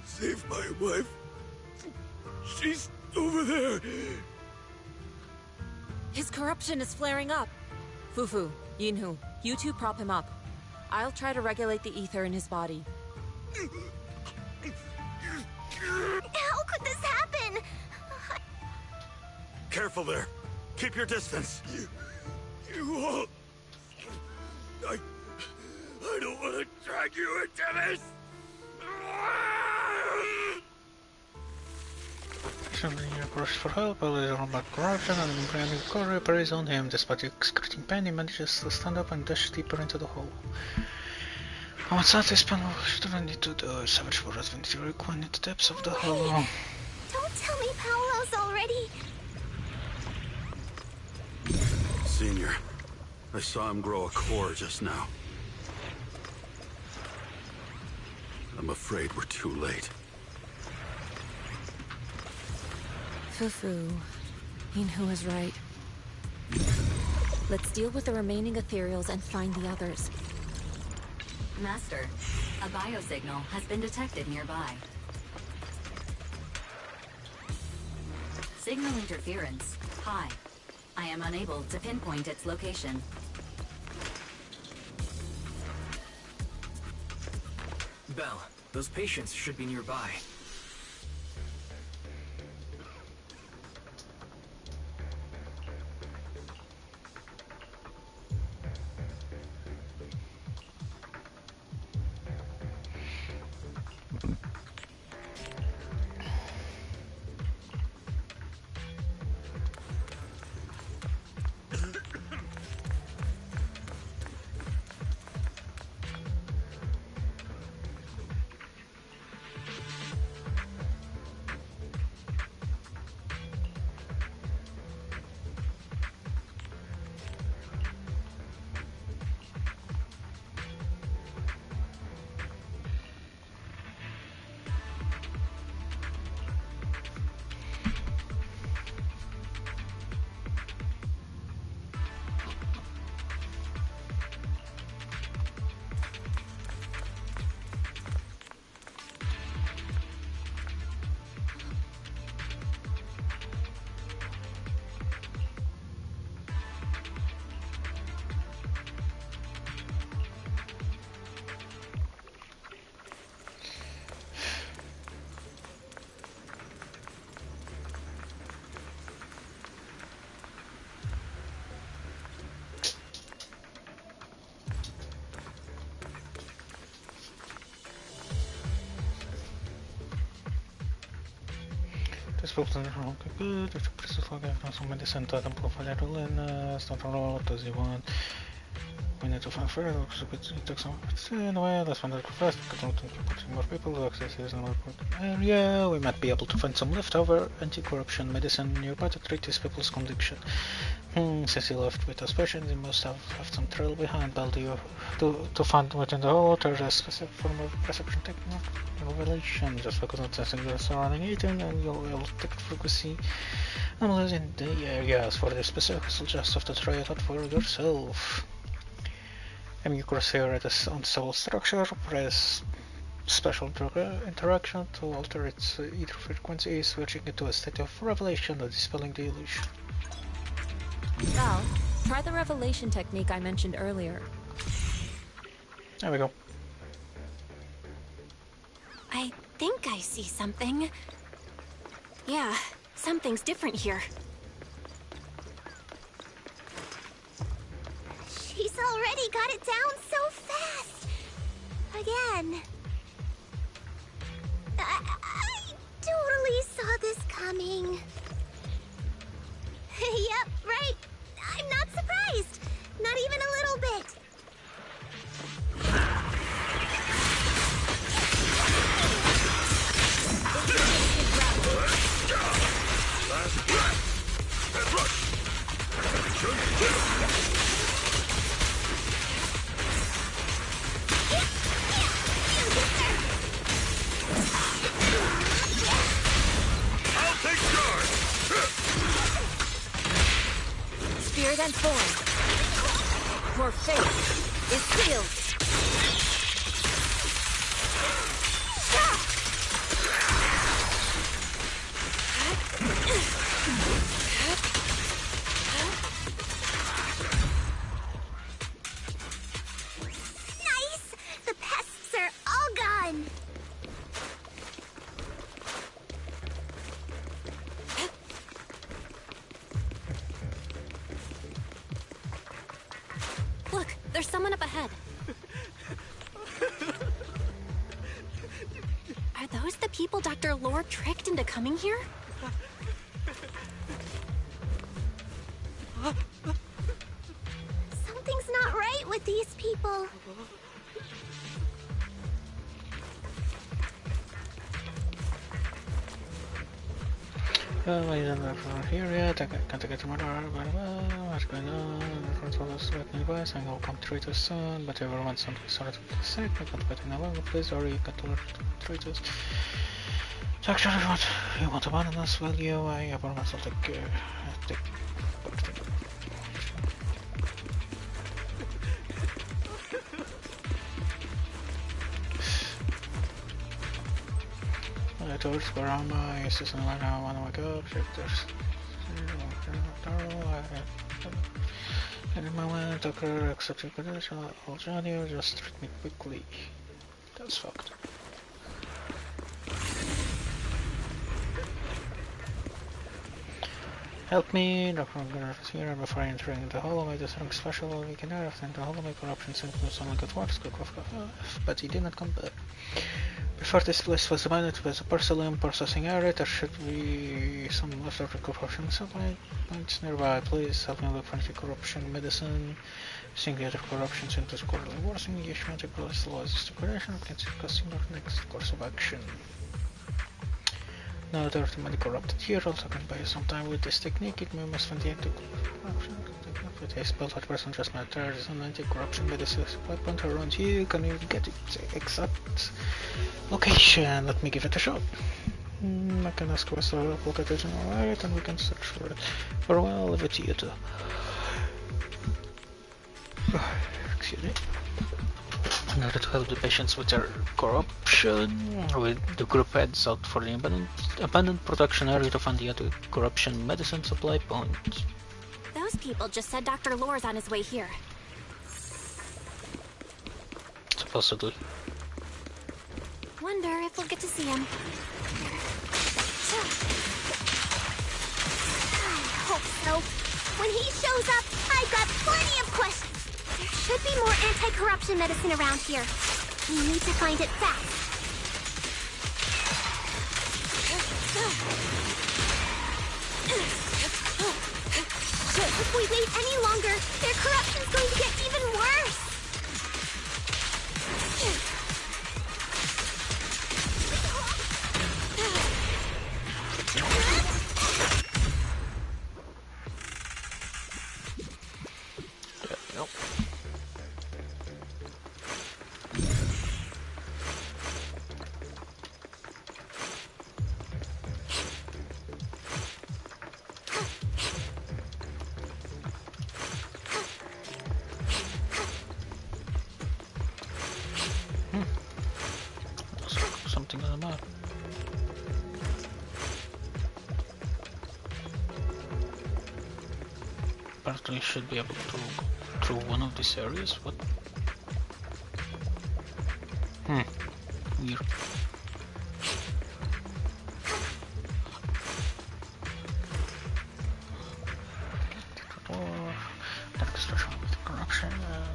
Save my wife. She's over there.
His corruption is flaring up. Fufu, Yinhu, you two prop him up. I'll try to regulate the ether in his body.
How could this happen?
Careful there. Keep your distance. You all... I don't want to drag you into this.
Somebody approached for help, a little about corruption, and the brand new core preys on him. Despite the excreting pain, he manages to stand up and dash deeper into the hole. I want something to what I need to do. Savage for us when you require the depths of the hollow.
Don't tell me Paolo's already...
Senior, I saw him grow a core just now. I'm afraid we're too late.
Fufu, Yinhu is right. Let's deal with the remaining ethereals and find the others.
Master, a biosignal has been detected nearby. Signal interference high. I am unable to pinpoint its location.
Belle, those patients should be nearby.
Good, if you press the flag icon, somebody sent out and profile Lena, start roll, does you want? We need to find further, so it took some anyway, let's find out first, put more people to access this area. We might be able to find some leftover anti-corruption medicine nearby to treat these people's conviction. Since he left with us patients, he must have left some trail behind. But to find within the hole, there's a specific form of perception technique revelation. Just focus on sensing the surrounding agent and you'll detect frequency analyzing the areas. For the specifics, you'll just have to try it out for yourself. You cross here at the unstable structure, press special interaction to alter its ether frequency, switching it to a state of revelation or dispelling the illusion.
Val, try the revelation technique I mentioned earlier.
There we go.
I think I see something. Yeah, something's different here. She's already got it down so fast! Again. I totally saw this coming. Yep, right. I'm not surprised. Not even a little bit.
Last breath. And rush. I'll take charge.
Spirit and form. Your fate is sealed.
Nice! The pests are all gone.
Look, there's someone up ahead.
Are those the people Dr. Lore tricked into coming here? Something's not right with these people.
Ladies and gentlemen, here yet. I can't get to my door. What's going on? Nearby, saying I'll come treat us soon, but everyone's something sort of sick. I can't wait any longer, please, or you can't treat us. So actually, you want to abandon us, will you? I promise I'll take care. Towards Barama, I used to line out one of my go shifters. Any moment, Tucker, accept your credential, I'll join you, just treat me quickly. That's fucked. Help me, Dr. McGrath is here before entering the hallway. There's something special we can do. After the hallway, corruption symptoms only got worse, but he did not come back. Before this place was abandoned with a porcelain processing area, there should be some leftover corruption supply points nearby. Please help me look for anti-corruption medicine. Seeing the other corruption symptoms quarterly worsening, you should anti-police laws to correction, can discuss your next course of action. Now that everything corrupted here, also can buy you some time with this technique. It may must find the anti-corruption. With a spell that person just matter, there's an anti-corruption medicine supply point around you. Can you get its exact location? Let me give it a shot. I can ask for a look at it, alright, and we can search for it. For a while, leave it to you too. Excuse me. In order to help the patients with their corruption, the group heads out for the abandoned production area to find the anti-corruption medicine supply point.
Those people just said Dr. Lore's on his way here.
Supposedly.
Wonder if we'll get to see him. I hope so. When he shows up, I've got plenty of questions. There should be more anti-corruption medicine around here. We need to find it fast. If we wait any longer, their corruption's going to get even worse.
Nope. Something on the map. Apparently I should be able to go through one of these areas. What? Weird. Corruption,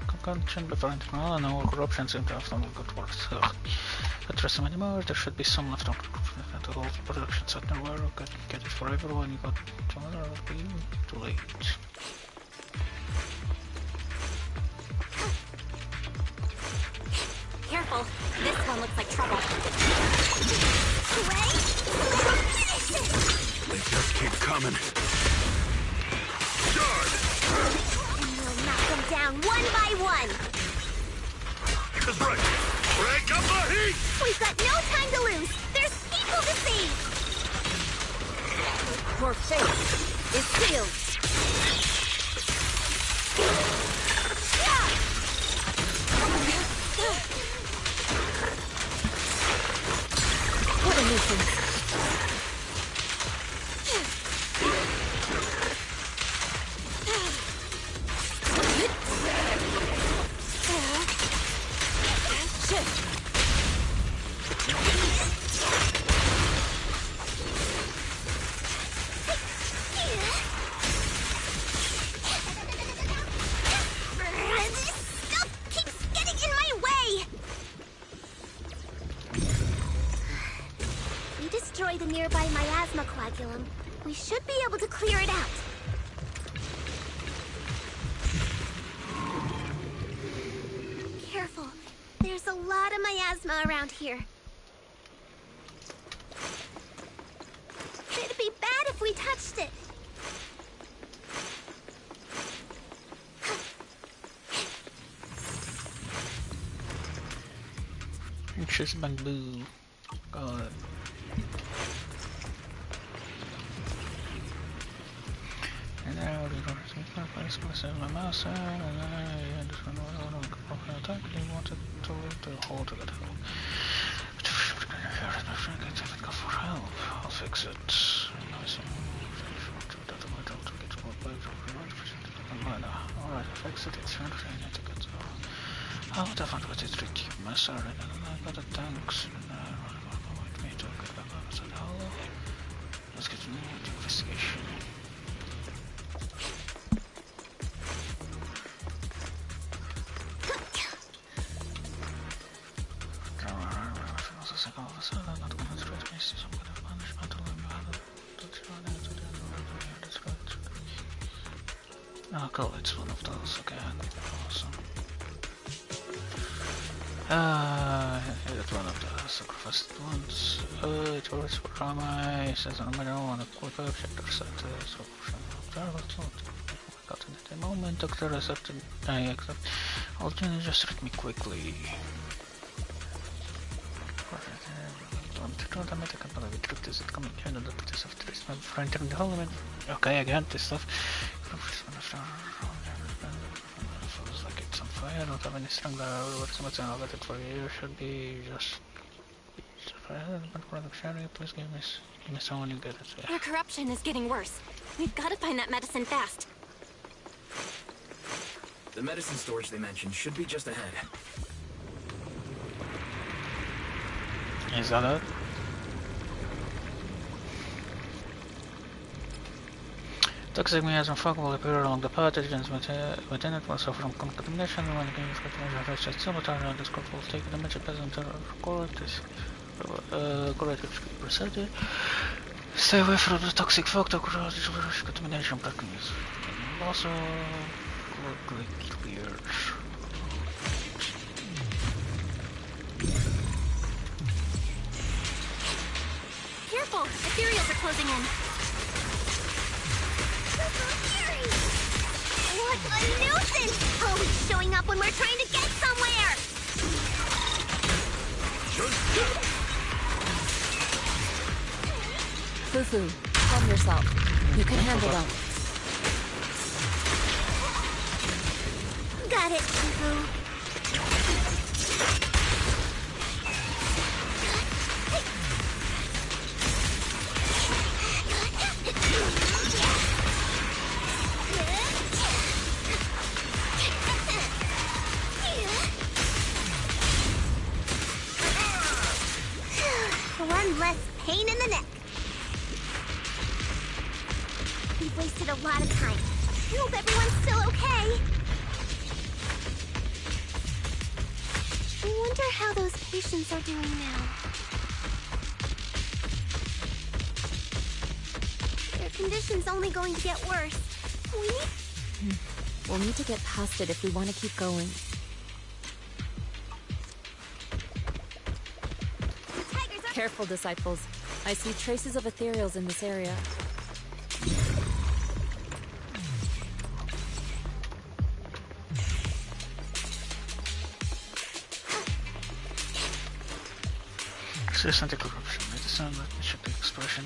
contention before internal and all corruption seem to have done good work. But trust them anymore, there should be some left over. The whole production set nowhere, get it for everyone, you got some other too late.
Careful, this one looks like trouble.
They just keep coming. Charge!
And we'll knock them down one by one.
That's right. Break up the heat!
We've got no time to lose. There's people to see.
Your fate is sealed. What a nuisance.
The nearby miasma coagulum. We should be able to clear it out. Careful. There's a lot of miasma around here. It'd be bad if we touched it.
It's just bamboo. God. And now we're going to my place, going to send my mouse out, and then I just want to attack. They wanted to hold it. But if we're going to hear it, my friend, I haven't got for help. I'll fix it. Alright, I fixed it. It's hard for me to get so. How would I find what it's tricky? I'm sorry, I got the tanks. Wait me to get back up to the hollow. Let's get to the investigation. Oh, cool, it's one of those, okay, awesome. It's one of the sacrificed ones. It works for Rama, it says on my own, a quick object or set, so got in at the moment, Doctor accepted, I accept. I'll just read me quickly. Okay, I got this stuff. Like it's on fire, don't have any stronger what's I'll get it for you. Should be just fire, but sharing, please give me someone you get it. Yeah.
Our corruption is getting worse. We've got to find that medicine fast.
The medicine storage they mentioned should be just ahead.
Is that it? Toxic miasm fog will appear along the pathogens within it will suffer from contamination. When the game is measure reaches Silvertown, this group will take the magic present to record this correct procedure. Stay away from the toxic fog to corrode contamination practice. Also clear.
Careful! Ethereals are closing in. What A nuisance! Always showing up when we're trying to get somewhere!
Fufu, calm yourself. You can handle them.
Got it, Fufu. One less pain in the neck. We've wasted a lot of time. I hope everyone's still okay. I wonder how those patients are doing now. Their condition's only going to get worse.
We'll need to get past it if we want to keep going. Careful, disciples. I see traces of ethereals in this area.
Access anti-corruption. Medicine, let me check the expression.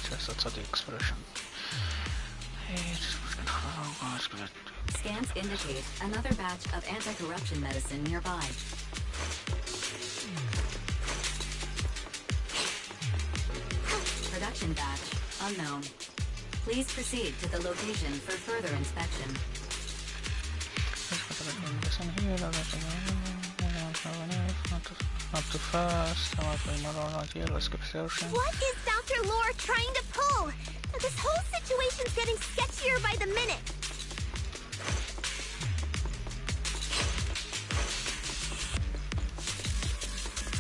Just outside the expression.
Scans indicate another batch of anti-corruption medicine nearby. Production batch unknown. Please proceed to the location for further inspection.
Not too fast.
What is Dr. Lore trying to pull? This whole situation's getting sketchier by the minute.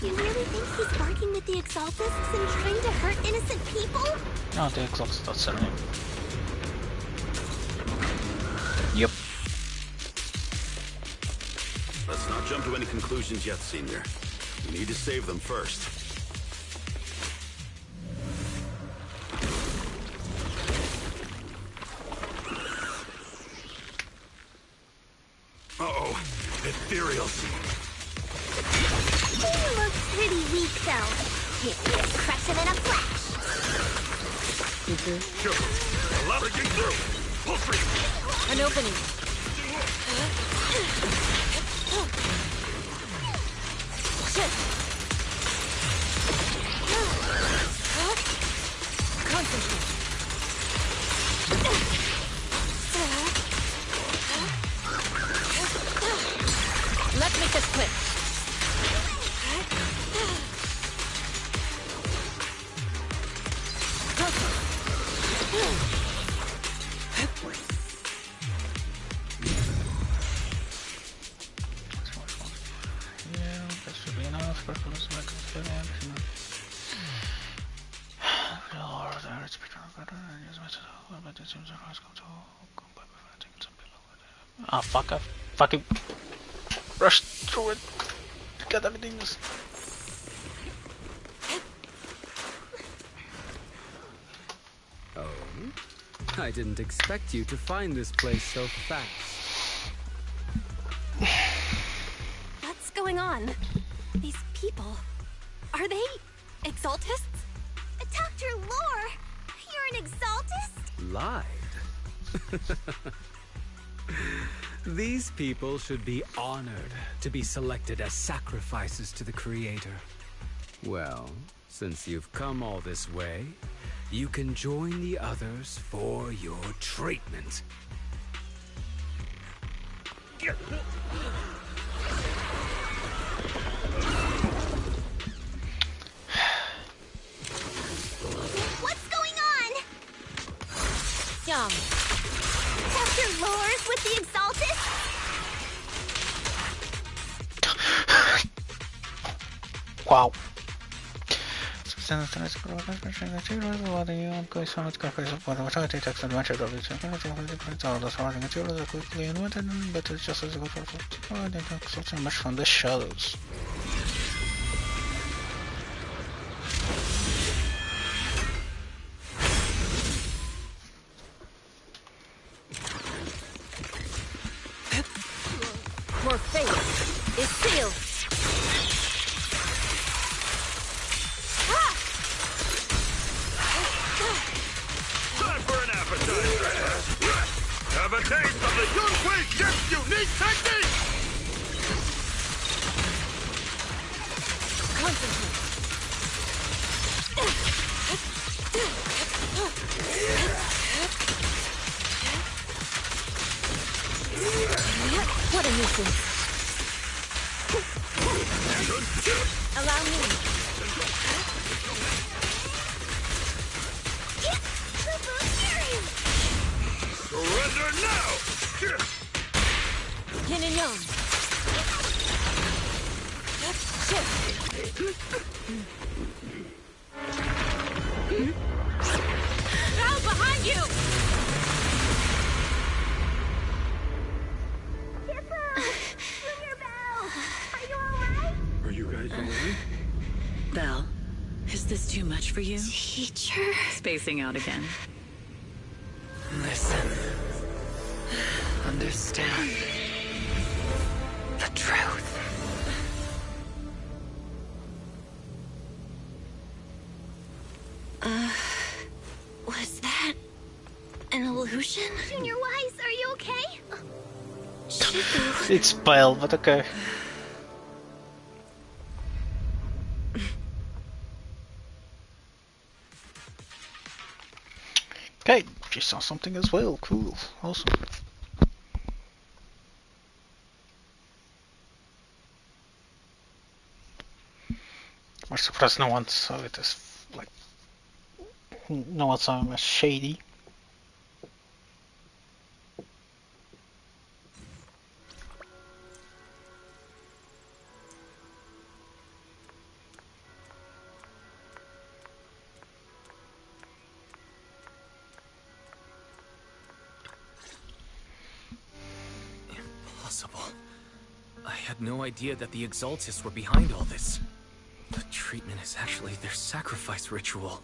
You really think he's barking with the Exaltists and trying to hurt innocent people?
No, the Exaltists are selling. Yep.
Let's not jump to any conclusions yet, Senior. We need to save them first.
Uh-oh. Ethereals.
He looks pretty weak, though. He'd be a crush him in a flash.
Sure. Allow it to get through. Pull free.
An opening. Concentrate. Let's make this quick.
Ah, fuck, I fucking rushed through it. Got everything just...
Oh? I didn't expect you to find this place so fast.
What's going on? These people, are they Exaltists?
Dr. Lore, you're an Exaltist?
Lied. These people should be honored to be selected as sacrifices to the Creator. Well, since you've come all this way, you can join the others for your treatment.
What's going on?
Yum.
Dr. Lore's with the Exaltists?
Wow. Quickly invented, but it's just as good for much from the shadows.
Have a taste of the Yunhui Ship's unique technique!
Concentrate. What a nuisance. Allow me.
Surrender now!
Yin and yang. Shift. Out behind you!
Are you guys alright?
Belle, is this too much for you?
Teacher?
Spacing out again. Listen. Understand. The truth.
Was that an illusion? Junior Wise, are you okay?
It's pale, but okay. Okay, she saw something as well. Cool, awesome. I'm surprised no one saw it as like no one saw him as shady.
Impossible. I had no idea that the Exaltists were behind all this. The treatment is actually their sacrifice ritual.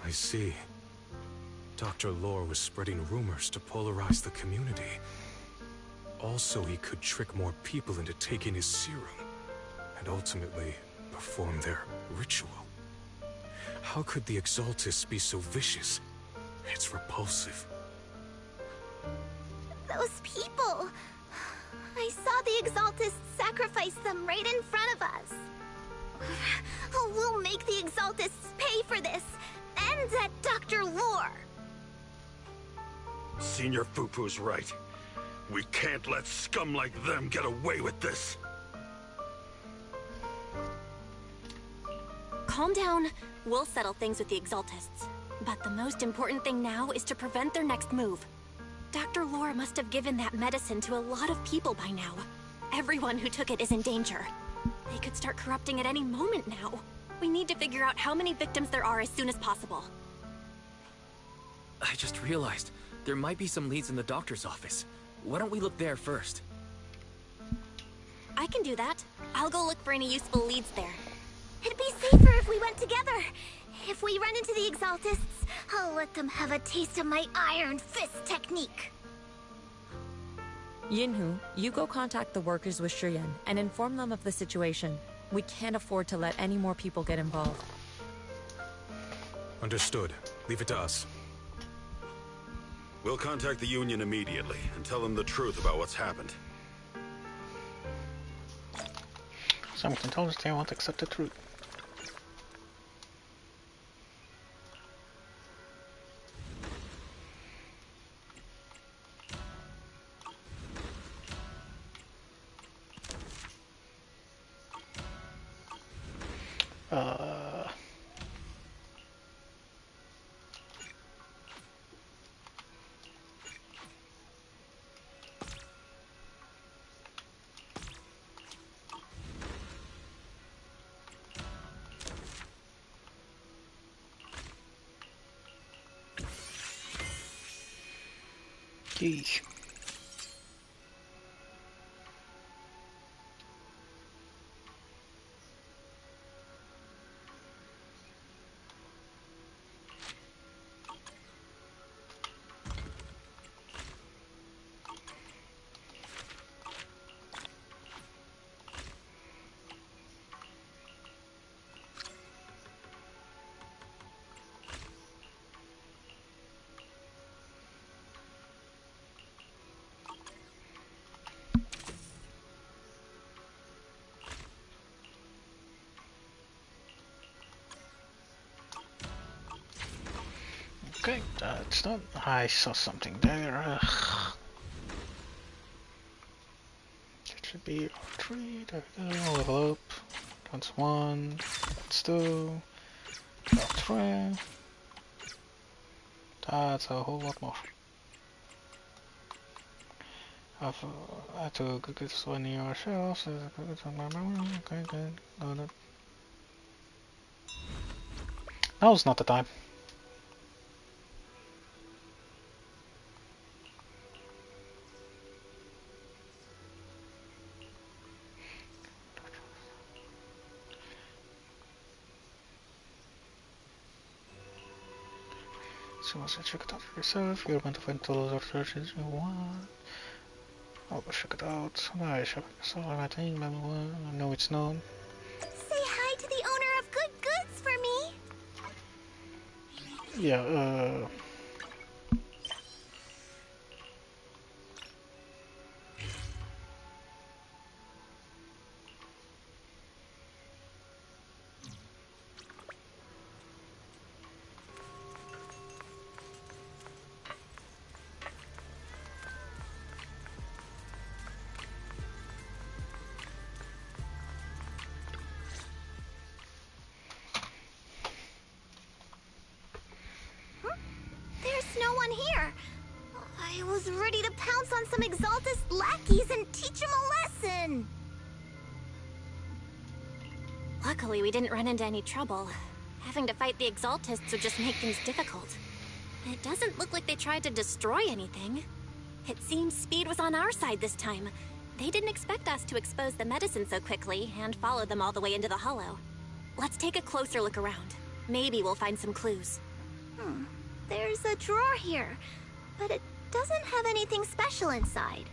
I see. Dr. Lore was spreading rumors to polarize the community. Also, he could trick more people into taking his serum, and ultimately perform their ritual. How could the Exaltists be so vicious? It's repulsive.
Those people! I saw the Exaltists sacrifice them right in front of us. We'll make the Exaltists pay for this, and that Dr. Lore.
Senior Fupu's right. We can't let scum like them get away with this.
Calm down. We'll settle things with the Exaltists. But the most important thing now is to prevent their next move. Dr. Lore must have given that medicine to a lot of people by now. Everyone who took it is in danger. They could start corrupting at any moment now. We need to figure out how many victims there are as soon as possible.
I just realized there might be some leads in the doctor's office. Why don't we look there first?
I can do that. I'll go look for any useful leads there.
It'd be safer if we went together. If we run into the Exaltists, I'll let them have a taste of my Iron Fist technique.
Yinhu, you go contact the workers with Shiyan and inform them of the situation. We can't afford to let any more people get involved.
Understood. Leave it to us.
We'll contact the Union immediately and tell them the truth about what's happened.
Some can tell us they won't accept the truth. Geez. Okay, that's not. I saw something there. It should be 3. There we go. Level up. That's 1. That's 2. That's 3. That's a whole lot more. I have to get this one near our shelves. Okay, good. Got it. Now's not the time. So once I check it out for yourself, you're going to find tools or searches you want. I'll go check it out. I shop yourself on my thing, blah blah blah. I know it's known.
Say hi to the owner of Good Goods for me.
Yeah,
There's no one here. I was ready to pounce on some Exaltist lackeys and teach them a lesson.
Luckily, we didn't run into any trouble. Having to fight the Exaltists would just make things difficult. It doesn't look like they tried to destroy anything. It seems Speed was on our side this time. They didn't expect us to expose the medicine so quickly and follow them all the way into the hollow. Let's take a closer look around. Maybe we'll find some clues.
There's a drawer here, but it doesn't have anything special inside.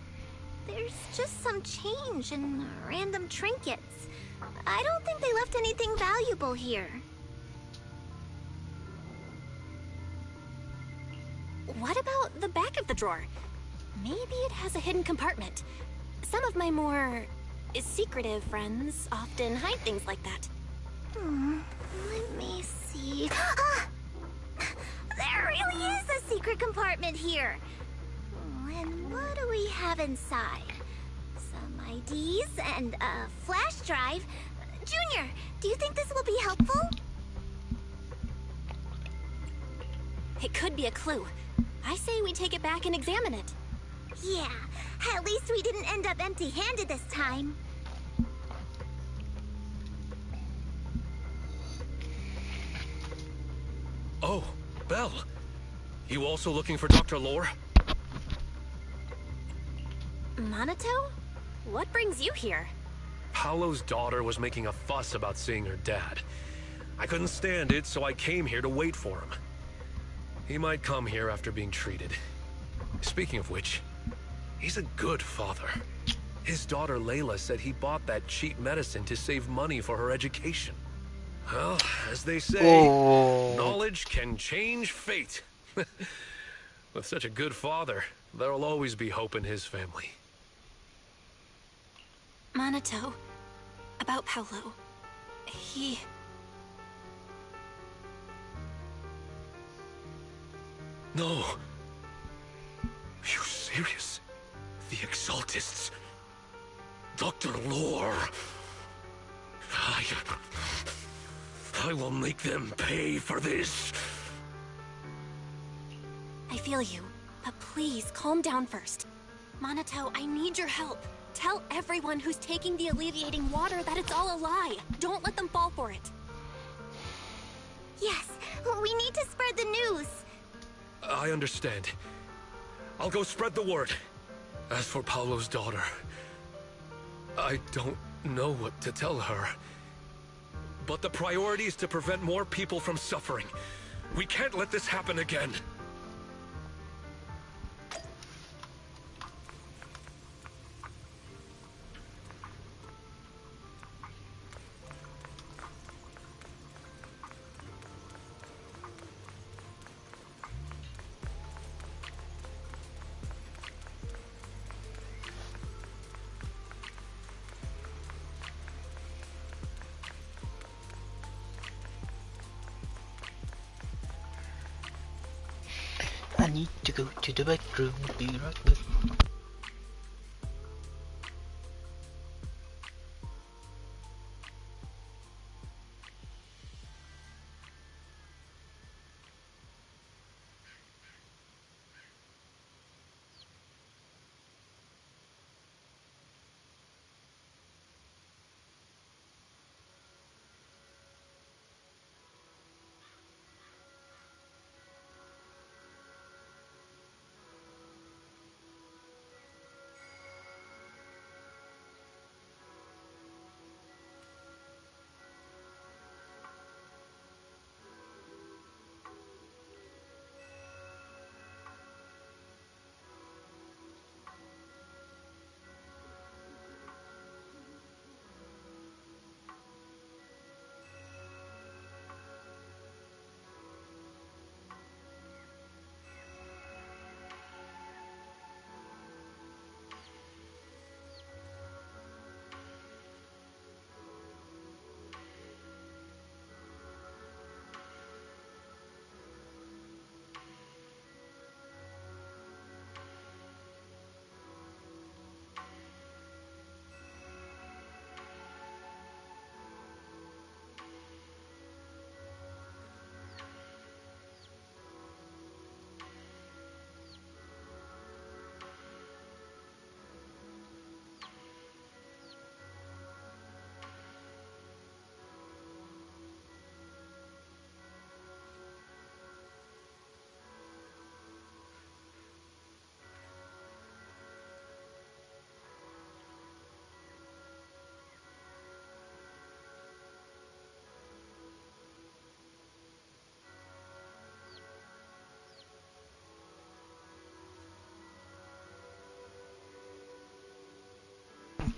There's just some change and random trinkets. I don't think they left anything valuable here.
What about the back of the drawer? Maybe it has a hidden compartment. Some of my more secretive friends often hide things like that.
Let me see. There really is a secret compartment here. And what do we have inside? Some IDs and a flash drive. Junior, do you think this will be helpful?
It could be a clue. I say we take it back and examine it.
Yeah, at least we didn't end up empty-handed this time.
Oh, Belle. You also looking for Dr. Lore?
Minato? What brings you here?
Paolo's daughter was making a fuss about seeing her dad. I couldn't stand it, so I came here to wait for him. He might come here after being treated. Speaking of which, he's a good father. His daughter Layla said he bought that cheap medicine to save money for her education. Well, as they say, knowledge can change fate. With such a good father, there'll always be hope in his family.
Minato, about Paolo. He...
No. Are you serious? The Exaltists. Dr. Lore. I will make them pay for this.
I feel you, but please calm down first. Minato, I need your help. Tell everyone who's taking the alleviating water that it's all a lie. Don't let them fall for it.
Yes, we need to spread the news.
I understand. I'll go spread the word. As for Paolo's daughter, I don't know what to tell her. But the priority is to prevent more people from suffering. We can't let this happen again.
need to go to the bedroom. Be right back.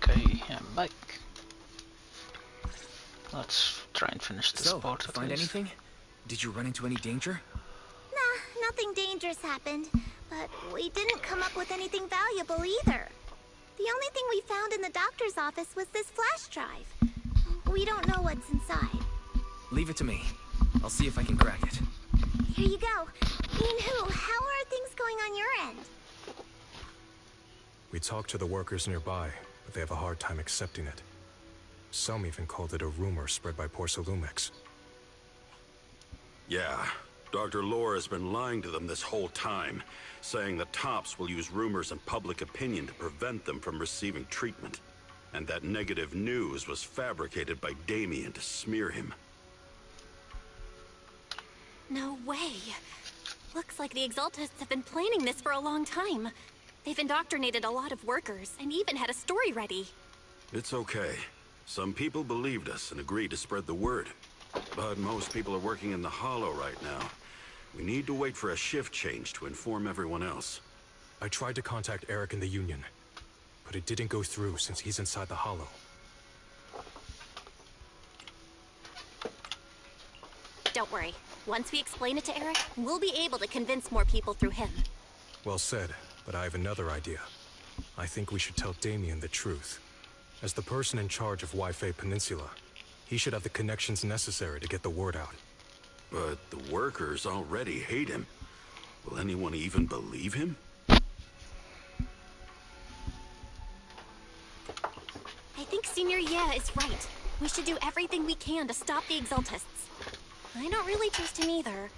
Okay, I'm back. Let's try and finish this part at
find
least.
anything? Did you run into any danger?
Nah, nothing dangerous happened, but we didn't come up with anything valuable either. The only thing we found in the doctor's office was this flash drive. We don't know what's inside.
Leave it to me. I'll see if I can crack it.
Here you go. Minhu, how are things going on your end?
We talked to the workers nearby, but they have a hard time accepting it. Some even called it a rumor spread by Porsalumex.
Yeah, Dr. Lore has been lying to them this whole time, saying that Tops will use rumors and public opinion to prevent them from receiving treatment. And that negative news was fabricated by Damien to smear him.
No way. Looks like the Exaltists have been planning this for a long time. They've indoctrinated a lot of workers and even had a story ready.
It's okay. Some people believed us and agreed to spread the word. But most people are working in the Hollow right now. We need to wait for a shift change to inform everyone else.
I tried to contact Eric in the Union, but it didn't go through since he's inside the Hollow.
Don't worry. Once we explain it to Eric, we'll be able to convince more people through him.
Well said, but I have another idea. I think we should tell Damien the truth. As the person in charge of Wi-Fi Peninsula, he should have the connections necessary to get the word out.
But the workers already hate him. Will anyone even believe him?
I think Senior Ye is right. We should do everything we can to stop the Exaltists. I don't really trust him either,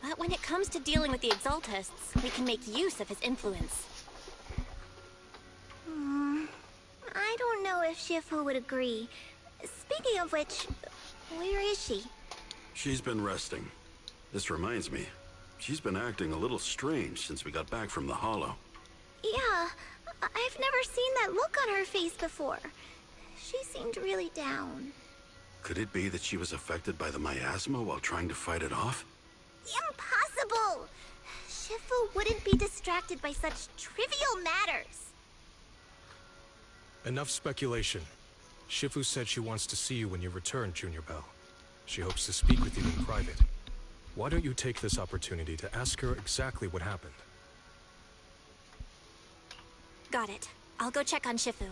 but when it comes to dealing with the Exaltists, we can make use of his influence.
I don't know if Shifu would agree. Speaking of which, where is she?
She's been resting. This reminds me, she's been acting a little strange since we got back from the Hollow.
Yeah, I've never seen that look on her face before. She seemed really down.
Could it be that she was affected by the miasma while trying to fight it off?
Impossible! Shifu wouldn't be distracted by such trivial matters.
Enough speculation. Shifu said she wants to see you when you return, Junior Bell. She hopes to speak with you in private. Why don't you take this opportunity to ask her exactly what happened?
Got it. I'll go check on Shifu.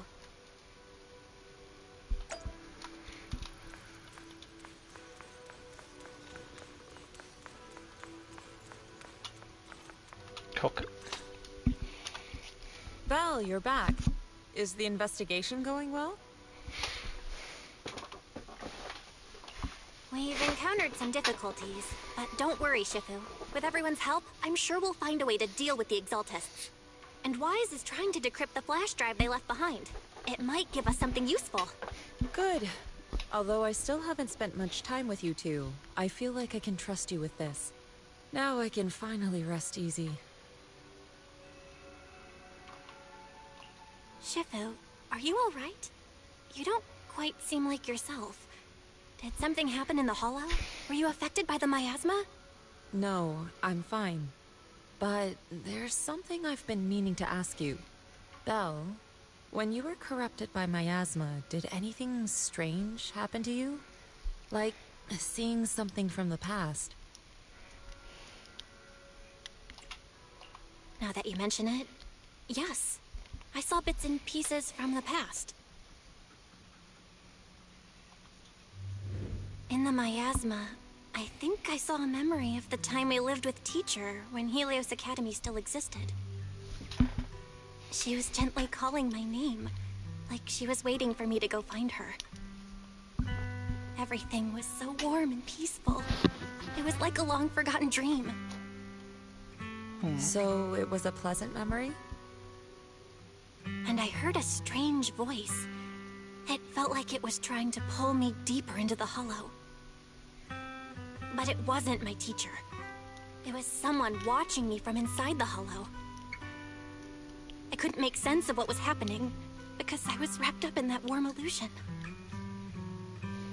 Belle, you're back. Is the investigation going well?
We've encountered some difficulties, but don't worry, Shifu. With everyone's help, I'm sure we'll find a way to deal with the Exaltists. And Wise is trying to decrypt the flash drive they left behind. It might give us something useful.
Good. Although I still haven't spent much time with you two, I feel like I can trust you with this. Now I can finally rest easy.
Shifu, are you alright? You don't quite seem like yourself. Did something happen in the Hollow? Were you affected by the miasma?
No, I'm fine. But there's something I've been meaning to ask you. Belle, when you were corrupted by miasma, did anything strange happen to you? Like seeing something from the past?
Now that you mention it, yes. I saw bits and pieces from the past. In the miasma, I think I saw a memory of the time we lived with Teacher when Helios Academy still existed. She was gently calling my name, like she was waiting for me to go find her. Everything was so warm and peaceful. It was like a long-forgotten dream.
So it was a pleasant memory?
And I heard a strange voice. It felt like it was trying to pull me deeper into the Hollow. But it wasn't my teacher. It was someone watching me from inside the Hollow. I couldn't make sense of what was happening, because I was wrapped up in that warm illusion.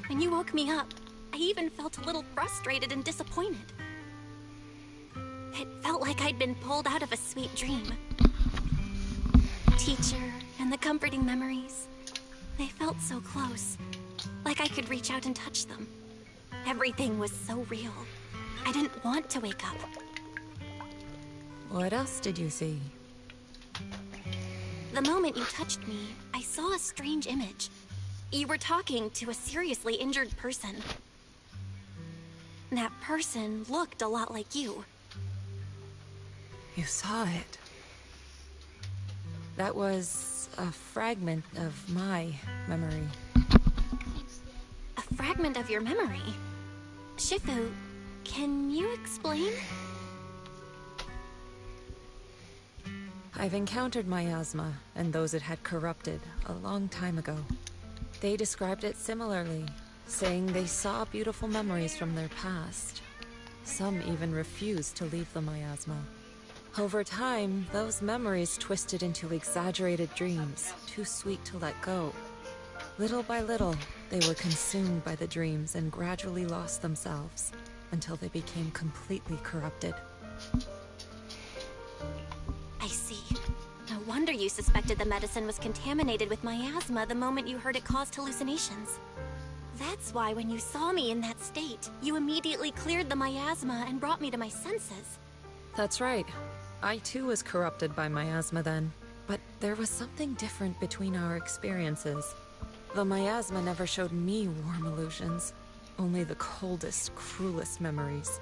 When you woke me up, I even felt a little frustrated and disappointed. It felt like I'd been pulled out of a sweet dream. Teacher and the comforting memories, they felt so close, like I could reach out and touch them. Everything was so real. I didn't want to wake up.
What else did you see?
The moment you touched me, I saw a strange image. You were talking to a seriously injured person. That person looked a lot like you.
You saw it. That was a fragment of my memory.
A fragment of your memory? Shifu, can you explain?
I've encountered miasma and those it had corrupted a long time ago. They described it similarly, saying they saw beautiful memories from their past. Some even refused to leave the miasma. Over time, those memories twisted into exaggerated dreams, too sweet to let go. Little by little, they were consumed by the dreams and gradually lost themselves, until they became completely corrupted.
I see. No wonder you suspected the medicine was contaminated with miasma the moment you heard it caused hallucinations. That's why when you saw me in that state, you immediately cleared the miasma and brought me to my senses.
That's right. I too was corrupted by miasma then, but there was something different between our experiences. The miasma never showed me warm illusions, only the coldest, cruelest memories.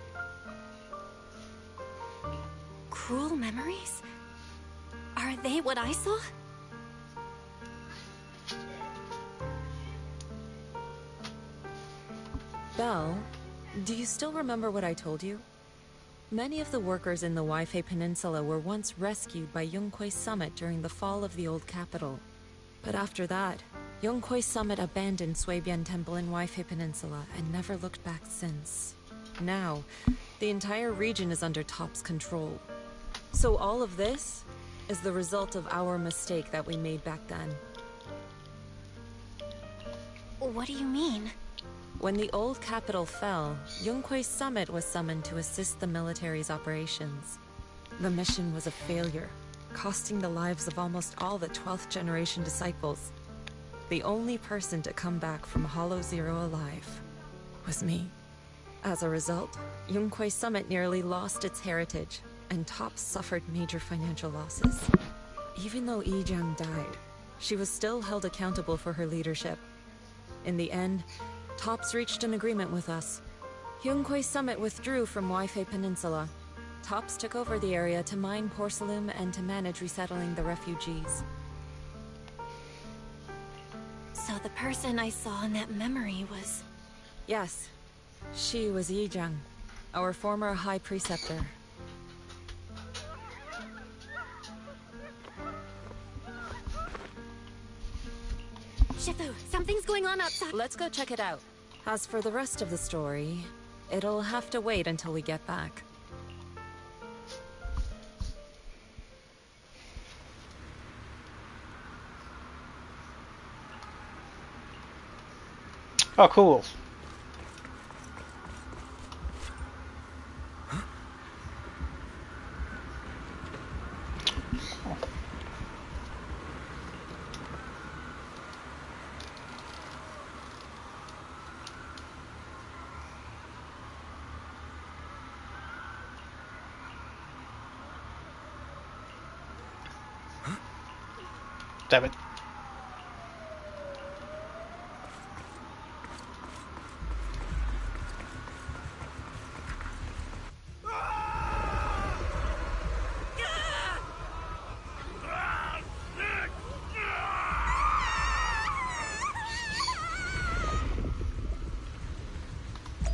Cruel memories? Are they what I saw?
Belle, do you still remember what I told you? Many of the workers in the Waifei Peninsula were once rescued by Yunquei Summit during the fall of the old capital. But after that, Yunquei Summit abandoned Suibian Temple in Waifei Peninsula and never looked back since. Now, the entire region is under Top's control. So all of this is the result of our mistake that we made back then.
What do you mean?
When the old capital fell, Yunquei Summit was summoned to assist the military's operations. The mission was a failure, costing the lives of almost all the 12th generation disciples. The only person to come back from Hollow Zero alive was me. As a result, Yunquei Summit nearly lost its heritage, and Top suffered major financial losses. Even though Yijiang died, she was still held accountable for her leadership. In the end, Tops reached an agreement with us. Yunquei Summit withdrew from Waifei Peninsula. Tops took over the area to mine porcelain and to manage resettling the refugees.
So the person I saw in that memory was...
Yes. She was Yijang, our former High Preceptor.
Shifu, something's going on outside.
Let's go check it out. As for the rest of the story, it'll have to wait until we get back.
Oh, cool. Damn it.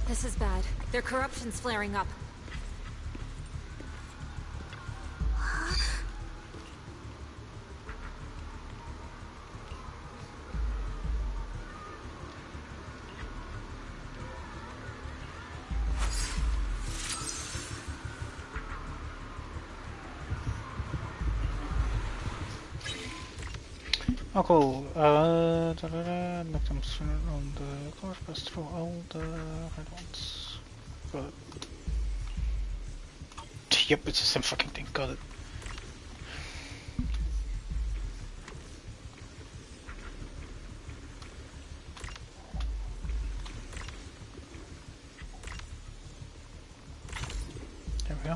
This is bad. Their corruption's flaring up.
Oh, cool. Make them swing on the course, pass through all the red ones. Got it. Yep, it's the same fucking thing. Got it. There we go.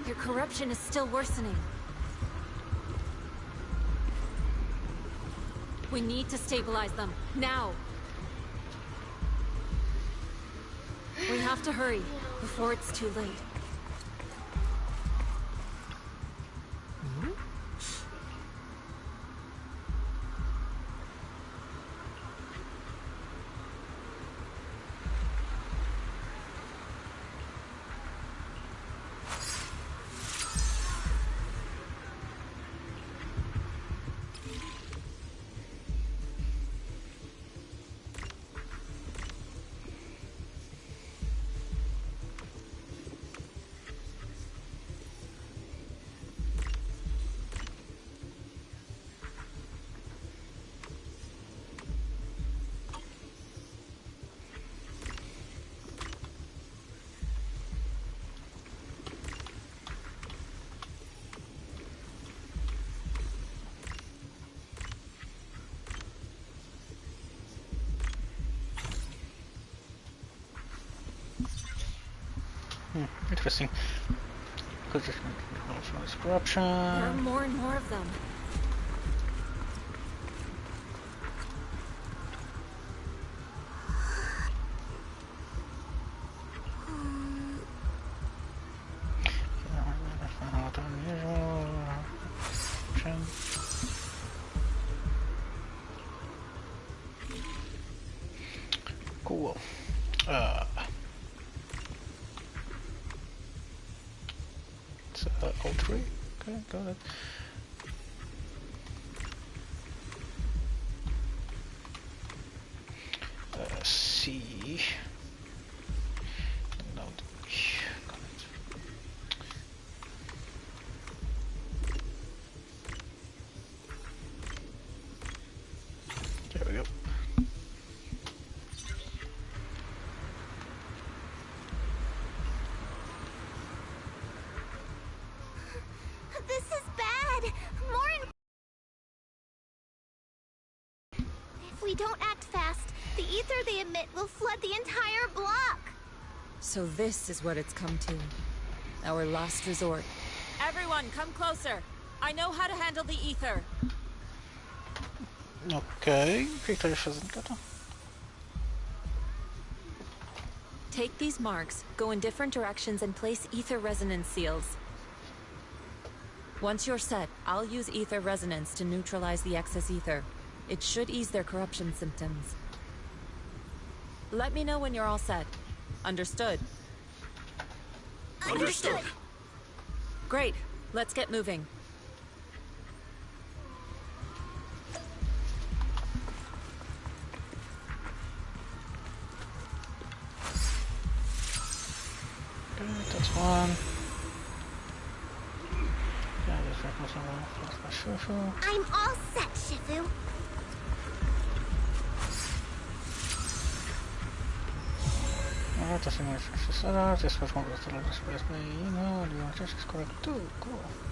Their corruption is still worsening. We need to stabilize them, now! We have to hurry, before it's too late.
Interesting. Because there's corruption.
There are more and more of them.
Cool. It's all three. Okay, got it. C. No, got it. There we go.
This is bad. If we don't act fast, the ether they emit will flood the entire block.
So this is what it's come to. Our last resort. Everyone, come closer. I know how to handle the ether.
Okay, Victor hasn't got it.
Take these marks, go in different directions, and place ether resonance seals. Once you're set, I'll use ether resonance to neutralize the excess ether. It should ease their corruption symptoms. Let me know when you're all set. Understood?
Understood.
Great. Let's get moving.
That's one.
I'm all set, Shifu.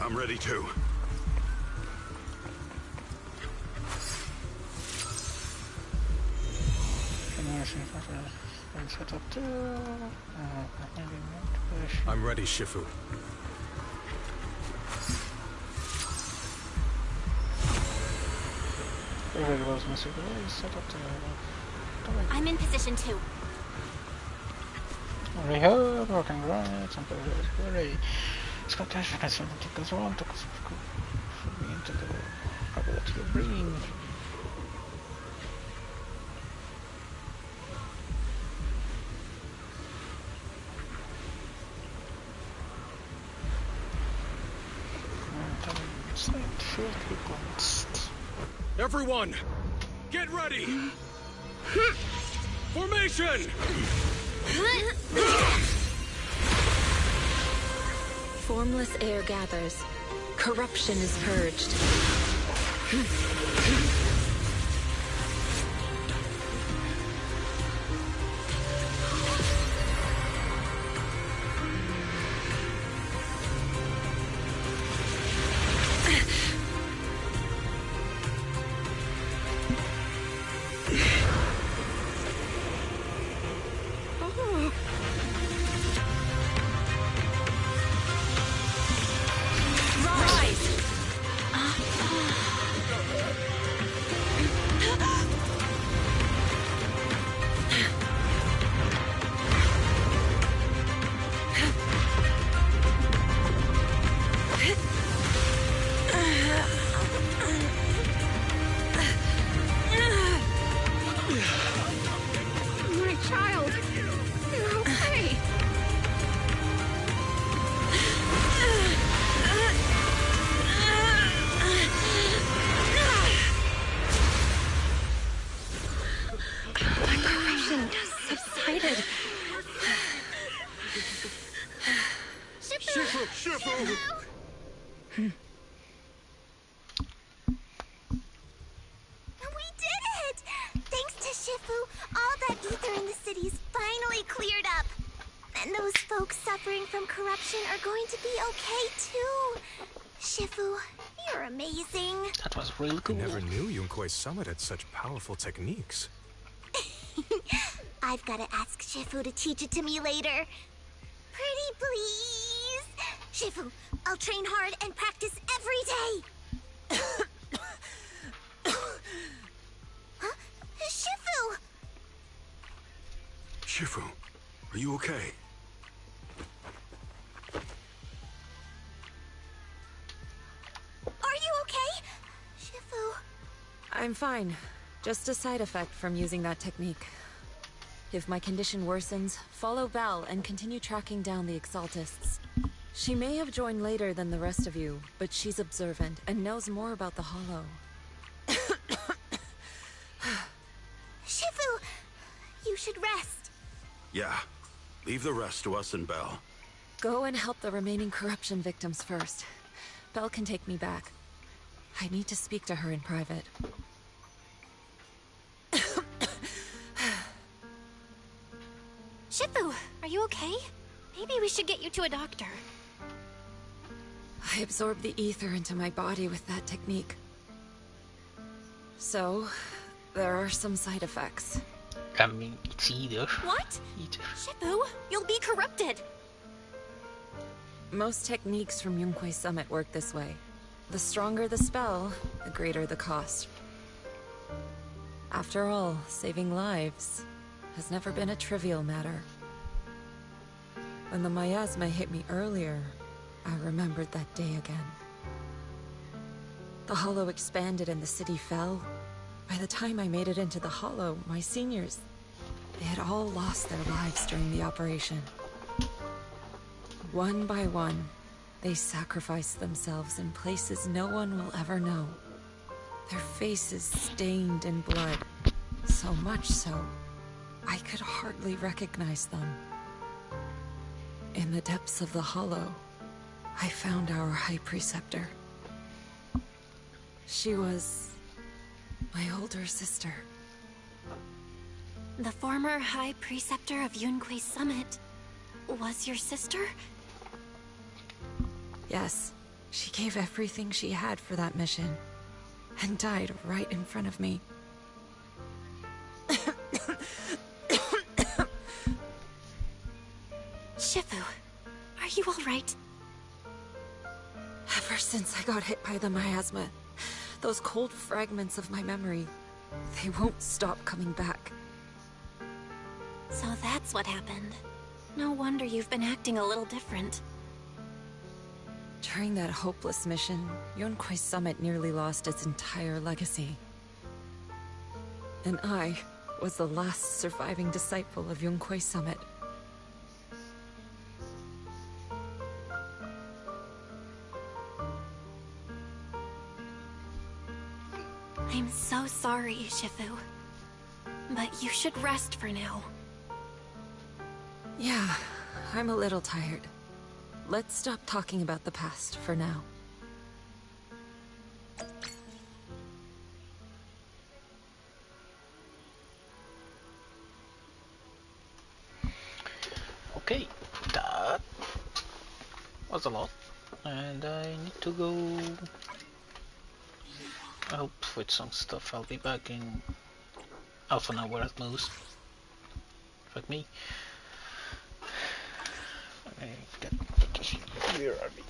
I'm ready too.
I'm ready, Shifu.
I'm in position too.
Broken rights, and very Scottish goes wrong to into the probability of bringing.
Everyone, get ready! Formation!
Formless air gathers. Corruption is purged.
Are going to be okay too. Shifu, you're amazing.
That was really cool.
I never knew Yunkwei's Summit had such powerful techniques.
I've got to ask Shifu to teach it to me later. Pretty please. Shifu, I'll train hard and practice every day. Huh? Shifu!
Shifu, are you okay?
I'm fine. Just a side effect from using that technique. If my condition worsens, follow Belle and continue tracking down the Exaltists. She may have joined later than the rest of you, but she's observant and knows more about the Hollow.
Shifu, you should rest.
Yeah, leave the rest to us and Belle.
Go and help the remaining corruption victims first. Belle can take me back. I need to speak to her in private.
Shifu, are you okay? Maybe we should get you to a doctor.
I absorbed the ether into my body with that technique. So, there are some side effects.
I mean, it's either.
What?
Either.
Shifu, you'll be corrupted.
Most techniques from Yunkwei Summit work this way. The stronger the spell, the greater the cost. After all, saving lives has never been a trivial matter. When the miasma hit me earlier, I remembered that day again. The hollow expanded and the city fell. By the time I made it into the hollow, my seniors, they had all lost their lives during the operation. One by one, they sacrificed themselves in places no one will ever know. Their faces stained in blood, so much so, I could hardly recognize them. In the depths of the hollow, I found our High Preceptor. She was my older sister.
The former High Preceptor of Yunquei Summit was your sister?
Yes, she gave everything she had for that mission, and died right in front of me.
Shifu, are you all right?
Ever since I got hit by the miasma, those cold fragments of my memory, they won't stop coming back.
So that's what happened. No wonder you've been acting a little different.
During that hopeless mission, Yunquei Summit nearly lost its entire legacy. And I was the last surviving disciple of Yunquei Summit.
I'm so sorry, Shifu. But you should rest for now.
Yeah, I'm a little tired. Let's stop talking about the past for now.
Okay, that was a lot, and I need to go help with some stuff. I'll be back in half an hour at most. Fuck me. Where are we?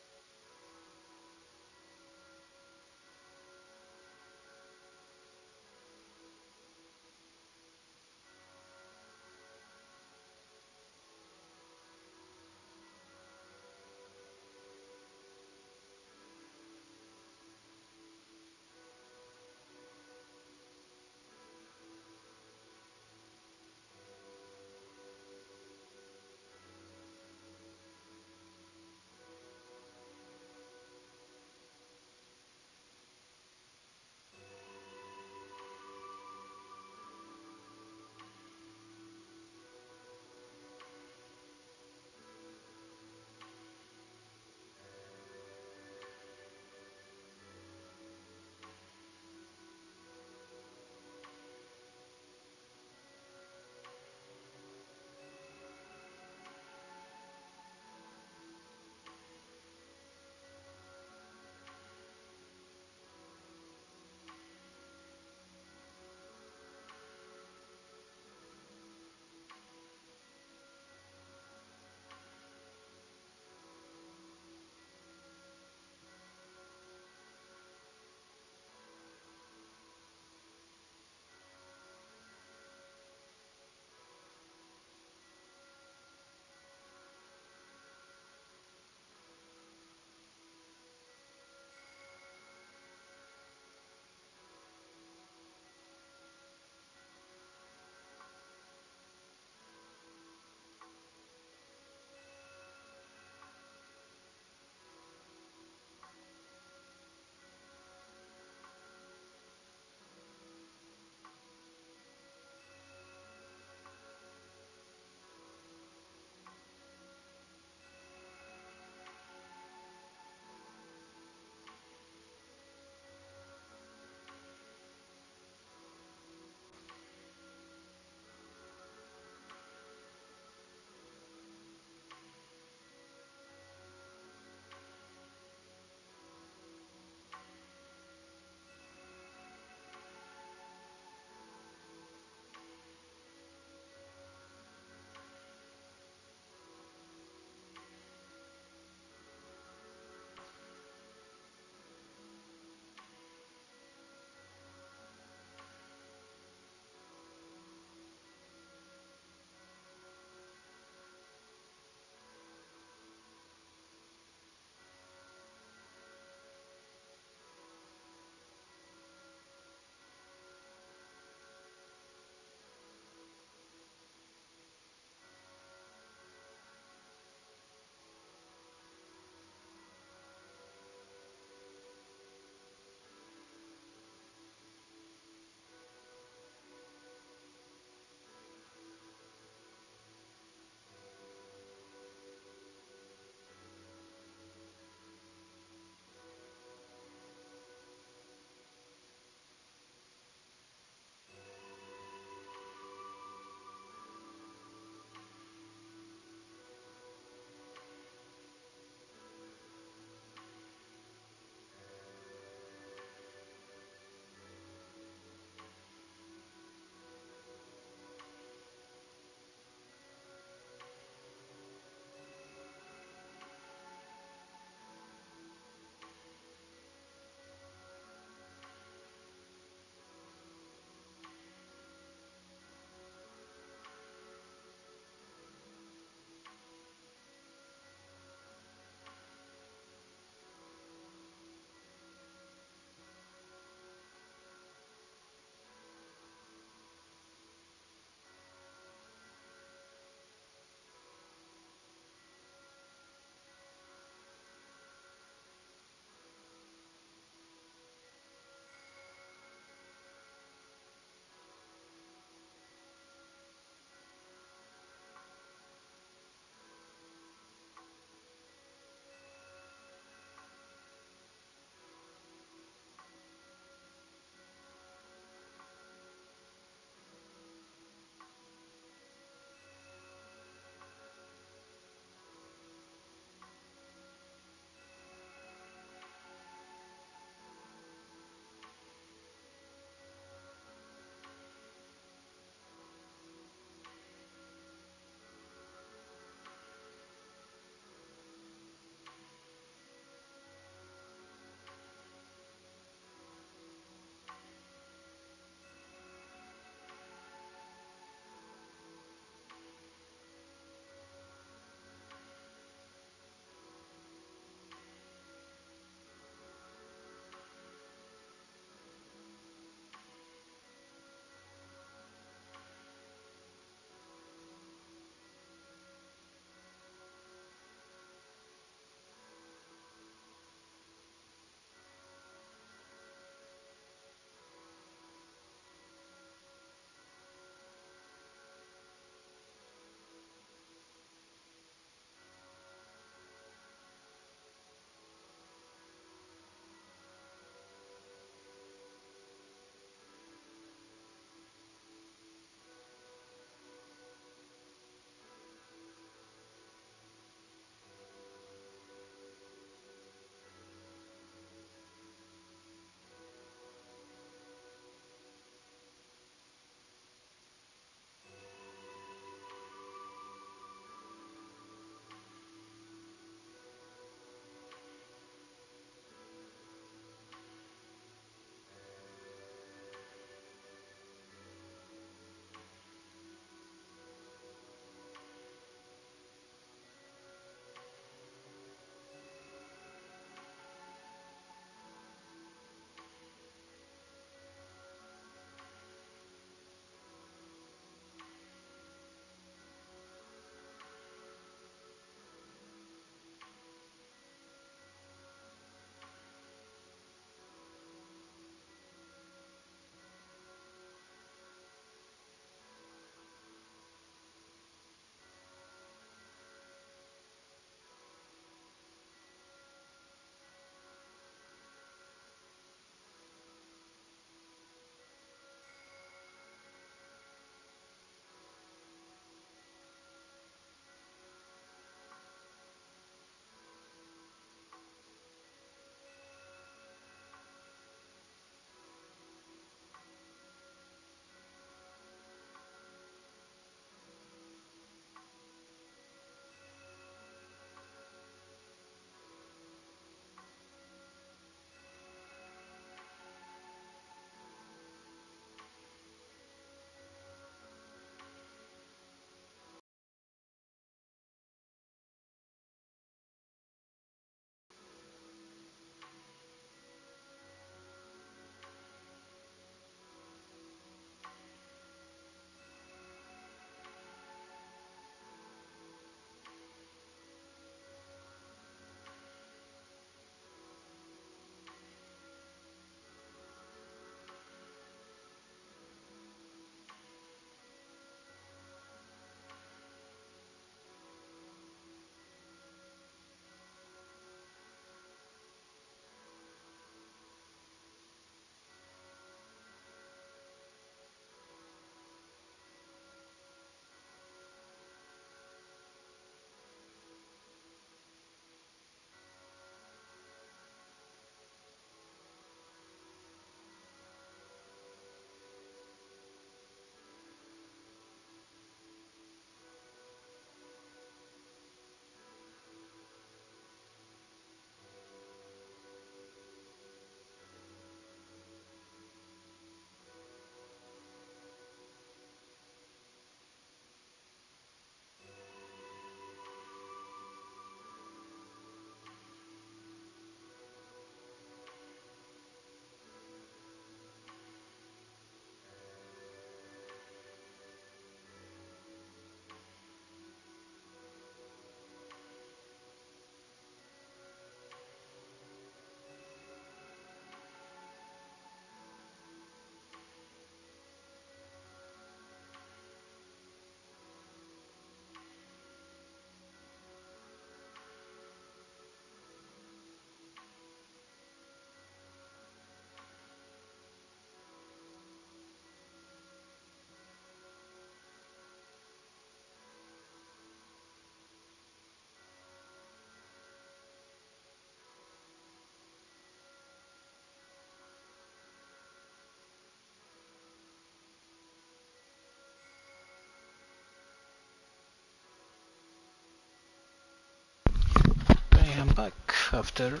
back after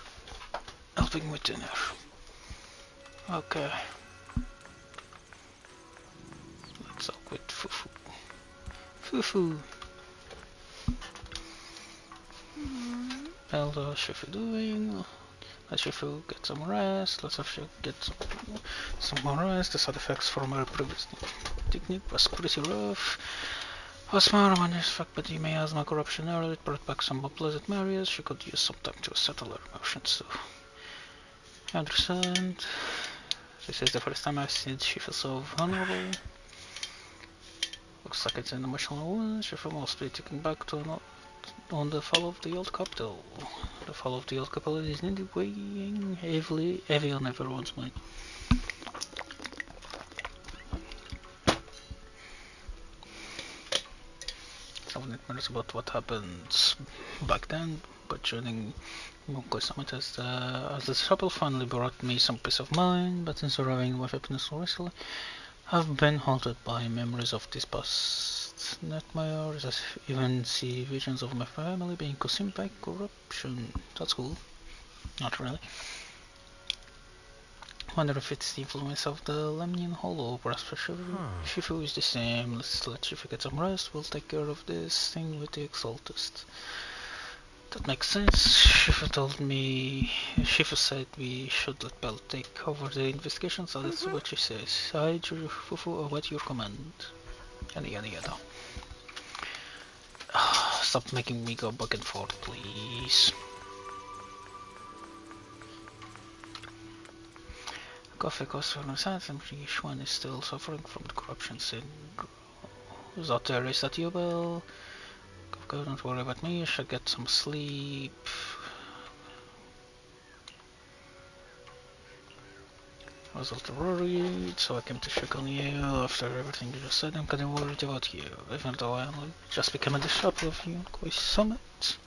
helping with dinner. Okay. Let's talk with Fufu. Fufu! How's Shifu doing? Let Shifu get some rest. Let's have Shifu get some more rest. The side effects from our previous technique was pretty rough. Was more on his fact, but he may have no corruption earlier. It brought back some unpleasant memories. She could use some time to settle her emotions, so I understand. This is the first time I've seen Shifu so vulnerable. Looks like it's an emotional wound. Shifu must be taken back to on the fall of the old capital. The fall of the old capital is indeed weighing heavy on everyone's mind. Some nightmares about what happened back then, but joining Yunkoi Summit as the trouble finally brought me some peace of mind, but since arriving with happiness recently, I've been haunted by memories of these past nightmares. I even see visions of my family being consumed by corruption. That's cool. Not really. Wonder if it's the influence of the Lemnian Hollow. Perhaps for sure. Shifu is the same. Let's let Shifu get some rest. We'll take care of this thing with the Exaltist. That makes sense. Shifu said we should let Bell take over the investigation, so that's what she says. I, Fufu, await your command. Yada yada yada. Stop making me go back and forth, please. Coffee costs for my science and Yuxian is still suffering from the corruption syndrome. Is that you, Bell? Don't worry about me, I should get some sleep. I was a little worried, so I came to check on you. After everything you just said, I'm getting worried about you, even though I only just became a disciple of Yunkoi Summit.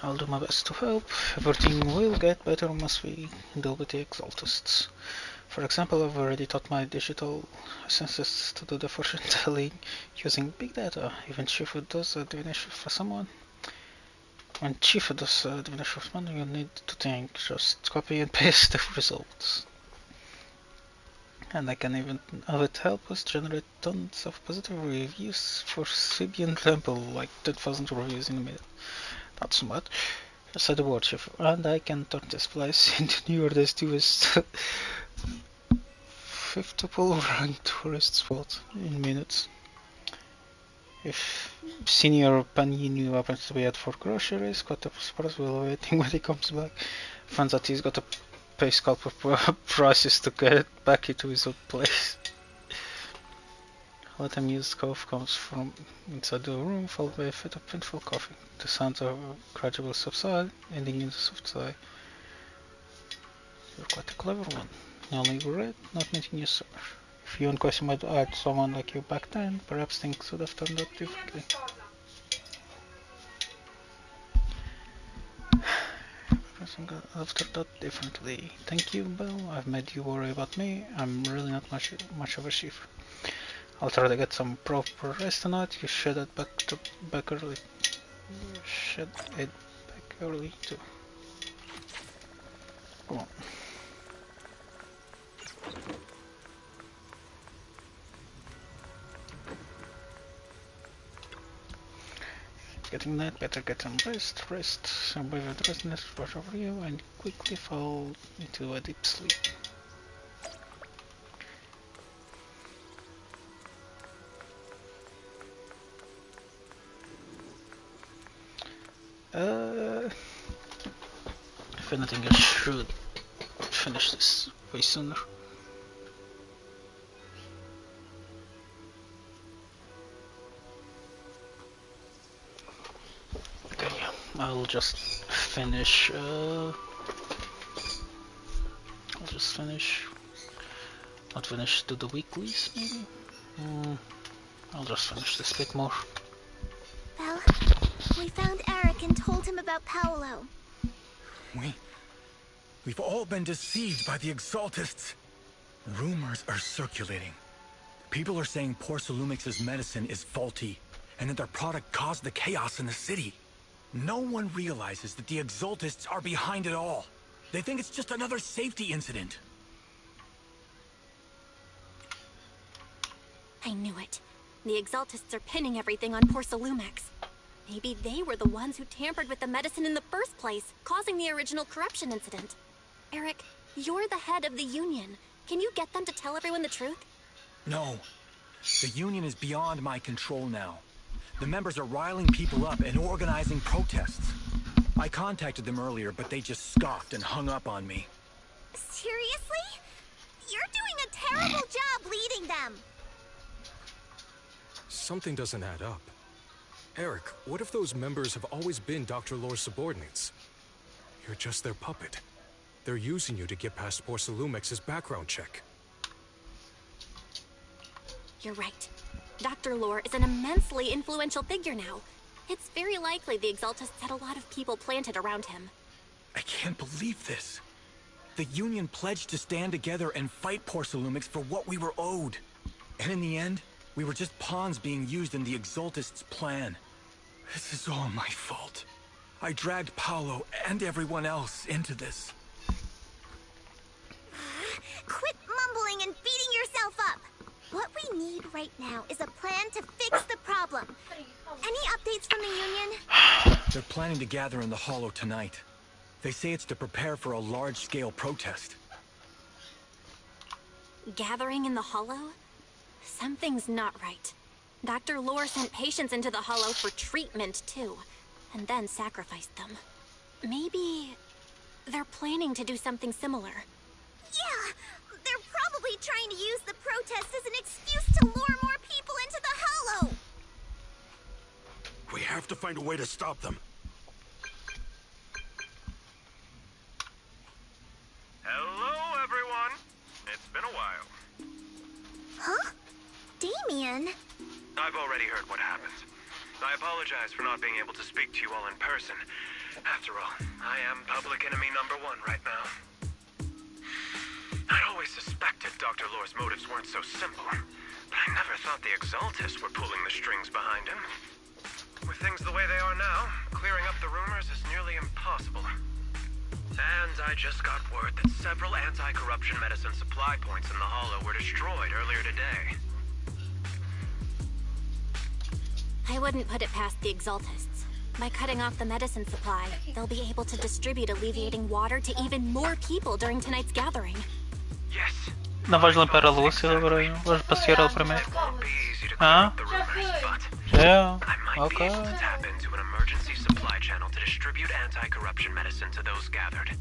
I'll do my best to help. Everything will get better once we deal with the Exaltists. For example, I've already taught my digital senses to do the fortune telling using big data. Even Shifu does a divination for someone. When Shifu does a divination for someone, you need to think, just copy and paste the results. And I can even have it help us generate tons of positive reviews for Sibian Temple, like 10,000 reviews in a minute. Not so much. I said the word, Shifu, and I can turn this place into New York's newest fifth-tuple ranked tourist spot in minutes. If Senior Paninu happens to be out for groceries, quite a surprise while waiting when he comes back. Finds that he's got to pay scalper prices to get back into his old place. Let him use cough comes from inside the room, followed by a fit of painful coughing. The sounds are gradually subside, ending in a soft sigh. You're quite a clever one. The only regret, not meeting you sooner. If you and Kwesi might add someone like you back then, perhaps things would have turned out differently. Thank you, Belle. I've made you worry about me. I'm really not much of a chief. I'll try to get some proper rest tonight. You should head back early. Too. Come on. Getting that, better get some rest, some wave of dressness wash over you, and quickly fall into a deep sleep. If anything, I should finish this way sooner. I'll just finish. Not finish to the weeklies, maybe. I'll just finish this bit more.
Well, we found Eric and told him about Paolo.
We've all been deceived by the Exaltists. Rumors are circulating. People are saying Porcelumix's medicine is faulty, and that their product caused the chaos in the city. No one realizes that the Exaltists are behind it all. They think it's just another safety incident.
I knew it. The Exaltists are pinning everything on Porcelumex. Maybe they were the ones who tampered with the medicine in the first place, causing the original corruption incident. Eric, you're the head of the Union. Can you get them to tell everyone the truth?
No. The Union is beyond my control now. The members are riling people up and organizing protests. I contacted them earlier, but they just scoffed and hung up on me.
Seriously? You're doing a terrible job leading them.
Something doesn't add up. Eric, what if those members have always been Dr. Lore's subordinates? You're just their puppet. They're using you to get past Porcelumex's background check.
You're right. Dr. Lore is an immensely influential figure now. It's very likely the Exaltists had a lot of people planted around him.
I can't believe this. The Union pledged to stand together and fight Porcelumex for what we were owed. And in the end, we were just pawns being used in the Exaltists' plan. This is all my fault. I dragged Paolo and everyone else into this.
Quit mumbling and beating yourself up. What we need right now is a plan to fix the problem. Any updates from the Union?
They're planning to gather in the Hollow tonight. They say it's to prepare for a large-scale protest.
Gathering in the Hollow? Something's not right. Dr. Lore sent patients into the Hollow for treatment, too, and then sacrificed them. Maybe they're planning to do something similar.
Yeah, they're probably trying to use the protest as an excuse to lure more people into the Hollow.
We have to find a way to stop them.
Hello, everyone. It's been a while.
Huh? Damien?
I've already heard what happened. I apologize for not being able to speak to you all in person. After all, I am public enemy #1 right now. I'd always suspected Dr. Lore's motives weren't so simple, but I never thought the Exaltists were pulling the strings behind him. With things the way they are now, clearing up the rumors is nearly impossible. And I just got word that several anti-corruption medicine supply points in the Hollow were destroyed earlier today.
I wouldn't put it past the Exaltists. By cutting off the medicine supply, they'll be able to distribute alleviating water to even more people during tonight's gathering.
Yes.
Não vais limpar a luz, vais passear ela primeiro. Ah? Yeah, okay.
To tap into an emergency supply channel to distribute anti-corruption medicine to those gathered.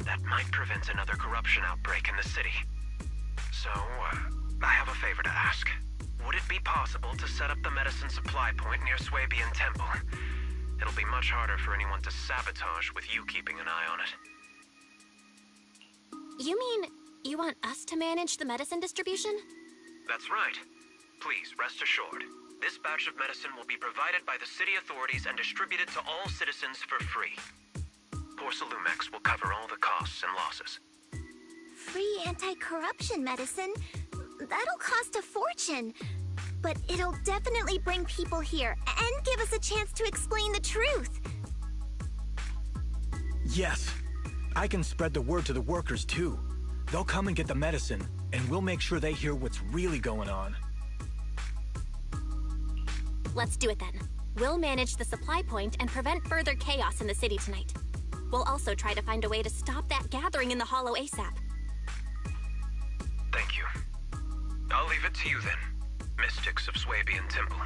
That might prevent another corruption outbreak in the city. So, I have a favor to ask. Would it be possible to set up the medicine supply point near Swabian Temple? It'll be much harder for anyone to sabotage with you keeping an eye on it.
You mean you want us to manage the medicine distribution?
That's right. Please, rest assured. This batch of medicine will be provided by the city authorities and distributed to all citizens for free. Porcelumex will cover all the costs and losses.
Free anti-corruption medicine? That'll cost a fortune. But it'll definitely bring people here and give us a chance to explain the truth.
Yes. I can spread the word to the workers, too. They'll come and get the medicine, and we'll make sure they hear what's really going on.
Let's do it then. We'll manage the supply point and prevent further chaos in the city tonight. We'll also try to find a way to stop that gathering in the Hollow ASAP.
Thank you. I'll leave it to you then, mystics of Swabian Temple.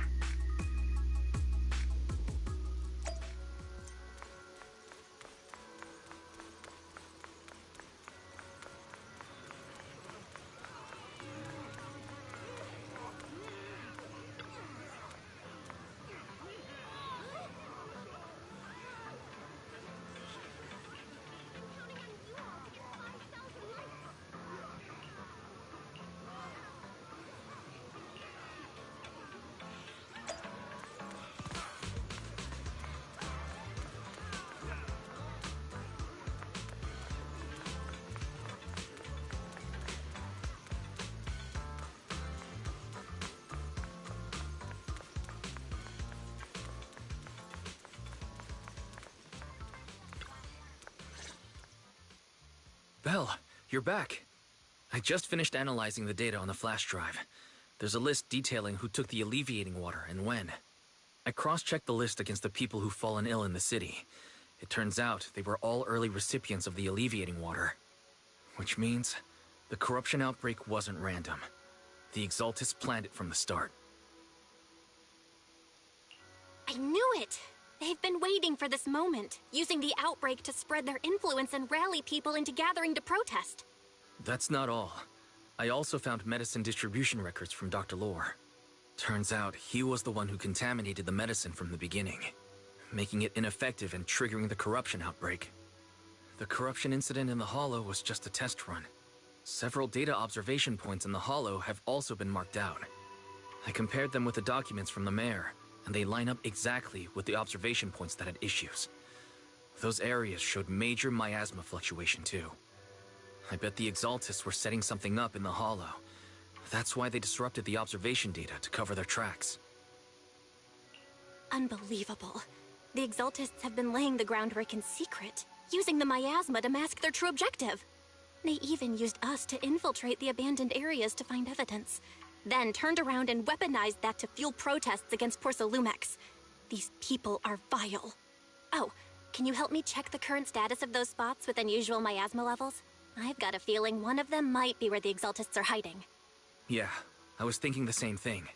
Belle, you're back. I just finished analyzing the data on the flash drive. There's a list detailing who took the alleviating water and when. I cross-checked the list against the people who've fallen ill in the city. It turns out they were all early recipients of the alleviating water. Which means the corruption outbreak wasn't random. The Exaltists planned it from the start.
I knew it! They've been waiting for this moment, using the outbreak to spread their influence and rally people into gathering to protest.
That's not all. I also found medicine distribution records from Dr. Lore. Turns out he was the one who contaminated the medicine from the beginning, making it ineffective and triggering the corruption outbreak. The corruption incident in the Hollow was just a test run. Several data observation points in the Hollow have also been marked out. I compared them with the documents from the mayor, and they line up exactly with the observation points that had issues. Those areas showed major miasma fluctuation too. I bet the Exaltists were setting something up in the Hollow. That's why they disrupted the observation data to cover their tracks.
Unbelievable. The Exaltists have been laying the groundwork in secret, using the miasma to mask their true objective. They even used us to infiltrate the abandoned areas to find evidence, then turned around and weaponized that to fuel protests against Porsalumex. These people are vile. Oh, can you help me check the current status of those spots with unusual miasma levels? I've got a feeling one of them might be where the Exaltists are hiding.
Yeah, I was thinking the same thing.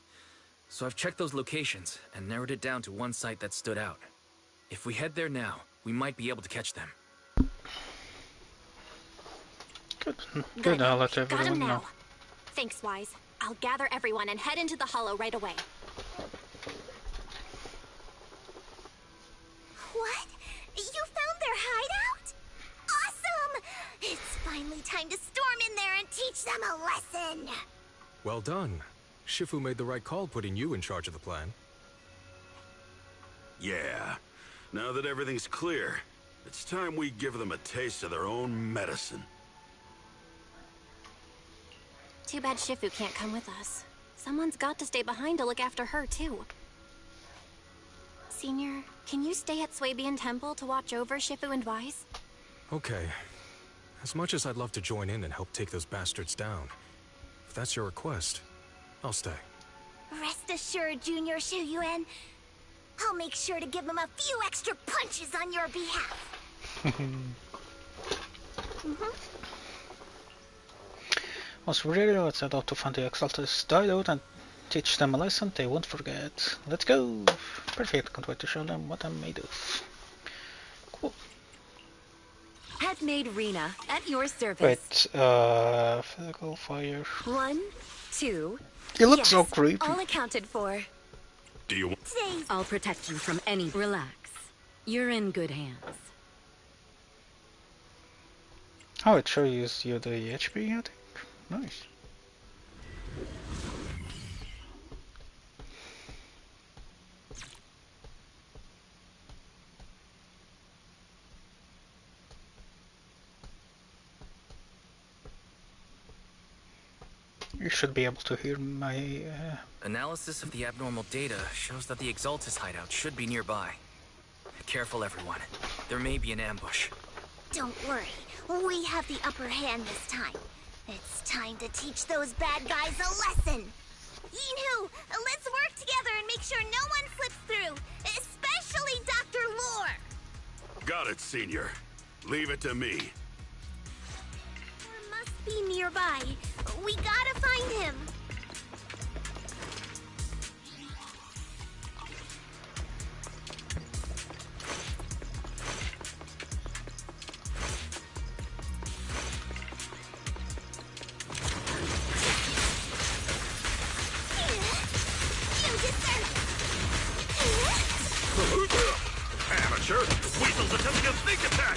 So I've checked those locations and narrowed it down to one site that stood out. If we head there now, we might be able to catch them.
Good, I'll let
Got him
everyone know.
now. Thanks, Wise. I'll gather everyone and head into the Hollow right away.
What? You found their hideout? Awesome! It's finally time to storm in there and teach them a lesson.
Well done. Shifu made the right call putting you in charge of the plan.
Yeah. Now that everything's clear, it's time we give them a taste of their own medicine.
Too bad Shifu can't come with us. Someone's got to stay behind to look after her, too. Senior, can you stay at Swabian Temple to watch over Shifu and Wise?
Okay. As much as I'd love to join in and help take those bastards down, if that's your request, I'll stay.
Rest assured, Junior Shuyuan. I'll make sure to give them a few extra punches on your behalf.
Once we're ready, let's head out to find the Exalted hideout and teach them a lesson they won't forget. Let's go! Perfect, can't wait to show them what I'm made of. Cool.
Headmaid Rena, at your service.
Wait, physical fire.
1, 2.
It looks so creepy.
All accounted for.
Do you want?
I'll protect you from any. Relax. You're in good hands.
Oh, it shows you the HP, I think. Nice. You should be able to hear my...
Analysis of the abnormal data shows that the Exaltus hideout should be nearby. Careful, everyone. There may be an ambush.
Don't worry, we have the upper hand this time. It's time to teach those bad guys a lesson. Yinhu, let's work together and make sure no one slips through, especially Dr. Lore.
Got it, Senior. Leave it to me.
Lore must be nearby. We gotta find him.
Amateur! Weasel's attempting a sneak attack!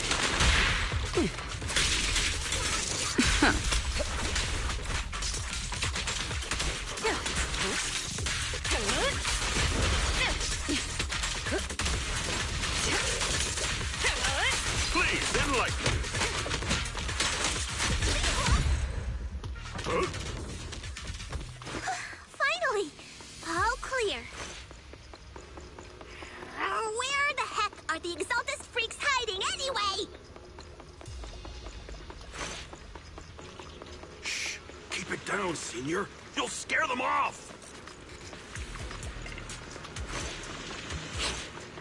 Senior. You'll scare them off.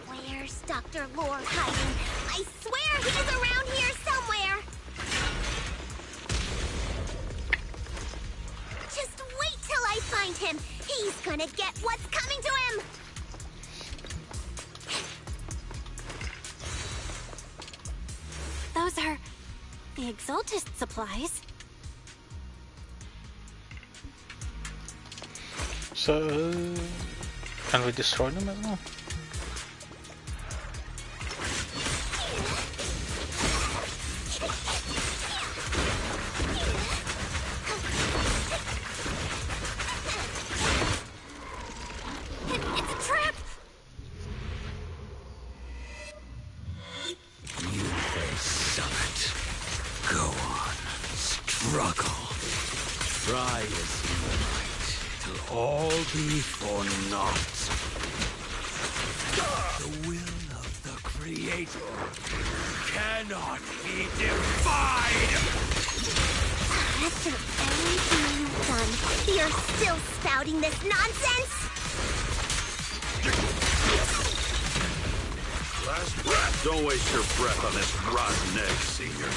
Where's Dr. Lore hiding? I swear he's around here somewhere! Just wait till I find him! He's gonna get what's coming to him!
Those are the Exaltist supplies.
So, can we destroy them as well?
It's a trap!
Yunquei Summit. Go on. Struggle. Try as you might. It'll all be for naught. The will of the Creator cannot be defied!
After everything you've done, you're still spouting this nonsense?
Last breath. Don't waste your breath on this rotten egg, Senior.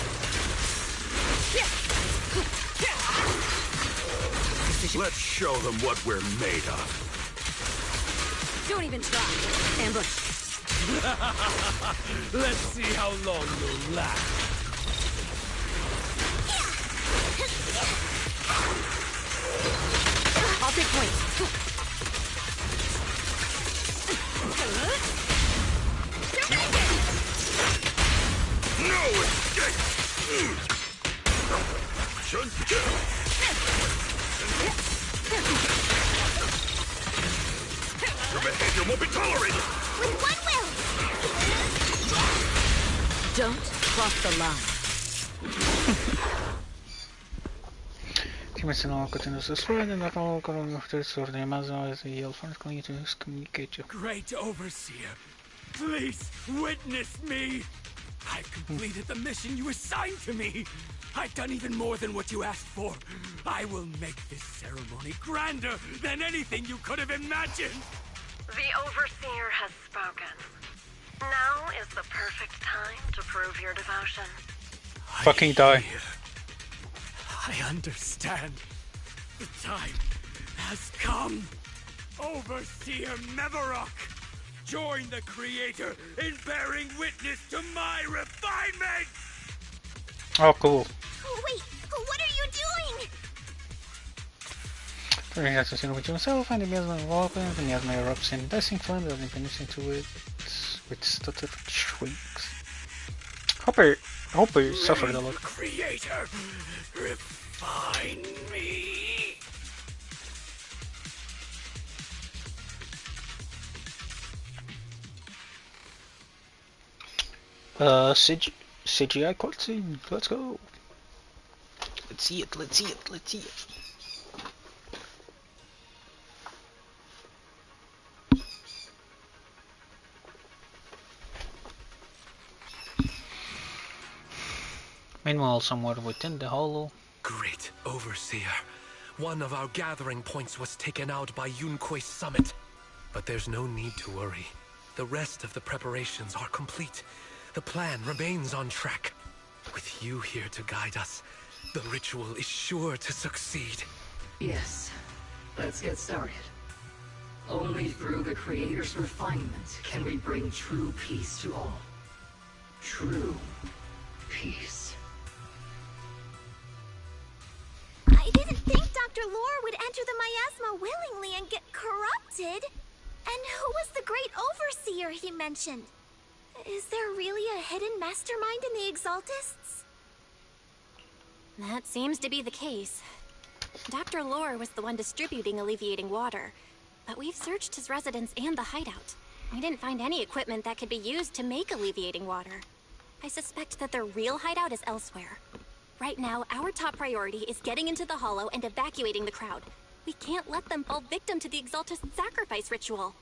Let's show them what we're made of.
Don't even try. Ambush.
Let's see how long you'll last.
I'll take point.
No escape! Your behavior won't be tolerated!
With one will!
Don't cross the line.
Great Overseer, please witness me! I've completed the mission you assigned to me! I've done even more than what you asked for. I will make this ceremony grander than anything you could have imagined!
The Overseer has spoken. Now is the perfect time to prove your devotion.
Fucking die.
I understand. The time has come. Overseer Mevarok, join the Creator in bearing witness to my refinement!
Oh, cool.
Oh, wait, what are you doing?
Turning assassino with himself and the miasma open, the miasma erupts in dancing flames and finishing to it with stuttered shrieks. Hopper suffered a lot.
Creator, refine me.
CGI cutscene, let's go. Let's see it, let's see it, let's see it. Meanwhile, somewhere within the hollow.
Great Overseer, one of our gathering points was taken out by Yunquei Summit. But there's no need to worry. The rest of the preparations are complete. The plan remains on track. With you here to guide us, the ritual is sure to succeed.
Yes. Let's get started. Only through the Creator's refinement can we bring true peace to all. True peace.
I didn't think Dr. Lore would enter the miasma willingly and get corrupted. And who was the great Overseer he mentioned? Is there really a hidden mastermind in the Exaltists?
That seems to be the case. Dr. Lore was the one distributing alleviating water, but we've searched his residence and the hideout. We didn't find any equipment that could be used to make alleviating water. I suspect that their real hideout is elsewhere. Right now, our top priority is getting into the Hollow and evacuating the crowd. We can't let them fall victim to the Exaltist sacrifice ritual.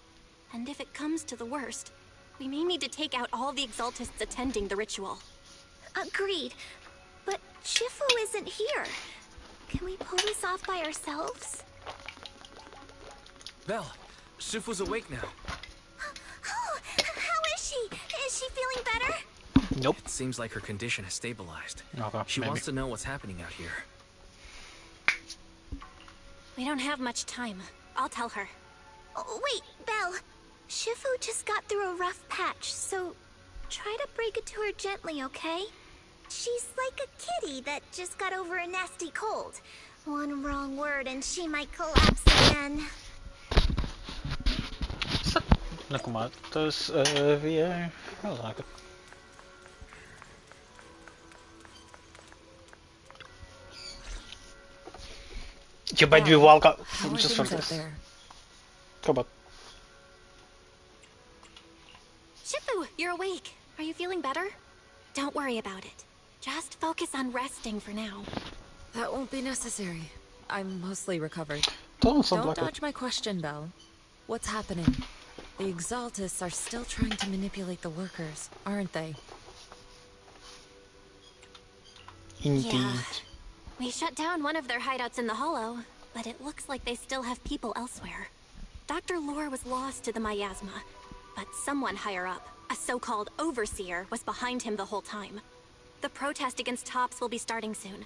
And if it comes to the worst, we may need to take out all the Exaltists attending the ritual.
Agreed. But Shifu isn't here. Can we pull this off by ourselves?
Belle, Shifu's awake now.
Oh, how is she? Is she feeling better?
Nope.
It seems like her condition has stabilized.
Okay,
she
maybe.
wants to know what's happening out here.
We don't have much time. I'll tell her.
Oh, wait, Belle. Shifu just got through a rough patch, so try to break it to her gently, okay? She's like a kitty that just got over a nasty cold. One wrong word and she might collapse again.
Nakumatos VR. I like it. You might be welcome just for this. Come on.
Shifu, you're awake. Are you feeling better? Don't worry about it. Just focus on resting for now.
That won't be necessary. I'm mostly recovered.
Don't
dodge my question, Belle. What's happening? The Exaltists are still trying to manipulate the workers, aren't they?
Indeed.
Yeah. We shut down one of their hideouts in the Hollow, but it looks like they still have people elsewhere. Dr. Lore was lost to the miasma, but someone higher up, a so-called overseer, was behind him the whole time. The protest against Tops will be starting soon.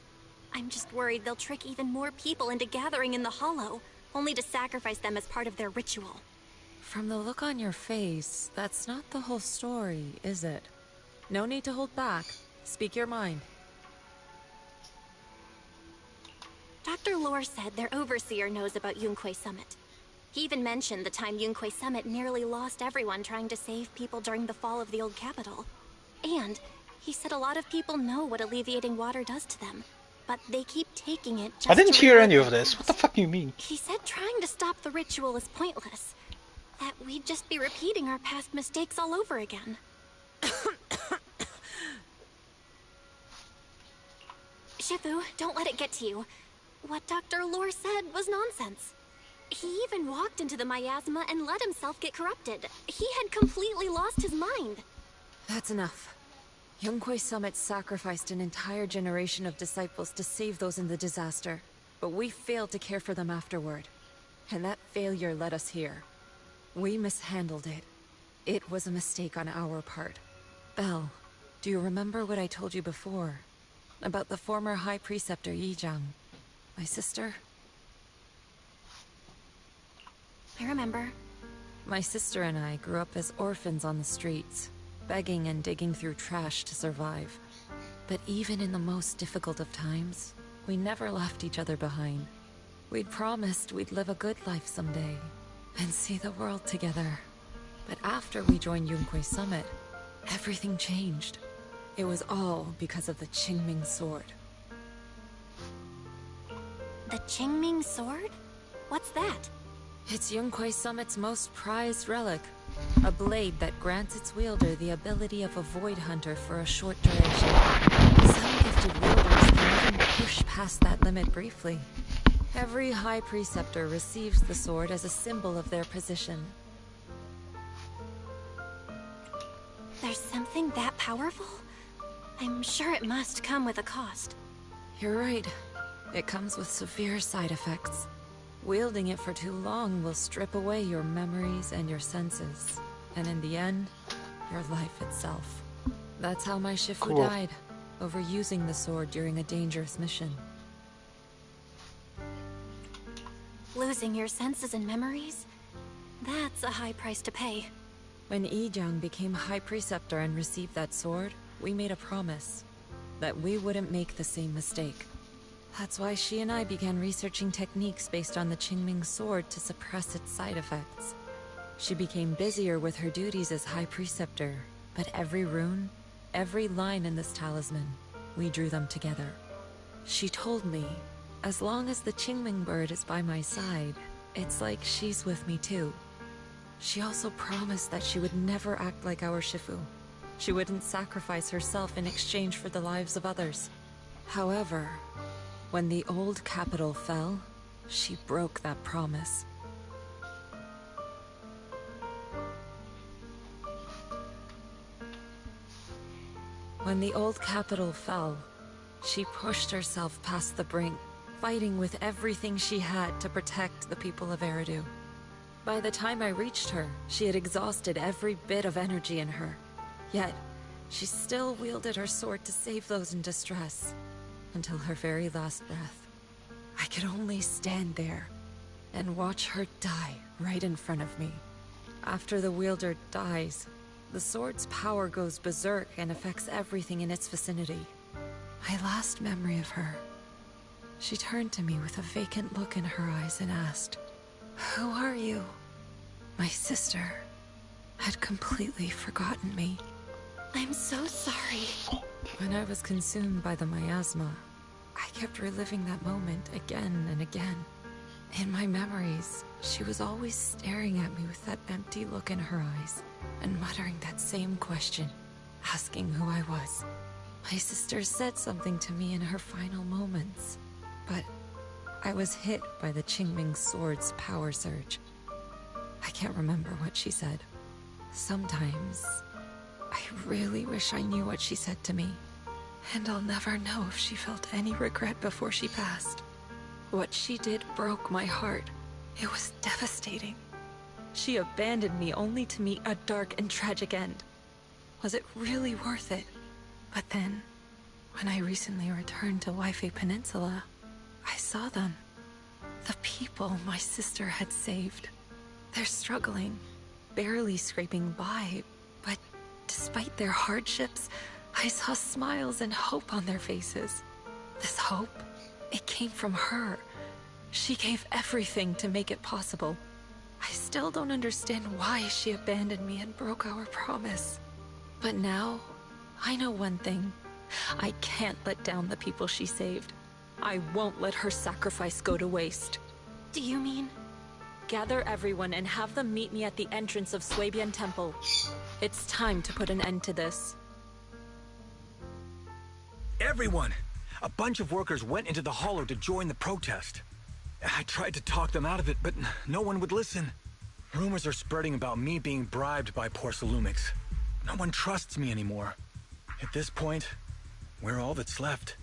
I'm just worried they'll trick even more people into gathering in the Hollow, only to sacrifice them as part of their ritual.
From the look on your face, that's not the whole story, is it? No need to hold back. Speak your mind.
Dr. Lore said their overseer knows about Yunquay Summit. He even mentioned the time Yunquay Summit nearly lost everyone trying to save people during the fall of the old capital. And he said a lot of people know what alleviating water does to them, but they keep taking it just
I didn't
to
hear any
relive
of
their
this. What
past.
the fuck do you mean?
He said trying to stop the ritual is pointless. That we'd just be repeating our past mistakes all over again. Shifu, don't let it get to you. What Dr. Lore said was nonsense. He even walked into the miasma and let himself get corrupted. He had completely lost his mind.
That's enough. Yunquay Summit sacrificed an entire generation of disciples to save those in the disaster, but we failed to care for them afterward. And that failure led us here. We mishandled it. It was a mistake on our part. Belle, do you remember what I told you before? About the former High Preceptor Yijang? My sister?
I remember.
My sister and I grew up as orphans on the streets, begging and digging through trash to survive. But even in the most difficult of times, we never left each other behind. We'd promised we'd live a good life someday, and see the world together. But after we joined Yunquay Summit, everything changed. It was all because of the Qingming Sword.
The Qingming Sword? What's that?
It's Yunquay Summit's most prized relic. A blade that grants its wielder the ability of a void hunter for a short duration. Some gifted wielders can even push past that limit briefly. Every High Preceptor receives the sword as a symbol of their position.
There's something that powerful? I'm sure it must come with a cost.
You're right. It comes with severe side effects. Wielding it for too long will strip away your memories and your senses. And in the end, your life itself. That's how my Shifu died, overusing the sword during a dangerous mission.
Losing your senses and memories? That's a high price to pay.
When Yijang became High Preceptor and received that sword, we made a promise that we wouldn't make the same mistake. That's why she and I began researching techniques based on the Qingming Sword to suppress its side effects. She became busier with her duties as High Preceptor, but every rune, every line in this talisman, we drew them together. She told me, as long as the Qingming bird is by my side, it's like she's with me too. She also promised that she would never act like our Shifu. She wouldn't sacrifice herself in exchange for the lives of others. However, when the old capital fell, she broke that promise. When the old capital fell, she pushed herself past the brink, fighting with everything she had to protect the people of Eridu. By the time I reached her, she had exhausted every bit of energy in her. Yet, she still wielded her sword to save those in distress, until her very last breath. I could only stand there and watch her die right in front of me. After the wielder dies, the sword's power goes berserk and affects everything in its vicinity. My last memory of her, she turned to me with a vacant look in her eyes and asked, "Who are you?" My sister had completely forgotten me.
I'm so sorry.
When I was consumed by the miasma, I kept reliving that moment again and again. In my memories, she was always staring at me with that empty look in her eyes and muttering that same question, asking who I was. My sister said something to me in her final moments, but I was hit by the Qingming sword's power surge. I can't remember what she said. Sometimes, I really wish I knew what she said to me, and I'll never know if she felt any regret before she passed. What she did broke my heart. It was devastating. She abandoned me only to meet a dark and tragic end. Was it really worth it? But then, when I recently returned to Waifei Peninsula, I saw them. The people my sister had saved. They're struggling, barely scraping by, but despite their hardships, I saw smiles and hope on their faces. This hope, it came from her. She gave everything to make it possible. I still don't understand why she abandoned me and broke our promise. But now, I know one thing. I can't let down the people she saved. I won't let her sacrifice go to waste.
Do you mean?
Gather everyone and have them meet me at the entrance of Swabian Temple. It's time to put an end to this.
Everyone! A bunch of workers went into the hollow to join the protest. I tried to talk them out of it, but no one would listen. Rumors are spreading about me being bribed by Porcelumix. No one trusts me anymore. At this point, we're all that's left.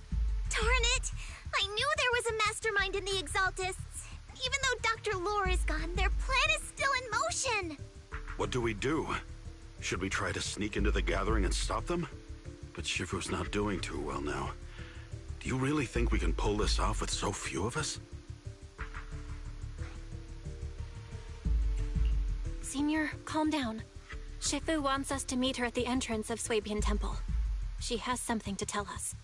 Darn it! I knew there was a mastermind in the Exaltists. Even though Dr. Lore is gone, their plan is still in motion.
What do we do? Should we try to sneak into the gathering and stop them? But Shifu's not doing too well now. Do you really think we can pull this off with so few of us?
Senior, calm down. Shifu wants us to meet her at the entrance of Swabian Temple. She has something to tell us.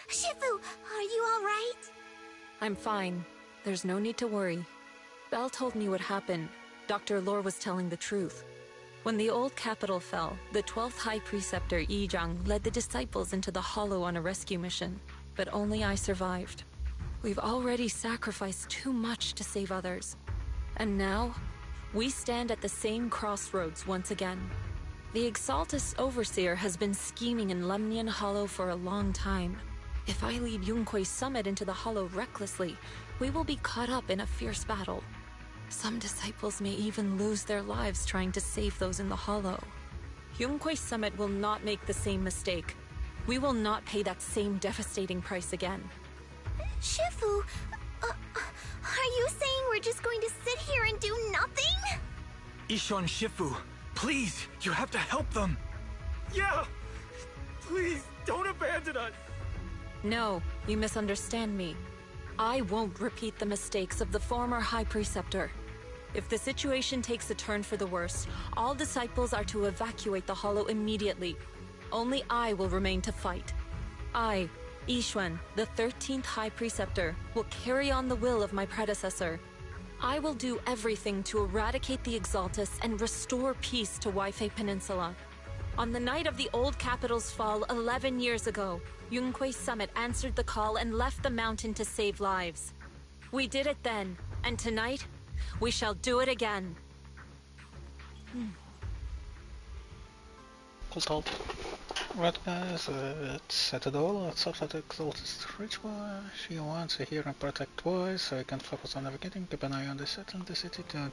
Shifu, are you all right?
I'm fine. There's no need to worry. Belle told me what happened. Dr. Lore was telling the truth. When the old capital fell, the 12th High Preceptor Yi Zhang led the disciples into the Hollow on a rescue mission, but only I survived. We've already sacrificed too much to save others. And now, we stand at the same crossroads once again. The Exaltus Overseer has been scheming in Lemnian Hollow for a long time. If I lead Yunque's summit into the Hollow recklessly, we will be caught up in a fierce battle. Some disciples may even lose their lives trying to save those in the Hollow. Yunque's summit will not make the same mistake. We will not pay that same devastating price again.
Shifu, are you saying we're just going to sit here and do nothing?
Ishan Shifu, please, you have to help them.
Yeah! Please, don't abandon us!
No, you misunderstand me. I won't repeat the mistakes of the former High Preceptor. If the situation takes a turn for the worse, all disciples are to evacuate the Hollow immediately. Only I will remain to fight. I, Yixuan, the 13th High Preceptor, will carry on the will of my predecessor. I will do everything to eradicate the Exaltus and restore peace to Waifei Peninsula. On the night of the old capital's fall 11 years ago, Yunque's summit answered the call and left the mountain to save lives. We did it then, and tonight, we shall do it again.
Cool. Right guys, let's set it all. Let's stop that exalted ritual. She wants to hear and protect voice, so I can focus on navigating. Keep an eye on the set and the city to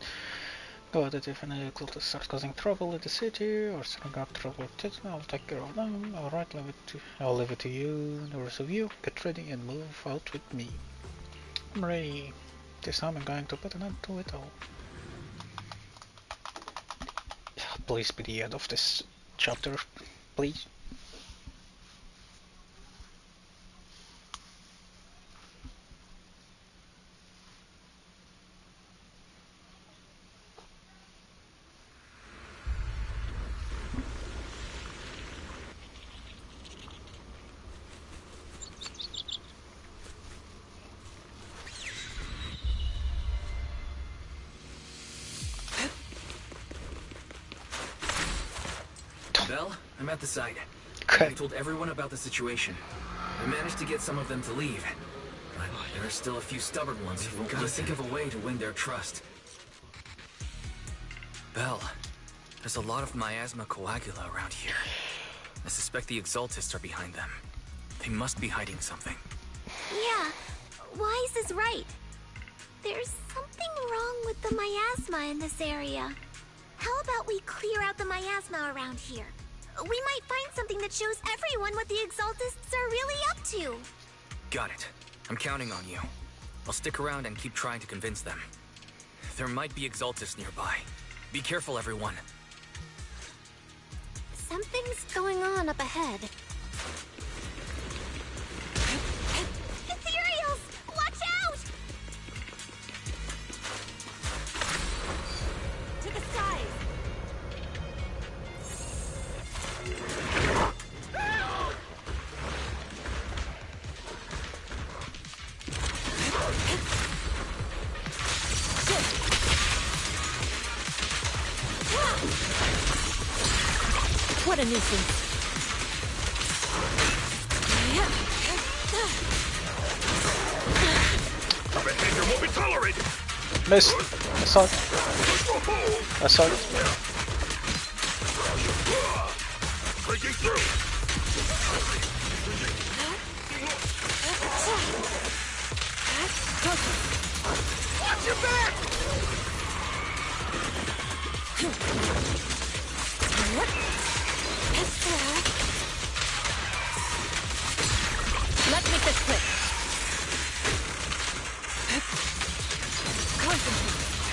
go at it if any exalted starts causing trouble in the city or stirring up trouble with it. I'll take care of them. Alright, I'll leave it to you. The rest of you, get ready and move out with me. I'm ready. This time I'm going to put an end to it all. Please be the end of this chapter, please.
Belle, I'm at the site.
Okay.
I told everyone about the situation. I managed to get some of them to leave. But there are still a few stubborn ones who won't let us think of a way to win their trust. Belle, there's a lot of miasma coagula around here. I suspect the Exaltists are behind them. They must be hiding something.
Yeah, Wise is right. There's something wrong with the miasma in this area. How about we clear out the miasma around here? We might find something that shows everyone what the Exaltists are really up to.
Got it. I'm counting on you. I'll stick around and keep trying to convince them. There might be Exaltists nearby. Be careful, everyone.
Something's going on up ahead.
Ethereals! Watch out!
To the side!
What a nuisance.
Behavior won't be tolerated.
Missed. Assault. Assault.
Breaking through.
Watch your back!
Let's make this quick.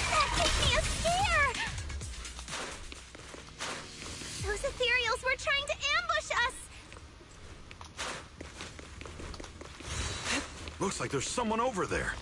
That gave me a scare! Those ethereals were trying to ambush us!
Looks like there's someone over there.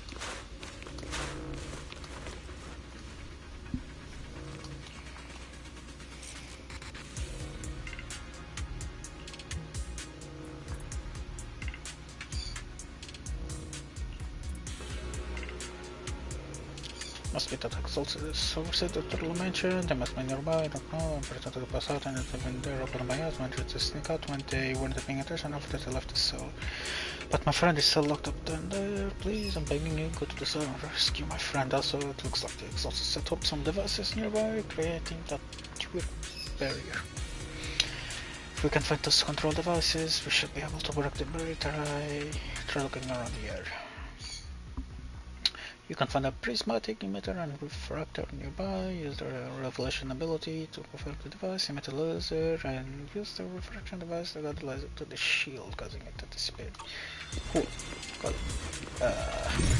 Must be that exalted sources that Turtle mentioned. They must be nearby, I don't know. I'm pretty to pass out and they've been there open my eyes, managed to sneak out when they weren't paying attention after they left the cell. But my friend is still locked up down there. Please, I'm begging you, go to the cell and rescue my friend. Also, it looks like the exalted set up some devices nearby, creating that weird barrier. If we can find those control devices, we should be able to break the barrier. Try looking around the area. You can find a prismatic emitter and refractor nearby. Use the revelation ability to perfect the device, emit a laser, and use the refraction device to add the laser to the shield, causing it to dissipate. Cool. Got it.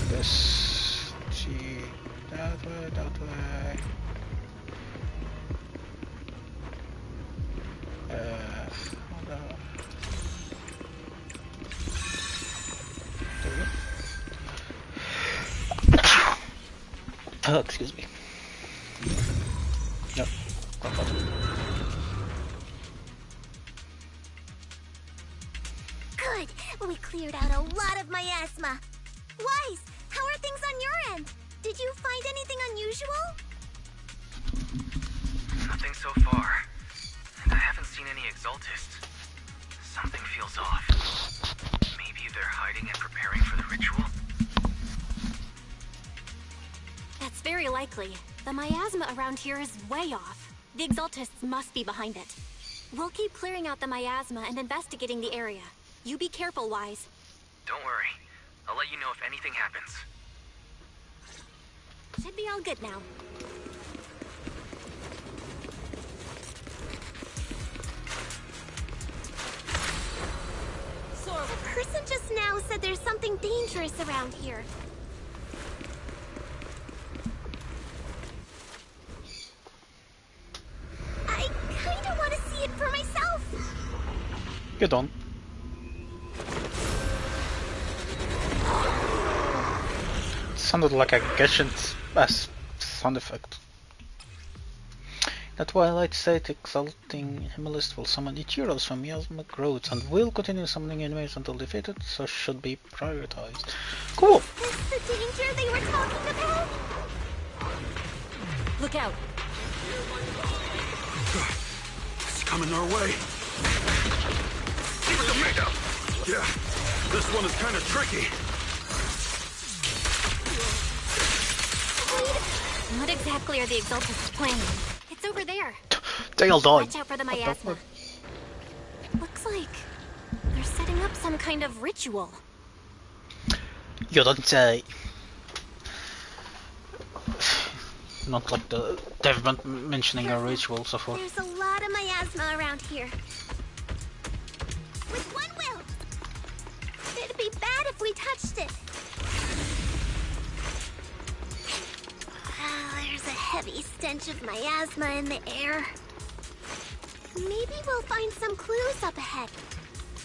This. See. That way, that way. Hold on. There we go. Oh, excuse me. No, wrong button.
Good! We cleared out a lot of miasma. Wise, how are things on your end? Did you find anything unusual?
Nothing so far. And I haven't seen any Exaltists. Something feels off. Maybe they're hiding and preparing for the ritual?
That's very likely. The miasma around here is way off. The Exaltists must be behind it. We'll keep clearing out the miasma and investigating the area. You be careful, Wise.
Don't worry. I'll let you know if anything happens.
Should be all good now.
The person just now said there's something dangerous around here. I kinda want to see it for myself.
Get on. It sounded like a Yuxian sound effect. The Twilight State exalting Himmelist will summon Ichiros from miasmic roads and will continue summoning enemies until defeated, so should be prioritized. Cool!
Is this the danger they were talking about?
Look out!
It's coming our way. Keep it tomato! Yeah, this one is kind of tricky.
What exactly are the Exaltists planning? It's over there.
They'll die.
Watch out for the miasma. Looks like they're setting up some kind of ritual.
You don't say. Not like they've been mentioning a ritual so far.
There's a lot of miasma around here. With one will. It'd be bad if we touched it. There's a heavy stench of miasma in the air. Maybe we'll find some clues up ahead.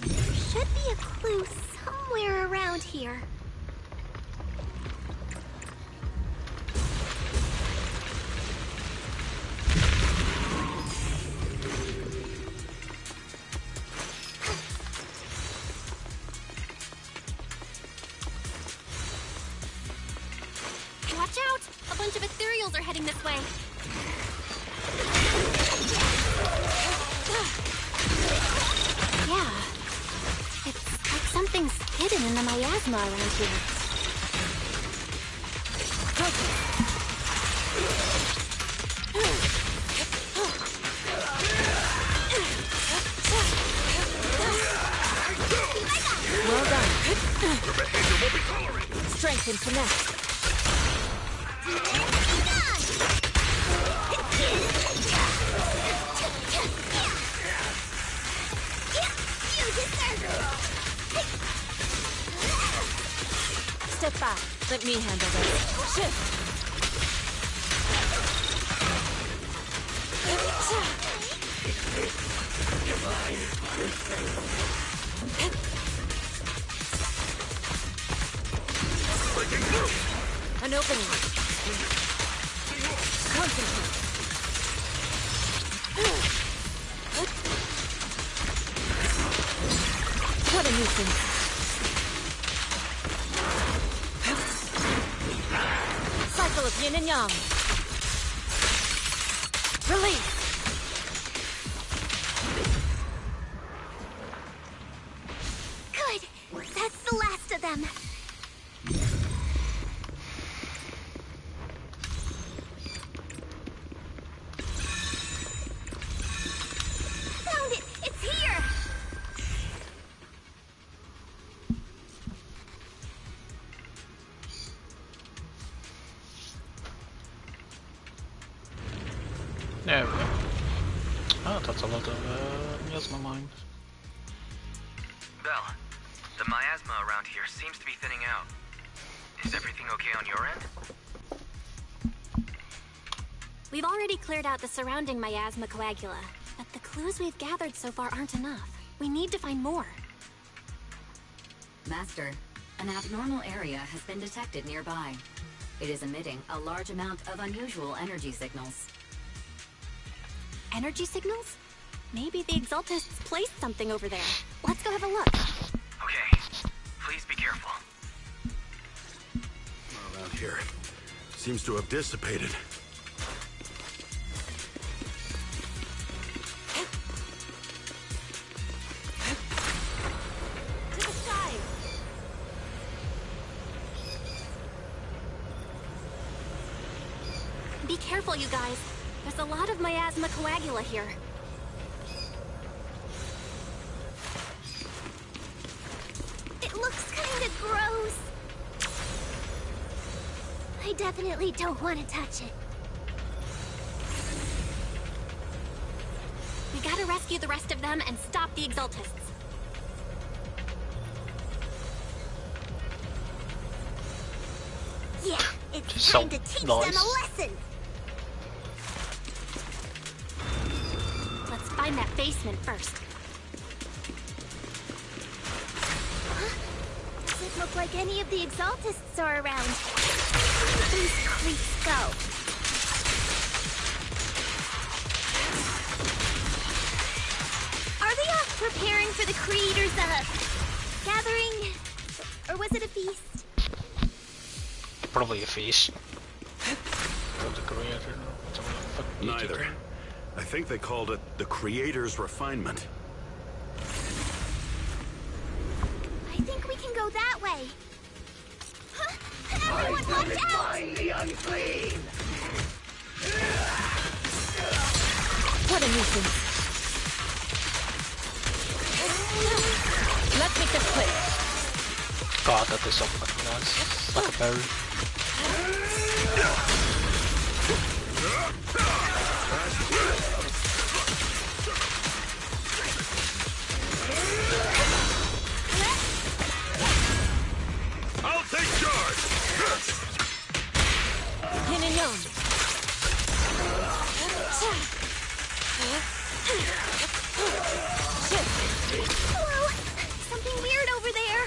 There should be a clue somewhere around here.
Watch out! A bunch of ethereals are heading this way. Yeah. It's like something's hidden in the miasma around here. Well done.
Your behavior won't be tolerated.
Strength and finesse. Step back. Let me handle this. Shift. An opening. Concentrate. What a nuisance. Cycle of yin and yang. Release.
Good. That's the last of them. Found it. It's here.
There we go. Oh, that's a lot of miasma mines.
Belle, the miasma around here seems to be thinning out. Is everything okay on your end?
We've already cleared out the surrounding miasma coagula, but the clues we've gathered so far aren't enough. We need to find more.
Master, an abnormal area has been detected nearby. It is emitting a large amount of unusual energy signals.
Energy signals? Maybe the Exaltists placed something over there. Let's go have a look.
Okay, please be careful.
Around here. Seems to have dissipated.
To the side! Be careful, you guys. There's a lot of miasma coagula here.
I definitely don't want to touch it.
We gotta rescue the rest of them and stop the Exaltists.
Yeah, it's time to teach them a lesson.
Let's find that basement first.
Huh? Doesn't look like any of the Exaltists are around. Where did these creeps go? Are they off preparing for the Creator's, gathering? Or was it a feast?
Probably a feast. For the Creator.
Neither. I think they called it the Creator's refinement.
I think we can go that way. Huh? Everyone watch out!
Find the unclean!
What a nuisance. Let's make this quick.
God, that is so fucking nice. Like a berry.
I'll take charge!
Yin and yang.
Hello? Something weird over there.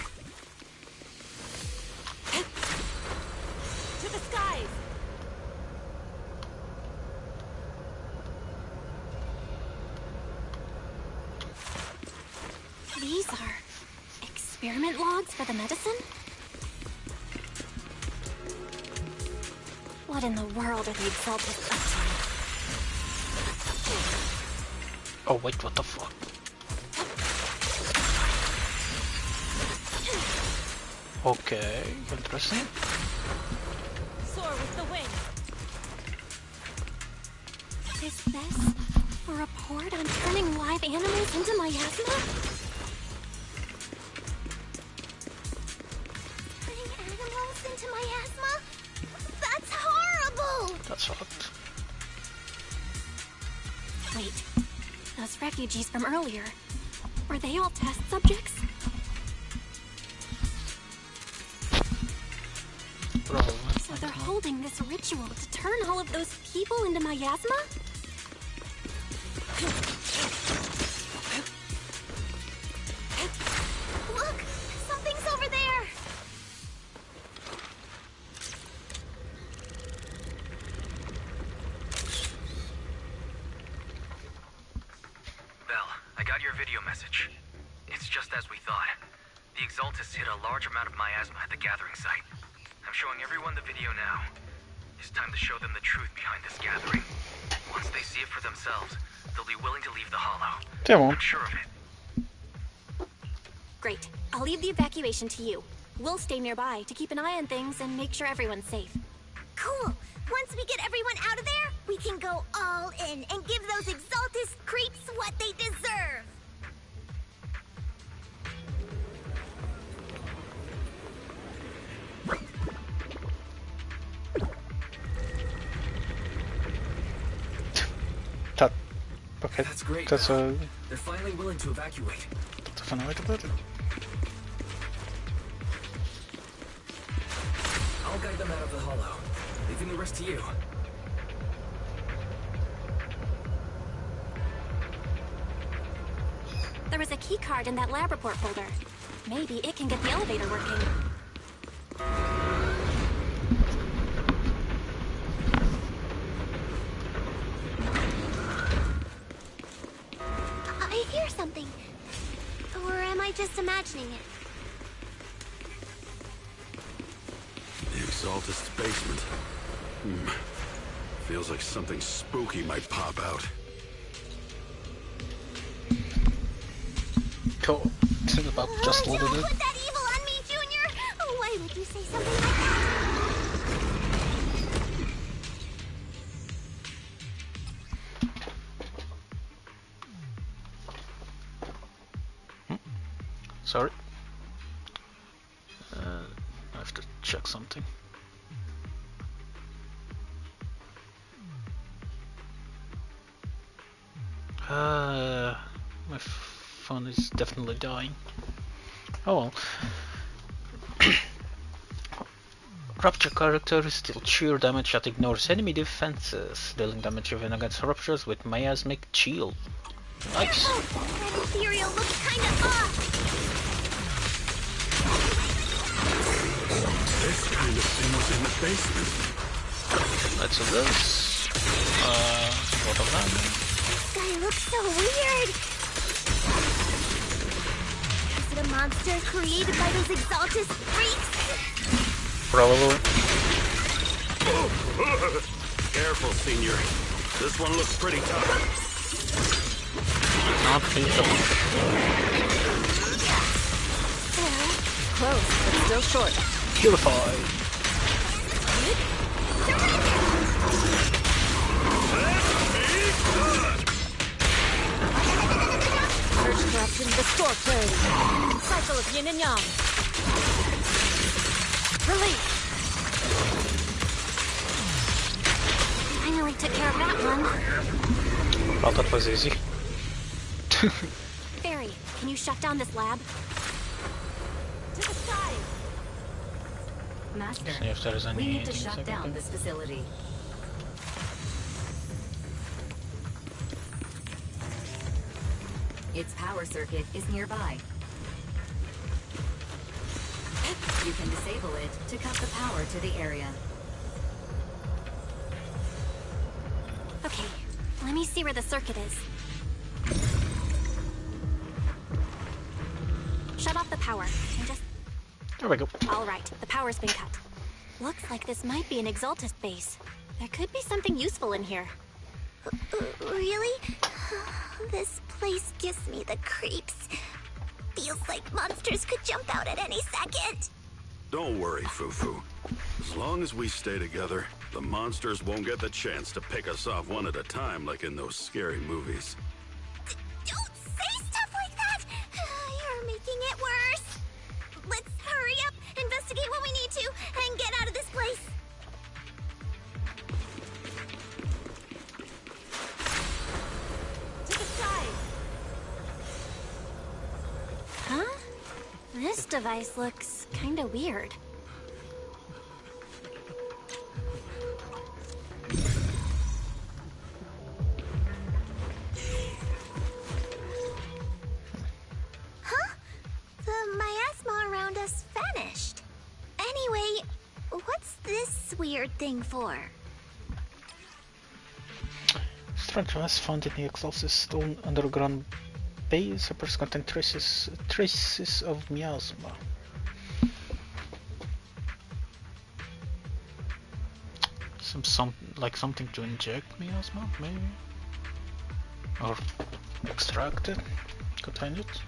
To the skies.
These are experiment logs for the medicine? What in the world are the Exaltists up to?
Oh wait, what the fuck? Okay, interesting.
Soar with the wind.
Is this a report on turning live animals into miasma?
Turning animals into miasma? That's horrible!
That's fucked.
Wait, those refugees from earlier, were they all test subjects?
Probably.
So they're holding this ritual to turn all of those people into miasma?
Look! Something's over there!
Belle, I got your video message. It's just as we thought. The Exaltists hit a large amount of miasma at the gathering site. I'm showing everyone the video now. It's time to show them the truth behind this gathering. Once they see it for themselves, they'll be willing to leave the Hollow. I'm sure of it.
Great. I'll leave the evacuation to you. We'll stay nearby to keep an eye on things and make sure everyone's safe.
Cool! Once we get everyone out of there, we can go all in and give those Exaltist creeps what they deserve!
Okay,
that's great.
That's
They're finally willing to evacuate.
That's a fun way to put it.
I'll guide them out of the Hollow, leaving the rest to you.
There was a key card in that lab report folder. Maybe it can get the elevator working.
I hear something. Or am I just imagining it?
The Exaltist's basement. Feels like something spooky might pop out.
Cool. It's about just
Don't
loaded it.
put that evil on me, Junior! Oh, why would you say something like that?
Sorry. I have to check something. My phone is definitely dying. Oh well. Rupture characters deal sheer damage that ignores enemy defenses, dealing damage even against ruptures with miasmic chill. Nice.
That ethereal looks kinda off.
This kind of thing was in the basement.
Let's do this. Both of them.
This guy looks so weird. Is it a monster created by those Exaltus freaks?
Probably.
Careful, Senior. This one looks pretty tough.
Not feasible.
Close, but still short.
Purified.
Purge corruption, restore clarity. Cycle of yin and yang. Release.
Finally took care of that one.
Well, that was easy.
Barry, can you shut down this lab?
To the side! Master,
See if there is any
we need to
things I
shut
can
down
do.
this facility. Its power circuit is nearby. You can disable it to cut the power to the area.
Okay, let me see where the circuit is. Shut off the power and just...
There we go.
Alright, the power's been cut. Looks like this might be an Exaltus base. There could be something useful in here.
Really? This place gives me the creeps. Feels like monsters could jump out at any second.
Don't worry, Fufu. As long as we stay together, the monsters won't get the chance to pick us off one at a time like in those scary movies.
Don't say stuff like that! You're making it worse. Let's hurry up, investigate what we need to, and get out of this place.
To the side! Huh? This device looks kinda weird.
Huh? The miasma around us vanished. Anyway, what's this weird thing for?
Strange was found in the Exaltus Stone underground base. Appars contain traces of miasma. Like something to inject miasma, maybe, or extract it, contain it.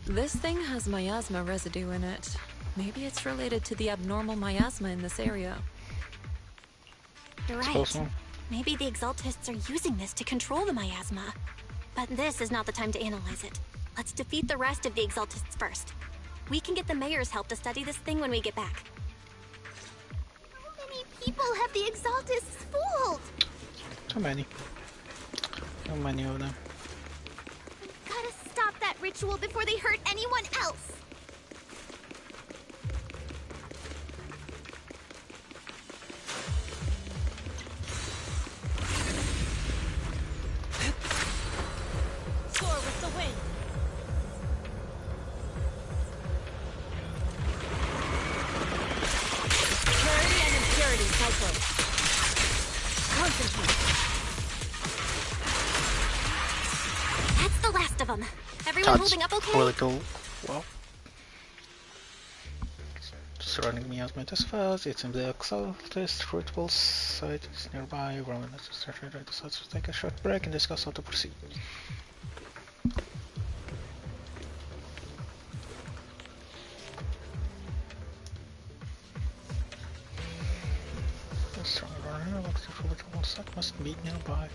This thing has miasma residue in it. Maybe it's related to the abnormal miasma in this area.
You're right. Maybe the Exaltists are using this to control the miasma. But this is not the time to analyze it. Let's defeat the rest of the Exaltists first. We can get the mayor's help to study this thing when we get back.
How many people have the Exaltists fooled?
Too many. Too many of them.
Gotta stop that ritual before they hurt anyone else.
Soar with the wind. Purity and impurity cycle. Concentrate.
That's the last of them. Everyone holding up okay?
Really cool. Well, surrounding miasma as fast. It's in the Exaltus ritual site is nearby. Everyone decides to take a short break and discuss how to proceed. The strong runner looks the ritual site must be nearby.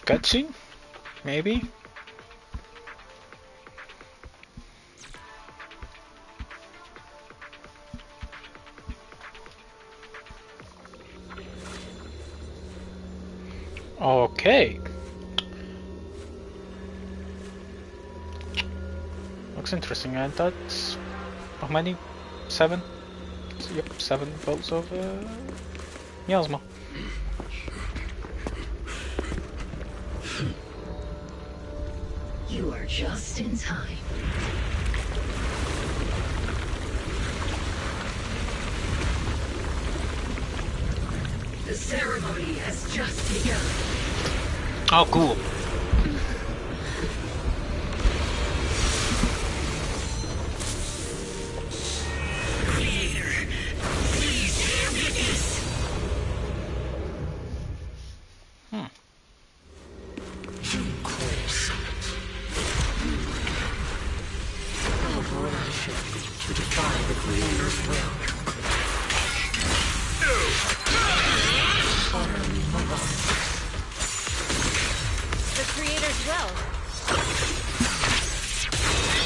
Cutscene? Maybe? Okay. Looks interesting, and that's how many? 7? Yep, 7 volts of miasma.
You are just in time. The ceremony has just begun.
Oh, cool.
Creator, please bear witness. You call summit. Operation to defy the Creator's will.
The Creator's will.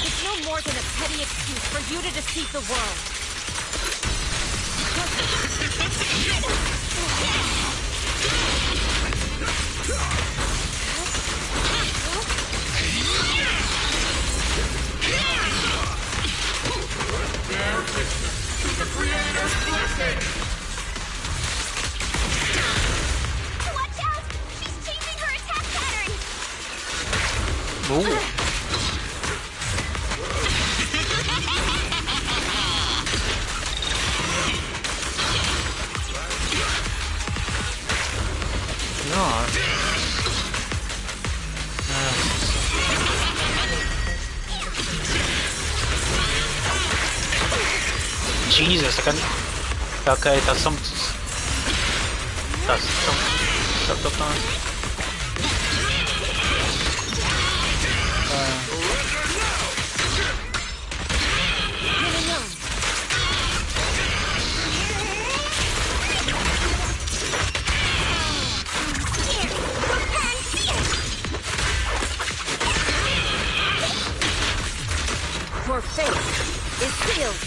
It's no more than a petty excuse for you to deceive the world.
The Creator's blessing!
Watch out! She's changing her attack pattern!
Ooh. Jesus, I can. Okay, that's some. That's some stuff up now.
Your fate is sealed.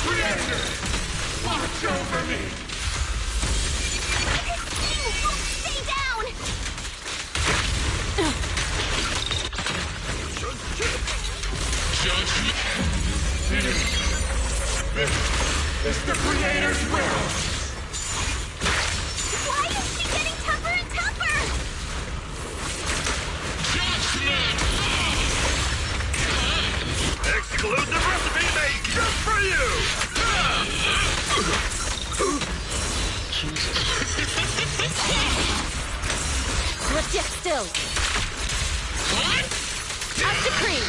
Creator! Watch over me!
Stay down!
It's the Creator's will!
Why is she getting tougher and tougher?
Exclusive recipe made just for you!
Jesus.
Let's get still.
What?
As decreed.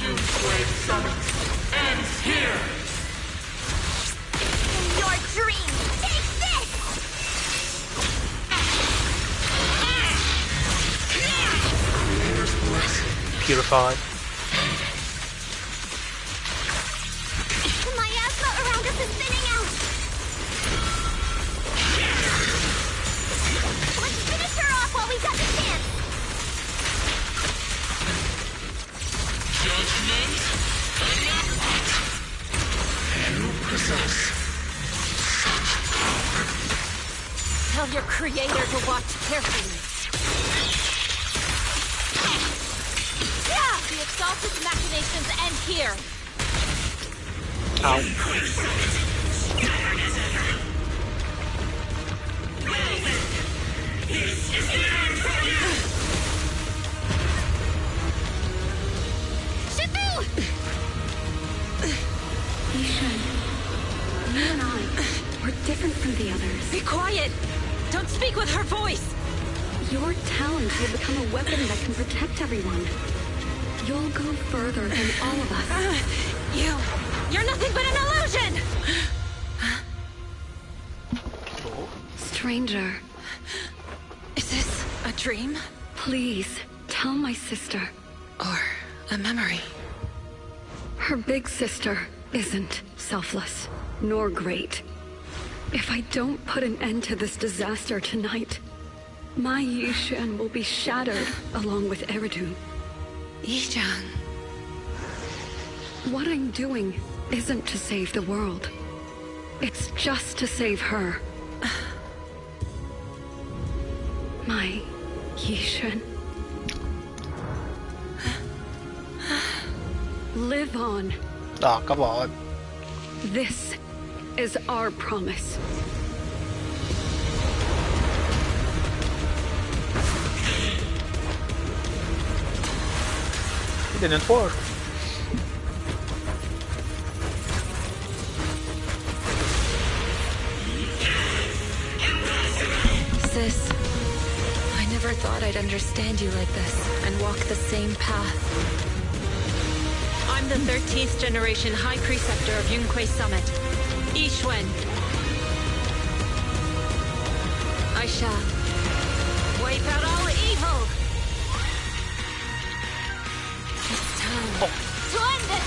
Yuxian summit ends here!
In your dream, take this!
Creator's blessing.
Purified.
The miasma around us is thinning out! Let's finish her off while we got the chance!
Judgment? You possess such power.
Tell your Creator to watch carefully. The exalted machinations end here.
Ow.
Shifu!
Yuxian, you and I, we're different from the others.
Be quiet! Don't speak with her voice!
Your talent will become a weapon that can protect everyone. You'll go further than all of us.
You're nothing but an illusion!
Stranger.
Is this a dream?
Please, tell my sister.
Or a memory?
Her big sister.
isn't selfless, nor great. If I don't put an end to this disaster tonight, my Yuxian will be shattered along with Eridu.
Yuxian.
What I'm doing isn't to save the world. It's just to save her. My Yuxian. Live on.
Oh, come on.
This is our promise.
It didn't work.
Sis, I never thought I'd understand you like this and walk the same path. I'm the 13th generation High Preceptor of Yunquei Summit, Yixuan. I shall wipe out all evil. It's time to end this.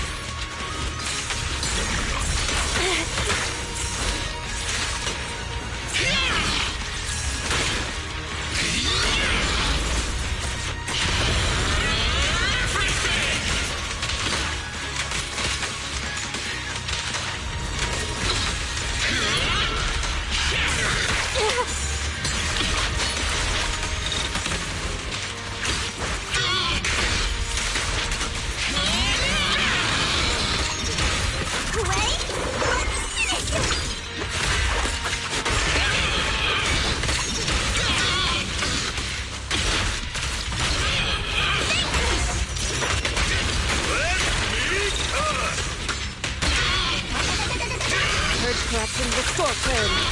Corruption restore clarity.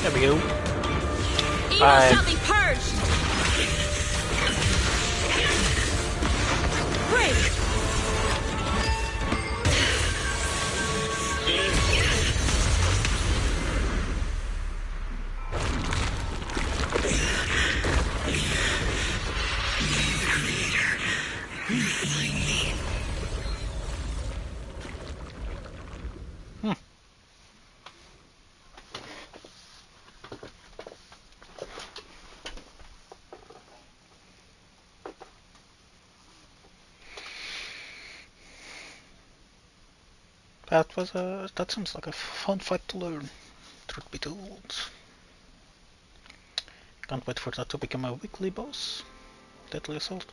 There we go.
Evil shall be purged. Break.
That sounds like a fun fight to learn, truth be told. Can't wait for that to become a weekly boss. Deadly Assault.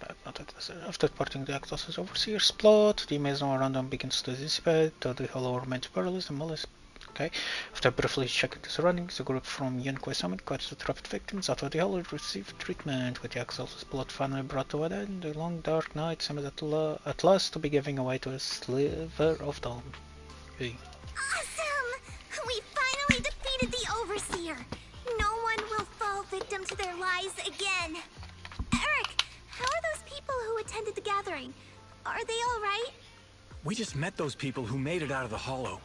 But not after parting the Actos as Overseer's plot, the maze around them begins to dissipate, though the Hollow remains perilous and molest. Okay. After briefly checking the surroundings, a group from Yunquei Summit guides the trapped victims out of the Hollow to receive treatment. With the Axel's plot finally brought to an end, the long dark night seems at last to be giving away to a sliver of dawn. Hey.
Awesome! We finally defeated the Overseer! No one will fall victim to their lies again! Eric, how are those people who attended the gathering? Are they alright?
We just met those people who made it out of the Hollow.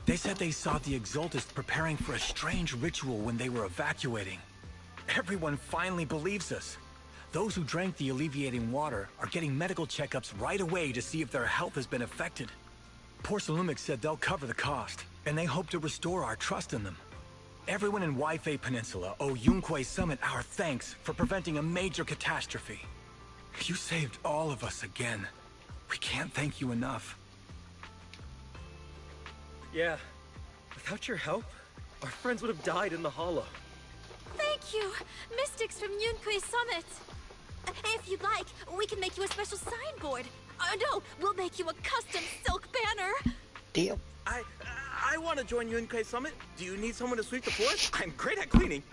They said they saw the Exaltists preparing for a strange ritual when they were evacuating. Everyone finally believes us. Those who drank the alleviating water are getting medical checkups right away to see if their health has been affected. Porcelumix said they'll cover the cost, and they hope to restore our trust in them. Everyone in Waifei Peninsula owe Yunquei Summit our thanks for preventing a major catastrophe. You saved all of us again. We can't thank you enough.
Yeah. Without your help, our friends would have died in the Hollow.
Thank you, Mystics from Yunkui Summit. If you'd like, we can make you a special signboard. No, we'll make you a custom silk banner.
Deal.
I want to join Yunkui Summit. Do you need someone to sweep the floors? I'm great at cleaning.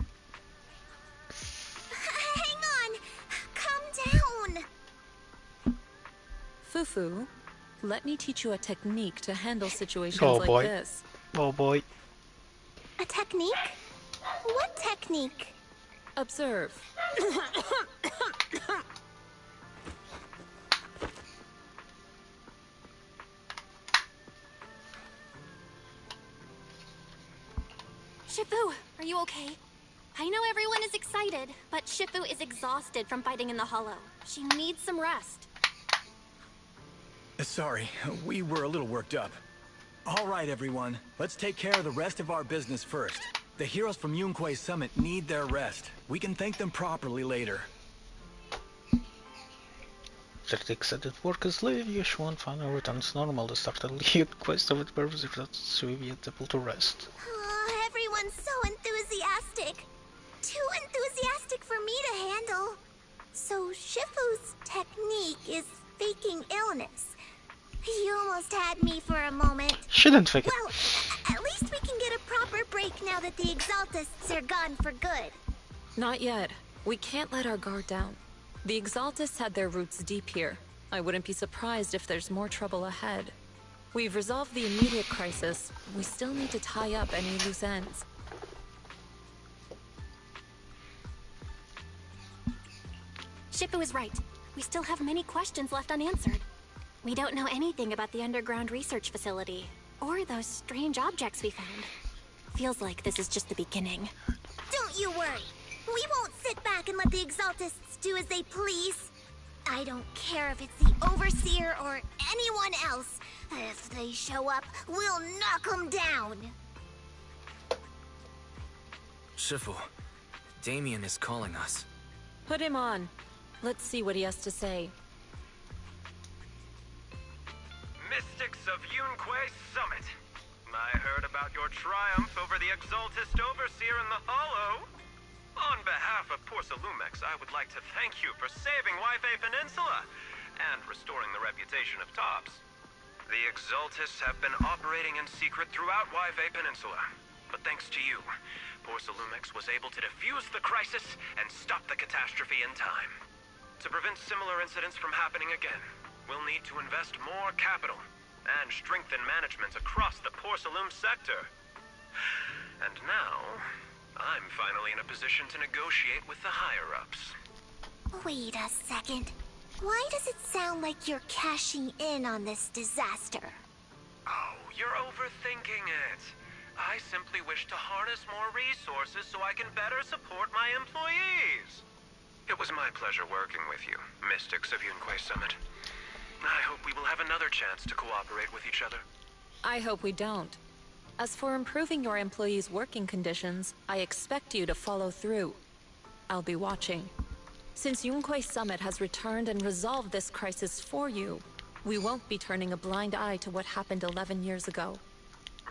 Hang on. Calm down.
Fufu, let me teach you a technique to handle situations
boy.
like this.
Oh boy.
A technique? What technique?
Observe.
Shifu, are you okay? I know everyone is excited, but Shifu is exhausted from fighting in the Hollow. She needs some rest.
Sorry, we were a little worked up. All right, everyone. Let's take care of the rest of our business first. The heroes from Yunkui Summit need their rest. We can thank them properly later.
After the extended workers leave, Yuxian finally returns normal. The starter lead quest of its purpose is to be able to rest.
Oh, everyone's so enthusiastic. Too enthusiastic for me to handle. So Shifu's technique is faking illness. You almost had me for a moment.
Shouldn't fake it.
Well, at least we can get a proper break now that the Exaltists are gone for good.
Not yet. We can't let our guard down. The Exaltists had their roots deep here. I wouldn't be surprised if there's more trouble ahead. We've resolved the immediate crisis. We still need to tie up any loose ends.
Shifu is right. We still have many questions left unanswered. We don't know anything about the underground research facility, or those strange objects we found. Feels like this is just the beginning.
Don't you worry. We won't sit back and let the Exaltists do as they please. I don't care if it's the Overseer or anyone else. If they show up, we'll knock them down.
Shifu, Damien is calling us.
Put him on. Let's see what he has to say.
Mystics of Yunkui Summit. I heard about your triumph over the Exaltist Overseer in the Hollow. On behalf of Porsalumex, I would like to thank you for saving Waifei Peninsula and restoring the reputation of Tops. The Exaltists have been operating in secret throughout Waifei Peninsula, but thanks to you, Porsalumex was able to defuse the crisis and stop the catastrophe in time. To prevent similar incidents from happening again, we'll need to invest more capital and strengthen management across the Porsalume sector. And now, I'm finally in a position to negotiate with the higher-ups.
Wait a second. Why does it sound like you're cashing in on this disaster?
Oh, you're overthinking it. I simply wish to harness more resources so I can better support my employees. It was my pleasure working with you, Mystics of Yunkui Summit. I hope we will have another chance to cooperate with each other.
I hope we don't. As for improving your employees' working conditions, I expect you to follow through. I'll be watching. Since Yunkui Summit has returned and resolved this crisis for you, we won't be turning a blind eye to what happened 11 years ago.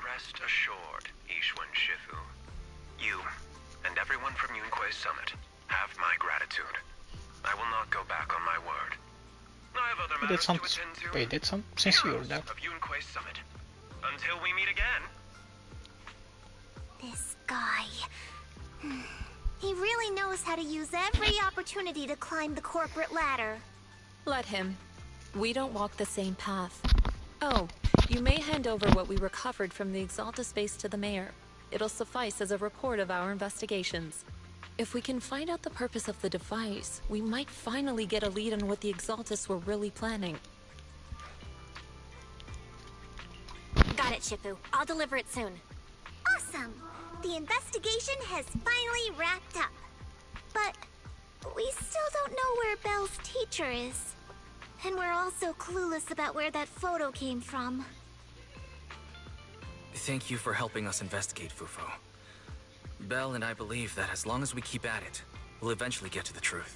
Rest assured, Ishwan Shifu. You, and everyone from Yunkui Summit, have my gratitude. I will not go back on my word. I have other matters to attend to.
Wait, did some sincere
Heroes
there.
of Yunkui Summit. Until we meet again.
This guy... He really knows how to use every opportunity to climb the corporate ladder.
Let him. We don't walk the same path. Oh, you may hand over what we recovered from the Exalta space to the mayor. It'll suffice as a report of our investigations. If we can find out the purpose of the device, we might finally get a lead on what the Exaltists were really planning.
Got it, Shifu. I'll deliver it soon.
Awesome! The investigation has finally wrapped up. But we still don't know where Belle's teacher is. And we're also clueless about where that photo came from.
Thank you for helping us investigate, Fufu. Belle and I believe that as long as we keep at it, we'll eventually get to the truth.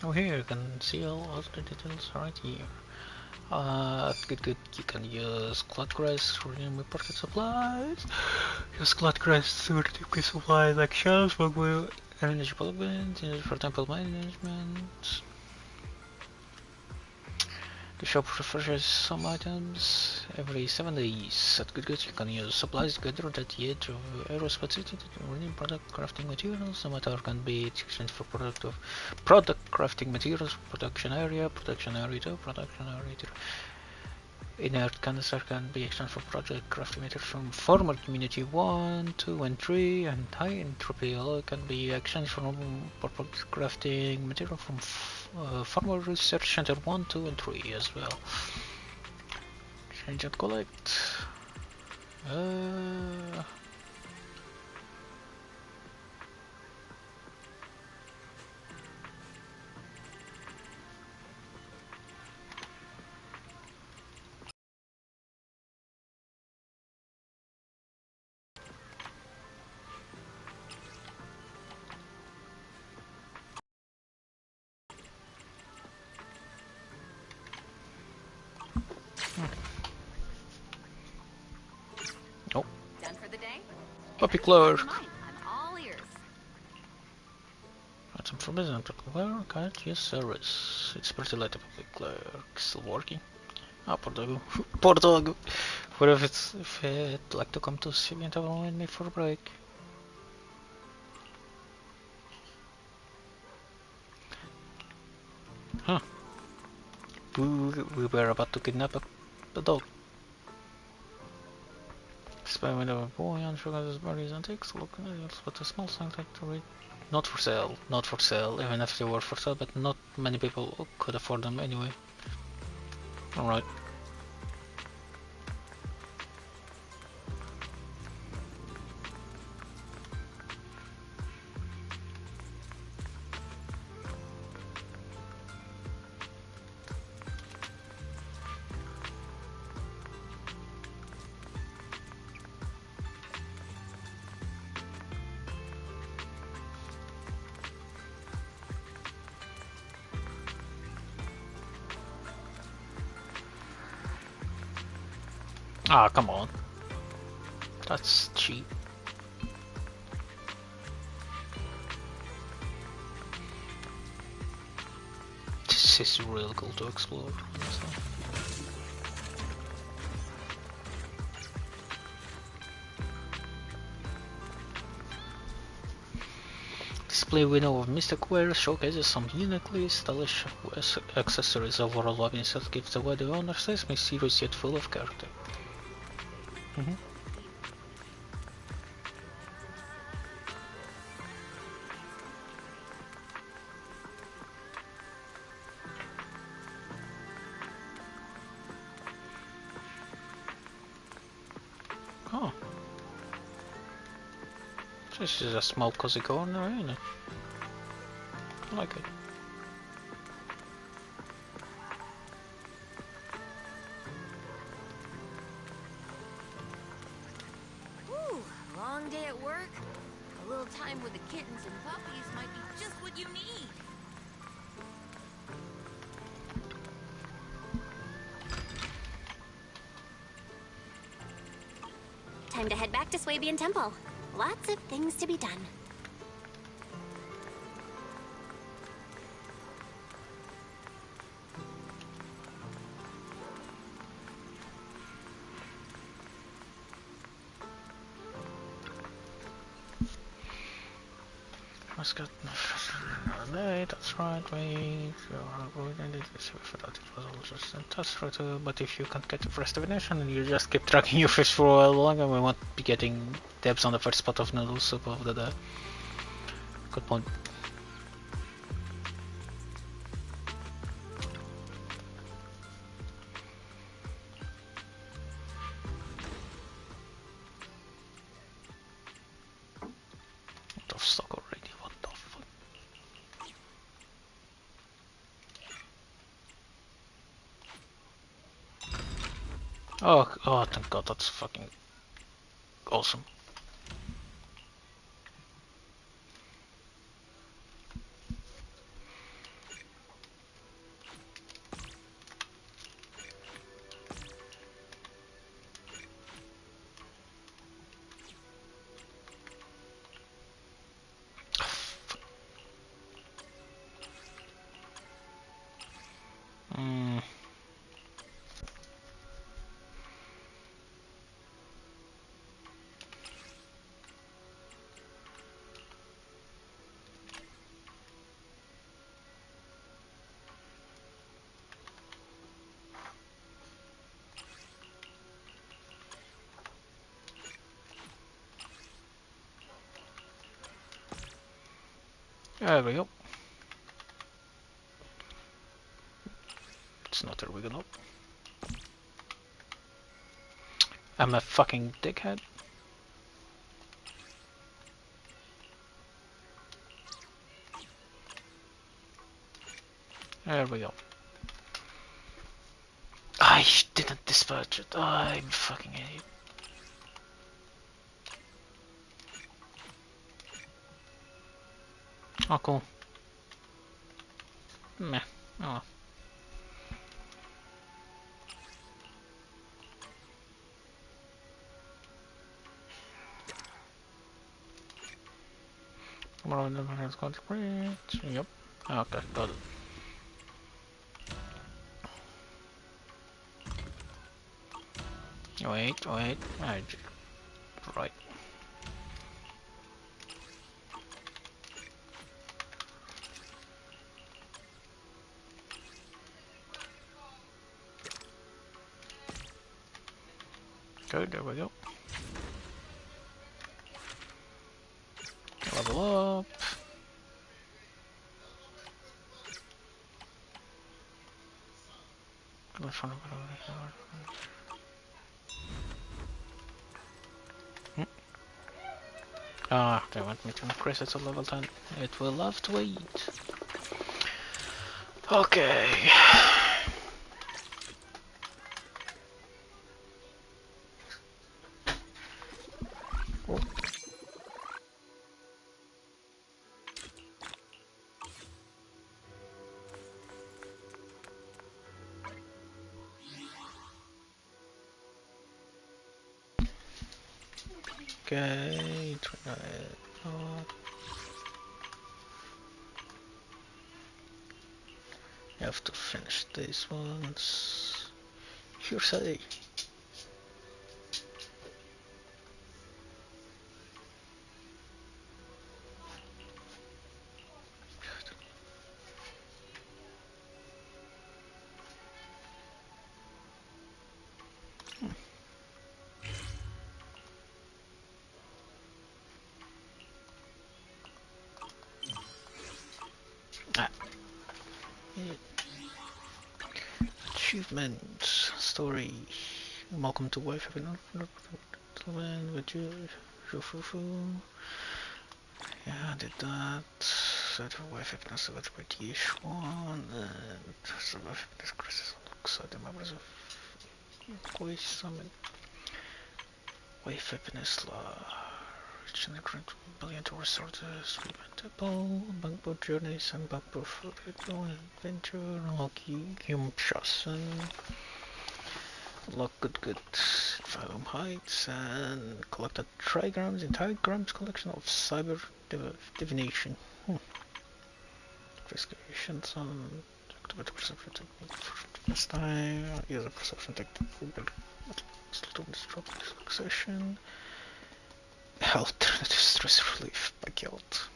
Oh, here you can see all the details right here. Good. You can use Cloudcrest for imported supplies. Use Cloudcrest to reduce supplies like shelves, workwear, energy development, for temple management. The shop refreshes some items every 7 days. At Good you can use supplies gathered at the edge of aerospace city to renew product crafting materials. The matter can be exchanged for product crafting materials, production area 2, production area 3. Inert canister can be exchanged for project crafting materials from former community 1, 2, and 3, and high entropy alloy can be exchanged for product crafting material from former research center 1, 2, and 3 as well. Exchange and collect. Oh.
Done for the day?
Puppy clerk.
I'm all ears.
That's some information on puppy clerk. Can't use service. It's pretty late. Puppy clerk still working. Ah, poor dog. Poor dog. What if it'd like to come to see me and with me for a break? Huh. We were about to kidnap a dog. Spy with a boy on sugar his bodies and takes a look at it, but a small sign like to read. Not for sale, even if they were for sale, but not many people could afford them anyway. Alright. Ah, come on. That's cheap. This is real cool to explore, honestly. Display window of Mystic Wear showcases some uniquely stylish accessories overall lobby that gives away the owner says mysterious yet full of character. Oh. This is a small cozy corner, ain't it? I like it.
Whew, long day at work. A little time with the kittens and puppies might be just what you need.
Time to head back to Swabian Temple. Lots of things to be done.
Let's get that's right, wait, for that it was all just a test photo, but if you can't get the first divination and you just keep tracking your fish for a while longer, we won't be getting dibs on the first pot of noodle soup of the day. Good point. Out of stock already, what the fuck? Oh, thank god, that's fucking awesome. There we go. It's not there we go. I'm a fucking dickhead. There we go. I didn't dispatch it. I'm a fucking idiot. Oh, cool. Meh. Oh. Come on, the has got bridge. Yep. Okay, got it. Wait. Right. Good, there we go. Level up. Ah, they want me to increase it to level 10. It will have to wait. Okay. Oh. Okay, try it. You have to finish these ones. Here say. Achievement story. Welcome to Wife with you. Yeah, I did that. Set for wife fitness with British one and survive fitness crisis alongside the members of Quiz Summit. Wife fitness law. Reaching the current billion to resources, temple, bankboat journeys and bankboat food adventure, lucky Yuxian. Look good. Phylum Heights and collected trigrams in trigrams collection of cyber divination. Investigations on activate perception technique for the first time. Use a perception technique for to disrupt succession. Alternative stress relief by guilt.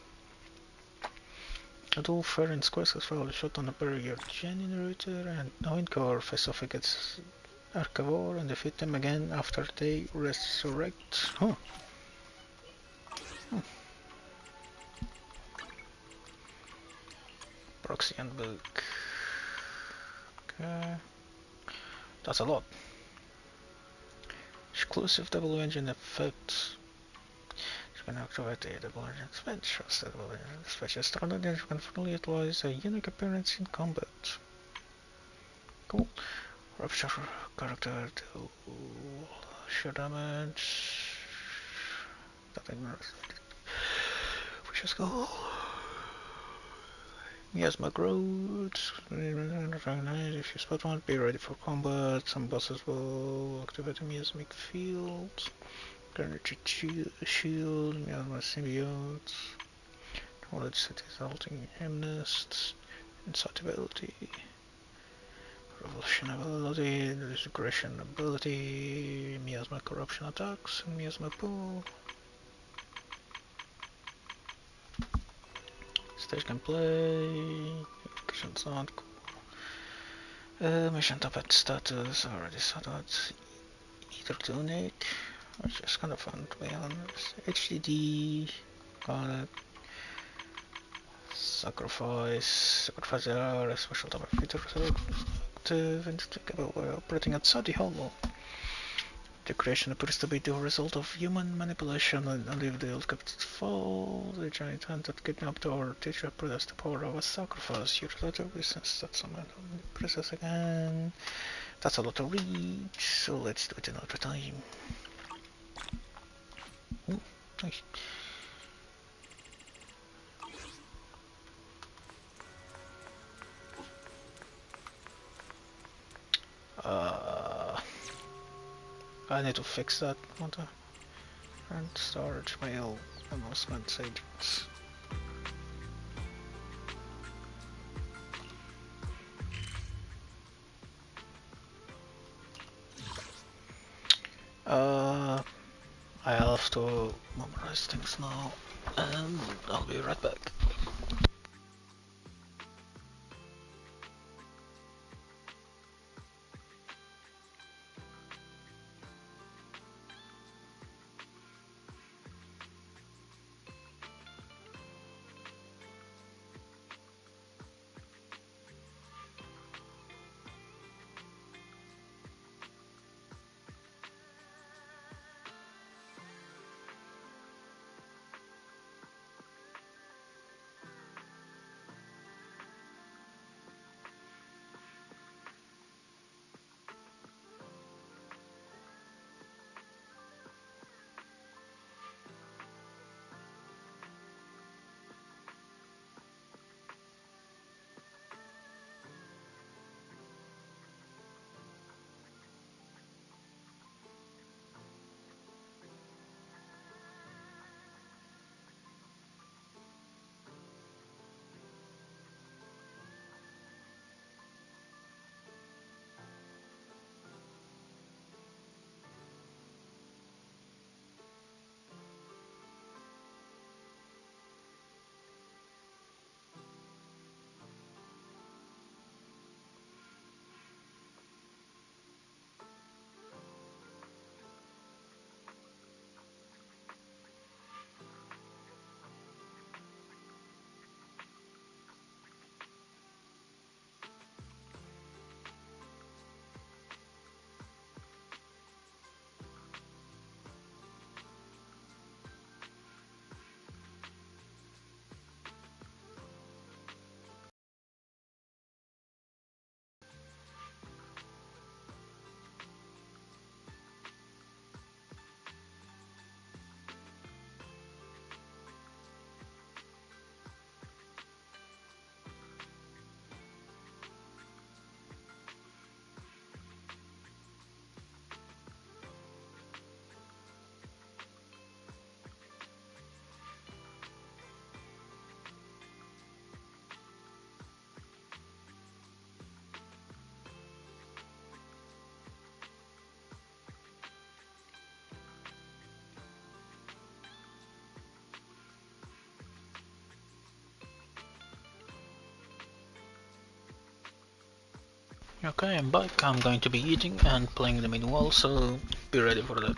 Adult fair and squares has fairly shot on a barrier generator and now in core face off against Archivore and defeat them again after they resurrect. Proxy handbook. Okay. That's a lot. Exclusive double engine effect. You can activate the double engine switch. Once the double engine switch is started, then you can fully utilize a unique appearance in combat. Cool. Rupture character to sheer damage. That ignores. Which is cool. Miasma growth. If you spot one, be ready for combat. Some bosses will activate a miasmic field. Energy shield, miasma symbiote. Knowledge set resulting hymnists. Insight ability. Revolution ability, Discretion ability, miasma corruption attacks, and miasma pool. Stage gameplay, mission sound, cool. Mission top at status, already saw that. Ether tunic, which is kind of fun to be honest. HDD, got it. Sacrifice error, a special type of feature active and capable while operating outside the hollow. The creation appears to be the result of human manipulation, and if the old captain falls, the giant hand that kidnapped our teacher possessed the power of a sacrifice. Your daughter business, that's a man who presses again. That's a lot to read, so let's do it another time. Ooh, nice. I need to fix that matter. And storage mail announcement agents. I have to memorize things now, and I'll be right back. Okay, I'm back. I'm going to be eating and playing the main wall, so be ready for that.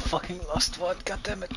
fucking lost one, god damn it.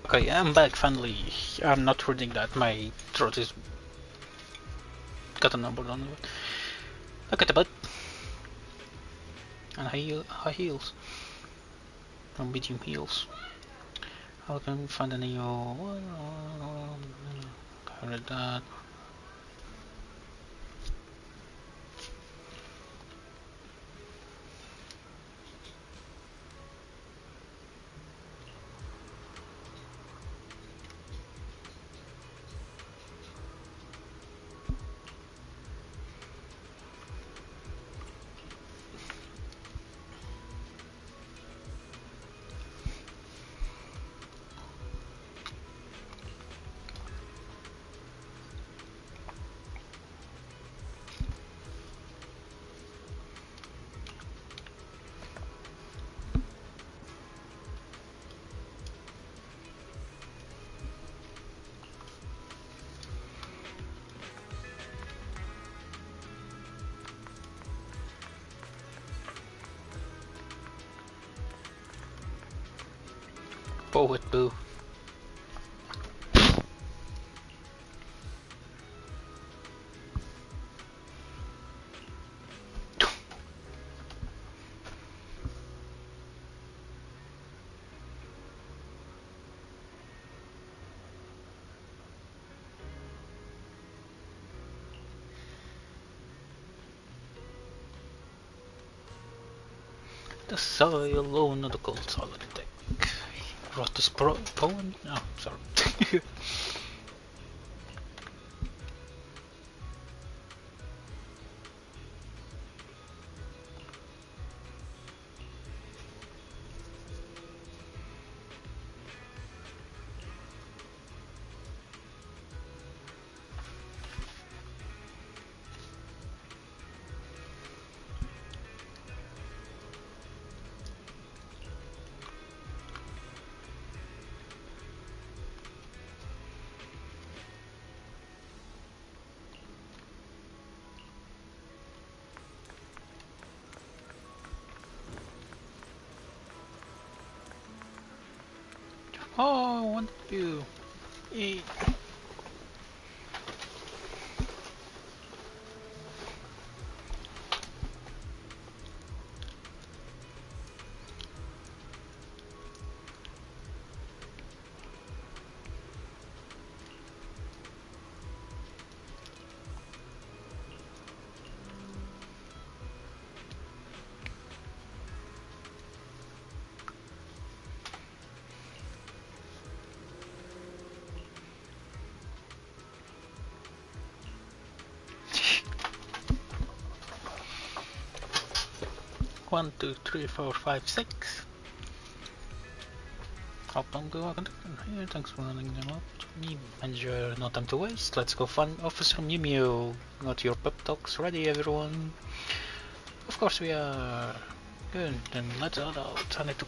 Okay, I'm back finally. I'm not reading that. My throat is got a number on it. Look at the butt. And high heels. Or medium heels. How can we find any covered that. Poet boo. The soil alone of the cold solid deck. Wrote this poem? Oh, sorry. Oh, I want you. Eat. One, two, three, four, five, six. How long do I continue here? Thanks for running them up to me. Manager, no time to waste. Let's go find Officer Mew Mew. Got your pep talks ready, everyone? Of course we are. Good, then let's head out. I need to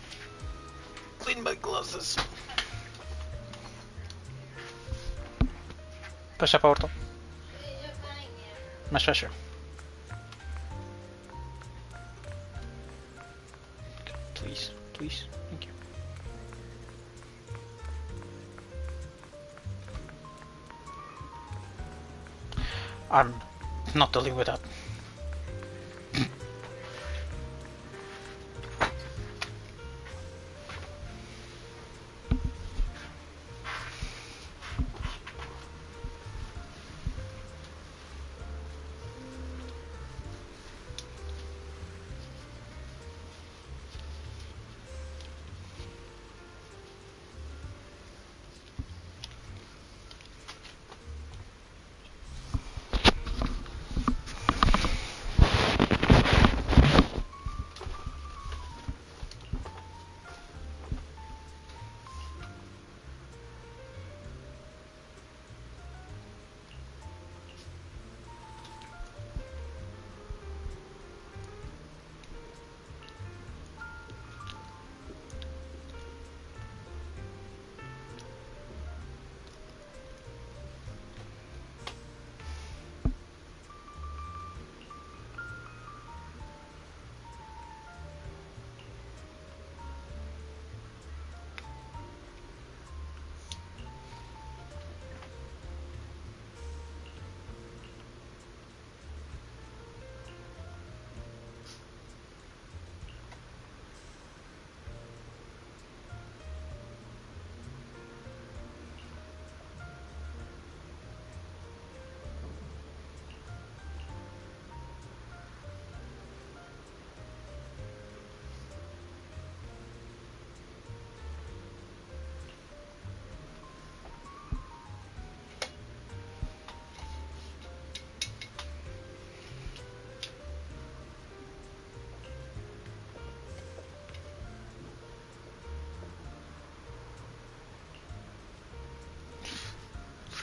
clean my glasses. Proszę porto. Masz Asher. Please, please, thank you. I'm not dealing with that.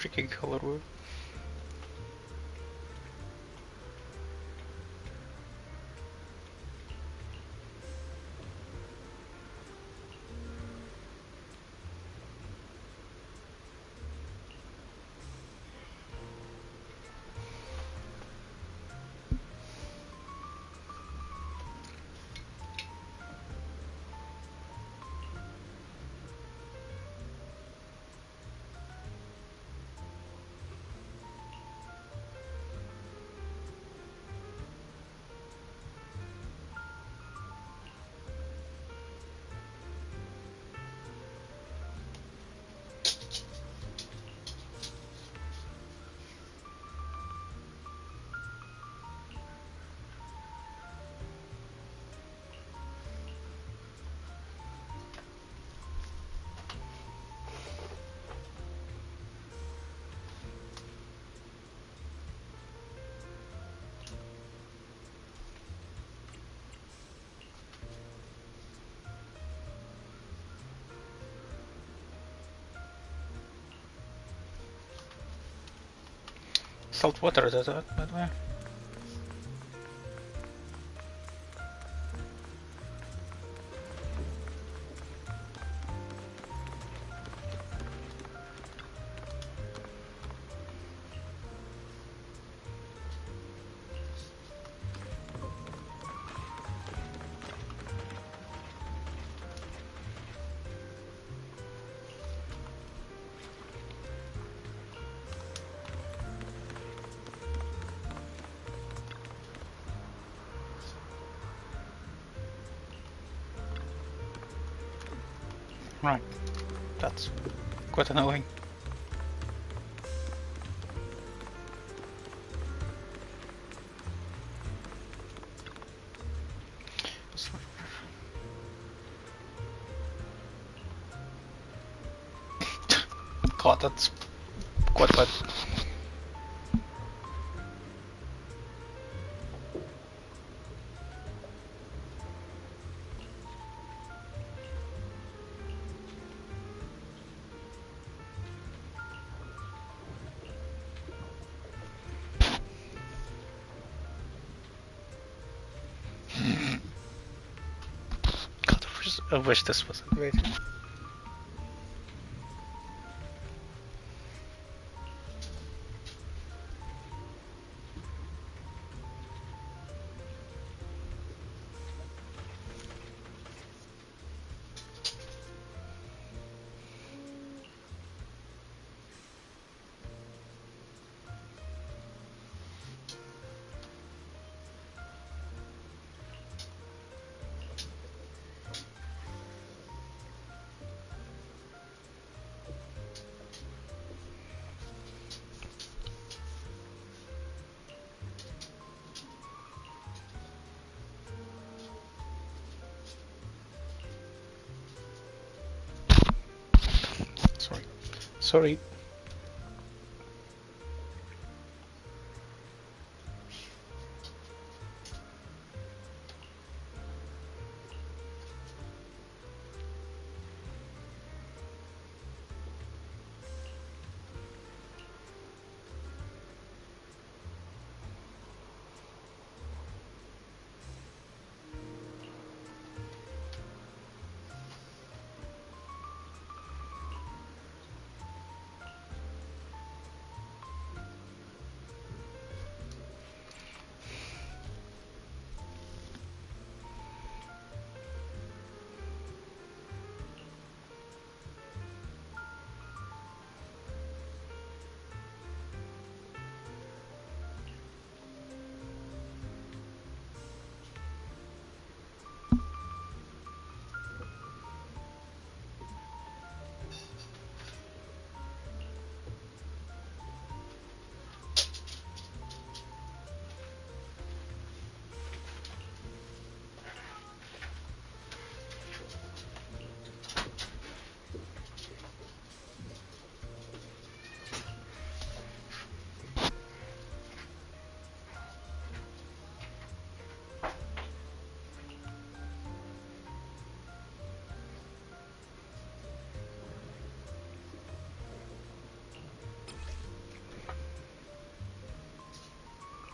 freaking color. Salt water, does that, by the way? Right, that's quite annoying. God, that's quite bad. God, I wish this wasn't great. Sorry.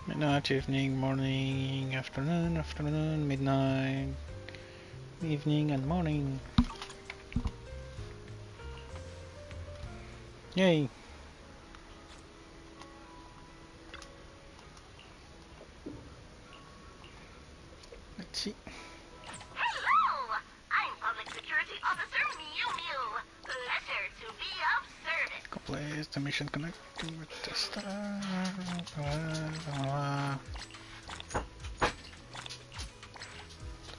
Midnight, evening, morning, afternoon, afternoon, midnight, evening, and morning. Yay! Let's see.
Hello! I'm Public Security Officer Mew Mew. Pleasure to be of service.
Complete the mission connecting with the star.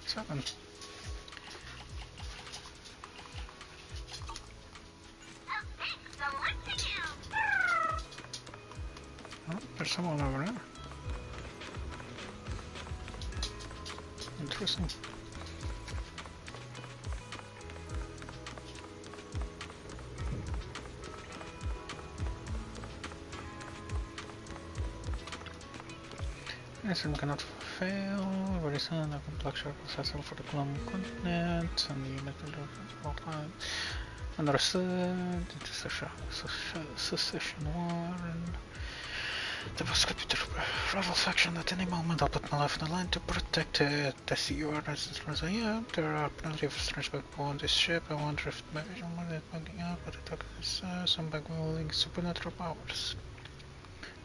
7. Oh, there's someone over there. Interesting. Mission cannot fail. Very soon, I can black shark accessible for the Colombian continent and the unit will understood. It's a secession war and the boss could be the rival faction at any moment. I'll put my life on the line to protect it. I see you are as I am. There are plenty of strange people on this ship. I wonder if my vision is bugging out, but it has some back-wheeling supernatural powers.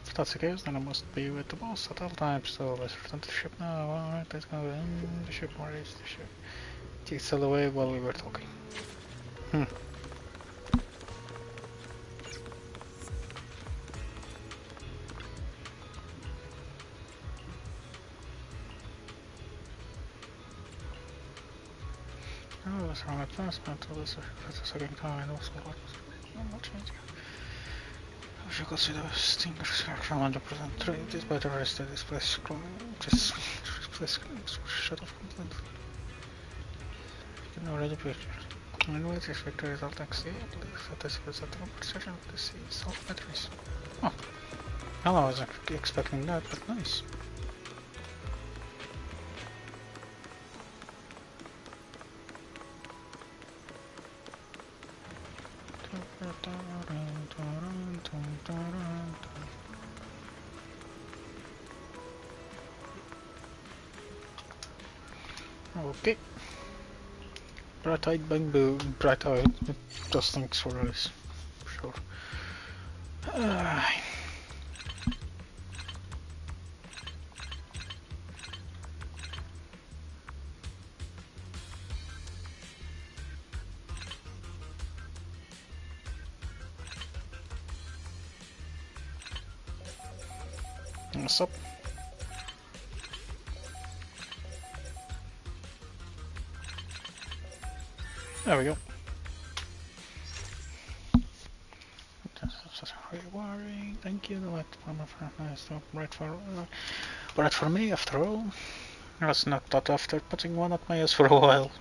If that's the case, then I must be with the boss at all times, so let's return to the ship now. Alright, let's go in the ship. Where is the ship? It sailed away while we were talking. Oh, that's wrong at first, but this is the second time and also what was not changing. I should consider Stinger's character 100% it is better rested this place just shut off completely. You can already picture. Anyway, this victory result next year, I believe that this was at the precision of the sea self batteries. Oh, well, I wasn't expecting that, but nice. Okay. Bright-eyed bamboo, bright-eyed, just thanks for us. Sure. What's up? There we go. Rewarding. Thank you. Right for me after all. I was knocked out after putting one at my ass for a while.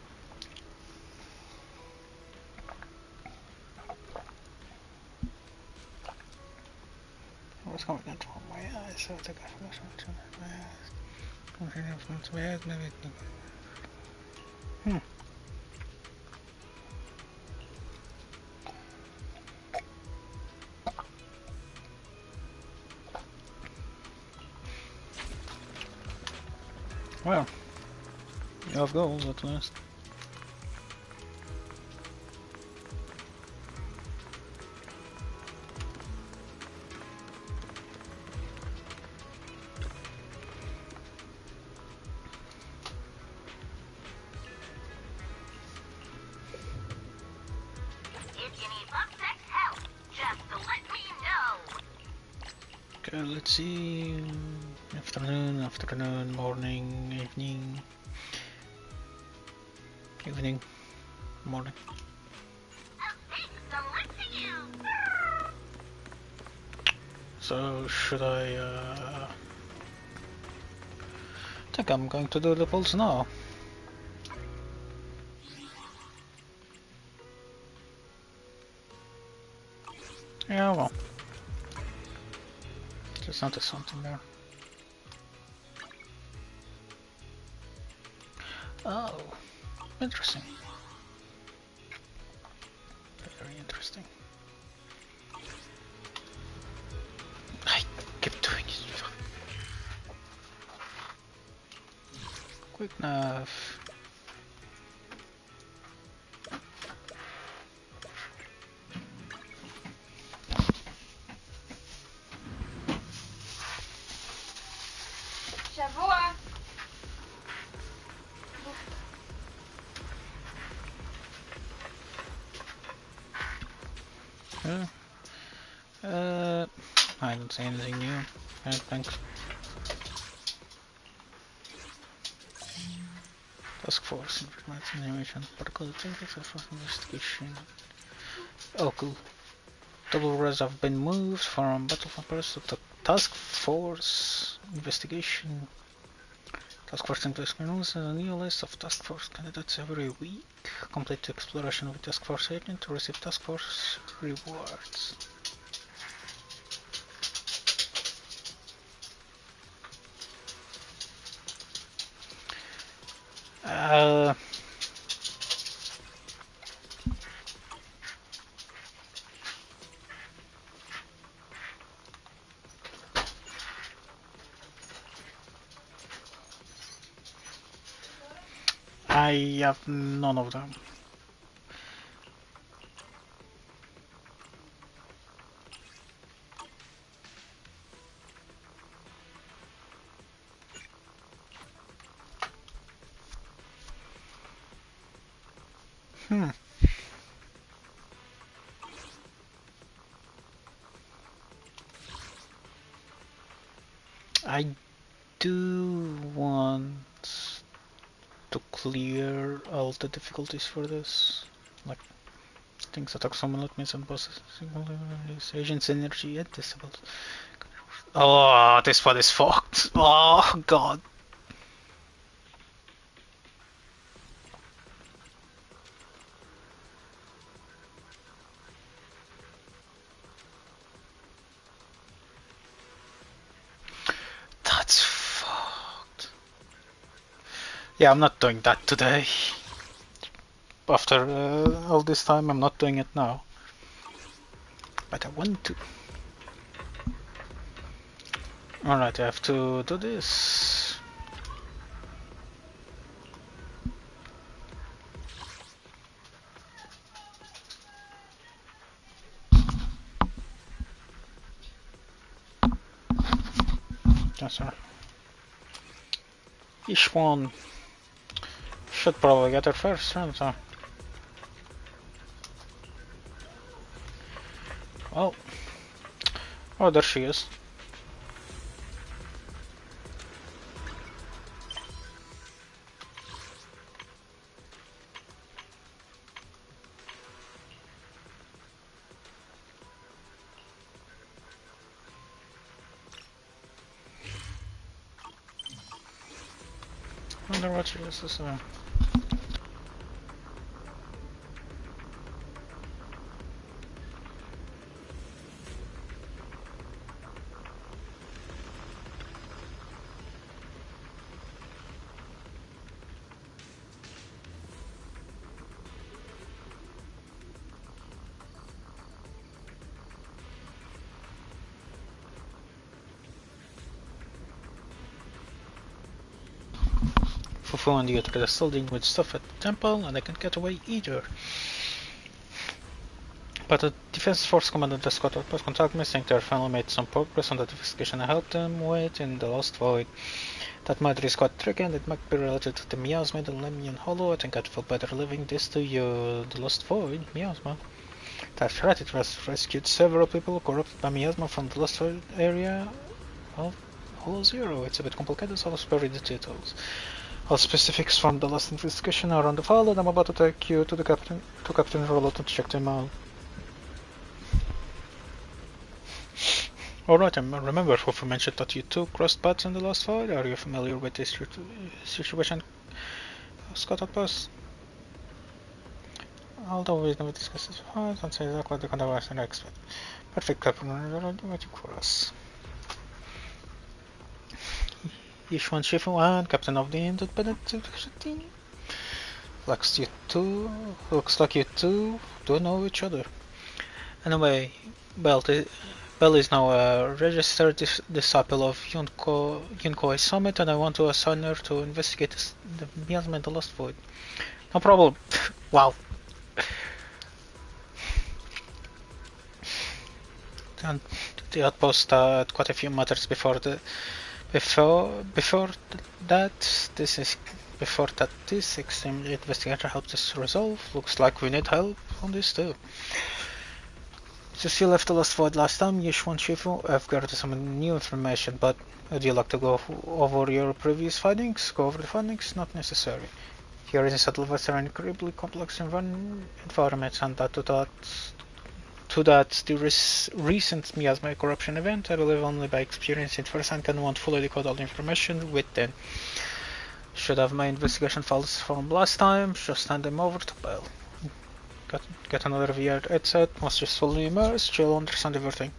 What's going on from my eyes? So I think I forgot to my eyes. Continue from my eyes, maybe. Well, you have goals at least. Okay, let's see. Afternoon, morning, evening, morning. So should I think I'm going to do the pulse now. Yeah, well. Just noticed something there. Oh, interesting. Very interesting. I keep doing it. Quick enough.
Shavua!
I don't see anything new. I think. Task Force Information Animation Protocol Task Force Investigation. Oh, cool. Double res have been moved from Battlefront Paris to the Task Force Investigation. Task Force Investigation rules a new list of Task Force candidates every week. Complete the exploration with Task Force agent to receive Task Force rewards. I have none of them. I do want to clear all the difficulties for this, like things that someone like me, some bosses, agents, energy, and disabled. Oh, this one is fucked. Oh god. That's fucked. Yeah, I'm not doing that today. After all this time, I'm not doing it now. But I want to. Alright, I have to do this. That's right. Each one should probably get her first, right? So. Oh. Oh, there she is. I wonder what she is. Fufu and the other are still dealing with stuff at the temple, and they can't get away either. But the Defense Force Commander just got outpost contact me, saying they finally made some progress on the investigation I helped them with in the Lost Void. That matter is quite tricky, and it might be related to the Miasma, the Lemian Hollow. I think I'd feel better leaving this to you. The Lost Void? Miasma? That's right, it has rescued several people corrupted by Miasma from the Lost Void area of Hollow Zero. It's a bit complicated, so I'll spare you the details. All specifics from the last investigation are on the file, and I'm about to take you to the Captain Rollo to check them out. Alright, I remember Fufu mentioned that you two crossed paths in the Lost Void. Are you familiar with this situation, Scott Outpost? Although we never discussed this before, don't say exactly what the kind of person I expect. Perfect, Captain, waiting for us. Yuxian Shifu and Captain of the Independent team. Looks like you two do know each other. Anyway, well, Bell is now a registered disciple of Yunkoi Summit, and I want to assign her to investigate the miasma in the Lost Void. No problem. Wow. And the outpost had quite a few matters before that. This extremely investigator helped us resolve. Looks like we need help on this too. Since you left the Lost Void last time, Yuxian Shifu, I've gathered some new information, but would you like to go over your previous findings? Go over the findings? Not necessary. Here is a satellite are incredibly complex environments, and to that the recent miasma corruption event, I believe only by experience it firsthand can want fully decode all the information within. Should have my investigation files from last time, just hand them over to Bell. Get another VR headset, must just fully immersed, she'll understand everything.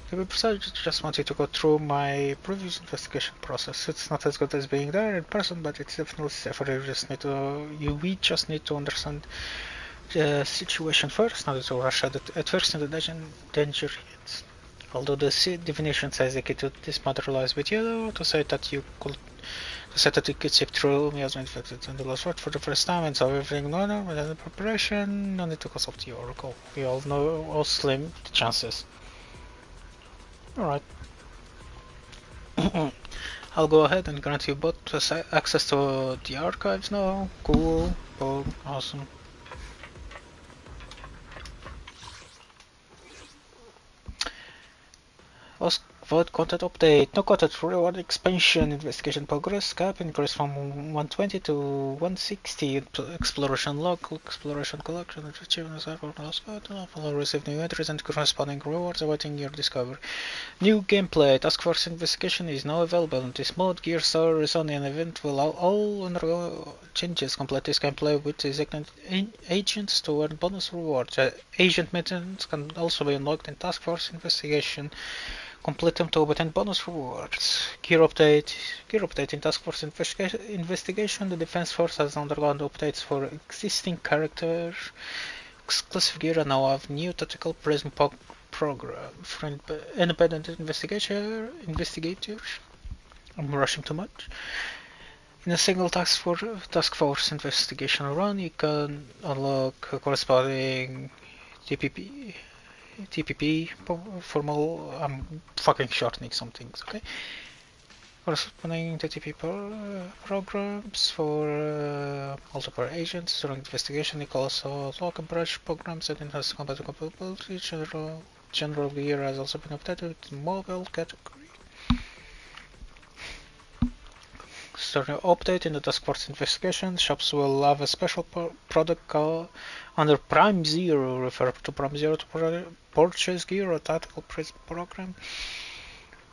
To be precise, I just wanted to go through my previous investigation process. It's not as good as being there in person, but it's definitely safer. We just need to understand the situation first, not to rush at first in the danger hits. Although the divination says the key to this matter lies with you, to say that you could skip through miasma infected in the Lost Void for the first time and saw everything normal without the preparation, no need to consult the Oracle. We all know how slim the chances. Alright. I'll go ahead and grant you both access to the archives now. Cool. Boom. Awesome. Void content update. No content reward expansion. Investigation progress cap increase from 120 to 160. Exploration log. Exploration collection. Achievements will receive new entries and corresponding rewards awaiting your discovery. New gameplay. Task Force Investigation is now available in this mode. Gear Star is only an event will all undergo changes. Complete this gameplay with designated agents to earn bonus rewards. Agent missions can also be unlocked in Task Force Investigation. Complete them to obtain bonus rewards. Gear update. Gear update in Task Force Investigation. The Defense Force has undergone updates for existing characters. Exclusive gear and now have new tactical prism program for independent investigators. I'm rushing too much. In a single Task Force Investigation run, you can unlock corresponding TPP formal. I'm fucking shortening some things, okay? Corresponding TTP programs for multiple agents during investigation. You can also lock and brush programs that enhance combat capability. General gear has also been updated with mobile category. Starting update in the Task Force Investigation, shops will have a special product called under Prime Zero. Refer to Prime Zero to purchase gear or tactical prism program.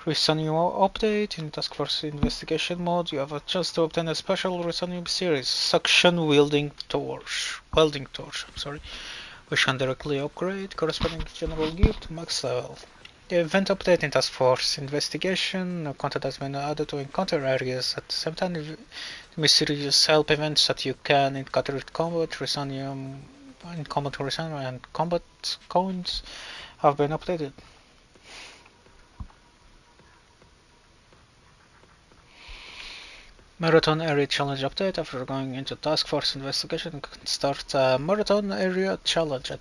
Resonium update in Task Force Investigation mode. You have a chance to obtain a special Resonium series suction welding torch. Which can directly upgrade corresponding general gear to max level. The event update in Task Force Investigation. Content has been added to encounter areas at the same time. The mysterious help events that you can encounter in combat, Resonium and combat coins have been updated. Marathon Area Challenge update. After going into Task Force Investigation, you can start a Marathon Area Challenge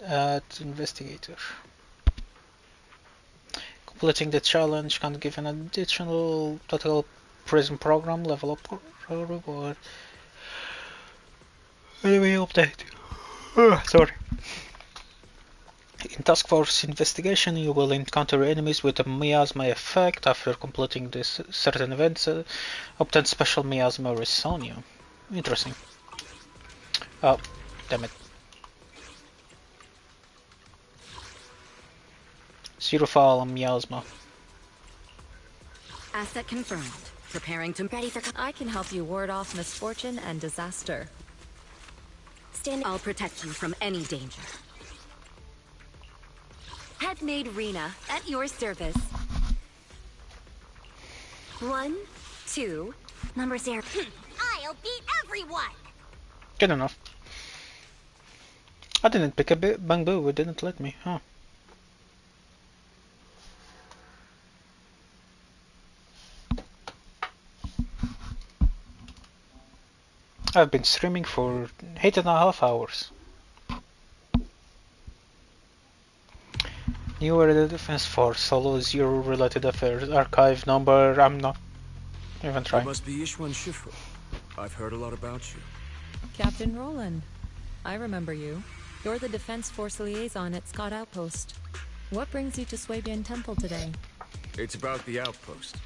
at Investigator. Completing the challenge can give an additional total prism program level up reward. Anyway, update. Sorry. In Task Force Investigation, you will encounter enemies with a miasma effect. After completing this certain events, obtain special miasma Resonium. Interesting. Oh, damn it. Zero file miasma.
Asset confirmed. Preparing to ready for.
I can help you ward off misfortune and disaster.
I'll protect you from any danger. Headmaid Rena, at your service. 1, 2,
number 0. I'll beat everyone.
Good enough. I didn't pick a bamboo, it didn't let me, huh? I've been streaming for 8.5 hours. New Area Defense Force, Solo Zero related affairs, archive number, I'm not even trying.
You must be Yuxian Shifu. I've heard a lot about you.
Captain Roland. I remember you. You're the Defense Force liaison at Scott Outpost. What brings you to Swabian Temple today?
It's about the outpost.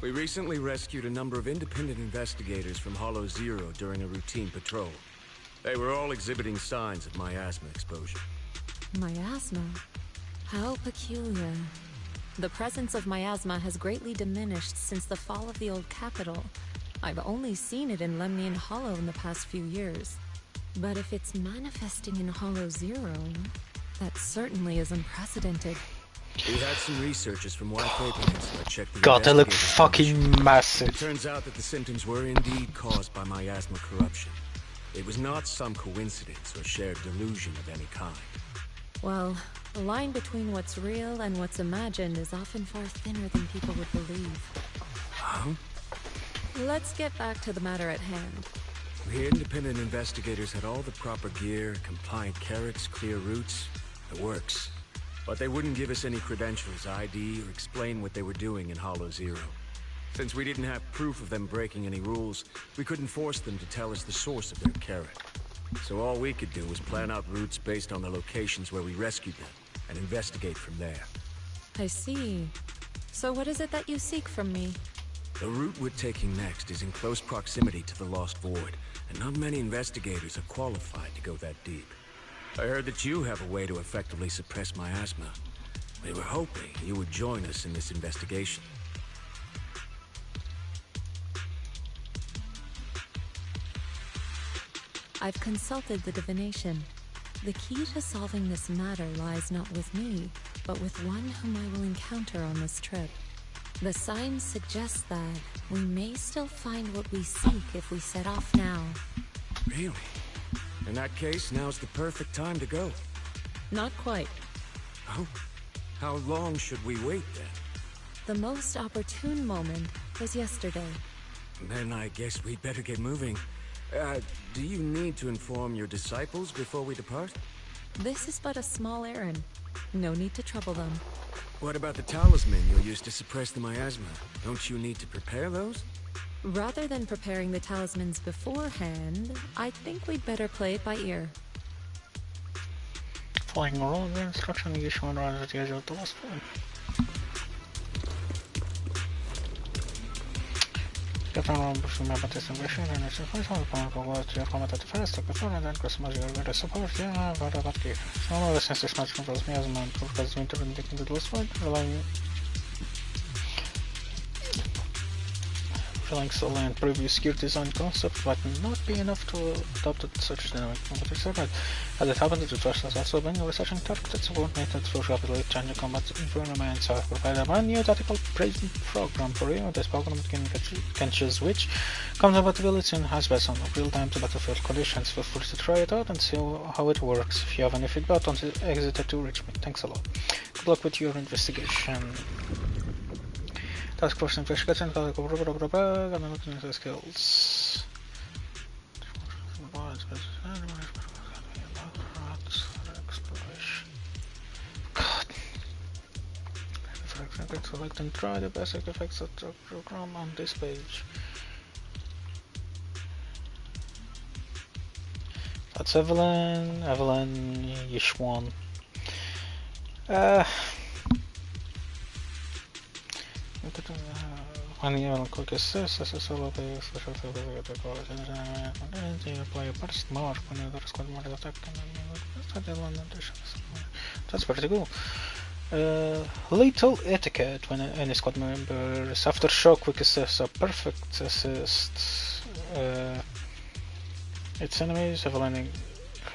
We recently rescued a number of independent investigators from Hollow Zero during a routine patrol. They were all exhibiting signs of miasma exposure.
Miasma? How peculiar. The presence of miasma has greatly diminished since the fall of the old capital. I've only seen it in Lemnian Hollow in the past few years. But if it's manifesting in Hollow Zero, that certainly is unprecedented.
We had some researchers from White Peninsula check the
God, they look fucking massive.
It turns out that the symptoms were indeed caused by miasma corruption. It was not some coincidence or shared delusion of any kind.
Well, the line between what's real and what's imagined is often far thinner than people would believe.
Huh?
Let's get back to the matter at hand.
The independent investigators had all the proper gear, compliant carrots, clear routes, the works. But they wouldn't give us any credentials, ID, or explain what they were doing in Hollow Zero. Since we didn't have proof of them breaking any rules, we couldn't force them to tell us the source of their carrot. So all we could do was plan out routes based on the locations where we rescued them, and investigate from there.
I see. So what is it that you seek from me?
The route we're taking next is in close proximity to the Lost Void, and not many investigators are qualified to go that deep. I heard that you have a way to effectively suppress miasma. We were hoping you would join us in this investigation.
I've consulted the divination. The key to solving this matter lies not with me, but with one whom I will encounter on this trip. The signs suggest that we may still find what we seek if we set off now.
Really? In that case, now's the perfect time to go.
Not quite.
Oh? How long should we wait then?
The most opportune moment was yesterday.
Then I guess we'd better get moving. Do you need to inform your disciples before we depart?
This is but a small errand. No need to trouble them.
What about the talisman you'll use to suppress the miasma? Don't you need to prepare those?
Rather than preparing the talismans beforehand, I think we'd better play it by ear.
Following all of the instruction, Yuxian arrives at the edge of the Lost Void. Captain Roland pushed me about this investigation and it's information on the plan for what you have commented first, took before and then customers your very support, yeah, but about here. So one of the senses much controls miasma and because the intervention into the Lost Void, relying solely on previous gear design concept might not be enough to adopt such dynamic combat experiment. As it happened, the trust has also been researching targeted support methods for rapidly changing combat environments. I've provided a brand new tactical program for you. This program can choose which compatibility and has based on real-time to battlefield conditions. Feel free to try it out and see how it works. If you have any feedback, don't hesitate to reach me. Thanks a lot. Good luck with your investigation. Task Force Investigation, skills. God. Select and try the basic effects of the program on this page. That's Evelyn, Yuxian. When you will click assist, solo play special play a burst mark when you squad more attack that's pretty cool. Lethal etiquette when any squad members aftershock quick assist a perfect assist its enemies overlanding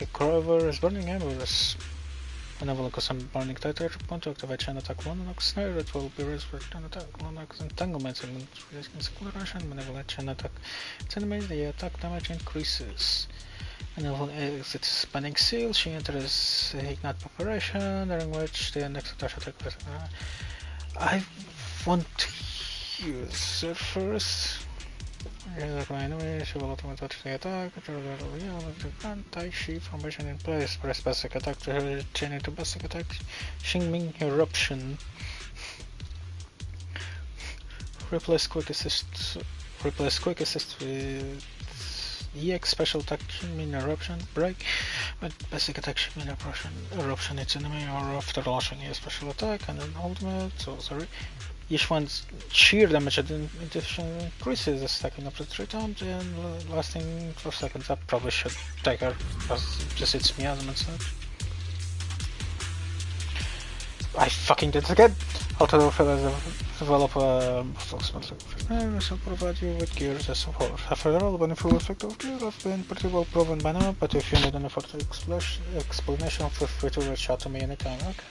recovers burning embers. Whenever a custom burning title point to activate chain attack 1 and snare, it will be resurrected and attack 1 entanglement segment risking acceleration. Whenever a chain attack its enemies, the attack damage increases. And exits spanning seal. She enters ignite preparation, during which the next attack. I want to use her first. My enemy, she will automatically attack. Anti-Shi formation in place. Press basic attack to chain into basic attack. Xingming Eruption. Replace quick assist with EX special attack Xingming Eruption. Break. With basic attack Xingming Eruption its enemy or after launching a special attack and an ultimate. So sorry. Each one's sheer damage increases, stacking up to 3 times and lasting 12 seconds. I probably should take her because just it's miasm and such. I fucking did it again! Auto-develop approximately shall provide you with gears as support. After all, the benefit effect of gear have been pretty well proven by now, but if you need any further explanation, feel free to reach out to me anytime, okay?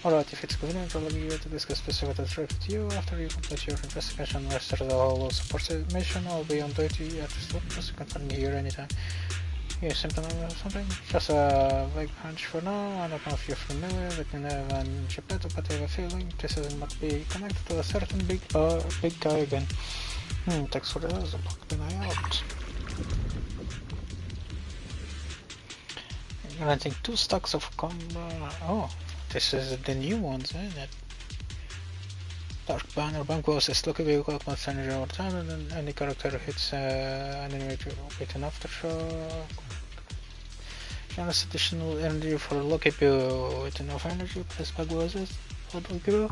Alright, if it's convenient, I'll be here to discuss specific threat with you. After you complete your investigation and restore the whole support mission, I'll be on duty at this location, so confirm me here anytime. You symptom or something? Just a vague hunch for now. I don't know if you're familiar with Nineveh and Geppetto, but I have a feeling this must be connected to a certain big guy again. Thanks for the heads up. Keep an eye out. Granting 2 stacks of oh. This is the new ones, isn't it? Dark Banner, Bank Bosses, lucky vehicle, must energy over time, and then any character hits an enemy with an aftershock. Generous additional energy for lucky bill with enough energy, plus Bank Bosses, lucky bill.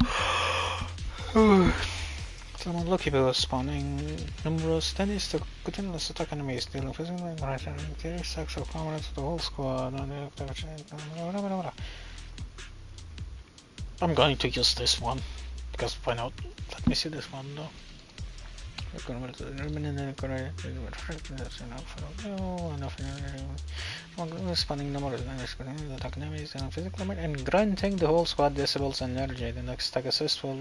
Summon lucky bill spawning numerous tennis to continuous attack enemies, dealing physically and right and carry stacks of comrades to the whole squad. I'm going to use this one, because why not? Let me see this one though. Spanning number of attack enemies and physical damage, and granting the whole squad decibels energy. The next attack assist will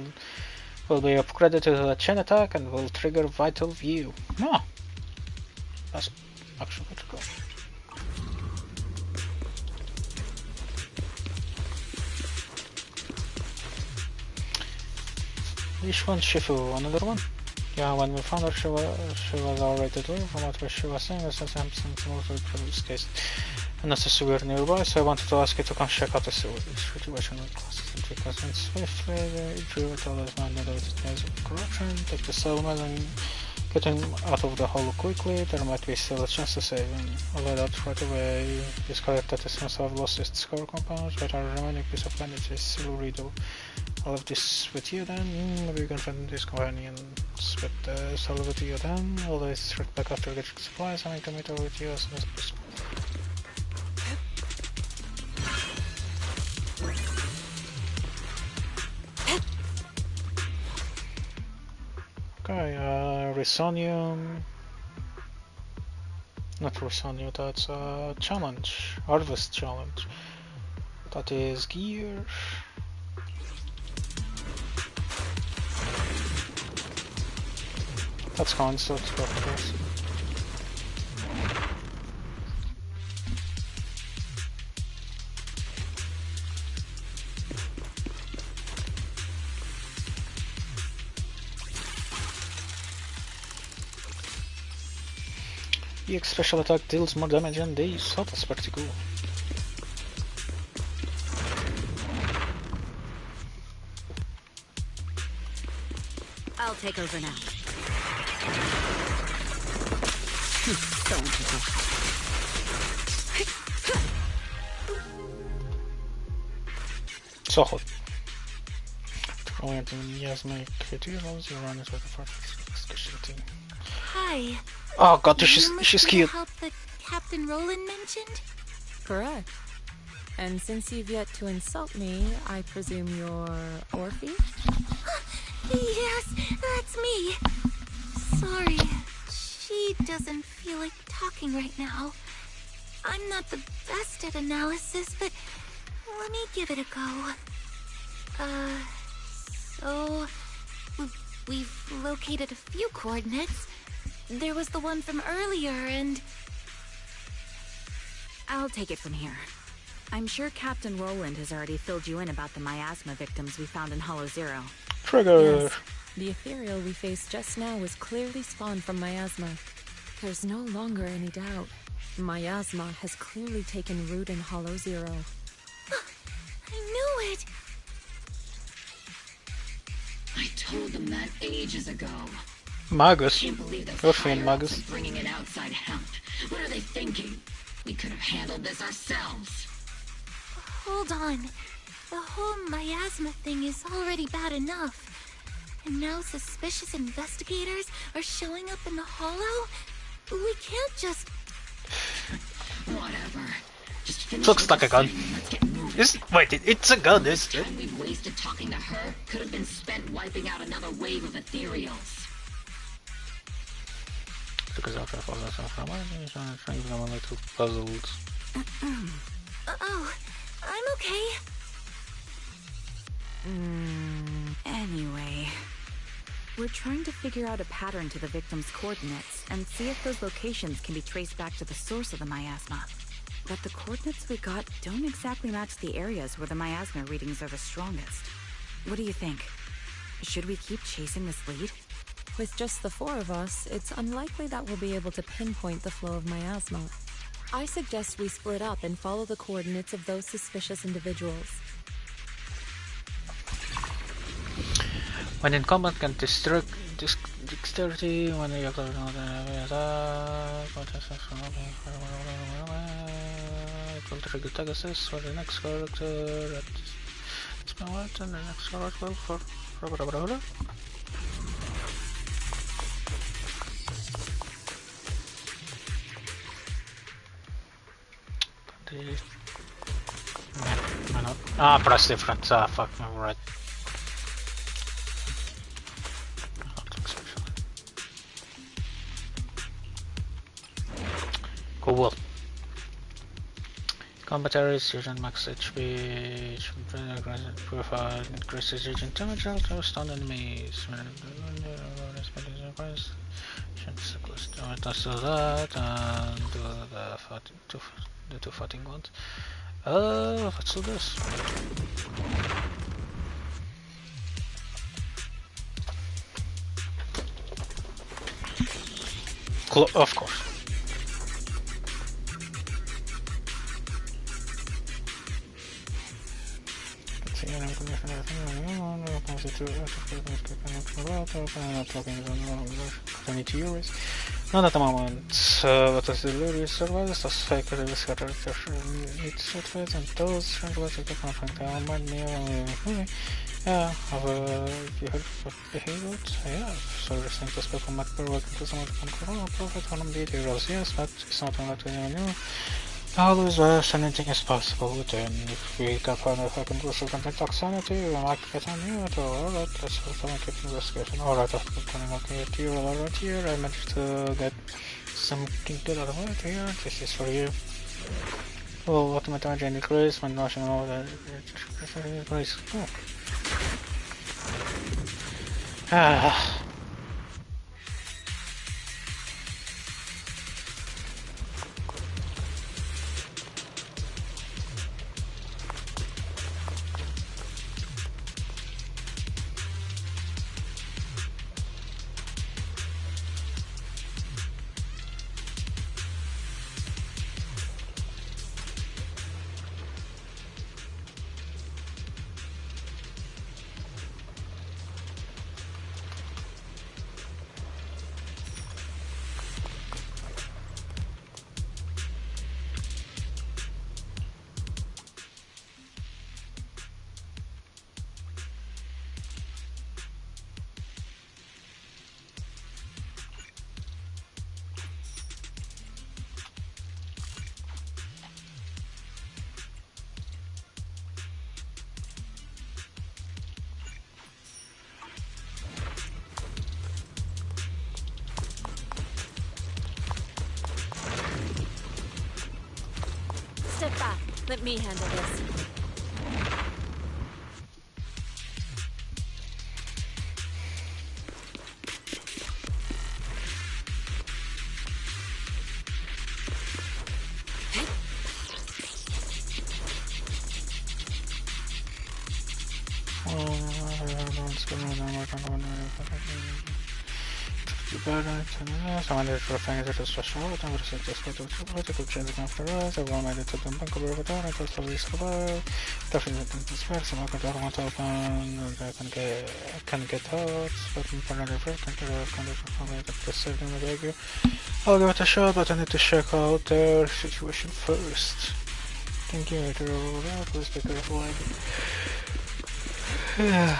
be upgraded to a chain attack and will trigger vital view. Ah, that's actually good to go. Which one? Shifu? Another one? Yeah, when we found her, she was already to leave. From what she was saying, since I'm mostly previous case. And that's a sewer nearby, so I wanted to ask you to come check out the situation with classes and because when swiftly the drew it all as mandated ways of corruption, take the settlement and get him out of the hole quickly. There might be still a chance to save him. Although that right away discovered that it must have lost its core compounds, but our remaining piece of planet is still readable. I'll leave this with you then. Maybe you can find these companions with I'll leave it to you then. I'll leave it back after getting supplies and I can meet over with you as soon as possible. Okay, Resonium. Not Resonium, that's a challenge. Harvest challenge. That is gear. That's fine, so let's go for this. EX special attack deals more damage than these, so that's pretty cool.
I'll take over now.
So hot. You run it with the first discussion team.
Hi.
Oh god, she's cute.
Help that Captain Roland mentioned?
Correct. And since you've yet to insult me, I presume you're Orphe?
Yes, that's me. Sorry, she doesn't feel like talking right now. I'm not the best at analysis, but let me give it a go. So we've located a few coordinates. There was the one from earlier, and
I'll take it from here. I'm sure Captain Roland has already filled you in about the miasma victims we found in Hollow Zero.
Trigger!
Yes. The ethereal we faced just now was clearly spawned from miasma. There's no longer any doubt. Miasma has clearly taken root in Hollow Zero.
I knew it!
I told them that ages ago.
Magus.
Can't believe the
You're feeling Magus.
bringing in outside help. What are they thinking? We could have handled this ourselves.
Hold on. The whole miasma thing is already bad enough. And now suspicious investigators are showing up in the hollow? We can't just...
Whatever. Just finish
Looks like a gun. Wait, it's a gun, isn't it?
The time we wasted talking to her could have been spent wiping out another wave of ethereals.
Puzzled.
Oh, I'm okay.
Anyway, we're trying to figure out a pattern to the victim's coordinates and see if those locations can be traced back to the source of the miasma. But the coordinates we got don't exactly match the areas where the miasma readings are the strongest. What do you think? Should we keep chasing this lead?
With just the 4 of us, it's unlikely that we'll be able to pinpoint the flow of miasma. I suggest we split up and follow the coordinates of those suspicious individuals.
When in combat, can dexterity when you for the assist for the next character. That's my weapon, and the next character for press different. Fuck, I'm right. Cool. Combat areas, using max HP, purified, increases agent damage, to stun enemies. Let's do that, and do the two fighting ones. Let's do this. Of course. €20. Not at the moment, but as the lure survives, the fake release character needs outfits and those translated to confront our mind near. Yeah, have you heard of behavior? Yeah, so recent to speak on Macbeth working to someone to conquer profit from the heroes, yes, but it's not unlikely new. Always anything is possible with them. If we can find if I can do some contact sanity, we might get on here. Alright, let's keep investigation. Alright, after turning out the ethereal right here, I managed to get something good out of it here. This is for you. Oh, ultimate damage and decrease when rushing over the place. Oh. Ah.
Step back. Let me handle this.
Someone is referring to the special item, but it's just going to political changing after us. Everyone made it to the bunker over there, and it was slowly survive. Definitely this work, so I don't want to open, I can get out, but I'm for another break, and I get to save them, I beg you. I'll give it a shot, but I need to check out their situation first. Thank you, later over there, please be careful. Yeah.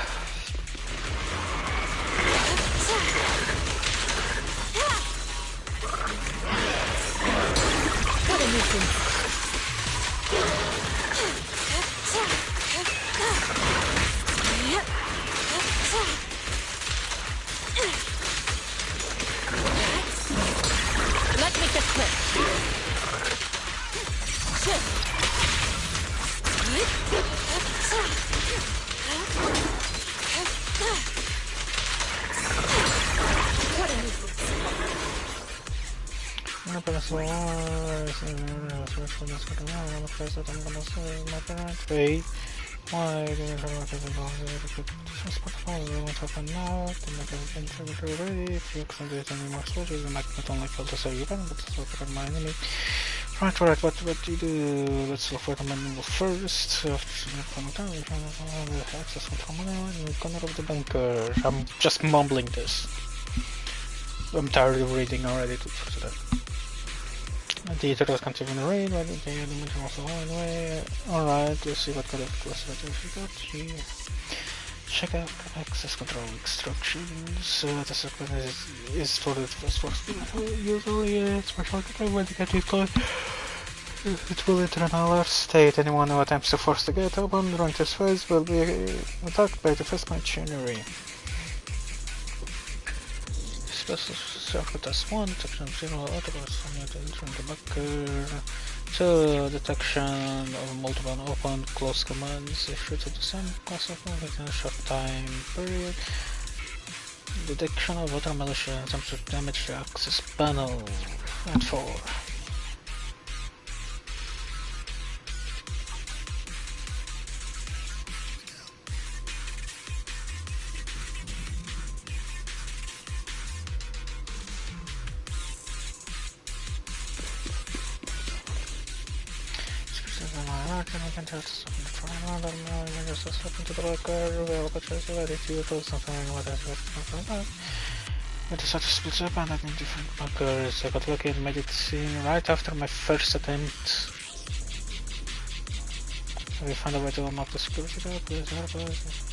What a nuisance. Let's make this quick. What a nuisance.
I'm gonna say my parents. Wait. Why didn't I look at the dog? Transport phone, we won't open now. The mega inventory ready. If you can't do it any more soldiers, you might not only fail to save your gun, but also protect my enemy. Right, what do you do? Let's look for the manual first. After some time, we can access control manual in the corner of the bunker. I'm just mumbling this. I'm tired of reading already for today. The turtles continue to raid, but the element also anyway. Alright, let's see what kind of classification we got here. Check out access control instructions. The second is for the first force. Usually, special control when you get it close. It will enter an alert state. Anyone who attempts to force the gate open during this phase will be attacked by the first machinery. Special circuit test 1, detection 0, autobots entering the bunker. 2, detection of multiple open, close commands issued to the same class of within a short time period. Detection of other militia attempts to damage the access panel. And 4. I can tell something from another man, just step into the bunker, we'll put you ready to do something what I said. But the status splits up and I'm in different bunkers. I got lucky and made it scene right after my first attempt. We found a way to unlock the security door, please help us.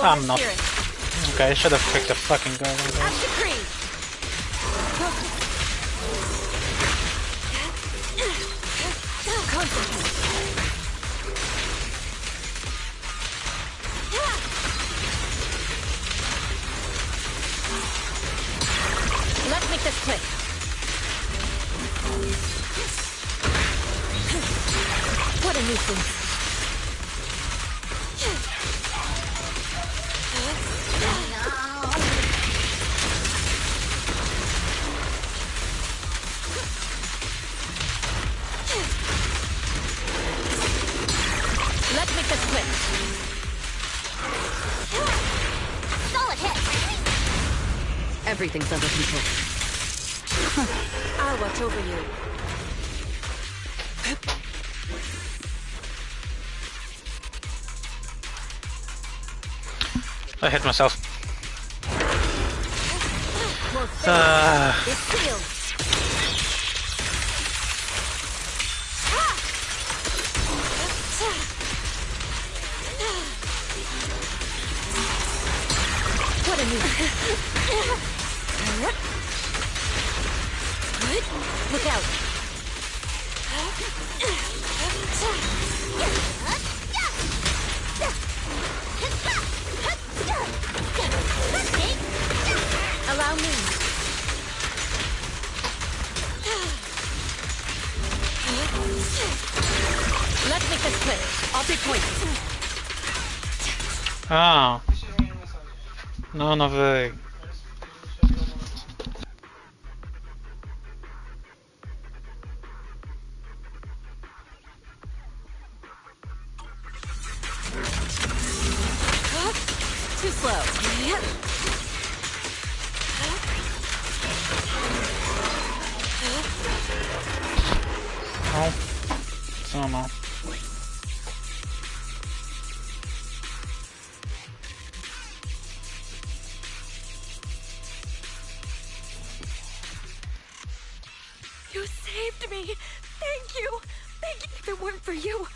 I'm not. Okay, I should have picked a fucking gun.
Let's make this quick. What a nuisance. Let's make this quick.
Solid hit.
Everything's under control.
I'll watch over you.
I hit myself.
It's sealed. What a Look out. Allow me. Let's make this quick. I'll take points.
Ah. No, no way.
Too slow.
Oh. Somehow.
You saved me! Thank you! Thank you! If it weren't for you,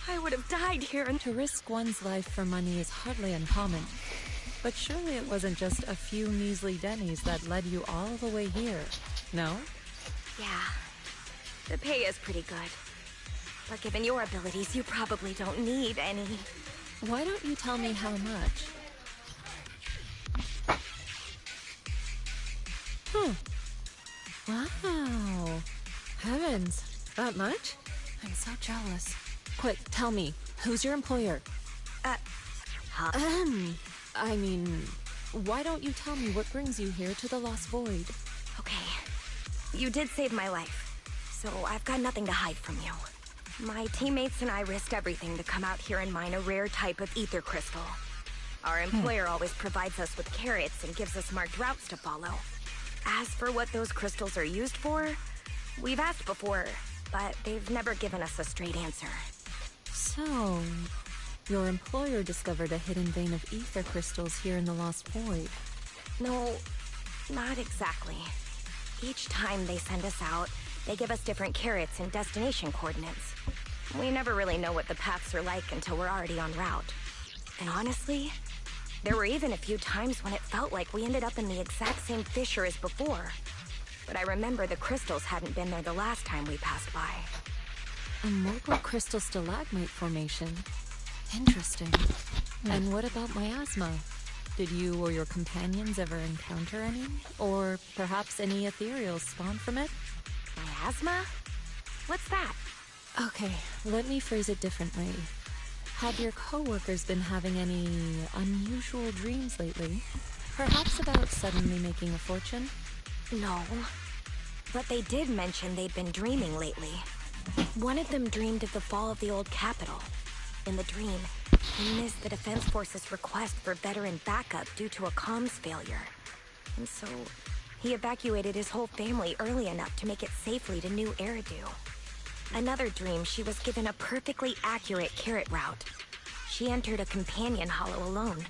I would have died here. And
to risk one's life for money is hardly uncommon. But surely it wasn't just a few measly dennies that led you all the way here, no?
Yeah. The pay is pretty good. But given your abilities, you probably don't need any.
Why don't you tell me how much? Wow. Heavens. That much? I'm so jealous. Quick, tell me. Who's your employer? I mean, why don't you tell me what brings you here to the Lost Void?
Okay. You did save my life, so I've got nothing to hide from you. My teammates and I risked everything to come out here and mine a rare type of ether crystal. Our employer always provides us with carrots and gives us marked routes to follow. As for what those crystals are used for, we've asked before, but they've never given us a straight answer.
So, your employer discovered a hidden vein of ether crystals here in the Lost Void.
No, not exactly. Each time they send us out, they give us different carrots and destination coordinates. We never really know what the paths are like until we're already en route. And honestly, there were even a few times when it felt like we ended up in the exact same fissure as before. But I remember the crystals hadn't been there the last time we passed by.
A mogul crystal stalagmite formation. Interesting. And what about miasma? Did you or your companions ever encounter any? Or perhaps any ethereals spawn from it?
Miasma? What's that?
Okay, let me phrase it differently. Have your coworkers been having any unusual dreams lately? Perhaps about suddenly making a fortune?
No. But they did mention they'd been dreaming lately. One of them dreamed of the fall of the old capital. In the dream, he missed the Defense Force's request for veteran backup due to a comms failure. And so, he evacuated his whole family early enough to make it safely to New Eridu. Another dream, she was given a perfectly accurate carrot route. She entered a companion hollow alone,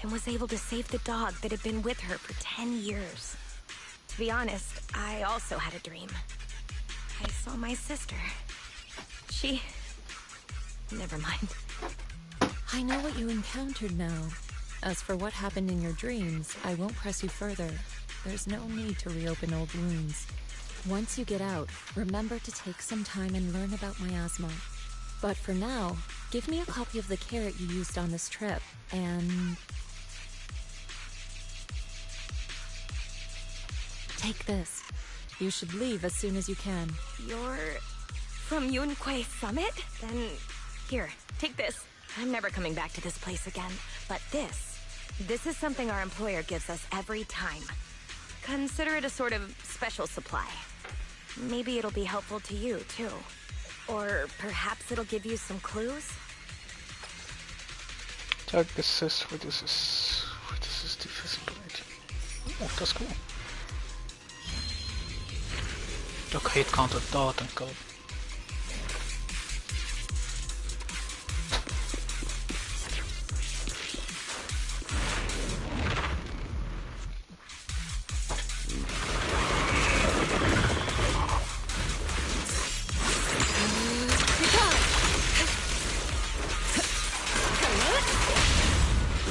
and was able to save the dog that had been with her for 10 years. To be honest, I also had a dream. I saw my sister. She... Never mind.
I know what you encountered now. As for what happened in your dreams, I won't press you further. There's no need to reopen old wounds. Once you get out, remember to take some time and learn about miasma. But for now, give me a copy of the carrot you used on this trip, and... take this. You should leave as soon as you can.
You're... from Yunkui Summit? Then... here, take this. I'm never coming back to this place again. But this is something our employer gives us every time. Consider it a sort of special supply. Maybe it'll be helpful to you, too. Or perhaps it'll give you some clues?
Target assist reduces defensibility. Oh, that's cool. Look, hit counter dot and code.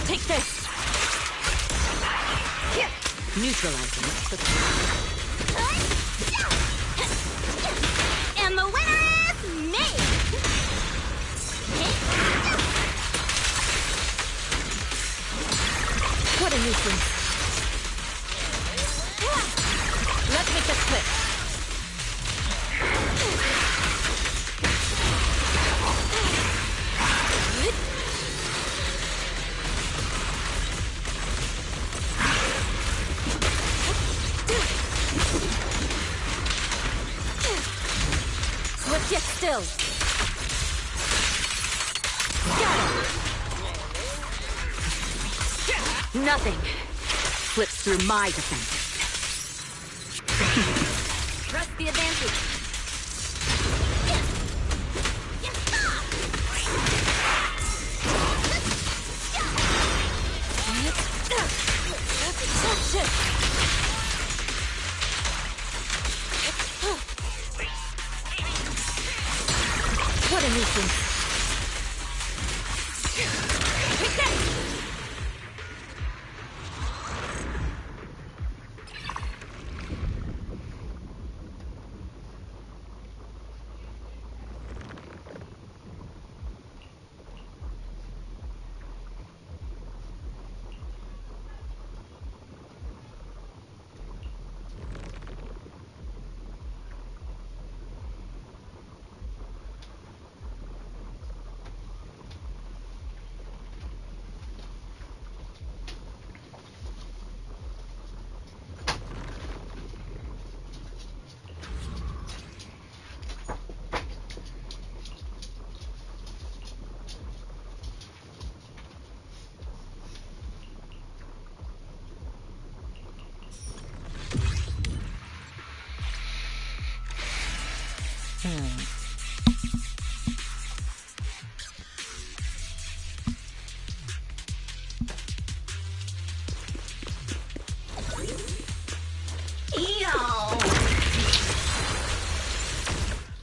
Take this!
Neutralizing it quickly.
And the winner is me!
What a nuisance. Let's make this quick.
Get still.
Nothing slips through my defense.
Press the advantage. Touch it.
What a nuisance.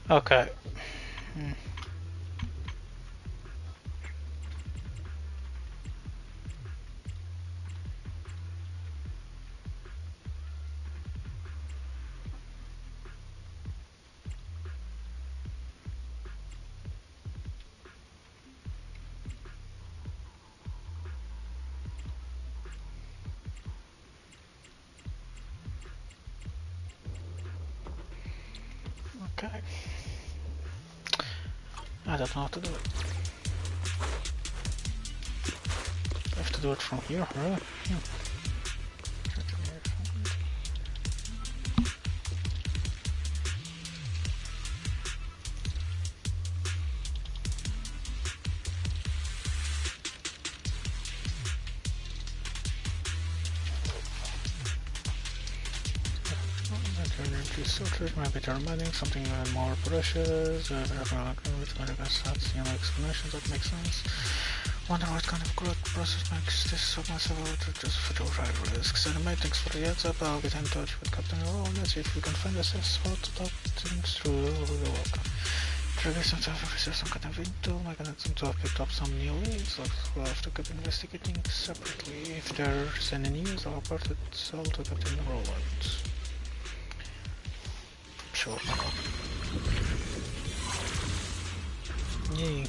Okay. Okay. I don't know how to do it. I have to do it from here, really? Maybe they're mining something even more precious. With medical stats, explanations that make sense. Wonder what kind of growth process makes this so massive to just for the right risks. Anyway, thanks for the heads up. I'll get in touch with Captain Roll. Let's see if we can find a safe spot to talk things through. You're welcome. Progression to receive some kind of intel, mechanism to pick up some new leads, we'll have to keep investigating separately. If there's any news, I'll report it all to Captain Roland. Sure. Yay.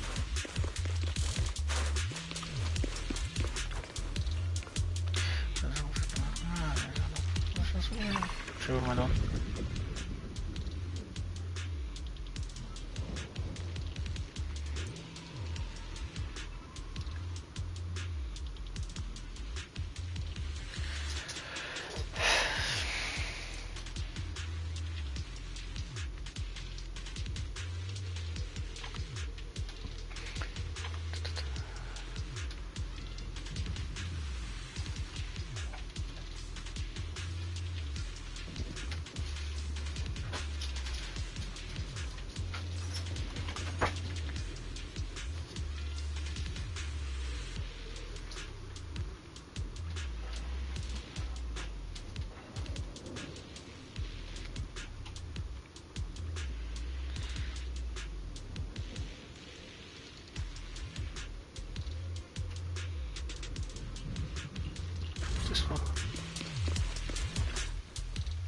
Sure, why not?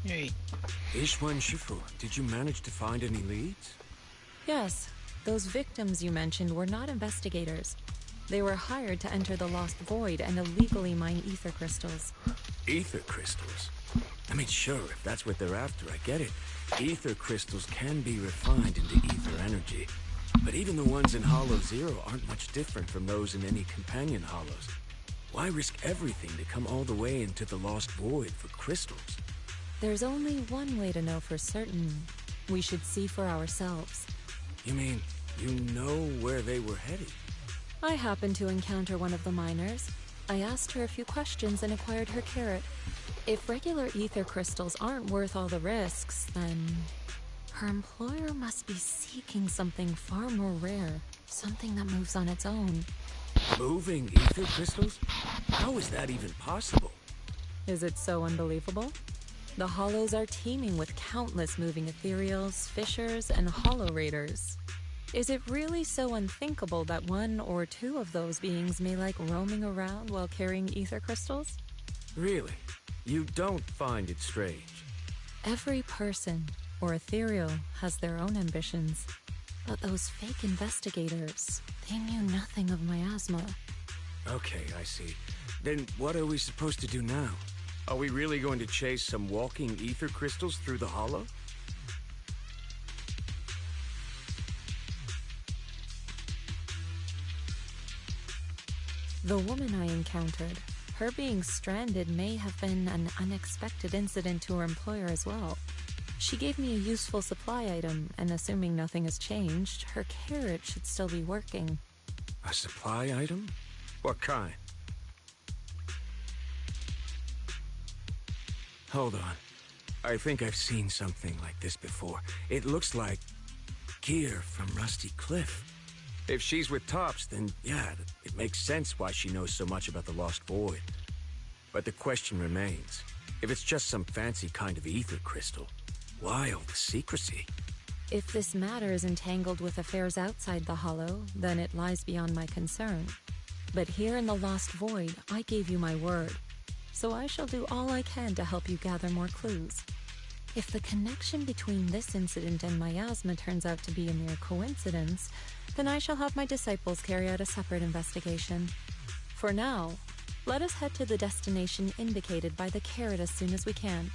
Yay.
Ishwan Shifu, did you manage to find any leads?
Yes. Those victims you mentioned were not investigators. They were hired to enter the Lost Void and illegally mine ether crystals.
Ether crystals? I mean, sure, if that's what they're after, I get it. Ether crystals can be refined into ether energy. But even the ones in Hollow Zero aren't much different from those in any companion hollows. Why risk everything to come all the way into the Lost Void for crystals?
There's only one way to know for certain. We should see for ourselves.
You mean, you know where they were headed?
I happened to encounter one of the miners. I asked her a few questions and acquired her carrot. If regular ether crystals aren't worth all the risks, then her employer must be seeking something far more rare. Something that moves on its own.
Moving ether crystals? How is that even possible?
Is it so unbelievable? The Hollows are teeming with countless moving ethereals, fissures, and hollow raiders. Is it really so unthinkable that one or two of those beings may like roaming around while carrying ether crystals?
Really? You don't find it strange?
Every person, or ethereal, has their own ambitions. But those fake investigators, they knew nothing of miasma.
Okay, I see. Then what are we supposed to do now? Are we really going to chase some walking ether crystals through the hollow?
The woman I encountered, her being stranded may have been an unexpected incident to her employer as well. She gave me a useful supply item, and assuming nothing has changed, her carrot should still be working.
A supply item? What kind? Hold on. I think I've seen something like this before. It looks like gear from Rusty Cliff. If she's with Tops, then yeah, it makes sense why she knows so much about the Lost Void. But the question remains, if it's just some fancy kind of ether crystal, why all the secrecy?
If this matter is entangled with affairs outside the Hollow, then it lies beyond my concern. But here in the Lost Void, I gave you my word. So I shall do all I can to help you gather more clues. If the connection between this incident and miasma turns out to be a mere coincidence, then I shall have my disciples carry out a separate investigation. For now, let us head to the destination indicated by the carrot as soon as we can.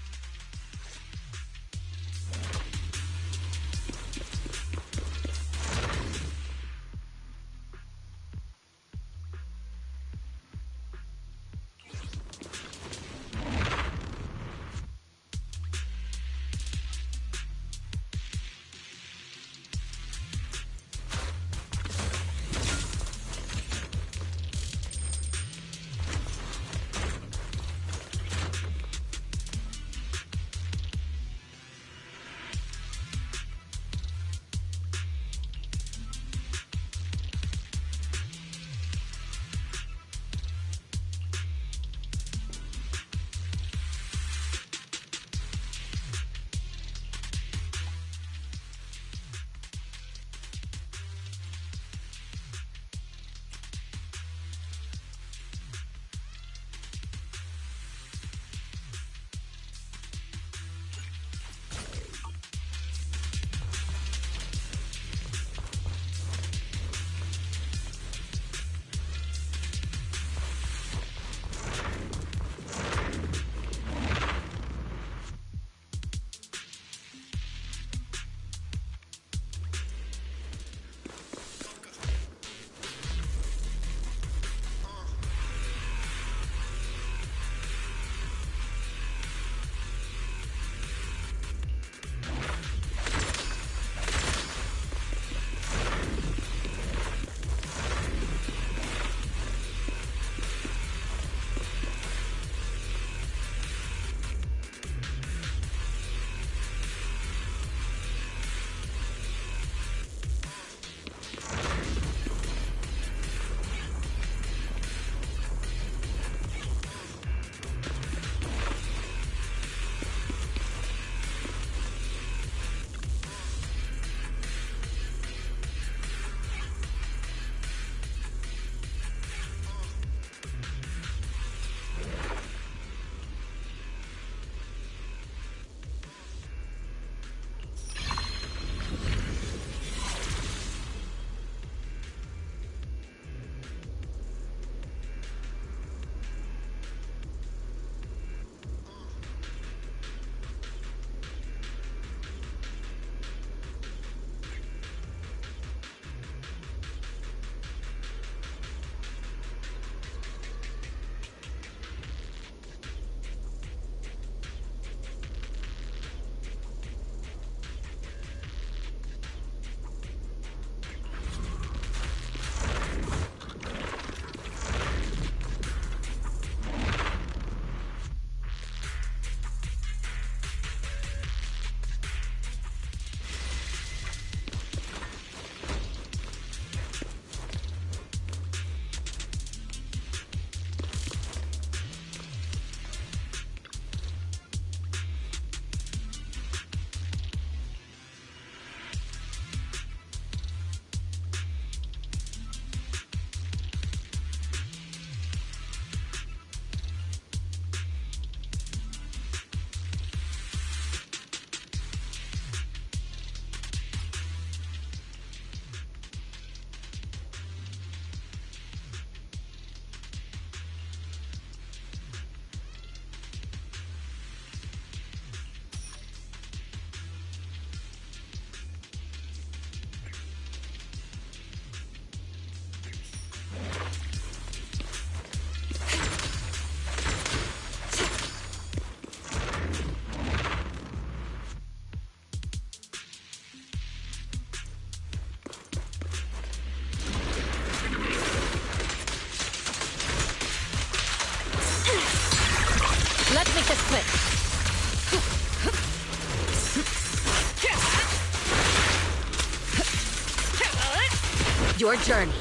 Your journey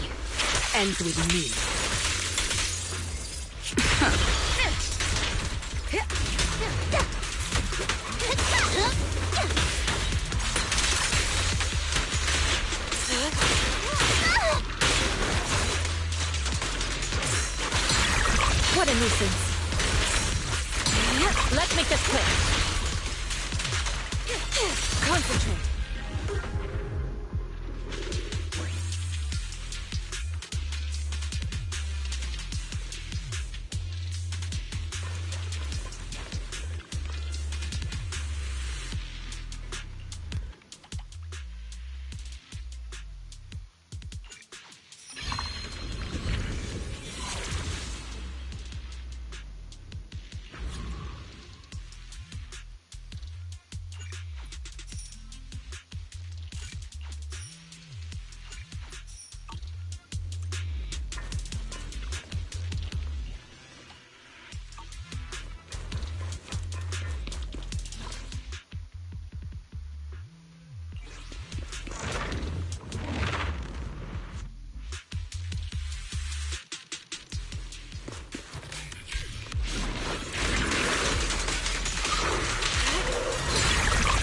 ends with me. What a nuisance. Let's make this quick. Concentrate.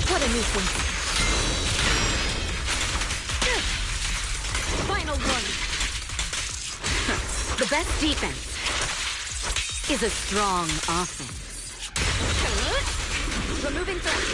What a nuisance. Final one. The best defense is a strong offense. Removing threat.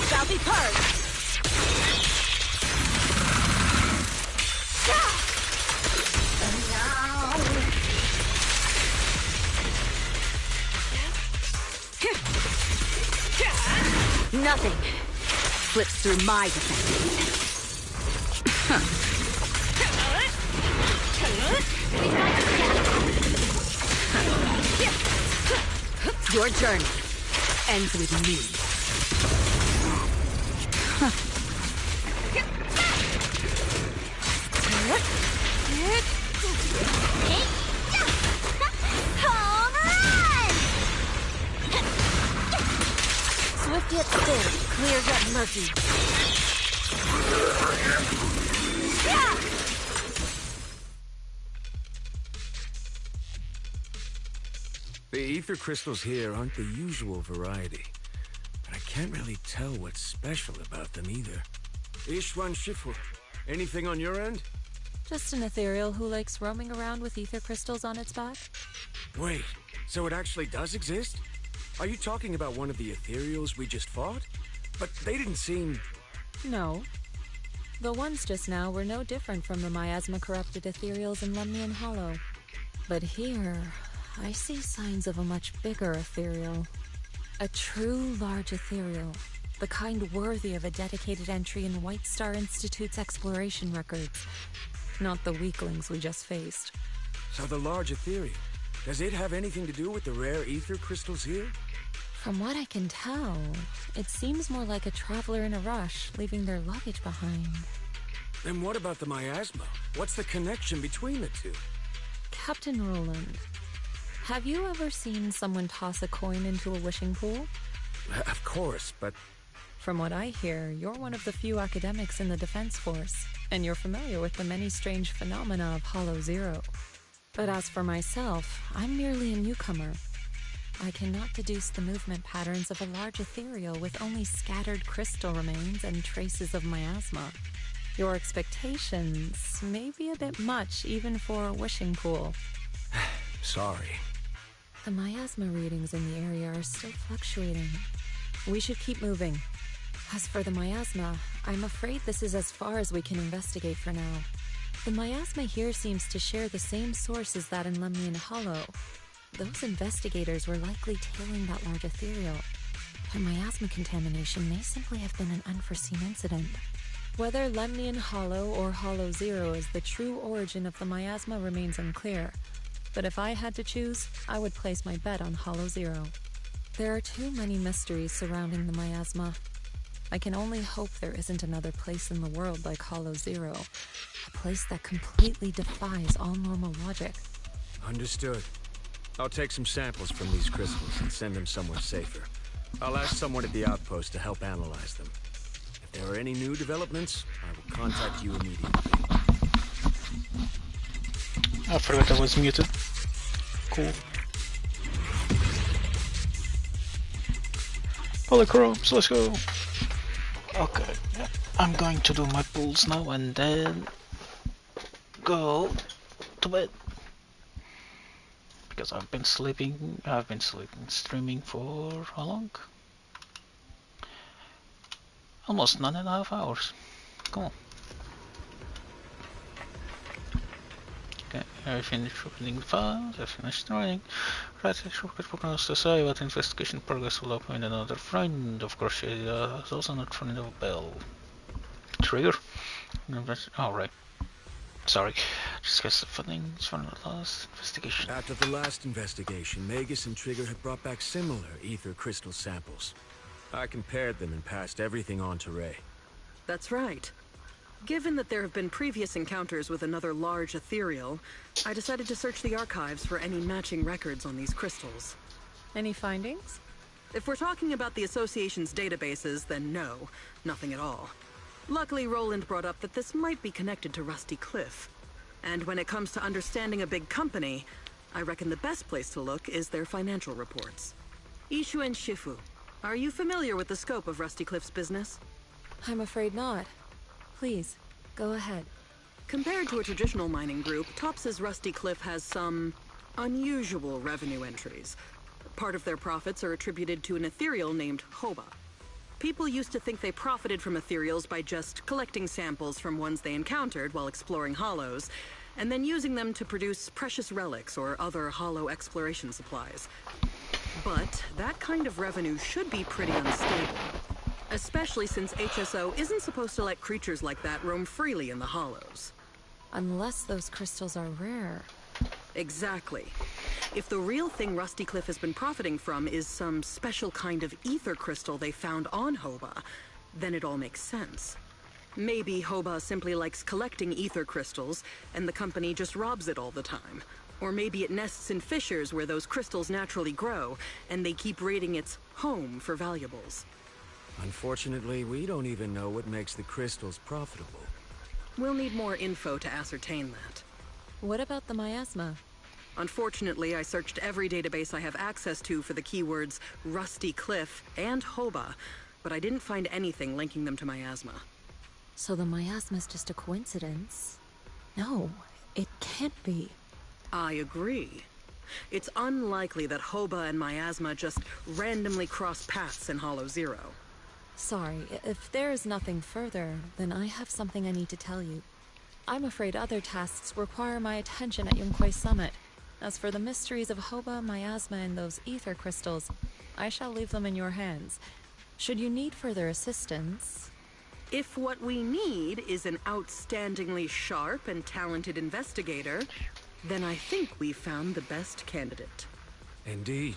Shall be purged. Nothing slips through my defenses. Your journey ends with me.
Home run!
Swift yet still, clear yet murky.
The ether crystals here aren't the usual variety. but I can't really tell what's special about them either. Yuxian Shifu, anything on your end?
Just an ethereal who likes roaming around with ether crystals on its back.
Wait, so it actually does exist? Are you talking about one of the ethereals we just fought? But they didn't seem...
No. The ones just now were no different from the miasma-corrupted ethereals in Lemnian Hollow. But here, I see signs of a much bigger ethereal. A true large ethereal. The kind worthy of a dedicated entry in White Star Institute's exploration records. Not the weaklings we just faced.
So the large ethereal, does it have anything to do with the rare ether crystals here?
From what I can tell, it seems more like a traveler in a rush, leaving their luggage behind.
Then what about the miasma? What's the connection between the two?
Captain Roland, have you ever seen someone toss a coin into a wishing pool?
Of course, but...
From what I hear, you're one of the few academics in the Defense Force, and you're familiar with the many strange phenomena of Hollow Zero. But as for myself, I'm merely a newcomer. I cannot deduce the movement patterns of a large ethereal with only scattered crystal remains and traces of miasma. Your expectations may be a bit much even for a wishing pool.
Sorry.
The miasma readings in the area are still fluctuating. We should keep moving. As for the miasma, I'm afraid this is as far as we can investigate for now. The miasma here seems to share the same source as that in Lemnian Hollow. Those investigators were likely tailing that large ethereal. Their miasma contamination may simply have been an unforeseen incident. Whether Lemnian Hollow or Hollow Zero is the true origin of the miasma remains unclear, but if I had to choose, I would place my bet on Hollow Zero. There are too many mysteries surrounding the miasma. I can only hope there isn't another place in the world like Hollow Zero, a place that completely defies all normal logic.
Understood. I'll take some samples from these crystals and send them somewhere safer. I'll ask someone at the outpost to help analyze them. If there are any new developments, I will contact you immediately.
I forgot I was muted. Cool. Polychromes, let's go! Okay, I'm going to do my pulls now and then go to bed. Because I've been sleeping streaming for how long? Almost 9.5 hours. Cool. Okay, I finished opening the files, I finished writing. Right, shortcut programs to say what investigation progress will open another friend. Of course, she is also not friend of Bell. Trigger? Alright. Sorry, discuss the findings from the last investigation.
After the last investigation, Magus and Trigger had brought back similar ether crystal samples. I compared them and passed everything on to Ray.
That's right. Given that there have been previous encounters with another large ethereal, I decided to search the archives for any matching records on these crystals.
Any findings?
If we're talking about the Association's databases, then no, nothing at all. Luckily, Roland brought up that this might be connected to Rusty Cliff. And when it comes to understanding a big company, I reckon the best place to look is their financial reports. Yuxian Shifu, are you familiar with the scope of Rusty Cliff's business?
I'm afraid not. Please, go ahead.
Compared to a traditional mining group, Tops's Rusty Cliff has some unusual revenue entries. Part of their profits are attributed to an ethereal named Hoba. People used to think they profited from ethereals by just collecting samples from ones they encountered while exploring hollows, and then using them to produce precious relics or other hollow exploration supplies. But that kind of revenue should be pretty unstable, especially since HSO isn't supposed to let creatures like that roam freely in the hollows.
Unless those crystals are rare.
Exactly. If the real thing Rusty Cliff has been profiting from is some special kind of ether crystal they found on Hoba, then it all makes sense. Maybe Hoba simply likes collecting ether crystals, and the company just robs it all the time. Or maybe it nests in fissures where those crystals naturally grow, and they keep raiding its home for valuables.
Unfortunately, we don't even know what makes the crystals profitable.
We'll need more info to ascertain that.
What about the miasma?
Unfortunately, I searched every database I have access to for the keywords Rusty Cliff and Hoba, but I didn't find anything linking them to miasma.
So the miasma's just a coincidence? No, it can't be.
I agree. It's unlikely that Hoba and miasma just randomly cross paths in Hollow Zero.
Sorry, if there is nothing further, then I have something I need to tell you. I'm afraid other tasks require my attention at Yunquay Summit. As for the mysteries of Hoba, miasma, and those ether crystals, I shall leave them in your hands. Should you need further assistance...
If what we need is an outstandingly sharp and talented investigator, then I think we've found the best candidate.
Indeed.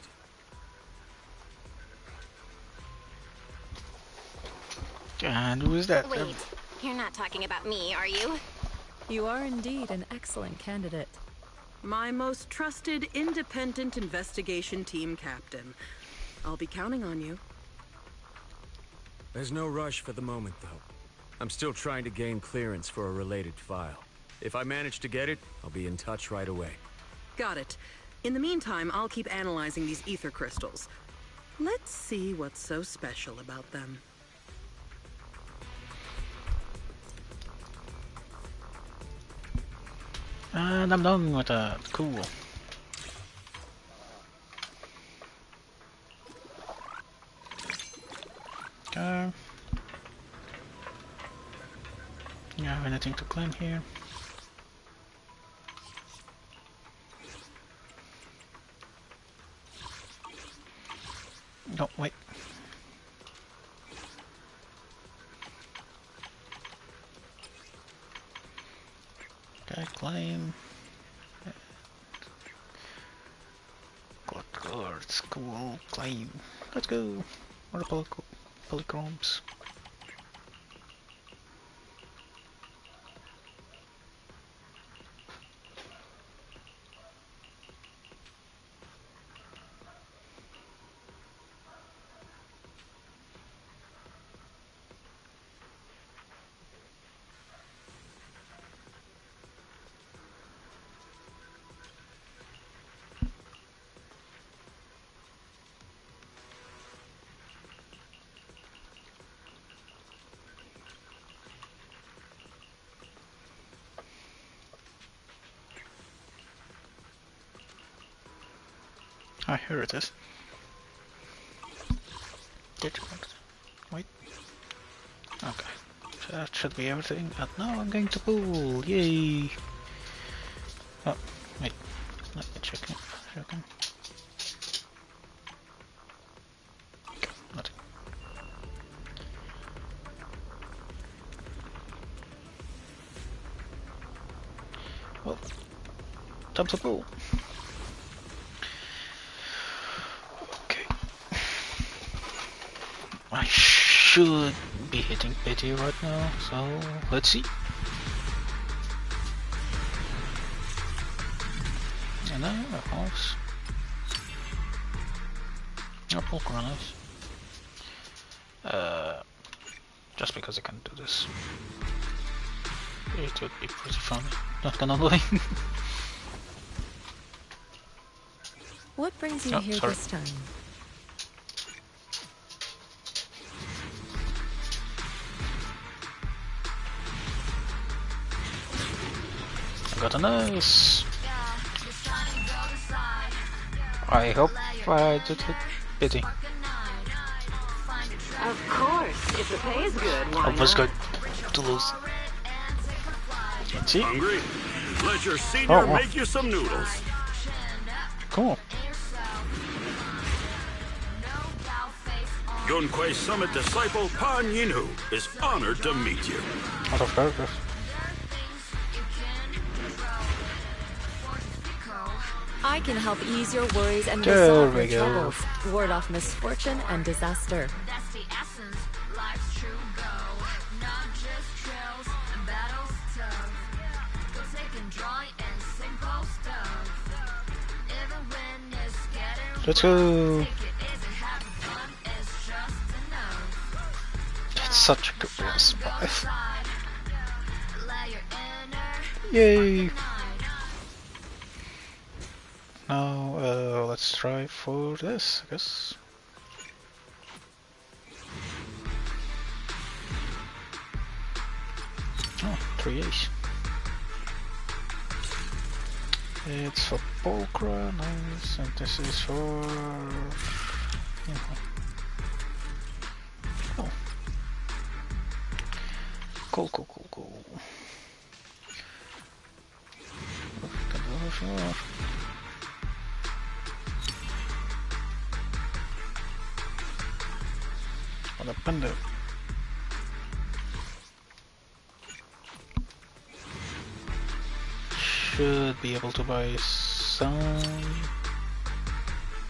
And who is that?
Wait, you're not talking about me, are you?
You are indeed an excellent candidate.
My most trusted independent investigation team captain. I'll be counting on you.
There's no rush for the moment, though. I'm still trying to gain clearance for a related file. If I manage to get it, I'll be in touch right away.
Got it. In the meantime, I'll keep analyzing these ether crystals. Let's see what's so special about them.
And I'm done with that. Cool. Okay. You have anything to claim here? No, wait. Okay, claim. Got cards, cool, claim. Let's go. What are polychromes? Ah, here it is. Wait. Okay. So that should be everything. And now I'm going to pool. Yay! Oh, wait. Let me check it. Okay. Okay, nothing. Well, time to pool. I should be hitting pity right now, so let's see. And now a horse. Apple Chronos. Just because I can do this. It would be pretty funny, not gonna lie.
What brings you here
sorry.
this time?
Got a nice. I hope I did hit pity.
Of course, if the pay is good, why
It was
not?
good to lose. See?
Hungry? Let your senior make you some noodles.
Cool.
Yunquay Summit disciple Pan Yinhu is honored to meet you.
Out of paragraph.
I can help ease your worries and
There
resolve
we
your
go.
troubles, ward off misfortune and disaster.
Let's go. That's such a good PS5. Now let's try for this, I guess. Oh, 3 A's. It's for Pokra, nice, and this is for... Oh. Cool. What happened there? Should be able to buy some...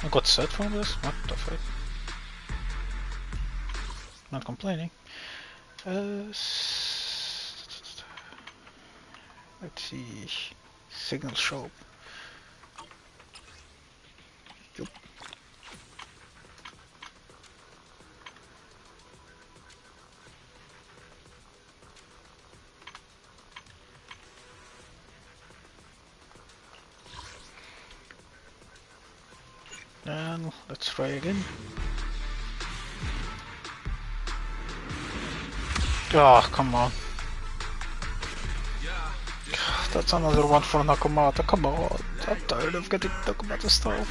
I got set from this? What the fuck? Not complaining. Let's see... Signal shop. Yep. And let's try again. Oh, come on. That's another one for Nakamata, come on. I'm tired of getting Nakamata stuff.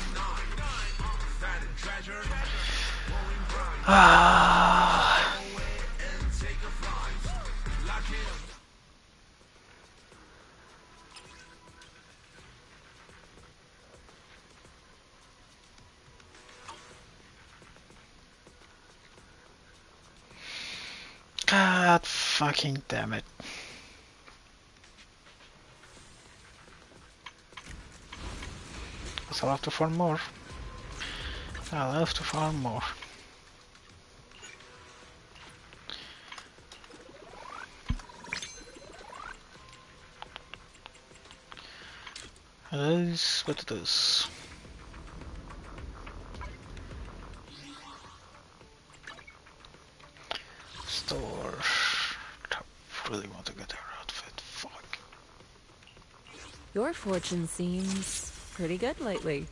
God fucking damn it. I'll have to farm more. I'll have to farm more. It is what it is. Store. I really want to get her outfit. Fuck.
Your fortune seems pretty good lately.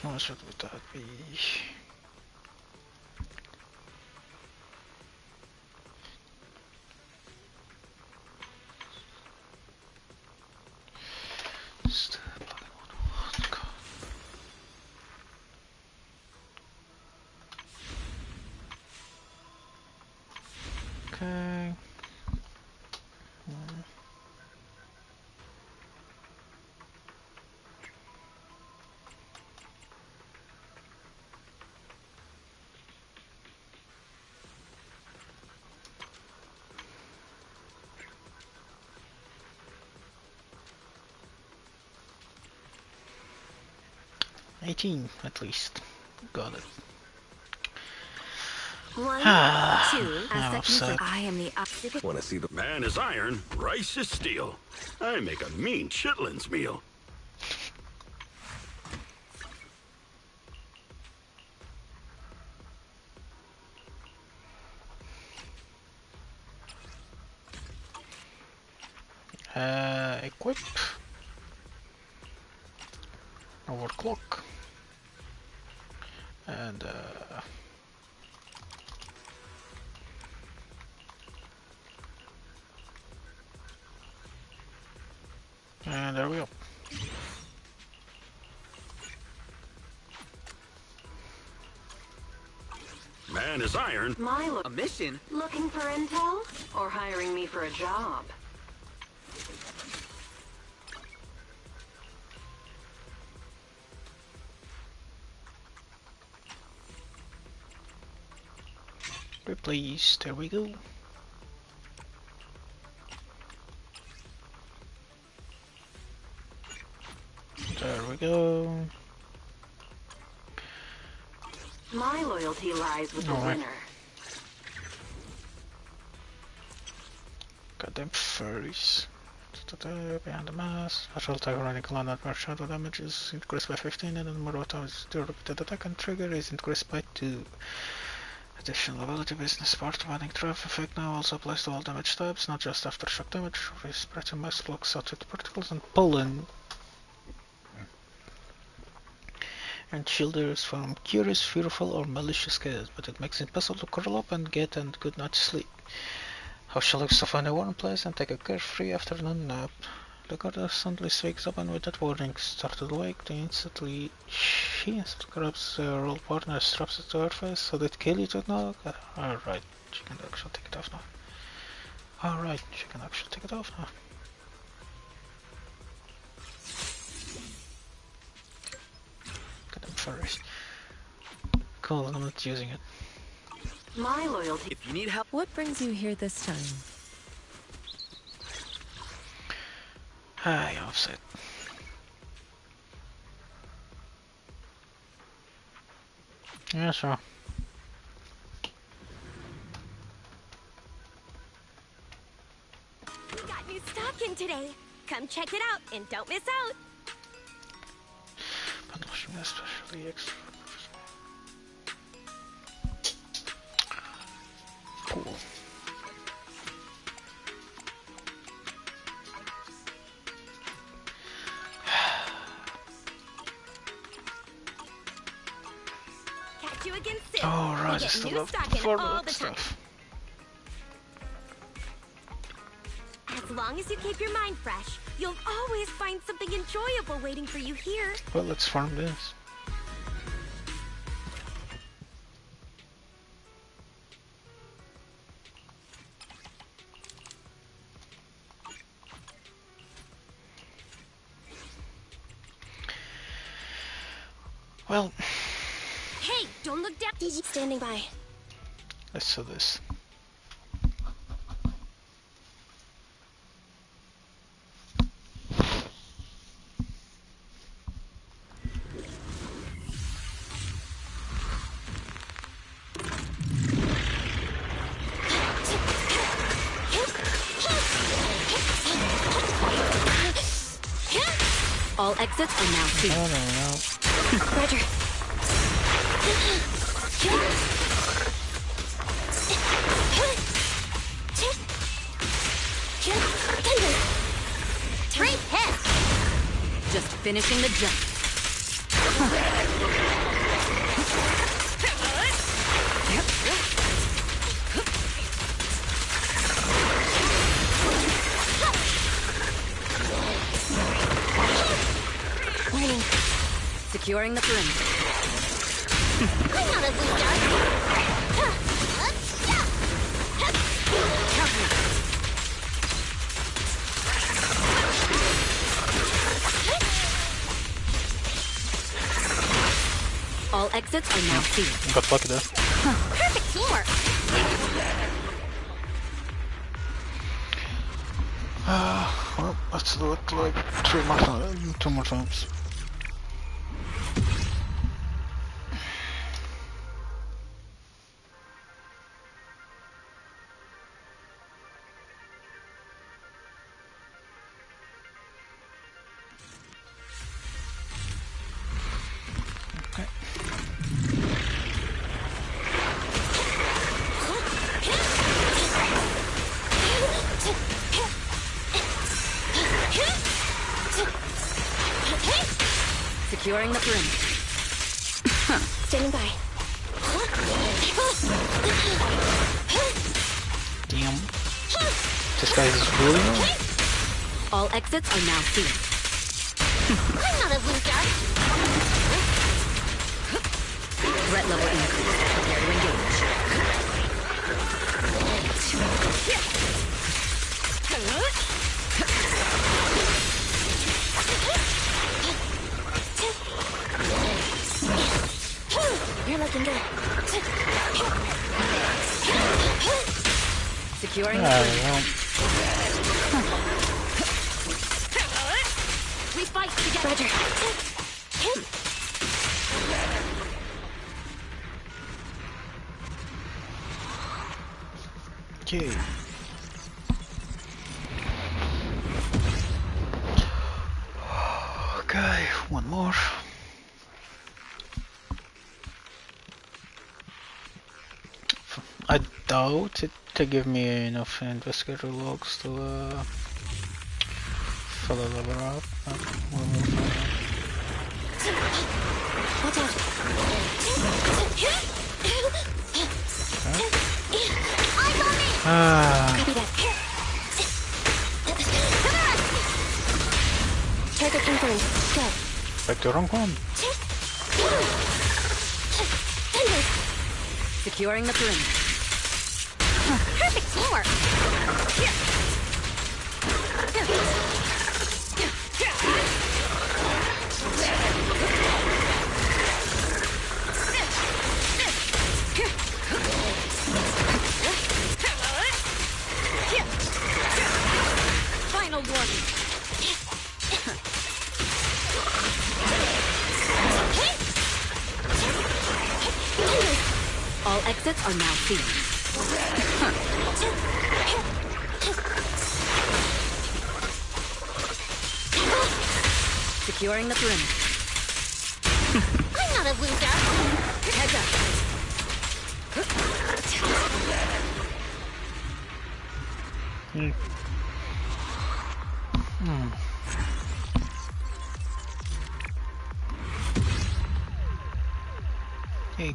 How much would that be? Okay. 18 at least. Got it.
1, 2,
I'm upset.
I am the opposite.
Want to see the man is iron, rice is steel. I make a mean chitlins meal.
Equip. Overclock. And there we go.
Man is iron.
Milo, a mission? Looking for intel? Or hiring me for a job?
Please, there we go. There we go.
My loyalty lies with the winner.
Goddamn furries. Behind the mask, special attack running cloud more shadow damage is increased by 15 and the number of times the repeated attack and trigger is increased by 2. Additional ability business part running trap effect now also applies to all damage types, not just aftershock damage. We spread a mass flux out with particles and pollen. And shielders from curious, fearful, or malicious chaos, but it makes it impossible to curl up and get a good night's sleep. How shall I find a warm place and take a carefree afternoon nap? The guard suddenly wakes up and with that warning started awake, she instantly grabs her old partner and straps it to her face. So that kill you to know? Alright, she can actually take it off now. Alright, she can actually take it off now. Goddamn furries. Cool, I'm not using it.
My loyalty. If you need help.
What brings you here this time?
Hi, offset. Yeah, sure.
We got new stock in today. Come check it out and don't miss out.
Publishing especially extra. Cool.
Catch you again soon.
Alright,
we get
still
new
have
stock in all the time.
stuff.
As long as you keep your mind fresh, you'll always find something enjoyable waiting for you here.
Well, let's farm this. Well,
Hey, don't look down. Standing by.
let's do this.
All exits are now sealed.
Roger.
Great hit! Just finishing the jump.
Warning.
Securing the perimeter.
I'm not a loser.
All exits are now sealed.
Got lucky there.
Perfect teamwork.
Well, let's do it like 2 more times.
Securing the perimeter.
Standing by.
Damn. This guy is really annoying.
All exits are now sealed.
I'm not a loser.
Threat level increased. Prepare to engage.
You're looking good.
Securing the perimeter.
We fight together. Roger.
Okay. Okay, one more. I doubt it to give me enough investigator logs to fill the lever up. We'll find out.
Watch out. Copy that. Target confirmed. Go.
Vector on one.
Securing the perimeter.
Perfect teamwork.
Final warning. All exits are now sealed. Securing the perimeter.
I'm not a loser.
Heads up.
Hey.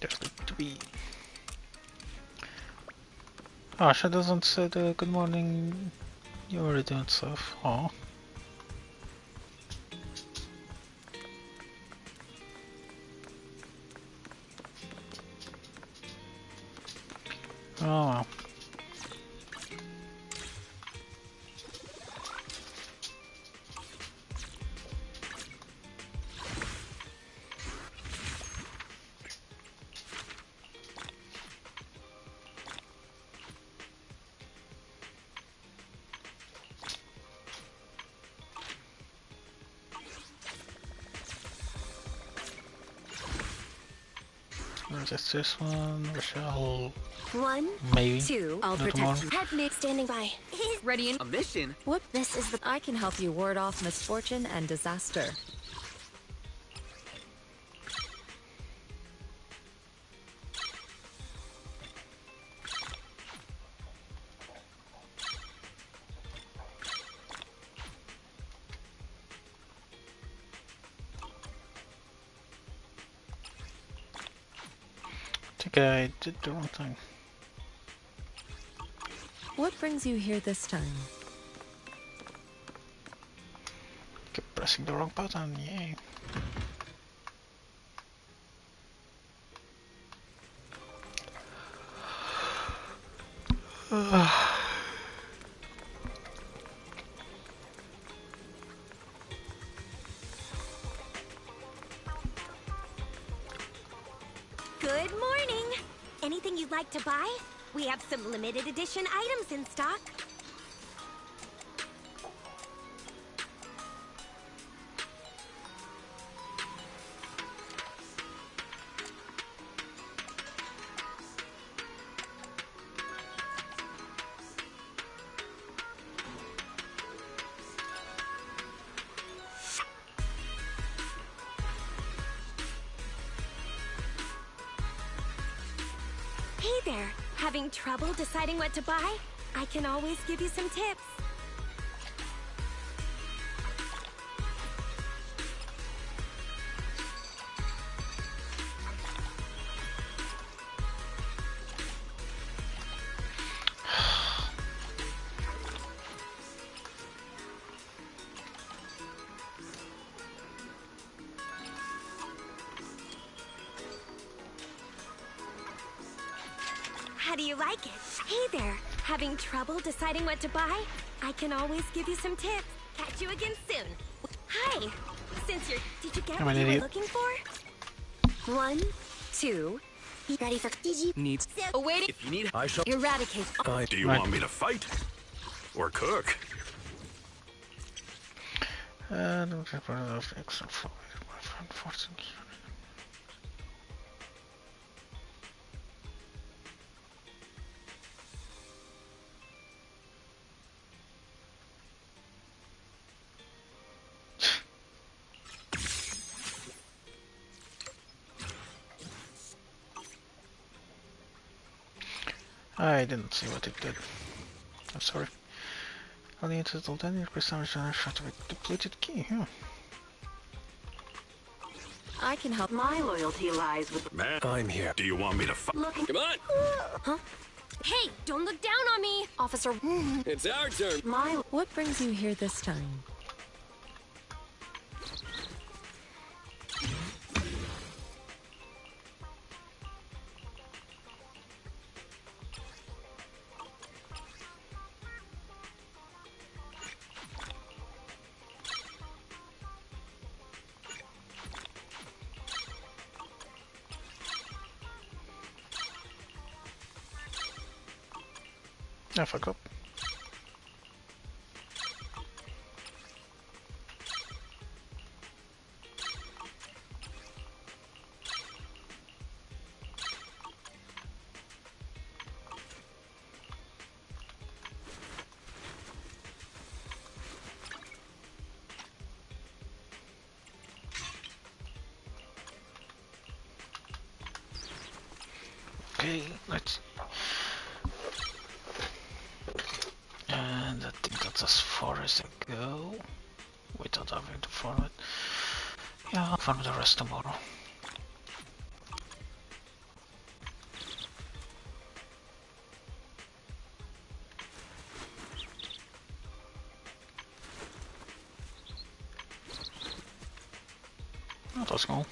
Just need to be. Oh, she doesn't say the good morning. You're already doing stuff. Oh. Oh well. Just this one, Rochelle.
One,
Maybe.
two,
I'll protect you.
Head mate standing by.
Ready in
A mission?
Whoop, this is the... I can help you ward off misfortune and disaster.
I think I did the wrong thing.
What brings you here this time?
Keep pressing the wrong button, yay.
Good morning. Anything you'd like to buy? We have some limited edition items in stock. Hey there. Having trouble deciding what to buy? I can always give you some tips. How do you like it? Hey there. Having trouble deciding what to buy? I can always give you some tips. Catch you again soon. Hi. Did you get what you were looking for? 1, 2. Ready for
Needs.
Awaiting.
If you need,
I shall
Eradicate.
Do you want me to fight? Or cook?
I didn't see what it did. I'm sorry. Only into the then request shot with depleted key, yeah.
I can help.
My loyalty lies with...
Man,
I'm here.
do you want me to fight?
Come on!
Huh? Hey, don't look down on me, officer.
It's our turn!
What brings you here this time?
Yeah, fuck up. Okay, let's. And I think that's as far as I go without having to farm it. Yeah, I'll farm the rest tomorrow. Oh, let's go.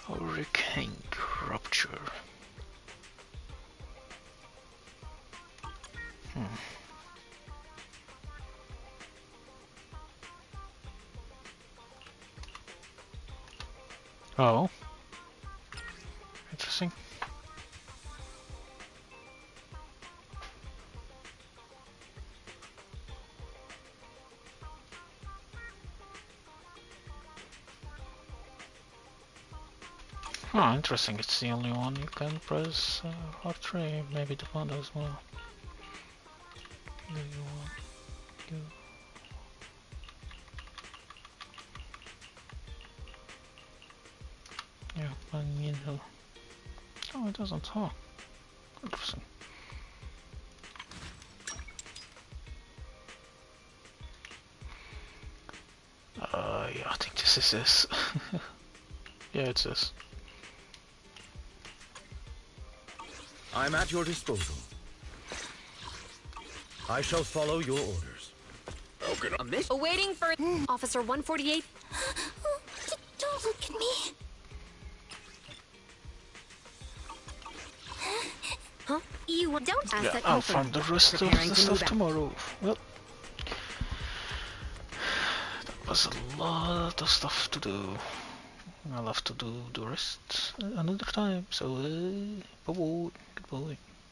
Hurricane rupture. Oh, interesting. Oh, interesting. It's the only one you can press R3. Maybe the one as well. Do you want go? Yeah, magneto. Oh, it doesn't. Oh, interesting. Yeah, I think this is this. Yeah, it's this.
I'm at your disposal. I shall follow your orders.
Okay.
A miss? Awaiting for Officer 148.
Don't look at me.
Huh? You don't ask
Yeah,
that.
I'll farm the rest of the stuff tomorrow. Well, that was a lot of stuff to do. I'll have to do the rest another time. So, bye-bye. Goodbye.